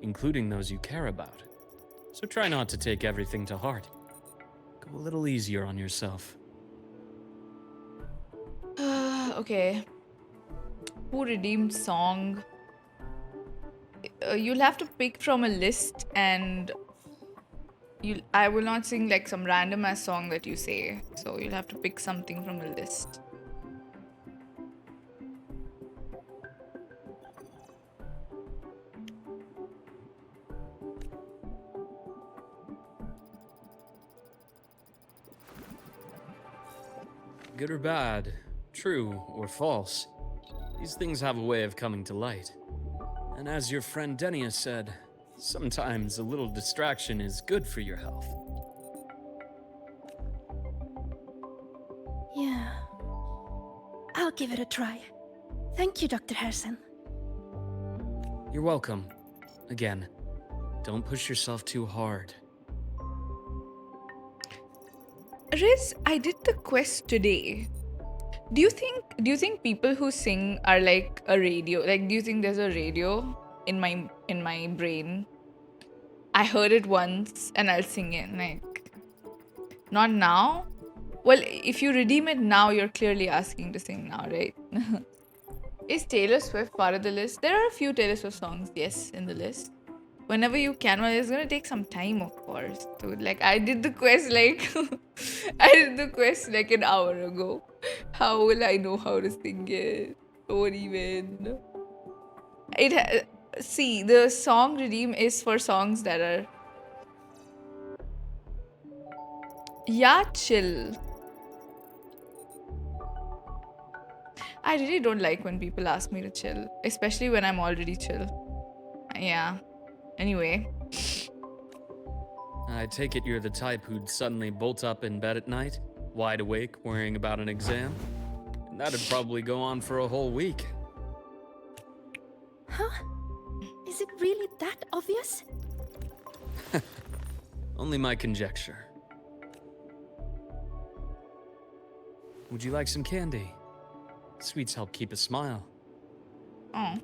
including those you care about. So try not to take everything to heart. Go a little easier on yourself. Okay. Who redeemed song? You'll have to pick from a list, and I will not sing like some random ass song that you say. So you'll have to pick something from a list. Good or bad, true or false, these things have a way of coming to light. And as your friend Denia said, sometimes a little distraction is good for your health. Yeah. I'll give it a try. Thank you, Dr. Harrison. You're welcome. Again, don't push yourself too hard. Riz, I did the quest today. Do you think people who sing are like a radio? Like, do you think there's a radio in my brain? I heard it once and I'll sing it. Like, not now. Well, if you redeem it now, you're clearly asking to sing now, right? Is Taylor Swift part of the list? There are a few Taylor Swift songs, yes, in the list. Whenever you can, well, it's gonna take some time, of course. Dude, like, I did the quest like an hour ago. How will I know how to sing it? Don't even. See, the song redeem is for songs that are. Yeah, chill. I really don't like when people ask me to chill, especially when I'm already chill. Yeah. Anyway. I take it you're the type who'd suddenly bolt up in bed at night, wide awake, worrying about an exam? And that'd probably go on for a whole week. Huh? Is it really that obvious? Only my conjecture. Would you like some candy? Sweets help keep a smile. Oh.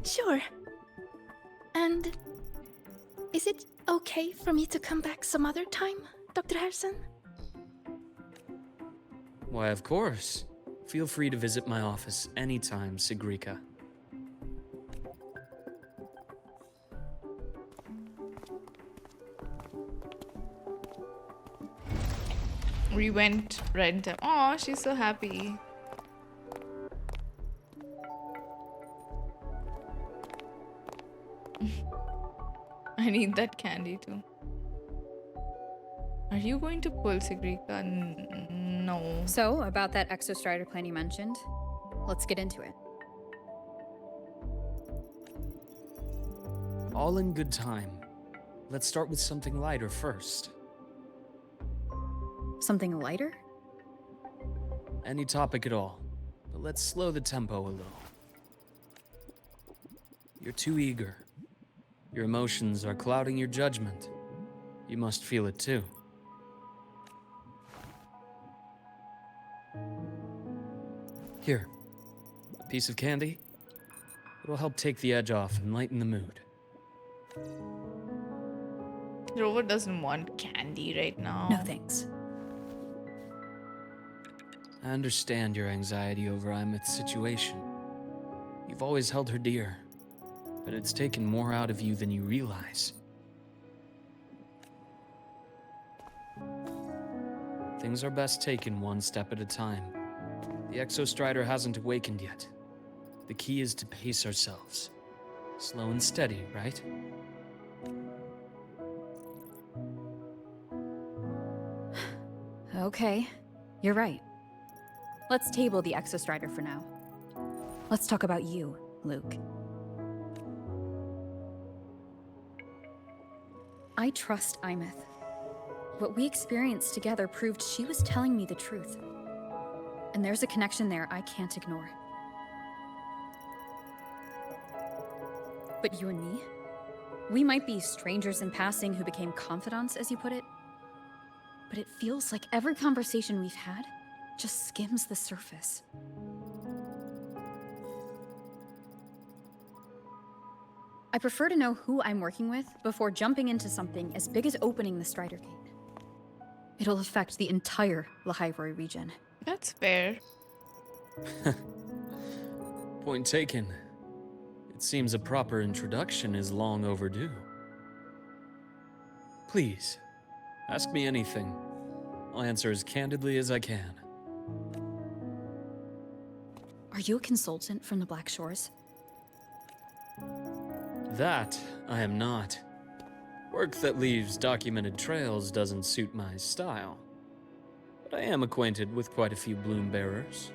Sure. And is it okay for me to come back some other time, Dr. Harrison? Why, of course. Feel free to visit my office anytime, Sigillum. We went right in time. Aw, she's so happy. I need that candy too. Are you going to pull Sigillum? No. So, about that Exostrider plan you mentioned, let's get into it. All in good time. Let's start with something lighter first. Something lighter? Any topic at all, but let's slow the tempo a little. You're too eager. Your emotions are clouding your judgment. You must feel it too. Here, a piece of candy. It'll help take the edge off and lighten the mood. Rover doesn't want candy right now. No thanks. I understand your anxiety over Aemeath's situation. You've always held her dear, but it's taken more out of you than you realize. Things are best taken one step at a time. The Exostrider hasn't awakened yet. The key is to pace ourselves. Slow and steady, right? Okay, you're right. Let's table the Exostrider for now. Let's talk about you, Luuk. I trust Aemeath. What we experienced together proved she was telling me the truth. And there's a connection there I can't ignore. But you and me? We might be strangers in passing who became confidants, as you put it. But it feels like every conversation we've had just skims the surface. I prefer to know who I'm working with before jumping into something as big as opening the Strider Gate. It'll affect the entire Lahairoi region. That's fair. Point taken. It seems a proper introduction is long overdue. Please, ask me anything. I'll answer as candidly as I can. Are you a consultant from the Black Shores? That I am not. Work that leaves documented trails doesn't suit my style. But I am acquainted with quite a few bloom bearers.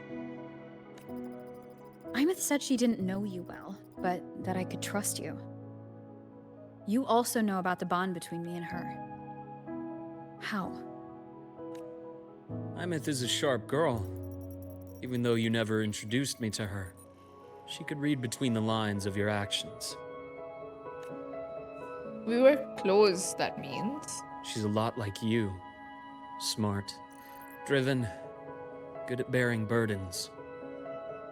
Aemeath said she didn't know you well, but that I could trust you. You also know about the bond between me and her. How? Aemeath is a sharp girl. Even though you never introduced me to her, she could read between the lines of your actions. We were close, that means. She's a lot like you. Smart, driven, good at bearing burdens.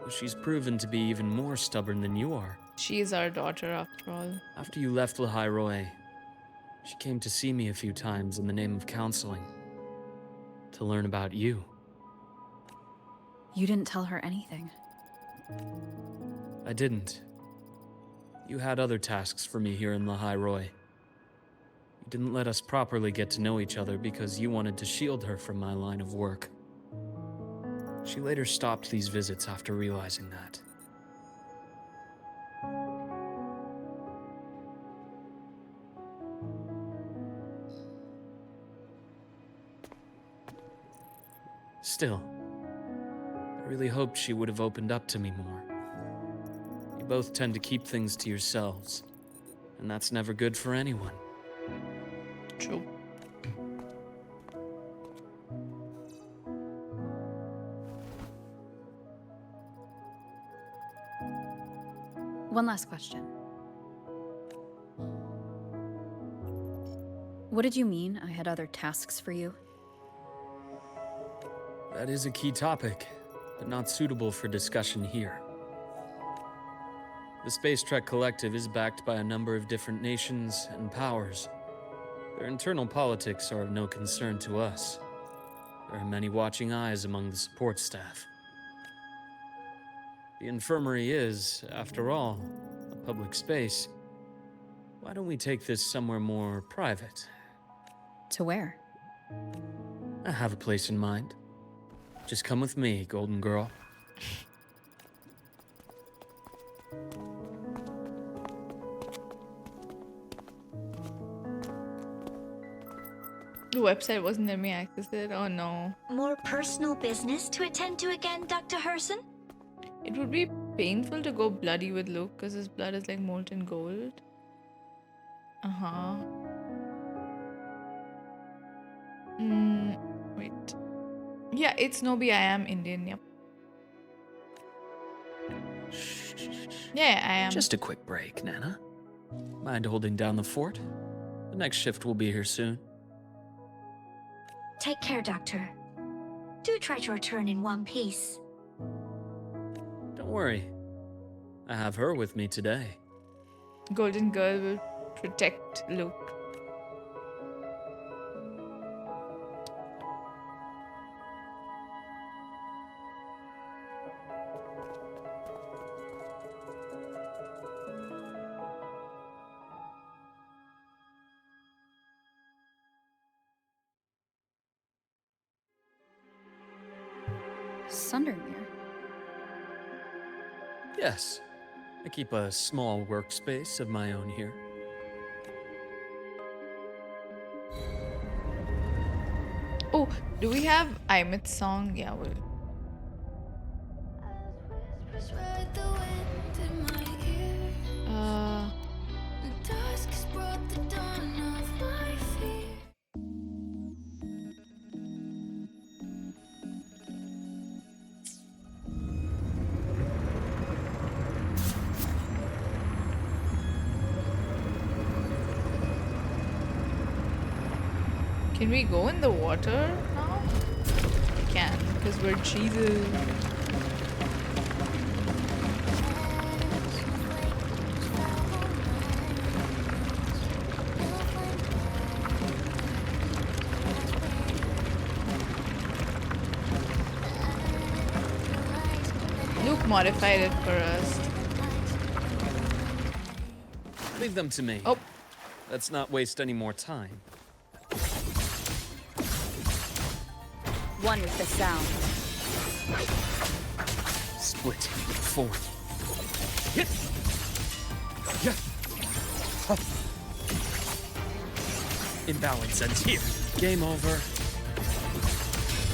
But she's proven to be even more stubborn than you are. She is our daughter, after all. After you left Lahairoi, she came to see me a few times in the name of counseling. To learn about you. You didn't tell her anything. I didn't. You had other tasks for me here in Lahairoi. You didn't let us properly get to know each other because you wanted to shield her from my line of work. She later stopped these visits after realizing that. Still, I really hoped she would have opened up to me more. You both tend to keep things to yourselves, and that's never good for anyone. True. One last question. What did you mean I had other tasks for you? That is a key topic, but not suitable for discussion here. The Space Trek Collective is backed by a number of different nations and powers. Their internal politics are of no concern to us. There are many watching eyes among the support staff. The infirmary is, after all, a public space. Why don't we take this somewhere more private? To where? I have a place in mind. Just come with me, Golden Girl. The website wasn't letting me access it. Oh no. More personal business to attend to again, Dr. Herson? It would be painful to go bloody with Luuk because his blood is like molten gold. Wait. Yeah, it's Nobi. I am Indian. Yep. Yeah, I am. Just a quick break, Nana. Mind holding down the fort? The next shift will be here soon. Take care, Doctor. Do try to return in one piece. Don't worry. I have her with me today. Golden Girl will protect Luuk. Sundermere? Yes. I keep a small workspace of my own here. Oh, do we have Aemeath's song? Yeah, we'll. Can we go in the water now? We can, because we're Jesus. Luuk modified it for us. Leave them to me. Oh. Let's not waste any more time. One with the sound. Split. Forward. Hit! Yeah. Imbalance ends here. Game over.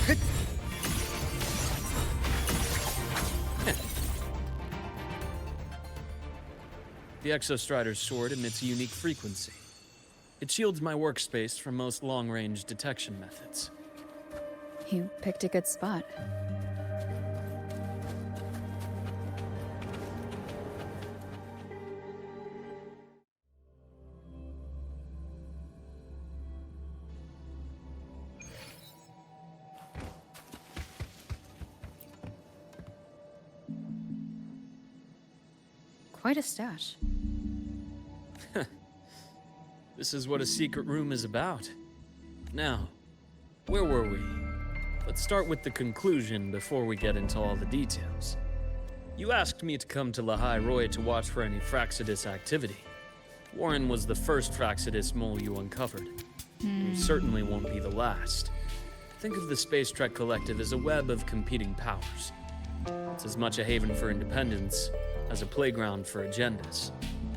Hit! The Exostrider's sword emits a unique frequency. It shields my workspace from most long-range detection methods. You picked a good spot. Quite a stash. This is what a secret room is about. Now, where were we? Let's start with the conclusion before we get into all the details. You asked me to come to Lahai Roy to watch for any Fraxidus activity. Warren was the first Fraxidus mole you uncovered. You certainly won't be the last. Think of the Space Trek Collective as a web of competing powers. It's as much a haven for independence as a playground for agendas.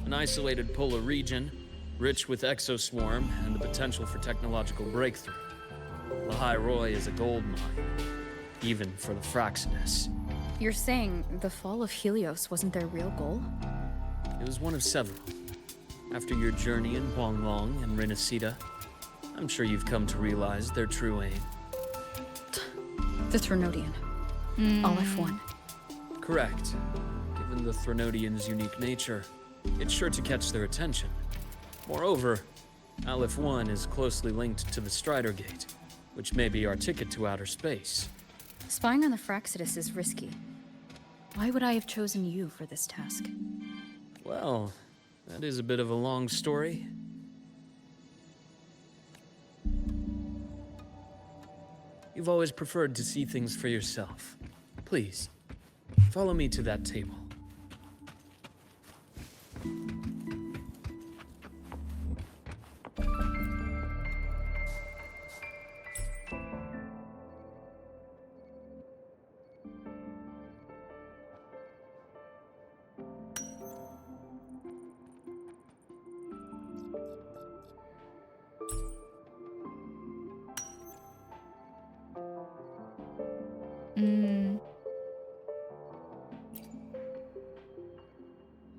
An isolated polar region, rich with exoswarm and the potential for technological breakthrough. Lahai Roy is a gold mine, even for the Fraxidus. You're saying the fall of Helios wasn't their real goal? It was one of several. After your journey in Huanglong and Renacida, I'm sure you've come to realize their true aim. The Threnodian. Aleph 1. Correct. Given the Threnodian's unique nature, it's sure to catch their attention. Moreover, Aleph 1 is closely linked to the Strider Gate, which may be our ticket to outer space. Spying on the Fraxidus is risky. Why would I have chosen you for this task? Well, that is a bit of a long story. You've always preferred to see things for yourself. Please, follow me to that table.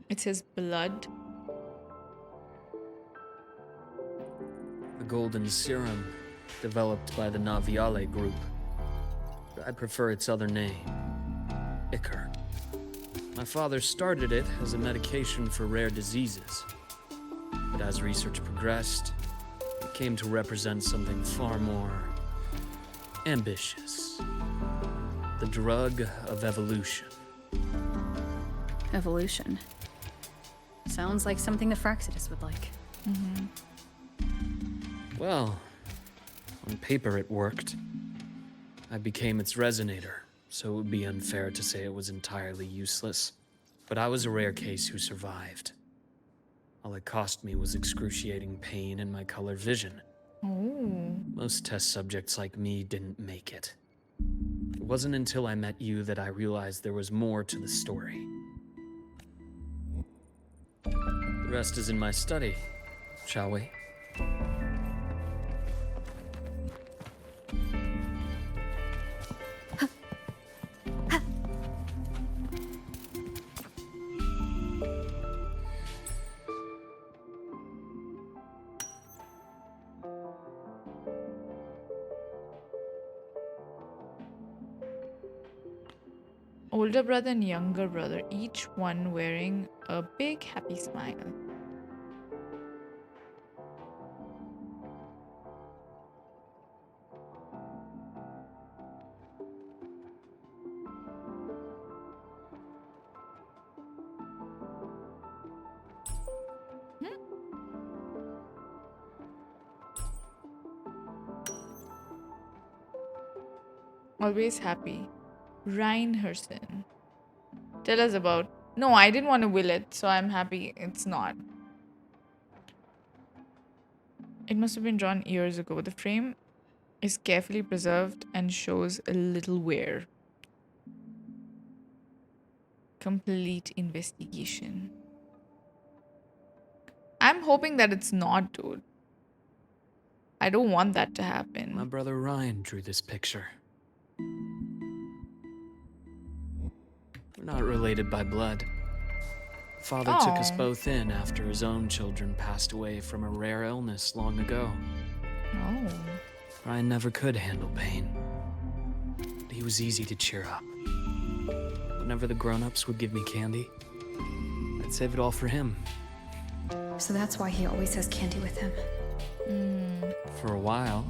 It's his blood. The golden serum, developed by the Naviale group. I prefer its other name, Ichor. My father started it as a medication for rare diseases. But as research progressed, it came to represent something far more ambitious. The drug of evolution. Evolution. Sounds like something the Fraxidus would like. Well, on paper it worked. I became its resonator, so it would be unfair to say it was entirely useless. But I was a rare case who survived. All it cost me was excruciating pain and my colored vision. Most test subjects like me didn't make it. It wasn't until I met you that I realized there was more to the story. The rest is in my study, shall we? Older brother and younger brother, each one wearing a big happy smile. Always happy. Reinherson. Tell us about... No, I didn't want to will it, so I'm happy it's not. It must have been drawn years ago. The frame is carefully preserved and shows a little wear. Complete investigation. I'm hoping that it's not, dude. I don't want that to happen. My brother Ryan drew this picture. We're not related by blood. Father took us both in after his own children passed away from a rare illness long ago. Oh. Ryan never could handle pain. But he was easy to cheer up. Whenever the grown-ups would give me candy, I'd save it all for him. So that's why he always has candy with him. For a while,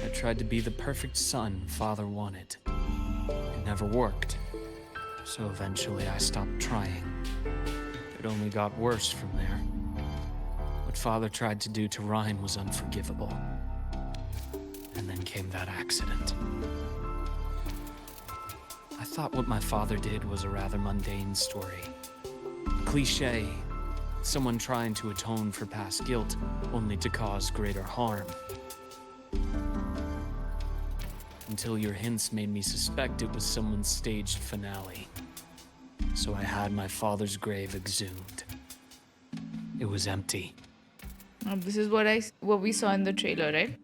I tried to be the perfect son Father wanted. It never worked. So eventually I stopped trying. It only got worse from there. What Father tried to do to Ryan was unforgivable. And then came that accident. I thought what my father did was a rather mundane story. A cliché. Someone trying to atone for past guilt, only to cause greater harm. Until your hints made me suspect it was someone's staged finale. So I had my father's grave exhumed. It was empty. This is what we saw in the trailer, right?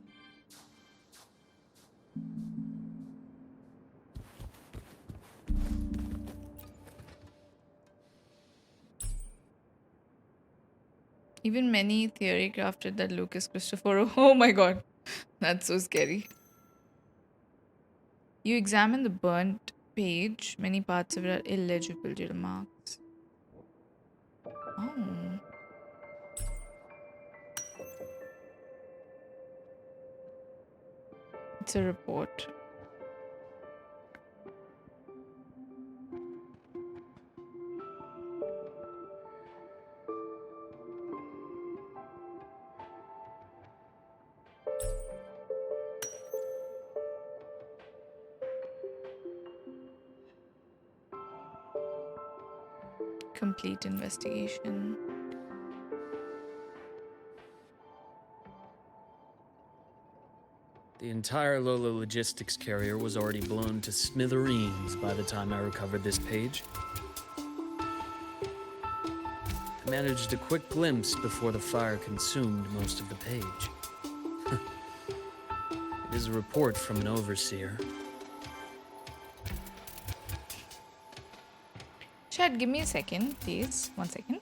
Even many theory crafted that Luuk is Christopher. Oh my god. That's so scary. You examine the burnt page. Many parts of it are illegible due to marks. Oh. It's a report. Complete investigation. The entire Lola logistics carrier was already blown to smithereens by the time I recovered this page. I managed a quick glimpse before the fire consumed most of the page. It is a report from an overseer. Chad, give me a second, please. 1 second.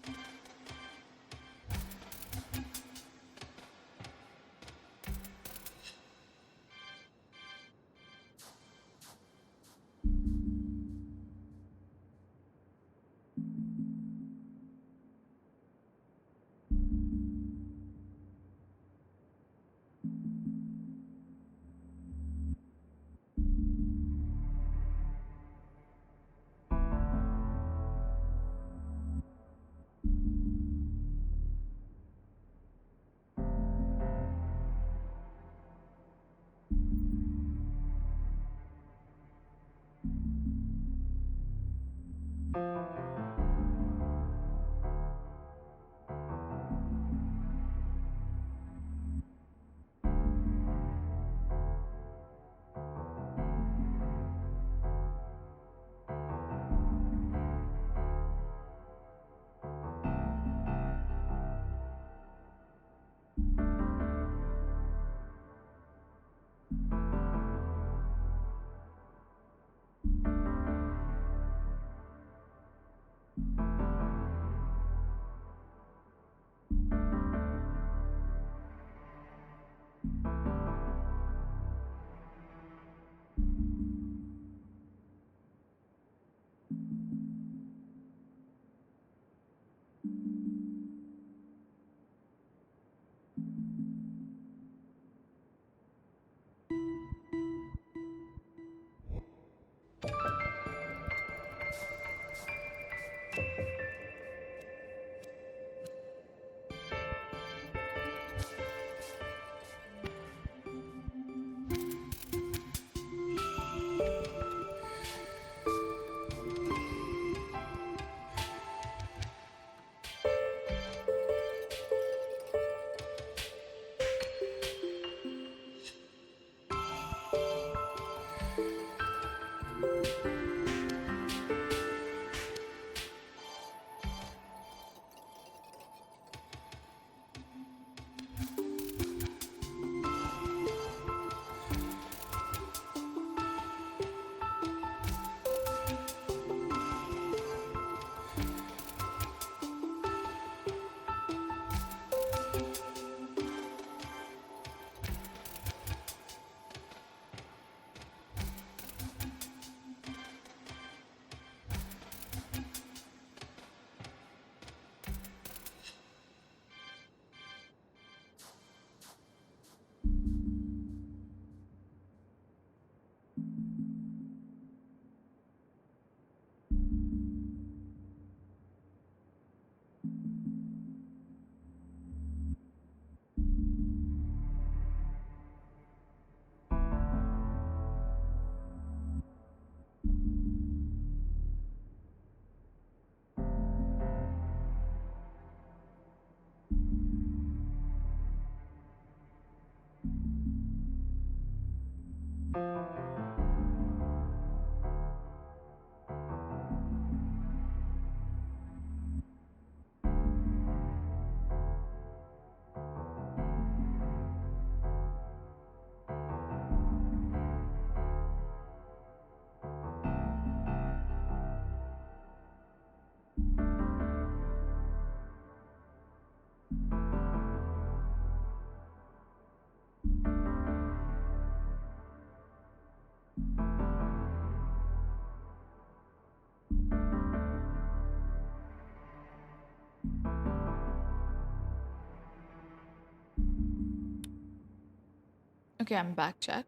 Okay, I'm back, chat.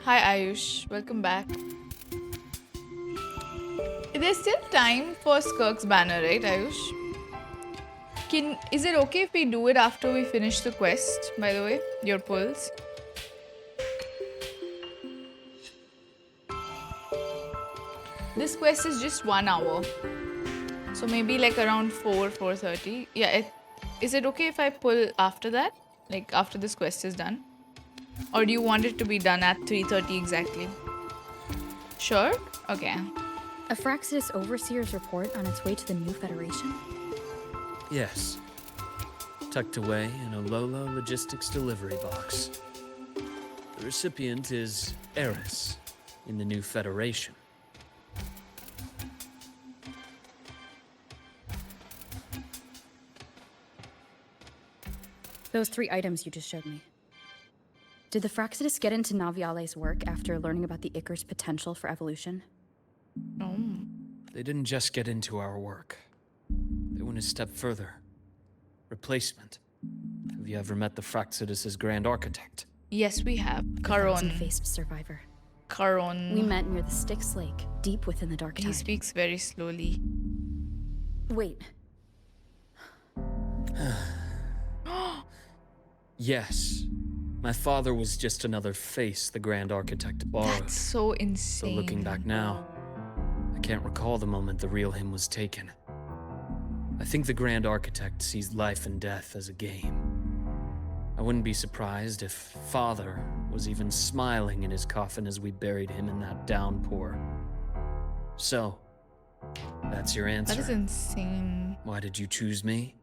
Hi Ayush, welcome back. There's still time for Skirk's banner, right, Ayush? Is it okay if we do it after we finish the quest, by the way? Your pulls? This quest is just 1 hour. So maybe like around 4:30. Yeah, is it okay if I pull after that? Like after this quest is done? Or do you want it to be done at 3:30 exactly? Sure? Okay. A Fraxidus Overseer's report on its way to the new Federation? Yes. Tucked away in a Lolo logistics delivery box. The recipient is Eris in the new Federation. Those 3 items you just showed me. Did the Fraxidus get into Naviale's work after learning about the Icar's potential for evolution? They didn't just get into our work. They went a step further. Replacement. Have you ever met the Fraxidus' Grand Architect? Yes, we have. Caron. Faced survivor. Caron. We met near the Styx Lake, deep within the Dark Tide. He speaks very slowly. Wait. Yes. My father was just another face the Grand Architect borrowed. That's so insane. So looking back now, I can't recall the moment the real him was taken. I think the Grand Architect sees life and death as a game. I wouldn't be surprised if Father was even smiling in his coffin as we buried him in that downpour. So, that's your answer. That is insane. Why did you choose me?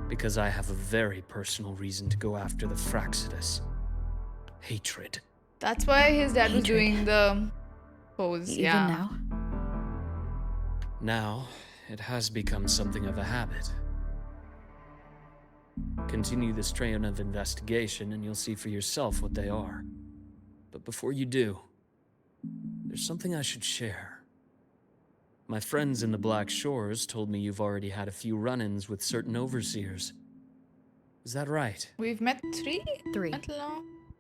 Because I have a very personal reason to go after the Fraxidus. Hatred. That's why his dad was doing the pose, Even yeah. now? Now, it has become something of a habit. Continue this train of investigation and you'll see for yourself what they are. But before you do, there's something I should share. My friends in the Black Shores told me you've already had a few run-ins with certain overseers. Is that right? We've met 3? 3.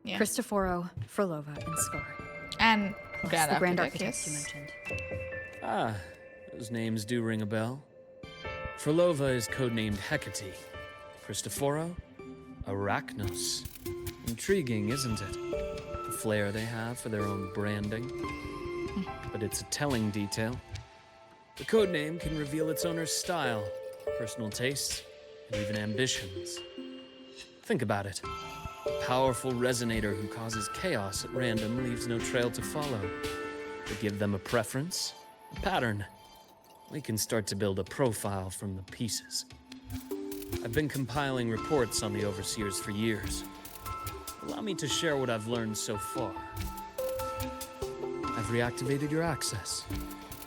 Yeah. Cristoforo, Frolova, and Scar. And Plus the Grand Architect, Architect you yes. mentioned. Ah, those names do ring a bell. Frolova is codenamed Hecate. Cristoforo? Arachnos. Intriguing, isn't it? The flair they have for their own branding. But it's a telling detail. The codename can reveal its owner's style, personal tastes, and even ambitions. Think about it. A powerful resonator who causes chaos at random leaves no trail to follow. But give them a preference, a pattern. We can start to build a profile from the pieces. I've been compiling reports on the Overseers for years. Allow me to share what I've learned so far. I've reactivated your access.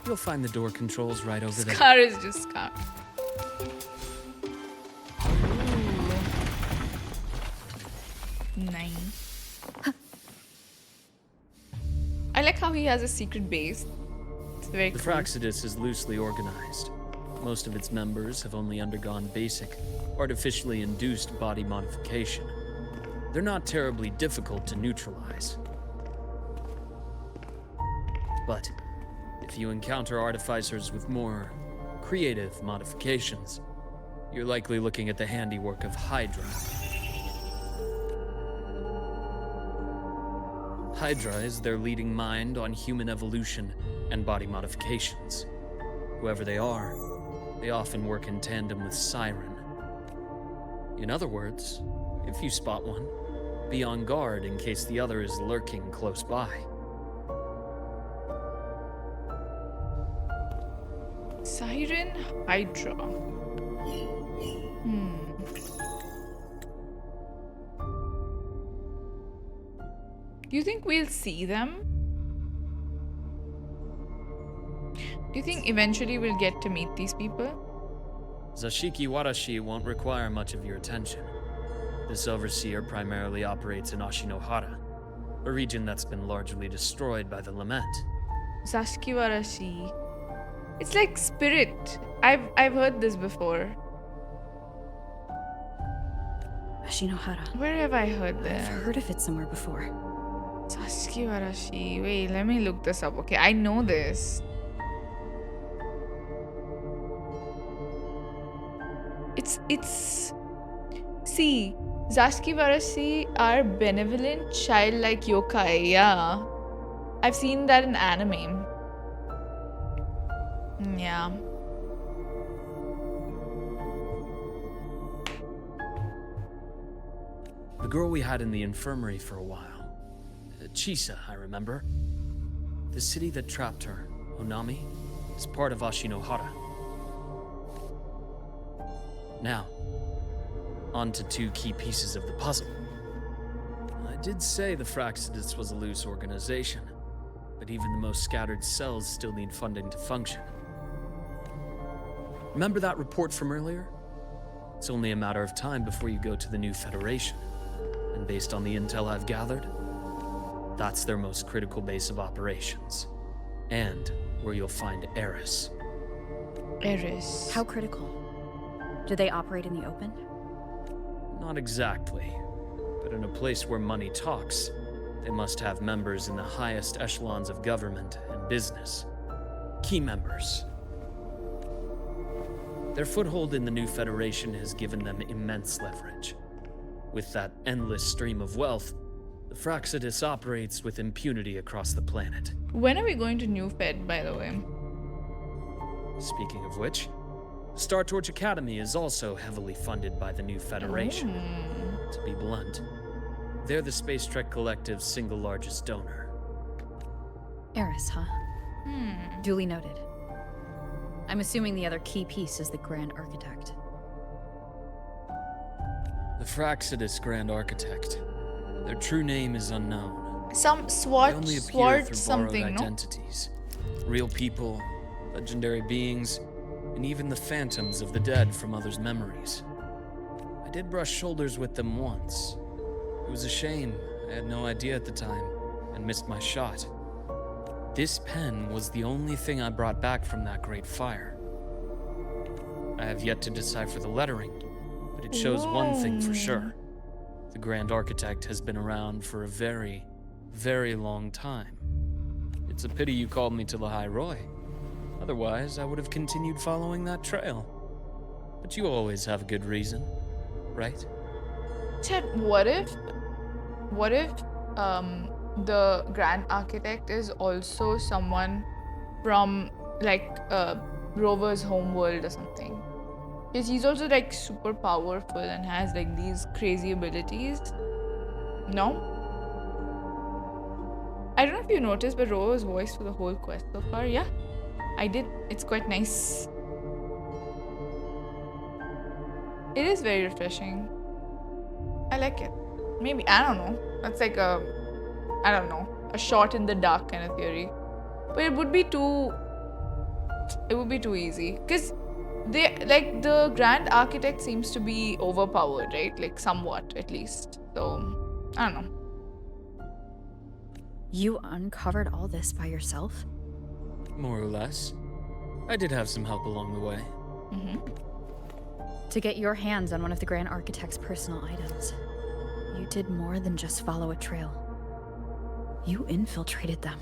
You'll find the door controls right over there. Scar is just Scar. Nice. I like how he has a secret base. It's very The cool. Fraxidus is loosely organized. Most of its members have only undergone basic, artificially induced body modification. They're not terribly difficult to neutralize. But if you encounter artificers with more creative modifications, you're likely looking at the handiwork of Hydra. Hydra is their leading mind on human evolution and body modifications. Whoever they are, they often work in tandem with Siren. In other words, if you spot one, be on guard in case the other is lurking close by. Siren Hydra. Do you think we'll see them? Do you think eventually we'll get to meet these people? Zashiki Warashi won't require much of your attention. This overseer primarily operates in Ashinohara, a region that's been largely destroyed by the Lament. Zashikiwarashi. It's like spirit. I've heard this before. Ashinohara. Where have I heard that? I've heard of it somewhere before. Zashikiwarashi. Wait, let me look this up. Okay, I know this. It's see, Zashikiwarashi are benevolent, childlike yokai, yeah. I've seen that in anime. Yeah. The girl we had in the infirmary for a while. Chisa, I remember. The city that trapped her, Onami, is part of Ashinohara. Now, on to two key pieces of the puzzle. I did say the Fraxidus was a loose organization, but even the most scattered cells still need funding to function. Remember that report from earlier? It's only a matter of time before you go to the new Federation. And based on the intel I've gathered, that's their most critical base of operations. And where you'll find Eris. Eris. How critical? Do they operate in the open? Not exactly. But in a place where money talks, they must have members in the highest echelons of government and business. Key members. Their foothold in the new Federation has given them immense leverage. With that endless stream of wealth, the Fraxidus operates with impunity across the planet. When are we going to New Fed, by the way? Speaking of which, Star Torch Academy is also heavily funded by the new Federation. To be blunt, they're the Space Trek Collective's single largest donor. Eris, huh? Duly noted. I'm assuming the other key piece is the Grand Architect. The Fraxidus Grand Architect. Their true name is unknown. Some They sword only appear sword through something, borrowed no? identities. Real people, legendary beings, and even the phantoms of the dead from others' memories. I did brush shoulders with them once. It was a shame. I had no idea at the time, and missed my shot. This pen was the only thing I brought back from that great fire. I have yet to decipher the lettering, but it shows one thing for sure. The Grand Architect has been around for a very, very long time. It's a pity you called me to the High Roy. Otherwise, I would have continued following that trail. But you always have a good reason, right? Chad, what if the Grand Architect is also someone from like Rover's homeworld or something? Because he's also like super powerful and has like these crazy abilities. No? I don't know if you noticed, but Rover's voice for the whole quest so far, yeah? I did. It's quite nice. It is very refreshing. I like it. Maybe, I don't know. That's like a shot in the dark kind of theory. But it would be too easy. Because the Grand Architect seems to be overpowered, right? Like somewhat, at least. So, I don't know. You uncovered all this by yourself? More or less. I did have some help along the way. To get your hands on one of the Grand Architect's personal items, you did more than just follow a trail. You infiltrated them.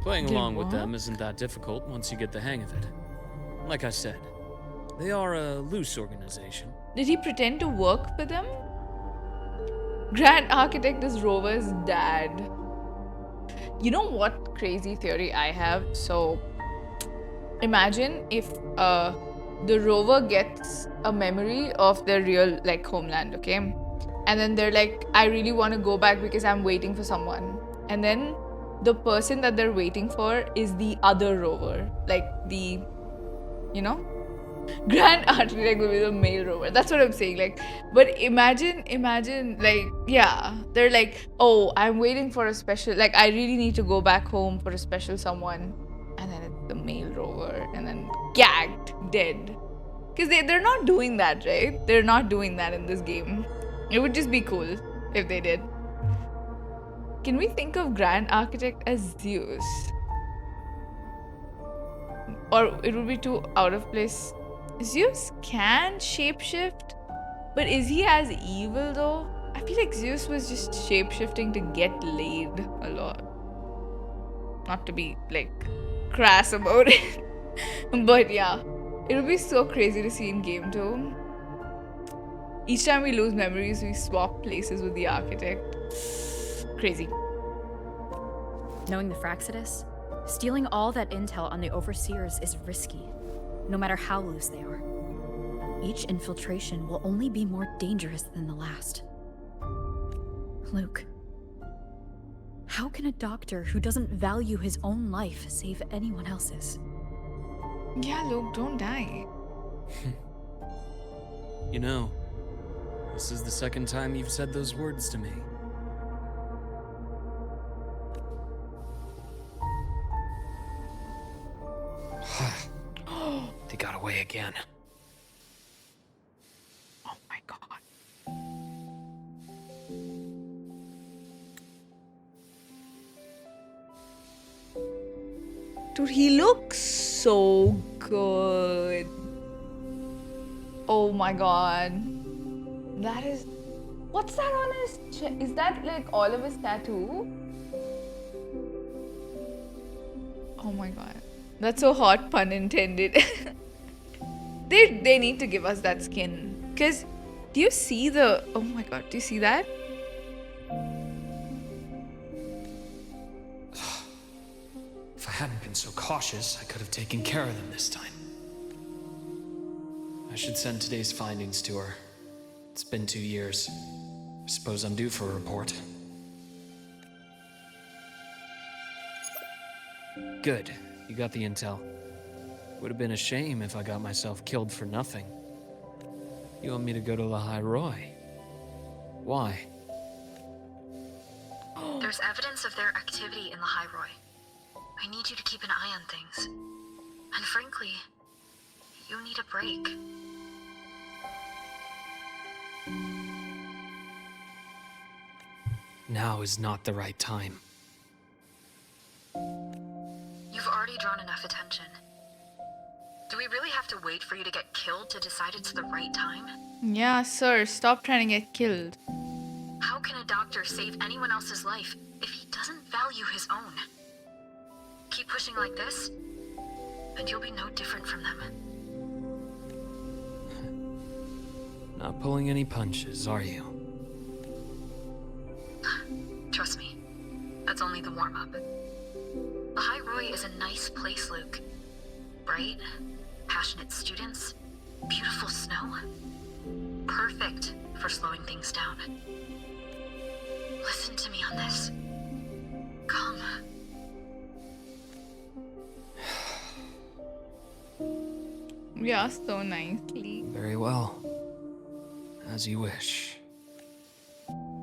Playing along with them isn't that difficult once you get the hang of it. Like I said, they are a loose organization. Did he pretend to work for them? Grand Architect is Rover's dad. You know what crazy theory I have? So, imagine if the Rover gets a memory of their real like homeland, okay? And then they're like, I really want to go back because I'm waiting for someone. And then the person that they're waiting for is the other Rover. Like the, you know? Grand Architect will be the male Rover. That's what I'm saying. Like, but imagine, like, yeah, they're like, oh, I'm waiting for a special, like, I really need to go back home for a special someone. And then the male rover, and then gagged, dead. Because they're not doing that, right? They're not doing that in this game. It would just be cool if they did. Can we think of Grand Architect as Zeus? Or it would be too out of place. Zeus can shapeshift, but is he as evil though? I feel like Zeus was just shapeshifting to get laid a lot. Not to be like crass about it. But yeah, it would be so crazy to see in game too. Each time we lose memories, we swap places with the architect. Crazy. Knowing the Fraxidus, stealing all that intel on the Overseers is risky, no matter how loose they are. Each infiltration will only be more dangerous than the last. Luuk, how can a doctor who doesn't value his own life save anyone else's? Yeah, Luuk, don't die. You know, this is the second time you've said those words to me. They got away again. Oh my god. Dude, he looks so good. Oh my god. That is... What's that on his chest? Is that like all of his tattoo? Oh my god. That's so hot, pun intended. They need to give us that skin. Because, do you see the... Oh my god, do you see that? If I hadn't been so cautious, I could have taken care of them this time. I should send today's findings to her. It's been 2 years. I suppose I'm due for a report. Good. You got the intel. Would have been a shame if I got myself killed for nothing. You want me to go to the High Roy? Why? There's evidence of their activity in the High Roy. I need you to keep an eye on things. And frankly, you need a break. Now is not the right time. You've already drawn enough attention. Do we really have to wait for you to get killed to decide it's the right time? Yeah, sir, stop trying to get killed. How can a doctor save anyone else's life if he doesn't value his own? Keep pushing like this, and you'll be no different from them. Not pulling any punches, are you? Trust me, that's only the warm-up. The High Roy is a nice place, Luuk. Bright, passionate students, beautiful snow. Perfect for slowing things down. Listen to me on this. Come. Yeah, so nicely. Very well. As you wish.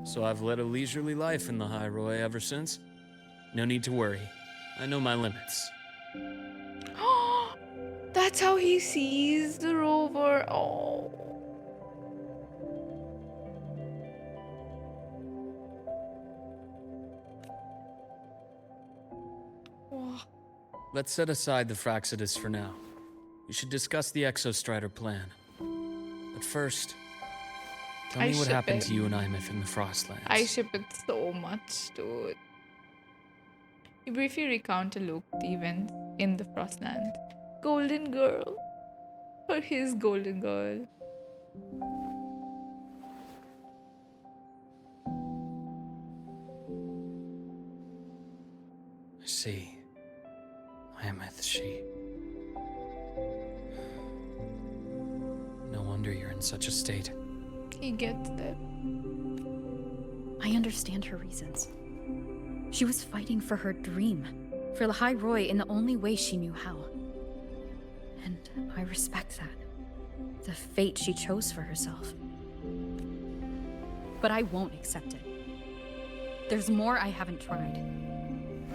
So I've led a leisurely life in the High Roy ever since. No need to worry. I know my limits. That's how he sees the rover. Oh. Let's set aside the Fraxidus for now. We should discuss the Exostrider plan. But first, tell me what happened to you and Aemeath in the Frostlands. I ship it so much, dude. You briefly recount to Luuk the events in the Frostland. Golden girl. Or his golden girl. I see. Aemeath, she... No wonder you're in such a state. He gets that. I understand her reasons. She was fighting for her dream, for the High Roy in the only way she knew how. And I respect that. The fate she chose for herself. But I won't accept it. There's more I haven't tried.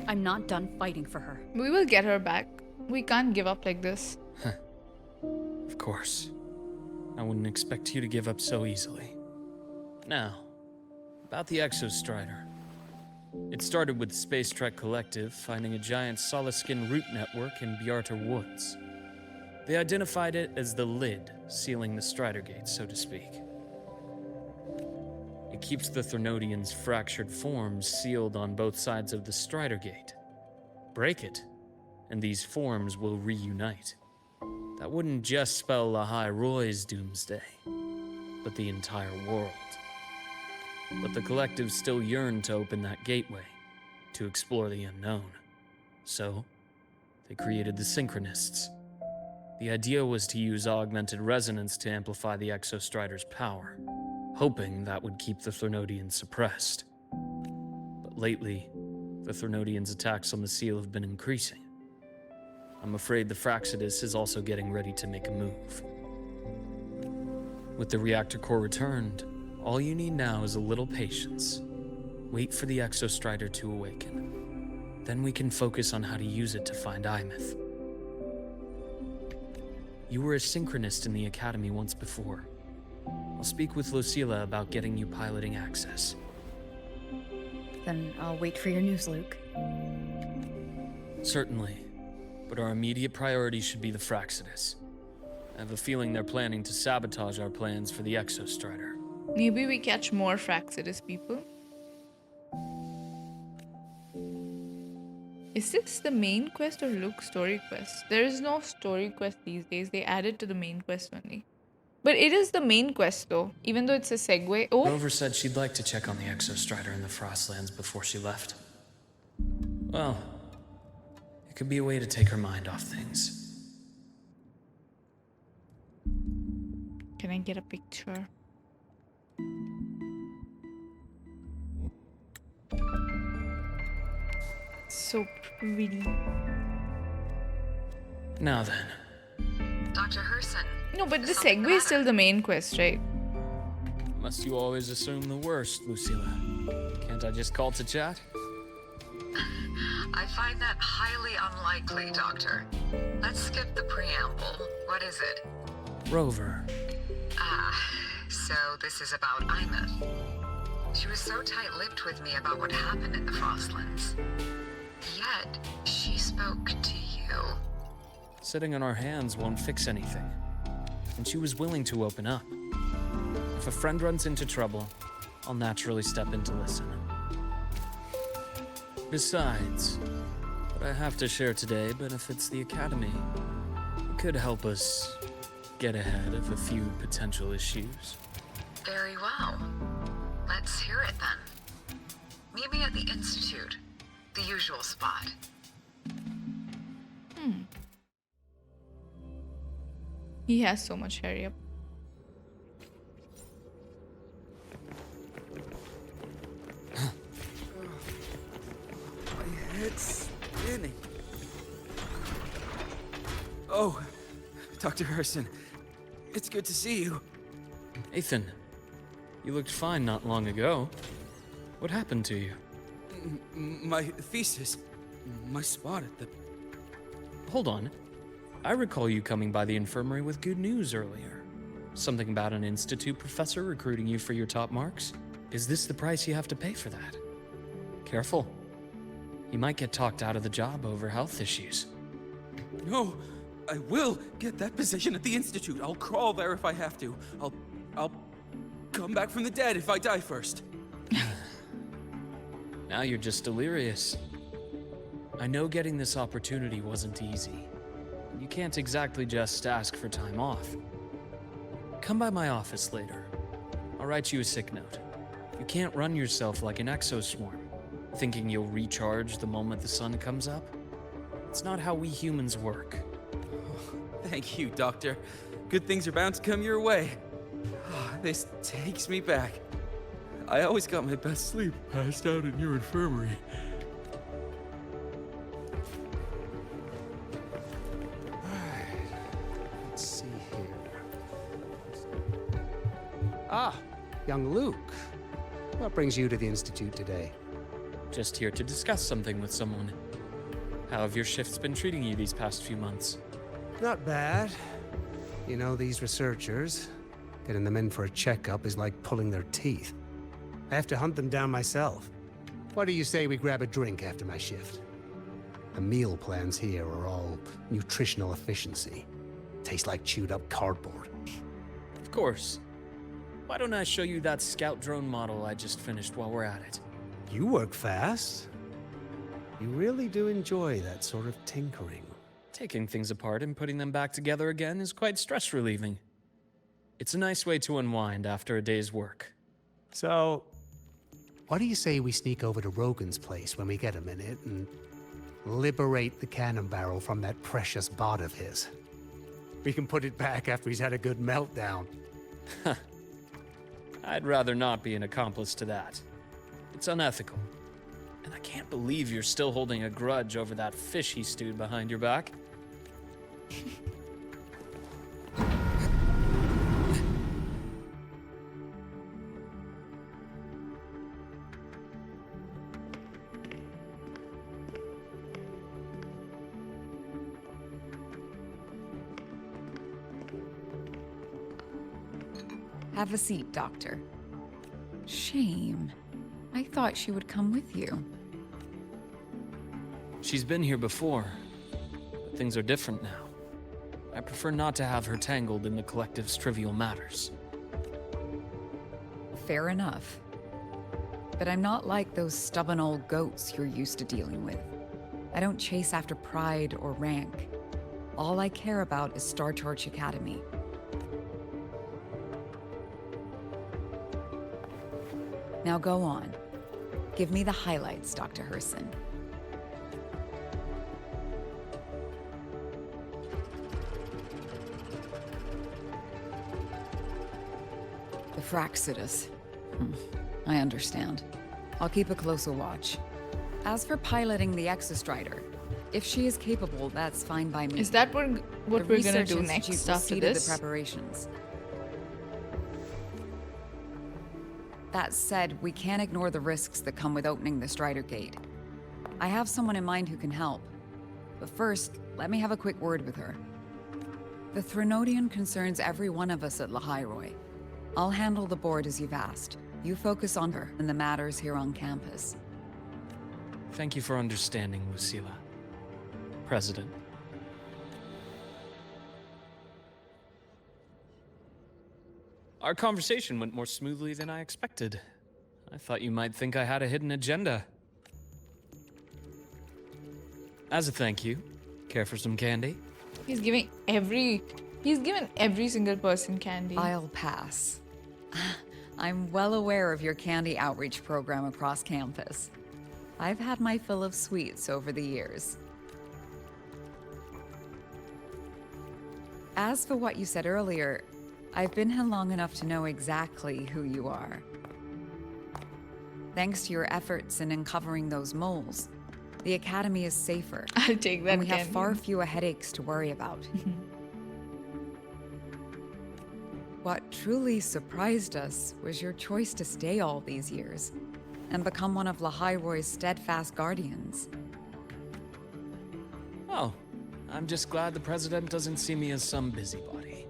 I'm not done fighting for her. We will get her back. We can't give up like this. Of course. I wouldn't expect you to give up so easily. Now, about the Exostrider. It started with the Space Trek Collective finding a giant solid-skin root network in Bjartar Woods. They identified it as the lid, sealing the Strider Gate, so to speak. It keeps the Threnodians' fractured forms sealed on both sides of the Strider Gate. Break it, and these forms will reunite. That wouldn't just spell Lahai Roy's doomsday, but the entire world. But the Collective still yearned to open that gateway, to explore the unknown. So, they created the Synchronists. The idea was to use augmented resonance to amplify the Exostrider's power, hoping that would keep the Threnodians suppressed. But lately, the Threnodians' attacks on the seal have been increasing. I'm afraid the Fraxidus is also getting ready to make a move. With the reactor core returned, all you need now is a little patience. Wait for the Exostrider to awaken. Then we can focus on how to use it to find Aemeath. You were a synchronist in the Academy once before. I'll speak with Lucilla about getting you piloting access. Then I'll wait for your news, Luuk. Certainly. But our immediate priority should be the Fraxidus. I have a feeling they're planning to sabotage our plans for the Exostrider. Maybe we catch more Fraxidus people. Is this the main quest or Luke's story quest? There is no story quest these days. They added to the main quest only. But it is the main quest though, even though it's a segue. Oh! Rover said she'd like to check on the Exostrider in the Frostlands before she left. Well, it could be a way to take her mind off things. Can I get a picture? So pretty. Now then. Dr. Herson. No, but the segue is still the main quest, right? Must you always assume the worst, Lucilla? Can't I just call to chat? I find that highly unlikely, Doctor. Let's skip the preamble. What is it? Rover. So this is about Aemeath. She was so tight-lipped with me about what happened in the Frostlands. Yet, she spoke to you. Sitting on our hands won't fix anything. And she was willing to open up. If a friend runs into trouble, I'll naturally step in to listen. Besides, what I have to share today benefits the Academy. It could help us get ahead of a few potential issues. Very well. Let's hear it then. Meet me at the Institute, the usual spot. He has so much hair, yep. My head's spinning. Oh, Dr. Herson, it's good to see you. Ethan, you looked fine not long ago. What happened to you? My thesis. My spot at the... Hold on. I recall you coming by the infirmary with good news earlier. Something about an institute professor recruiting you for your top marks? Is this the price you have to pay for that? Careful. You might get talked out of the job over health issues. No, I will get that position at the Institute. I'll crawl there if I have to. I'll come back from the dead if I die first. Now you're just delirious. I know getting this opportunity wasn't easy. You can't exactly just ask for time off. Come by my office later. I'll write you a sick note. You can't run yourself like an exoswarm, thinking you'll recharge the moment the sun comes up. It's not how we humans work. Thank you, Doctor. Good things are bound to come your way. This takes me back. I always got my best sleep passed out in your infirmary. Let's see here. Ah, young Luuk. What brings you to the Institute today? Just here to discuss something with someone. How have your shifts been treating you these past few months? Not bad. You know, these researchers, getting them in for a checkup is like pulling their teeth. I have to hunt them down myself. What do you say we grab a drink after my shift? The meal plans here are all nutritional efficiency. Taste like chewed up cardboard. Of course. Why don't I show you that scout drone model I just finished while we're at it? You work fast. You really do enjoy that sort of tinkering. Taking things apart and putting them back together again is quite stress relieving. It's a nice way to unwind after a day's work. So, what do you say we sneak over to Rogan's place when we get a minute and liberate the cannon barrel from that precious bot of his? We can put it back after he's had a good meltdown. I'd rather not be an accomplice to that. It's unethical. And I can't believe you're still holding a grudge over that fish he stewed behind your back. Have a seat, Doctor. Shame. I thought she would come with you. She's been here before, but things are different now. I prefer not to have her tangled in the collective's trivial matters. Fair enough. But I'm not like those stubborn old goats you're used to dealing with. I don't chase after pride or rank. All I care about is Star Torch Academy. Now go on. Give me the highlights, Dr. Herson. The Fraxidus. I understand. I'll keep a closer watch. As for piloting the Exostrider, if she is capable, that's fine by me. Is that what we're gonna do Research next Institute after proceeded this? the preparations. That said, we can't ignore the risks that come with opening the Strider Gate. I have someone in mind who can help. But first, let me have a quick word with her. The Threnodian concerns every one of us at Lahairoi. I'll handle the board as you've asked. You focus on her and the matters here on campus. Thank you for understanding, Lucilla. President. Our conversation went more smoothly than I expected. I thought you might think I had a hidden agenda. As a thank you, care for some candy? He's given every single person candy. I'll pass. I'm well aware of your candy outreach program across campus. I've had my fill of sweets over the years. As for what you said earlier, I've been here long enough to know exactly who you are. Thanks to your efforts in uncovering those moles, the Academy is safer. I'll take that and we have candy. far fewer headaches to worry about. What truly surprised us was your choice to stay all these years and become one of Lahairoi's steadfast guardians. Oh, I'm just glad the President doesn't see me as some busybody.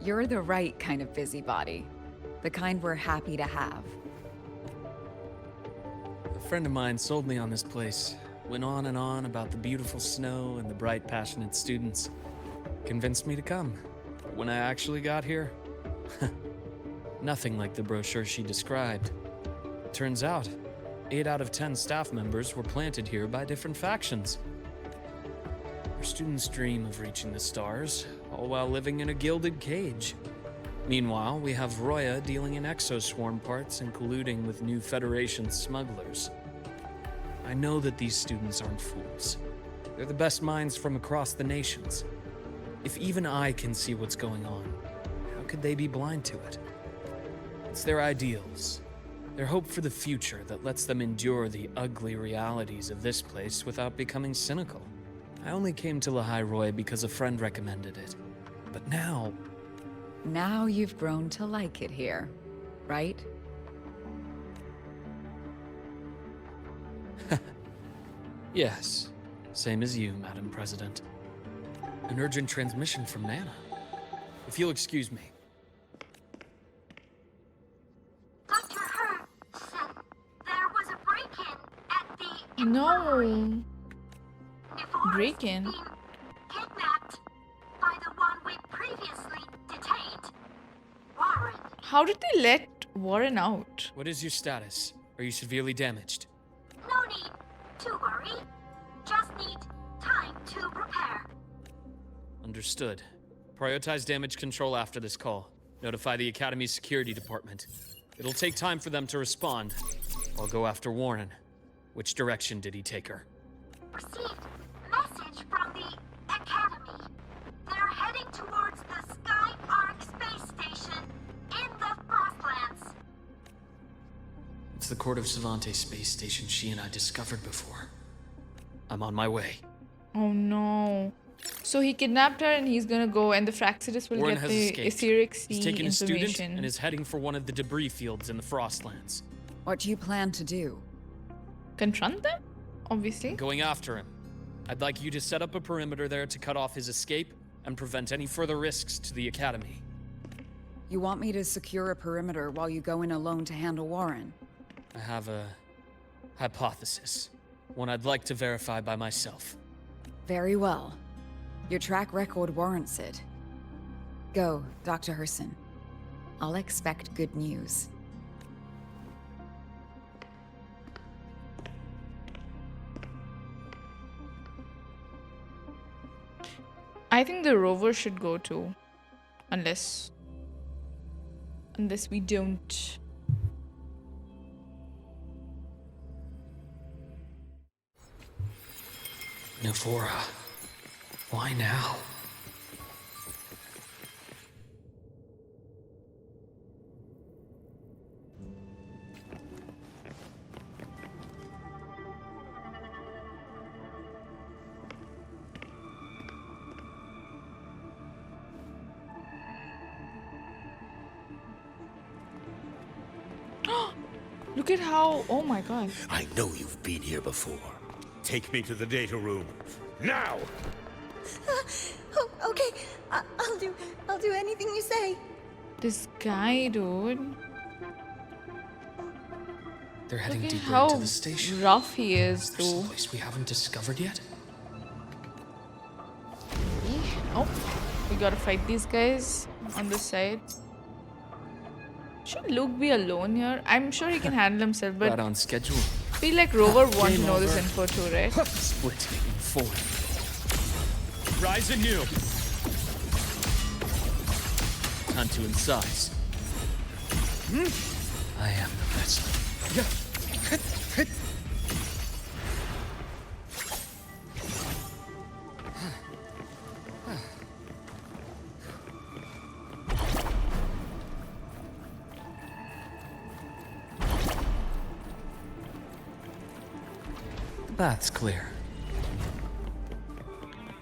You're the right kind of busybody. The kind we're happy to have. A friend of mine sold me on this place. Went on and on about the beautiful snow and the bright, passionate students. Convinced me to come. But when I actually got here, nothing like the brochure she described. Turns out, 8 out of 10 staff members were planted here by different factions. Our students dream of reaching the stars, all while living in a gilded cage. Meanwhile, we have Roya dealing in exoswarm parts and colluding with new Federation smugglers. I know that these students aren't fools. They're the best minds from across the nations. If even I can see what's going on, how could they be blind to it? It's their ideals, their hope for the future that lets them endure the ugly realities of this place without becoming cynical. I only came to Lahairoi because a friend recommended it. But now... Now you've grown to like it here, right? Yes, same as you, Madam President. An urgent transmission from Nana. If you'll excuse me. Dr. Hurd said there was a break-in at the... No. Break-in? Kidnapped by the one we previously detained. Warren. How did they let Warren out? What is your status? Are you severely damaged? No need to worry. Just need time to prepare. Understood. Prioritize damage control after this call. Notify the Academy's security department. It'll take time for them to respond. I'll go after Warren. Which direction did he take her? Received message from the Academy. They're heading towards the Sky Arc space station in the Frostlands. It's the Court of Savante space station she and I discovered before. I'm on my way. Oh no. So he kidnapped her and he's gonna go and the Fraxidus will Warren get has the escaped. Aetheric sea He's taken a student information. and is heading for one of the debris fields in the Frostlands. What do you plan to do? Confront them? Obviously. Going after him. I'd like you to set up a perimeter there to cut off his escape and prevent any further risks to the Academy. You want me to secure a perimeter while you go in alone to handle Warren? I have a hypothesis. One I'd like to verify by myself. Very well. Your track record warrants it. Go, Dr. Herson. I'll expect good news. I think the Rover should go too. Unless we don't. Navora. Why now? Look at how... Oh my god. I know you've been here before. Take me to the data room. Now! Okay, I'll do anything you say. This guy, dude. They're heading Look at deeper how into the station. rough he is, There's though. some place we haven't discovered yet. Oh, we gotta fight these guys on this side. Should Luke be alone here? I'm sure he can handle himself, but Right on schedule. I feel like Rover wants to Game know this over. info too, right? Split in 4. Rise anew. Time to incise. I am the best. The path's clear.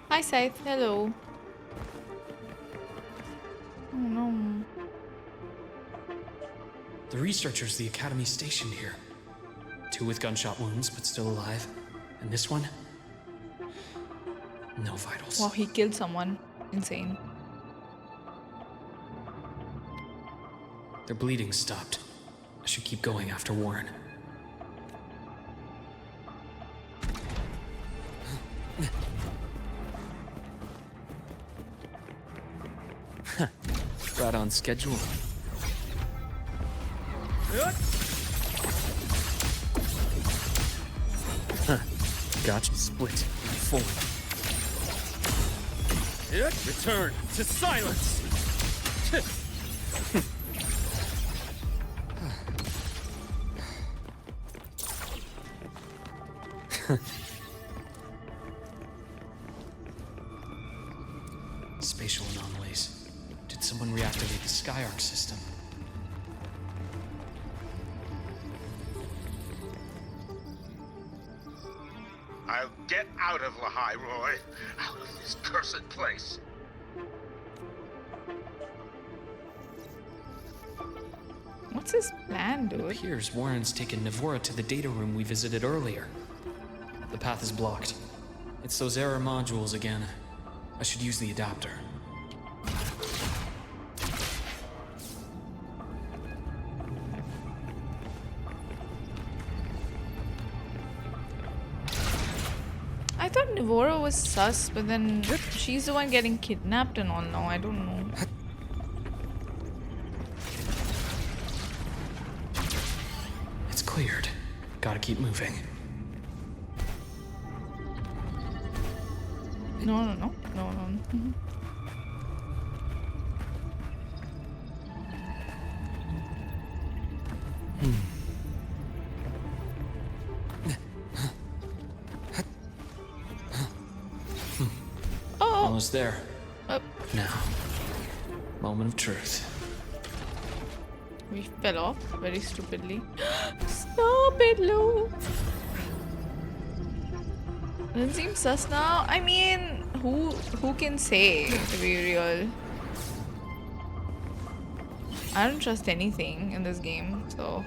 Hi, Scythe. Hello. Oh no. The researchers the Academy stationed here. 2 with gunshot wounds, but still alive. And this one? No vitals. Wow, he killed someone. Insane. Their bleeding stopped. I should keep going after Warren. Right on schedule. Gotcha. Split in 4. Return to silence. Spatial anomalies. Did someone reactivate the Skyarc system? I'll get out of Lahai, Roy. Out of this cursed place. What's his plan, dude? It appears Warren's taken Navora to the data room we visited earlier. The path is blocked. It's those error modules again. I should use the adapter. I thought Nivora was sus, but then she's the one getting kidnapped and all now. I don't know. It's cleared. Gotta keep moving. No. Almost there. Oh. Now, moment of truth. We fell off very stupidly. Stop it, Luuk. Doesn't seem sus now. I mean, who can say, to be real? I don't trust anything in this game, so.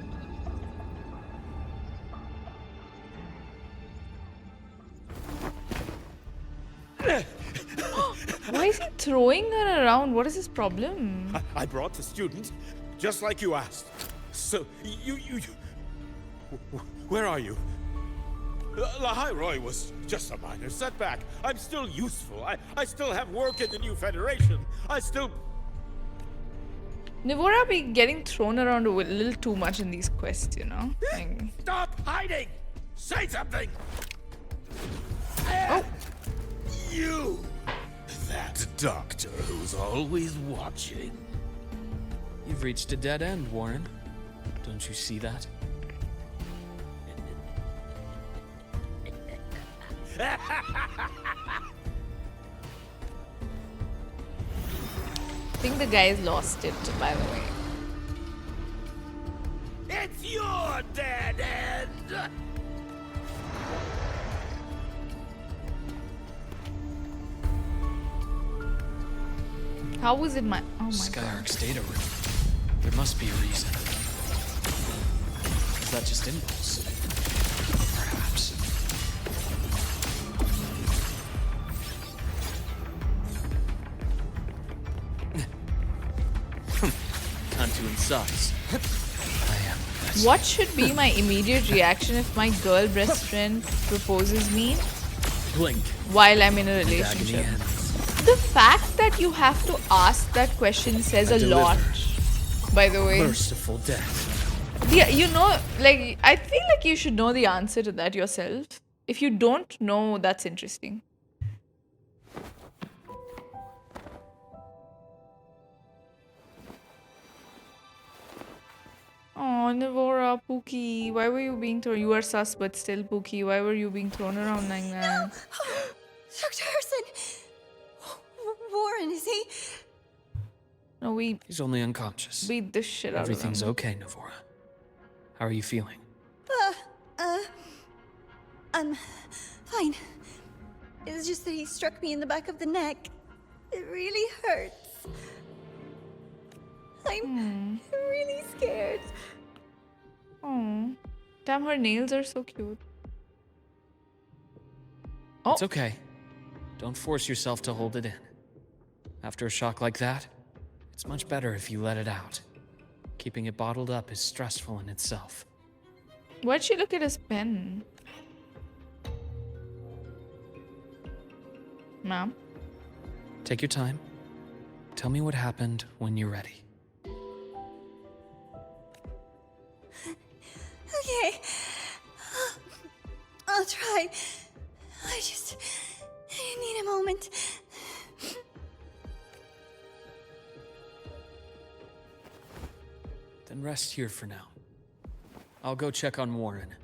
Why is he throwing her around? What is his problem? I brought the students, just like you asked. So, you... Where are you? Lahai Roy was just a minor setback. I'm still useful. I still have work in the new Federation. I still... Nivora be getting thrown around a little too much in these quests, you know? Like... Stop hiding! Say something! Oh! You! That doctor who's always watching. You've reached a dead end, Warren. Don't you see that? I think the guy's lost it, by the way. It's your dead end! How was it my... Oh my Skyark's data room. There must be a reason. Is that just impulse? Perhaps. Can't do in size. What should be my immediate reaction if my girl best friend proposes me? Blink. While I'm in a relationship? The fact that you have to ask that question says a lot, by the way. Merciful death. Yeah, you know, like, I feel like you should know the answer to that yourself. If you don't know, that's interesting. Oh, Nivora, Pookie, why were you being thrown? You are sus, but still, Pookie, why were you being thrown around like that? No. Dr. Herson! Warren, is he? No, He's only unconscious. Beat the shit out of him. Everything's okay, Nivora. How are you feeling? I'm fine. It's just that he struck me in the back of the neck. It really hurts. I'm really scared. Oh, damn, her nails are so cute. Oh. It's okay. Don't force yourself to hold it in. After a shock like that, it's much better if you let it out. Keeping it bottled up is stressful in itself. Why'd she look at his pen? Ma'am? Take your time. Tell me what happened when you're ready. Okay. I'll try. I need a moment. Then rest here for now. I'll go check on Warren.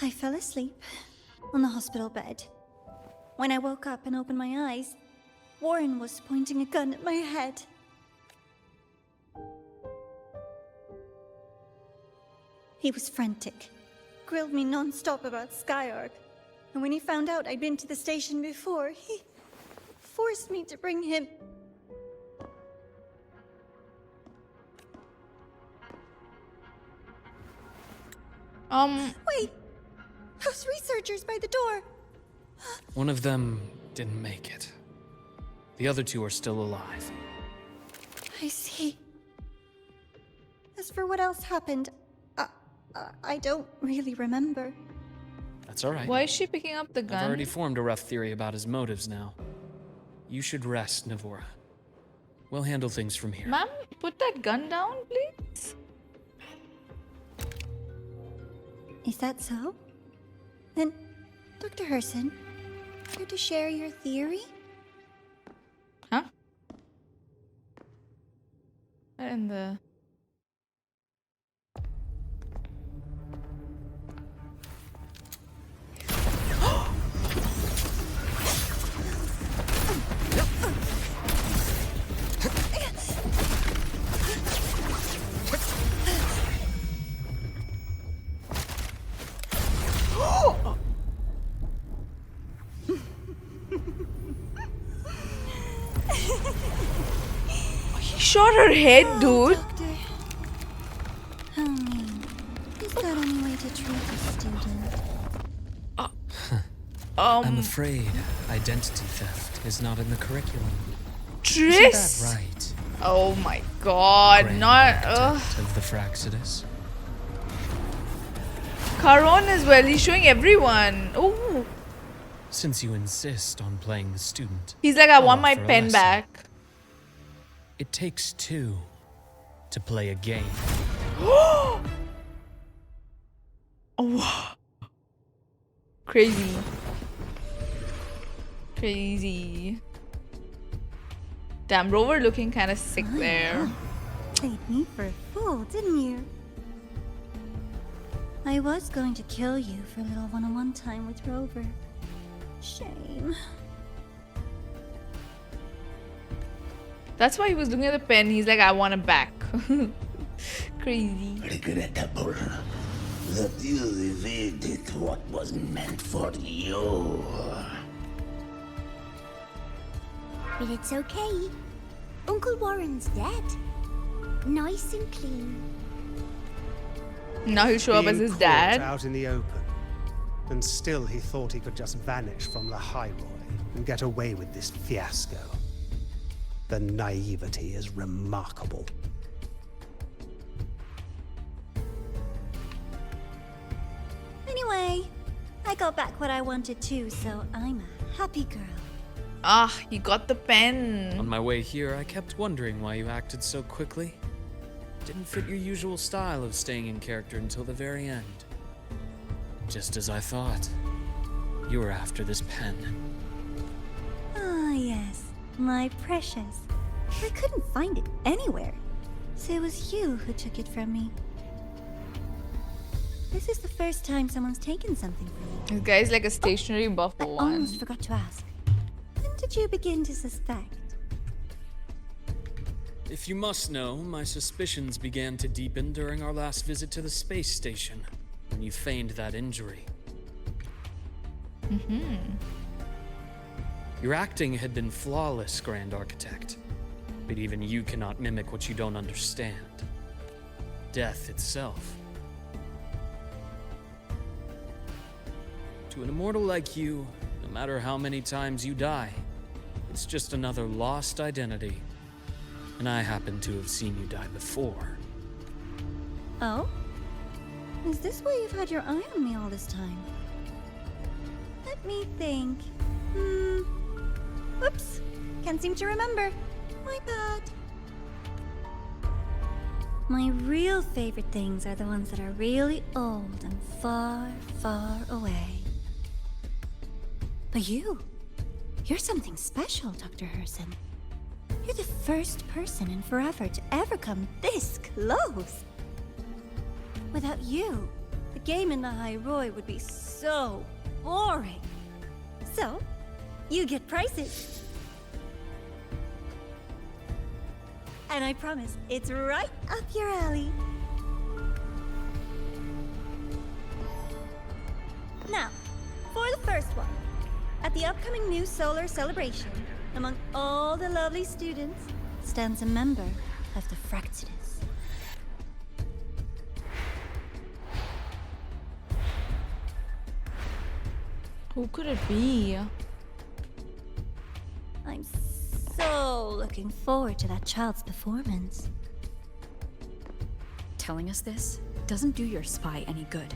I fell asleep on the hospital bed. When I woke up and opened my eyes, Warren was pointing a gun at my head. He was frantic, grilled me non-stop about Skyark, and when he found out I'd been to the station before, he forced me to bring him Wait! Those researchers by the door! One of them didn't make it. The other two are still alive. I see. As for what else happened, I don't really remember. That's alright. Why is she picking up the gun? I've already formed a rough theory about his motives now. You should rest, Navora. We'll handle things from here. Ma'am, put that gun down, please. Is that so? Then, Dr. Herson, care to share your theory? Huh? In the... He shot her head, dude. Doctor. How mean. Is that any way to treat a student? I'm afraid identity theft is not in the curriculum. Triss? Isn't that right? Oh my god, Grand not... architect of the Fraxidus. Caron as well, he's showing everyone. Oh. Since you insist on playing the student, He's like, I I'll want my offer a pen lesson. back. It takes two to play a game. Oh. Crazy. Crazy. Damn, Rover looking kind of sick there. Played me for a fool, didn't you? I was going to kill you for a little one-on-one time with Rover. Shame. That's why he was looking at the pen. He's like, I want it back. Crazy. Regrettable that you evaded what was meant for you. But it's okay. Uncle Warren's dead. Nice and clean. Now he'll show up as his dad. Out in the open, and still he thought he could just vanish from the High Roy and get away with this fiasco. The naivety is remarkable. Anyway, I got back what I wanted too, so I'm a happy girl. Ah, he got the pen. On my way here, I kept wondering why you acted so quickly. Didn't fit your usual style of staying in character until the very end. Just as I thought. You were after this pen. Ah, yes, my precious. I couldn't find it anywhere, so it was you who took it from me. This is the first time someone's taken something from me. This guy's like a stationary buff I one. almost forgot to ask. When did you begin to suspect? If you must know, my suspicions began to deepen during our last visit to the space station, when you feigned that injury. Your acting had been flawless, Grand Architect. But even you cannot mimic what you don't understand. Death itself. To an immortal like you, no matter how many times you die, it's just another lost identity. And I happen to have seen you die before. Oh? Is this why you've had your eye on me all this time? Let me think. Whoops. Can't seem to remember. My bad. My real favorite things are the ones that are really old and far, far away. But you're something special, Dr. Herson. You're the first person in forever to ever come this close. Without you, the game in the High Roy would be so boring. So, you get prizes. And I promise, it's right up your alley. Now, for the first one. At the upcoming new solar celebration, among all the lovely students, stands a member of the Fraxidus. Who could it be? I'm so looking forward to that child's performance. Telling us this doesn't do your spy any good.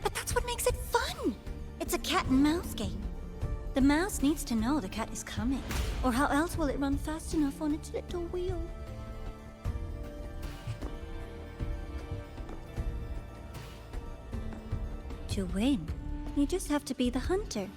But that's what makes it fun! It's a cat and mouse game. The mouse needs to know the cat is coming, or how else will it run fast enough on its little wheel? To win, you just have to be the hunter.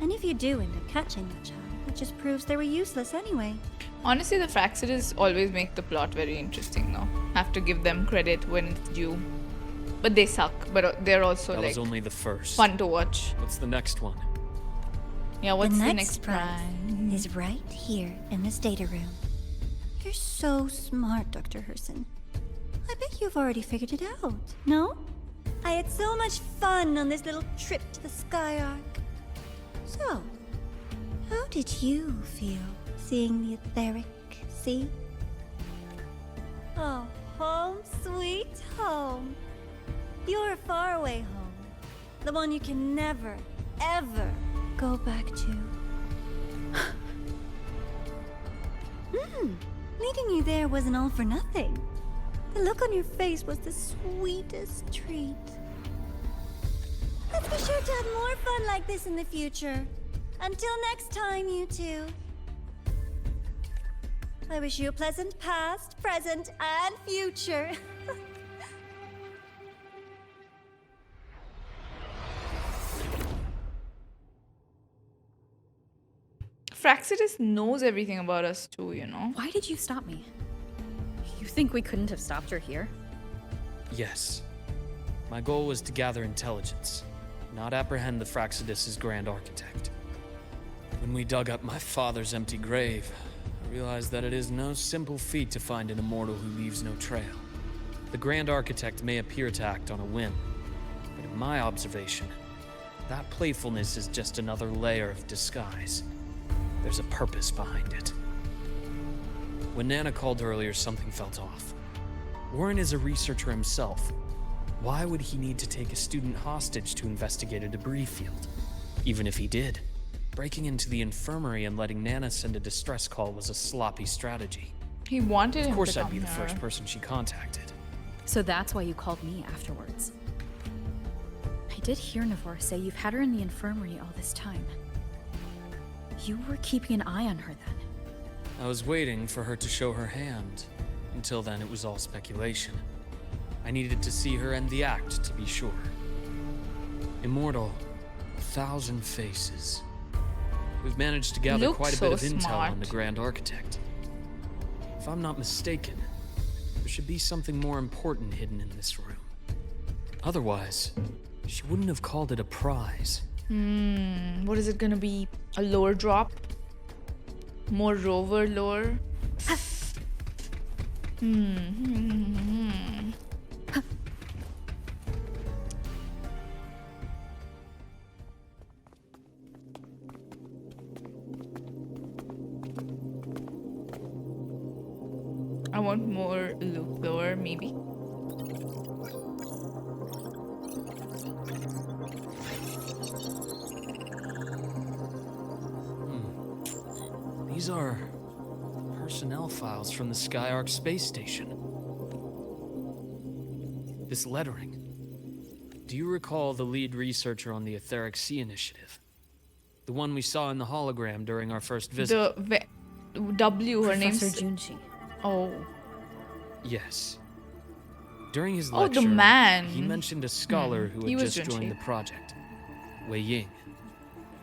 And if you do end up catching the child, it just proves they were useless anyway. Honestly, the Fraxidus always make the plot very interesting though. Have to give them credit when it's due. But they suck, but they're also That like was only the first. fun to watch. What's the next one? Yeah, what's the the next next prize is right here in this data room. You're so smart, Dr. Herson. I bet you've already figured it out, no? I had so much fun on this little trip to the Sky Arc. So, how did you feel seeing the Aetheric sea? Oh, home sweet home. Your faraway home. The one you can never, ever go back to. Meeting you there wasn't all for nothing. The look on your face was the sweetest treat. Let's be sure to have more fun like this in the future. Until next time, you two. I wish you a pleasant past, present, and future. Fraxidus knows everything about us too, you know? Why did you stop me? You think we couldn't have stopped her here? Yes. My goal was to gather intelligence, not apprehend the Fraxidus' Grand Architect. When we dug up my father's empty grave, I realized that it is no simple feat to find an immortal who leaves no trail. The Grand Architect may appear to act on a whim, but in my observation, that playfulness is just another layer of disguise. There's a purpose behind it. When Nana called earlier, something felt off. Warren is a researcher himself. Why would he need to take a student hostage to investigate a debris field? Even if he did, breaking into the infirmary and letting Nana send a distress call was a sloppy strategy. He wanted him to Of course come I'd be the here. first person she contacted. So that's why you called me afterwards. I did hear Navor say you've had her in the infirmary all this time. You were keeping an eye on her then. I was waiting for her to show her hand. Until then, it was all speculation. I needed to see her end the act to be sure. Immortal, 1,000 faces. We've managed to gather Luke's quite a so bit of intel smart. on the Grand Architect. If I'm not mistaken, there should be something more important hidden in this room. Otherwise, she wouldn't have called it a prize. What is it gonna be? A lore drop? More Rover lore? I want more Luuk lore, maybe. These are personnel files from the Skyark space station. This lettering. Do you recall the lead researcher on the Aetheric Sea Initiative? The one we saw in the hologram during our first visit? W, her name's... Professor Junshi. Oh. Yes. During his Oh, lecture, the man. he mentioned a scholar who He had was just joined Junshi. the project, Wei Ying.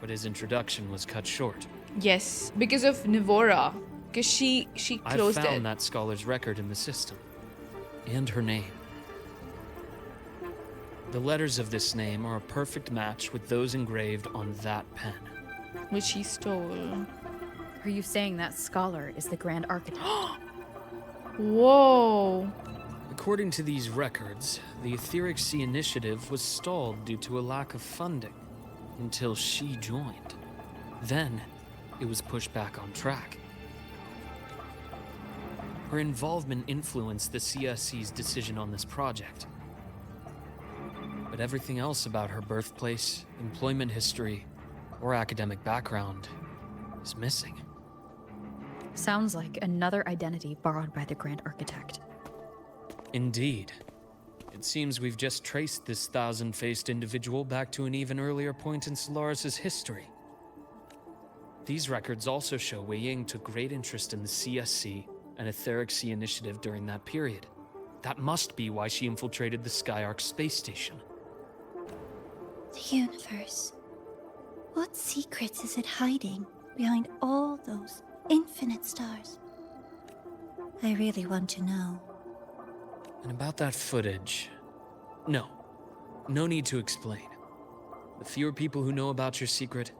But his introduction was cut short. Yes, because of Nivora. Because she I closed found it. that scholar's record in the system. And her name. The letters of this name are a perfect match with those engraved on that pen. Which he stole. Are you saying that scholar is the Grand Architect? Whoa. According to these records, the Aetheric Sea Initiative was stalled due to a lack of funding until she joined. Then, it was pushed back on track. Her involvement influenced the CSC's decision on this project. But everything else about her birthplace, employment history, or academic background is missing. Sounds like another identity borrowed by the Grand Architect. Indeed. It seems we've just traced this thousand-faced individual back to an even earlier point in Solaris' history. These records also show Wei Ying took great interest in the CSC and Aetheric Sea initiative during that period. That must be why she infiltrated the Skyark space station. The universe. What secrets is it hiding behind all those infinite stars? I really want to know. And about that footage... No need to explain. The fewer people who know about your secret,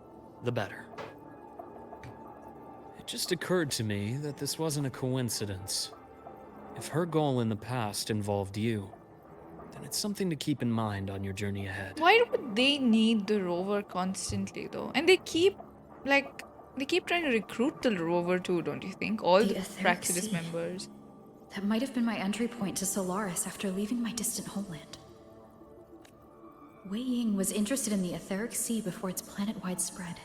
the better. It just occurred to me that this wasn't a coincidence. If her goal in the past involved you, then it's something to keep in mind on your journey ahead. Why would they need the rover constantly though? And they keep trying to recruit the rover too, don't you think? All the Praxidus Sea. members. That might have been my entry point to Solaris after leaving my distant homeland. Wei Ying was interested in the Etheric Sea before its planet-wide spread.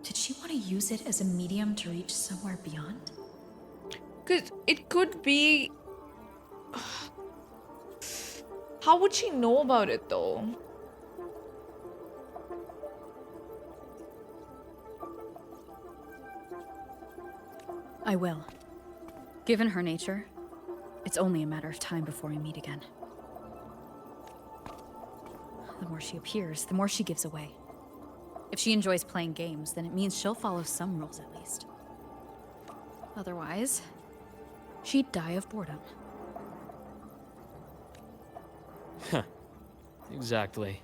Did she want to use it as a medium to reach somewhere beyond? Because it could be... How would she know about it though? I will. Given her nature, it's only a matter of time before we meet again. The more she appears, the more she gives away. If she enjoys playing games, then it means she'll follow some rules at least. Otherwise, she'd die of boredom. Huh. Exactly.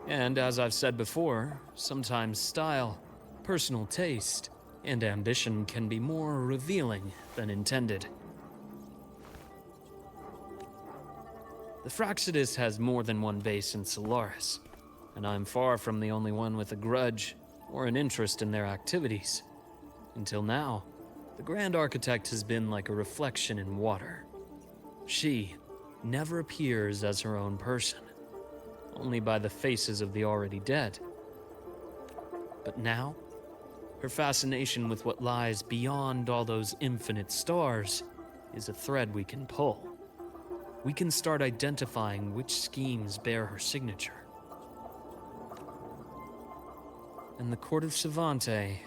And as I've said before, sometimes style, personal taste, and ambition can be more revealing than intended. The Praxidus has more than one base in Solaris, and I'm far from the only one with a grudge or an interest in their activities. Until now, the Grand Architect has been like a reflection in water. She never appears as her own person, only by the faces of the already dead. But now, her fascination with what lies beyond all those infinite stars is a thread we can pull. We can start identifying which schemes bear her signature. And the Court of Savante,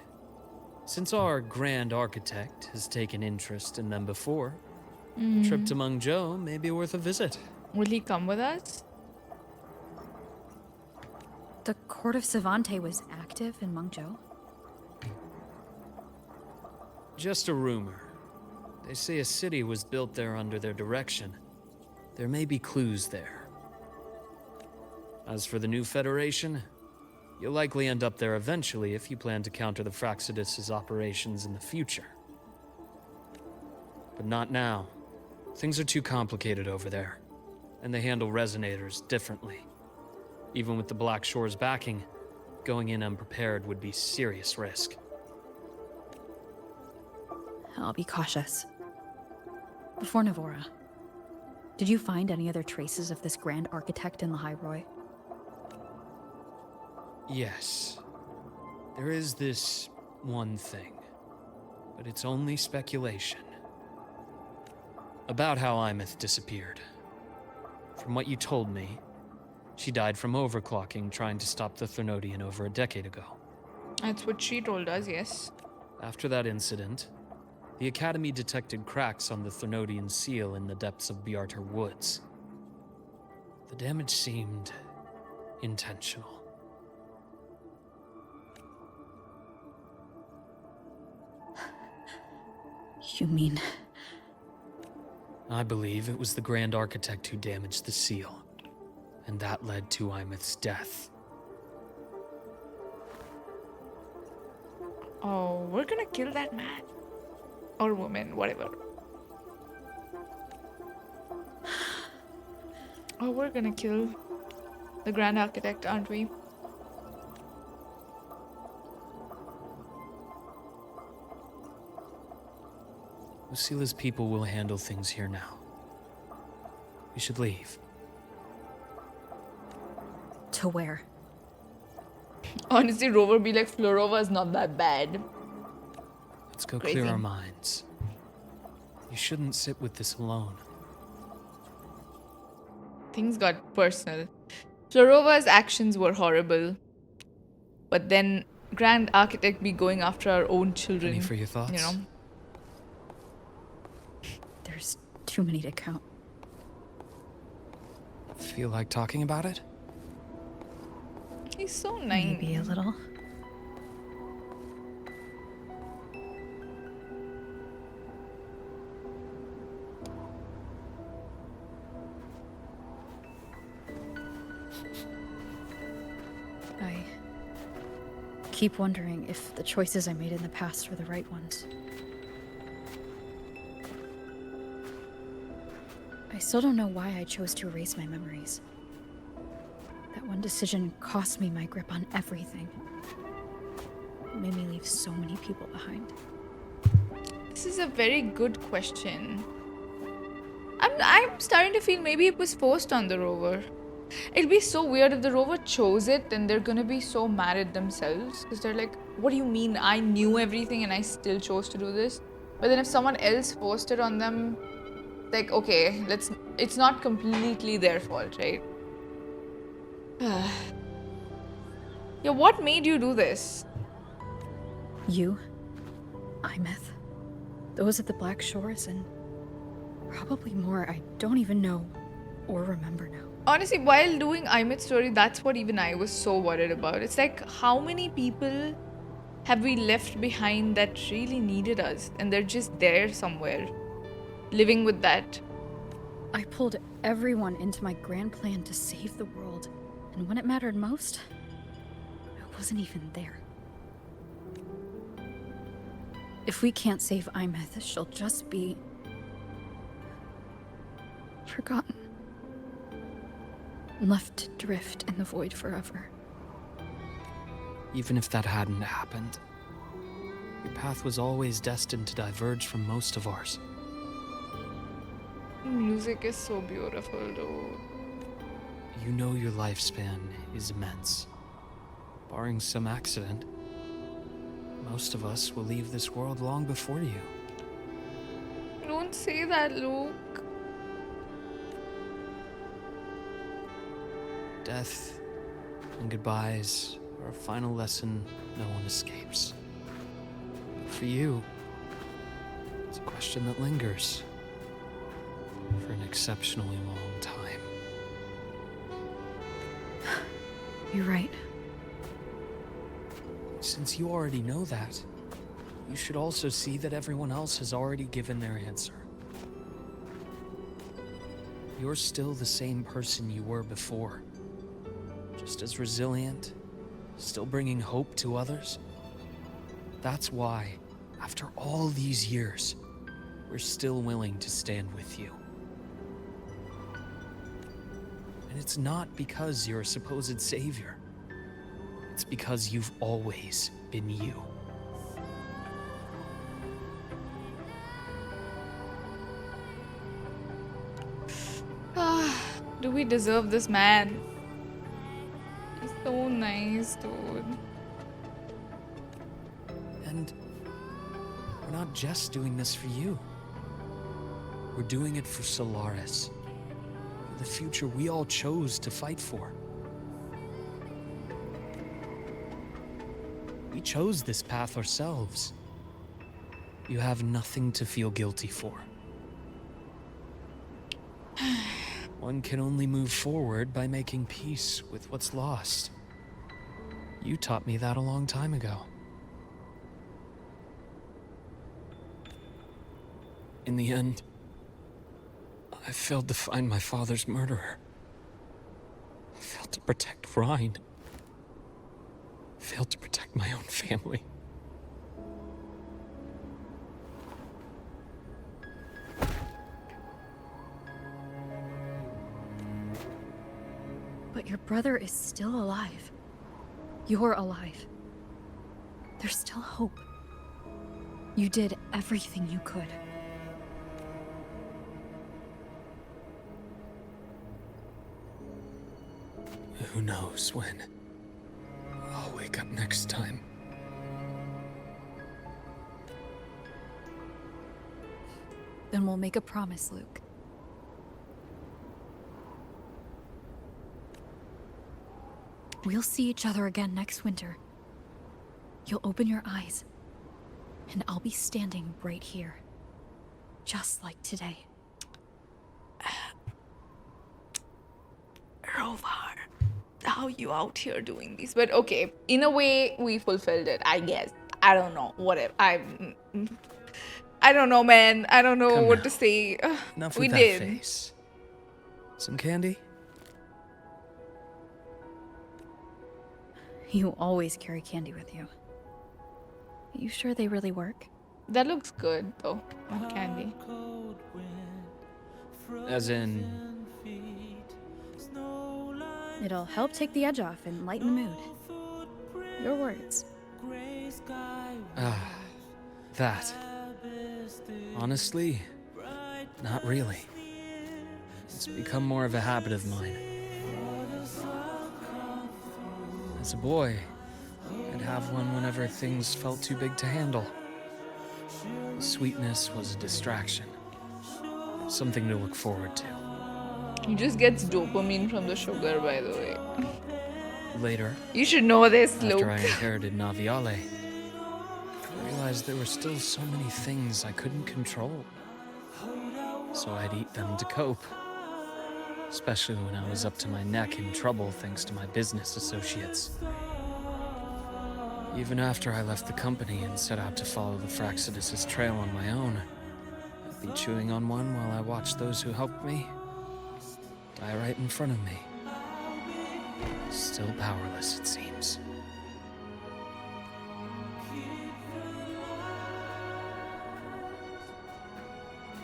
since our Grand Architect has taken interest in them before, a trip to Mengzhou may be worth a visit. Will he come with us? The Court of Savante was active in Mengzhou? Just a rumor. They say a city was built there under their direction. There may be clues there. As for the new Federation, you'll likely end up there eventually if you plan to counter the Praxidus' operations in the future. But not now. Things are too complicated over there, and they handle resonators differently. Even with the Black Shore's backing, going in unprepared would be serious risk. I'll be cautious. Before Navora, did you find any other traces of this Grand Architect in the High Roy? Yes. There is this one thing, but it's only speculation. About how Aemeath disappeared. From what you told me, she died from overclocking trying to stop the Threnodian over a decade ago. That's what she told us, yes. After that incident, the Academy detected cracks on the Threnodian seal in the depths of Biarter Woods. The damage seemed intentional. You mean... I believe it was the Grand Architect who damaged the seal, and that led to Aemeath's death. Oh, we're gonna kill that man. Or woman, whatever. Oh, we're gonna kill the Grand Architect, aren't we? Lucilla's people will handle things here now. We should leave. To where? Honestly, Rover be like, Florova is not that bad. Let's go Crazy. clear our minds. You shouldn't sit with this alone. Things got personal. Florova's actions were horrible. But then Grand Architect be going after our own children. Any for your thoughts? You know? There's too many to count. Feel like talking about it? He's so nice. Maybe a little. I keep wondering if the choices I made in the past were the right ones. I still don't know why I chose to erase my memories. That one decision cost me my grip on everything. It made me leave so many people behind. This is a very good question. I'm starting to feel maybe it was forced on the Rover. It'd be so weird if the Rover chose it and they're gonna be so mad at themselves. Because they're like, what do you mean I knew everything and I still chose to do this? But then if someone else forced it on them, like, okay, it's not completely their fault, right? Yeah, what made you do this? You, Aemeath, those at the Black Shores, and probably more I don't even know or remember now. Honestly, while doing Aemeath's story, that's what even I was so worried about. It's like, how many people have we left behind that really needed us? And they're just there somewhere, living with that. I pulled everyone into my grand plan to save the world, and when it mattered most, I wasn't even there. If we can't save Aemeath, she'll just be forgotten. Left to drift in the void forever. Even if that hadn't happened, your path was always destined to diverge from most of ours. Music is so beautiful, dude. You know your lifespan is immense. Barring some accident, most of us will leave this world long before you. Don't say that, Luuk. Death and goodbyes are a final lesson no one escapes. But for you, it's a question that lingers for an exceptionally long time. You're right. Since you already know that, you should also see that everyone else has already given their answer. You're still the same person you were before. Just as resilient, still bringing hope to others. That's why, after all these years, we're still willing to stand with you. And it's not because you're a supposed savior. It's because you've always been you. Do we deserve this man? He's so nice, dude. And we're not just doing this for you. We're doing it for Solaris. For the future we all chose to fight for. We chose this path ourselves. You have nothing to feel guilty for. One can only move forward by making peace with what's lost. You taught me that a long time ago. In the end, I failed to find my father's murderer. I failed to protect Rhine. Failed to protect my own family. But your brother is still alive. You're alive. There's still hope. You did everything you could. Who knows when I'll wake up next time. Then we'll make a promise, Luuk. We'll see each other again next winter. You'll open your eyes, and I'll be standing right here. Just like today. Rover, how you out here doing this? But okay, in a way, we fulfilled it, I guess. I don't know, whatever. I don't know, man. I don't know Come what now. to say. Enough We with that did. face. Some candy? You always carry candy with you. You sure they really work? That looks good, though. On candy. As in, It'll help take the edge off and lighten the mood. Your words. that. Honestly, not really. It's become more of a habit of mine. As a boy, I'd have one whenever things felt too big to handle. Sweetness was a distraction. Something to look forward to. He just gets dopamine from the sugar, by the way. Later, You should know this, Luuk. after I inherited Naviale, I realized there were still so many things I couldn't control. So I'd eat them to cope. Especially when I was up to my neck in trouble thanks to my business associates. Even after I left the company and set out to follow the Fraxidus' trail on my own, I'd be chewing on one while I watched those who helped me die right in front of me. Still powerless, it seems.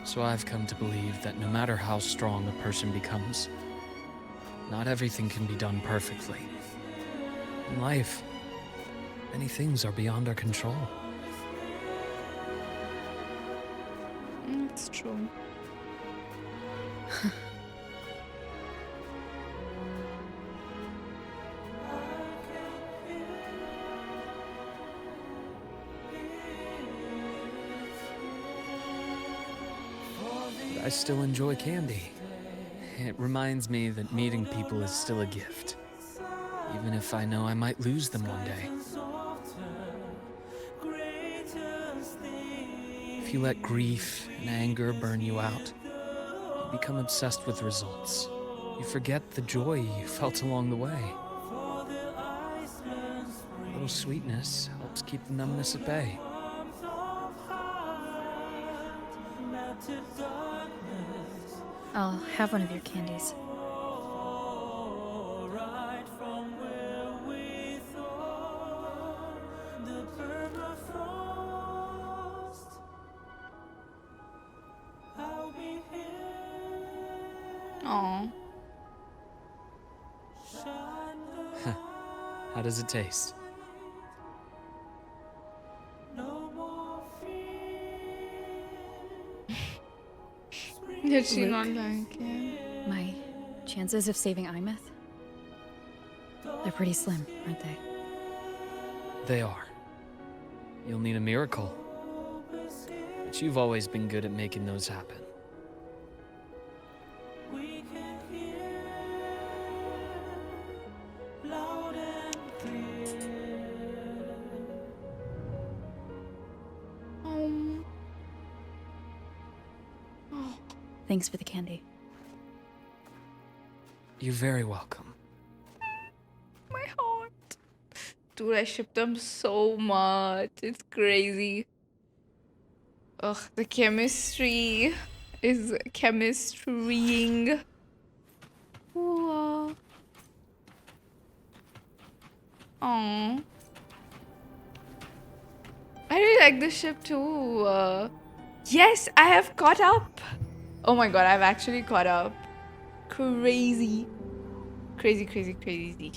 So I've come to believe that no matter how strong a person becomes, not everything can be done perfectly. In life, many things are beyond our control. It's true. But I still enjoy candy. It reminds me that meeting people is still a gift, even if I know I might lose them one day. If you let grief and anger burn you out, you become obsessed with results. You forget the joy you felt along the way. A little sweetness helps keep the numbness at bay. I'll have one of your candies. Aww. How does it taste? Did she Luuk, not like it? My chances of saving Aemeath? They're pretty slim, aren't they? They are. You'll need a miracle. But you've always been good at making those happen. Thanks for the candy. You're very welcome. My heart. Dude, I ship them so much. It's crazy. Ugh, the chemistry is chemistrying. Aww. Aww. I really like this ship too. Yes, I have caught up. Oh my god, I've actually caught up. Crazy. Crazy, crazy, crazy.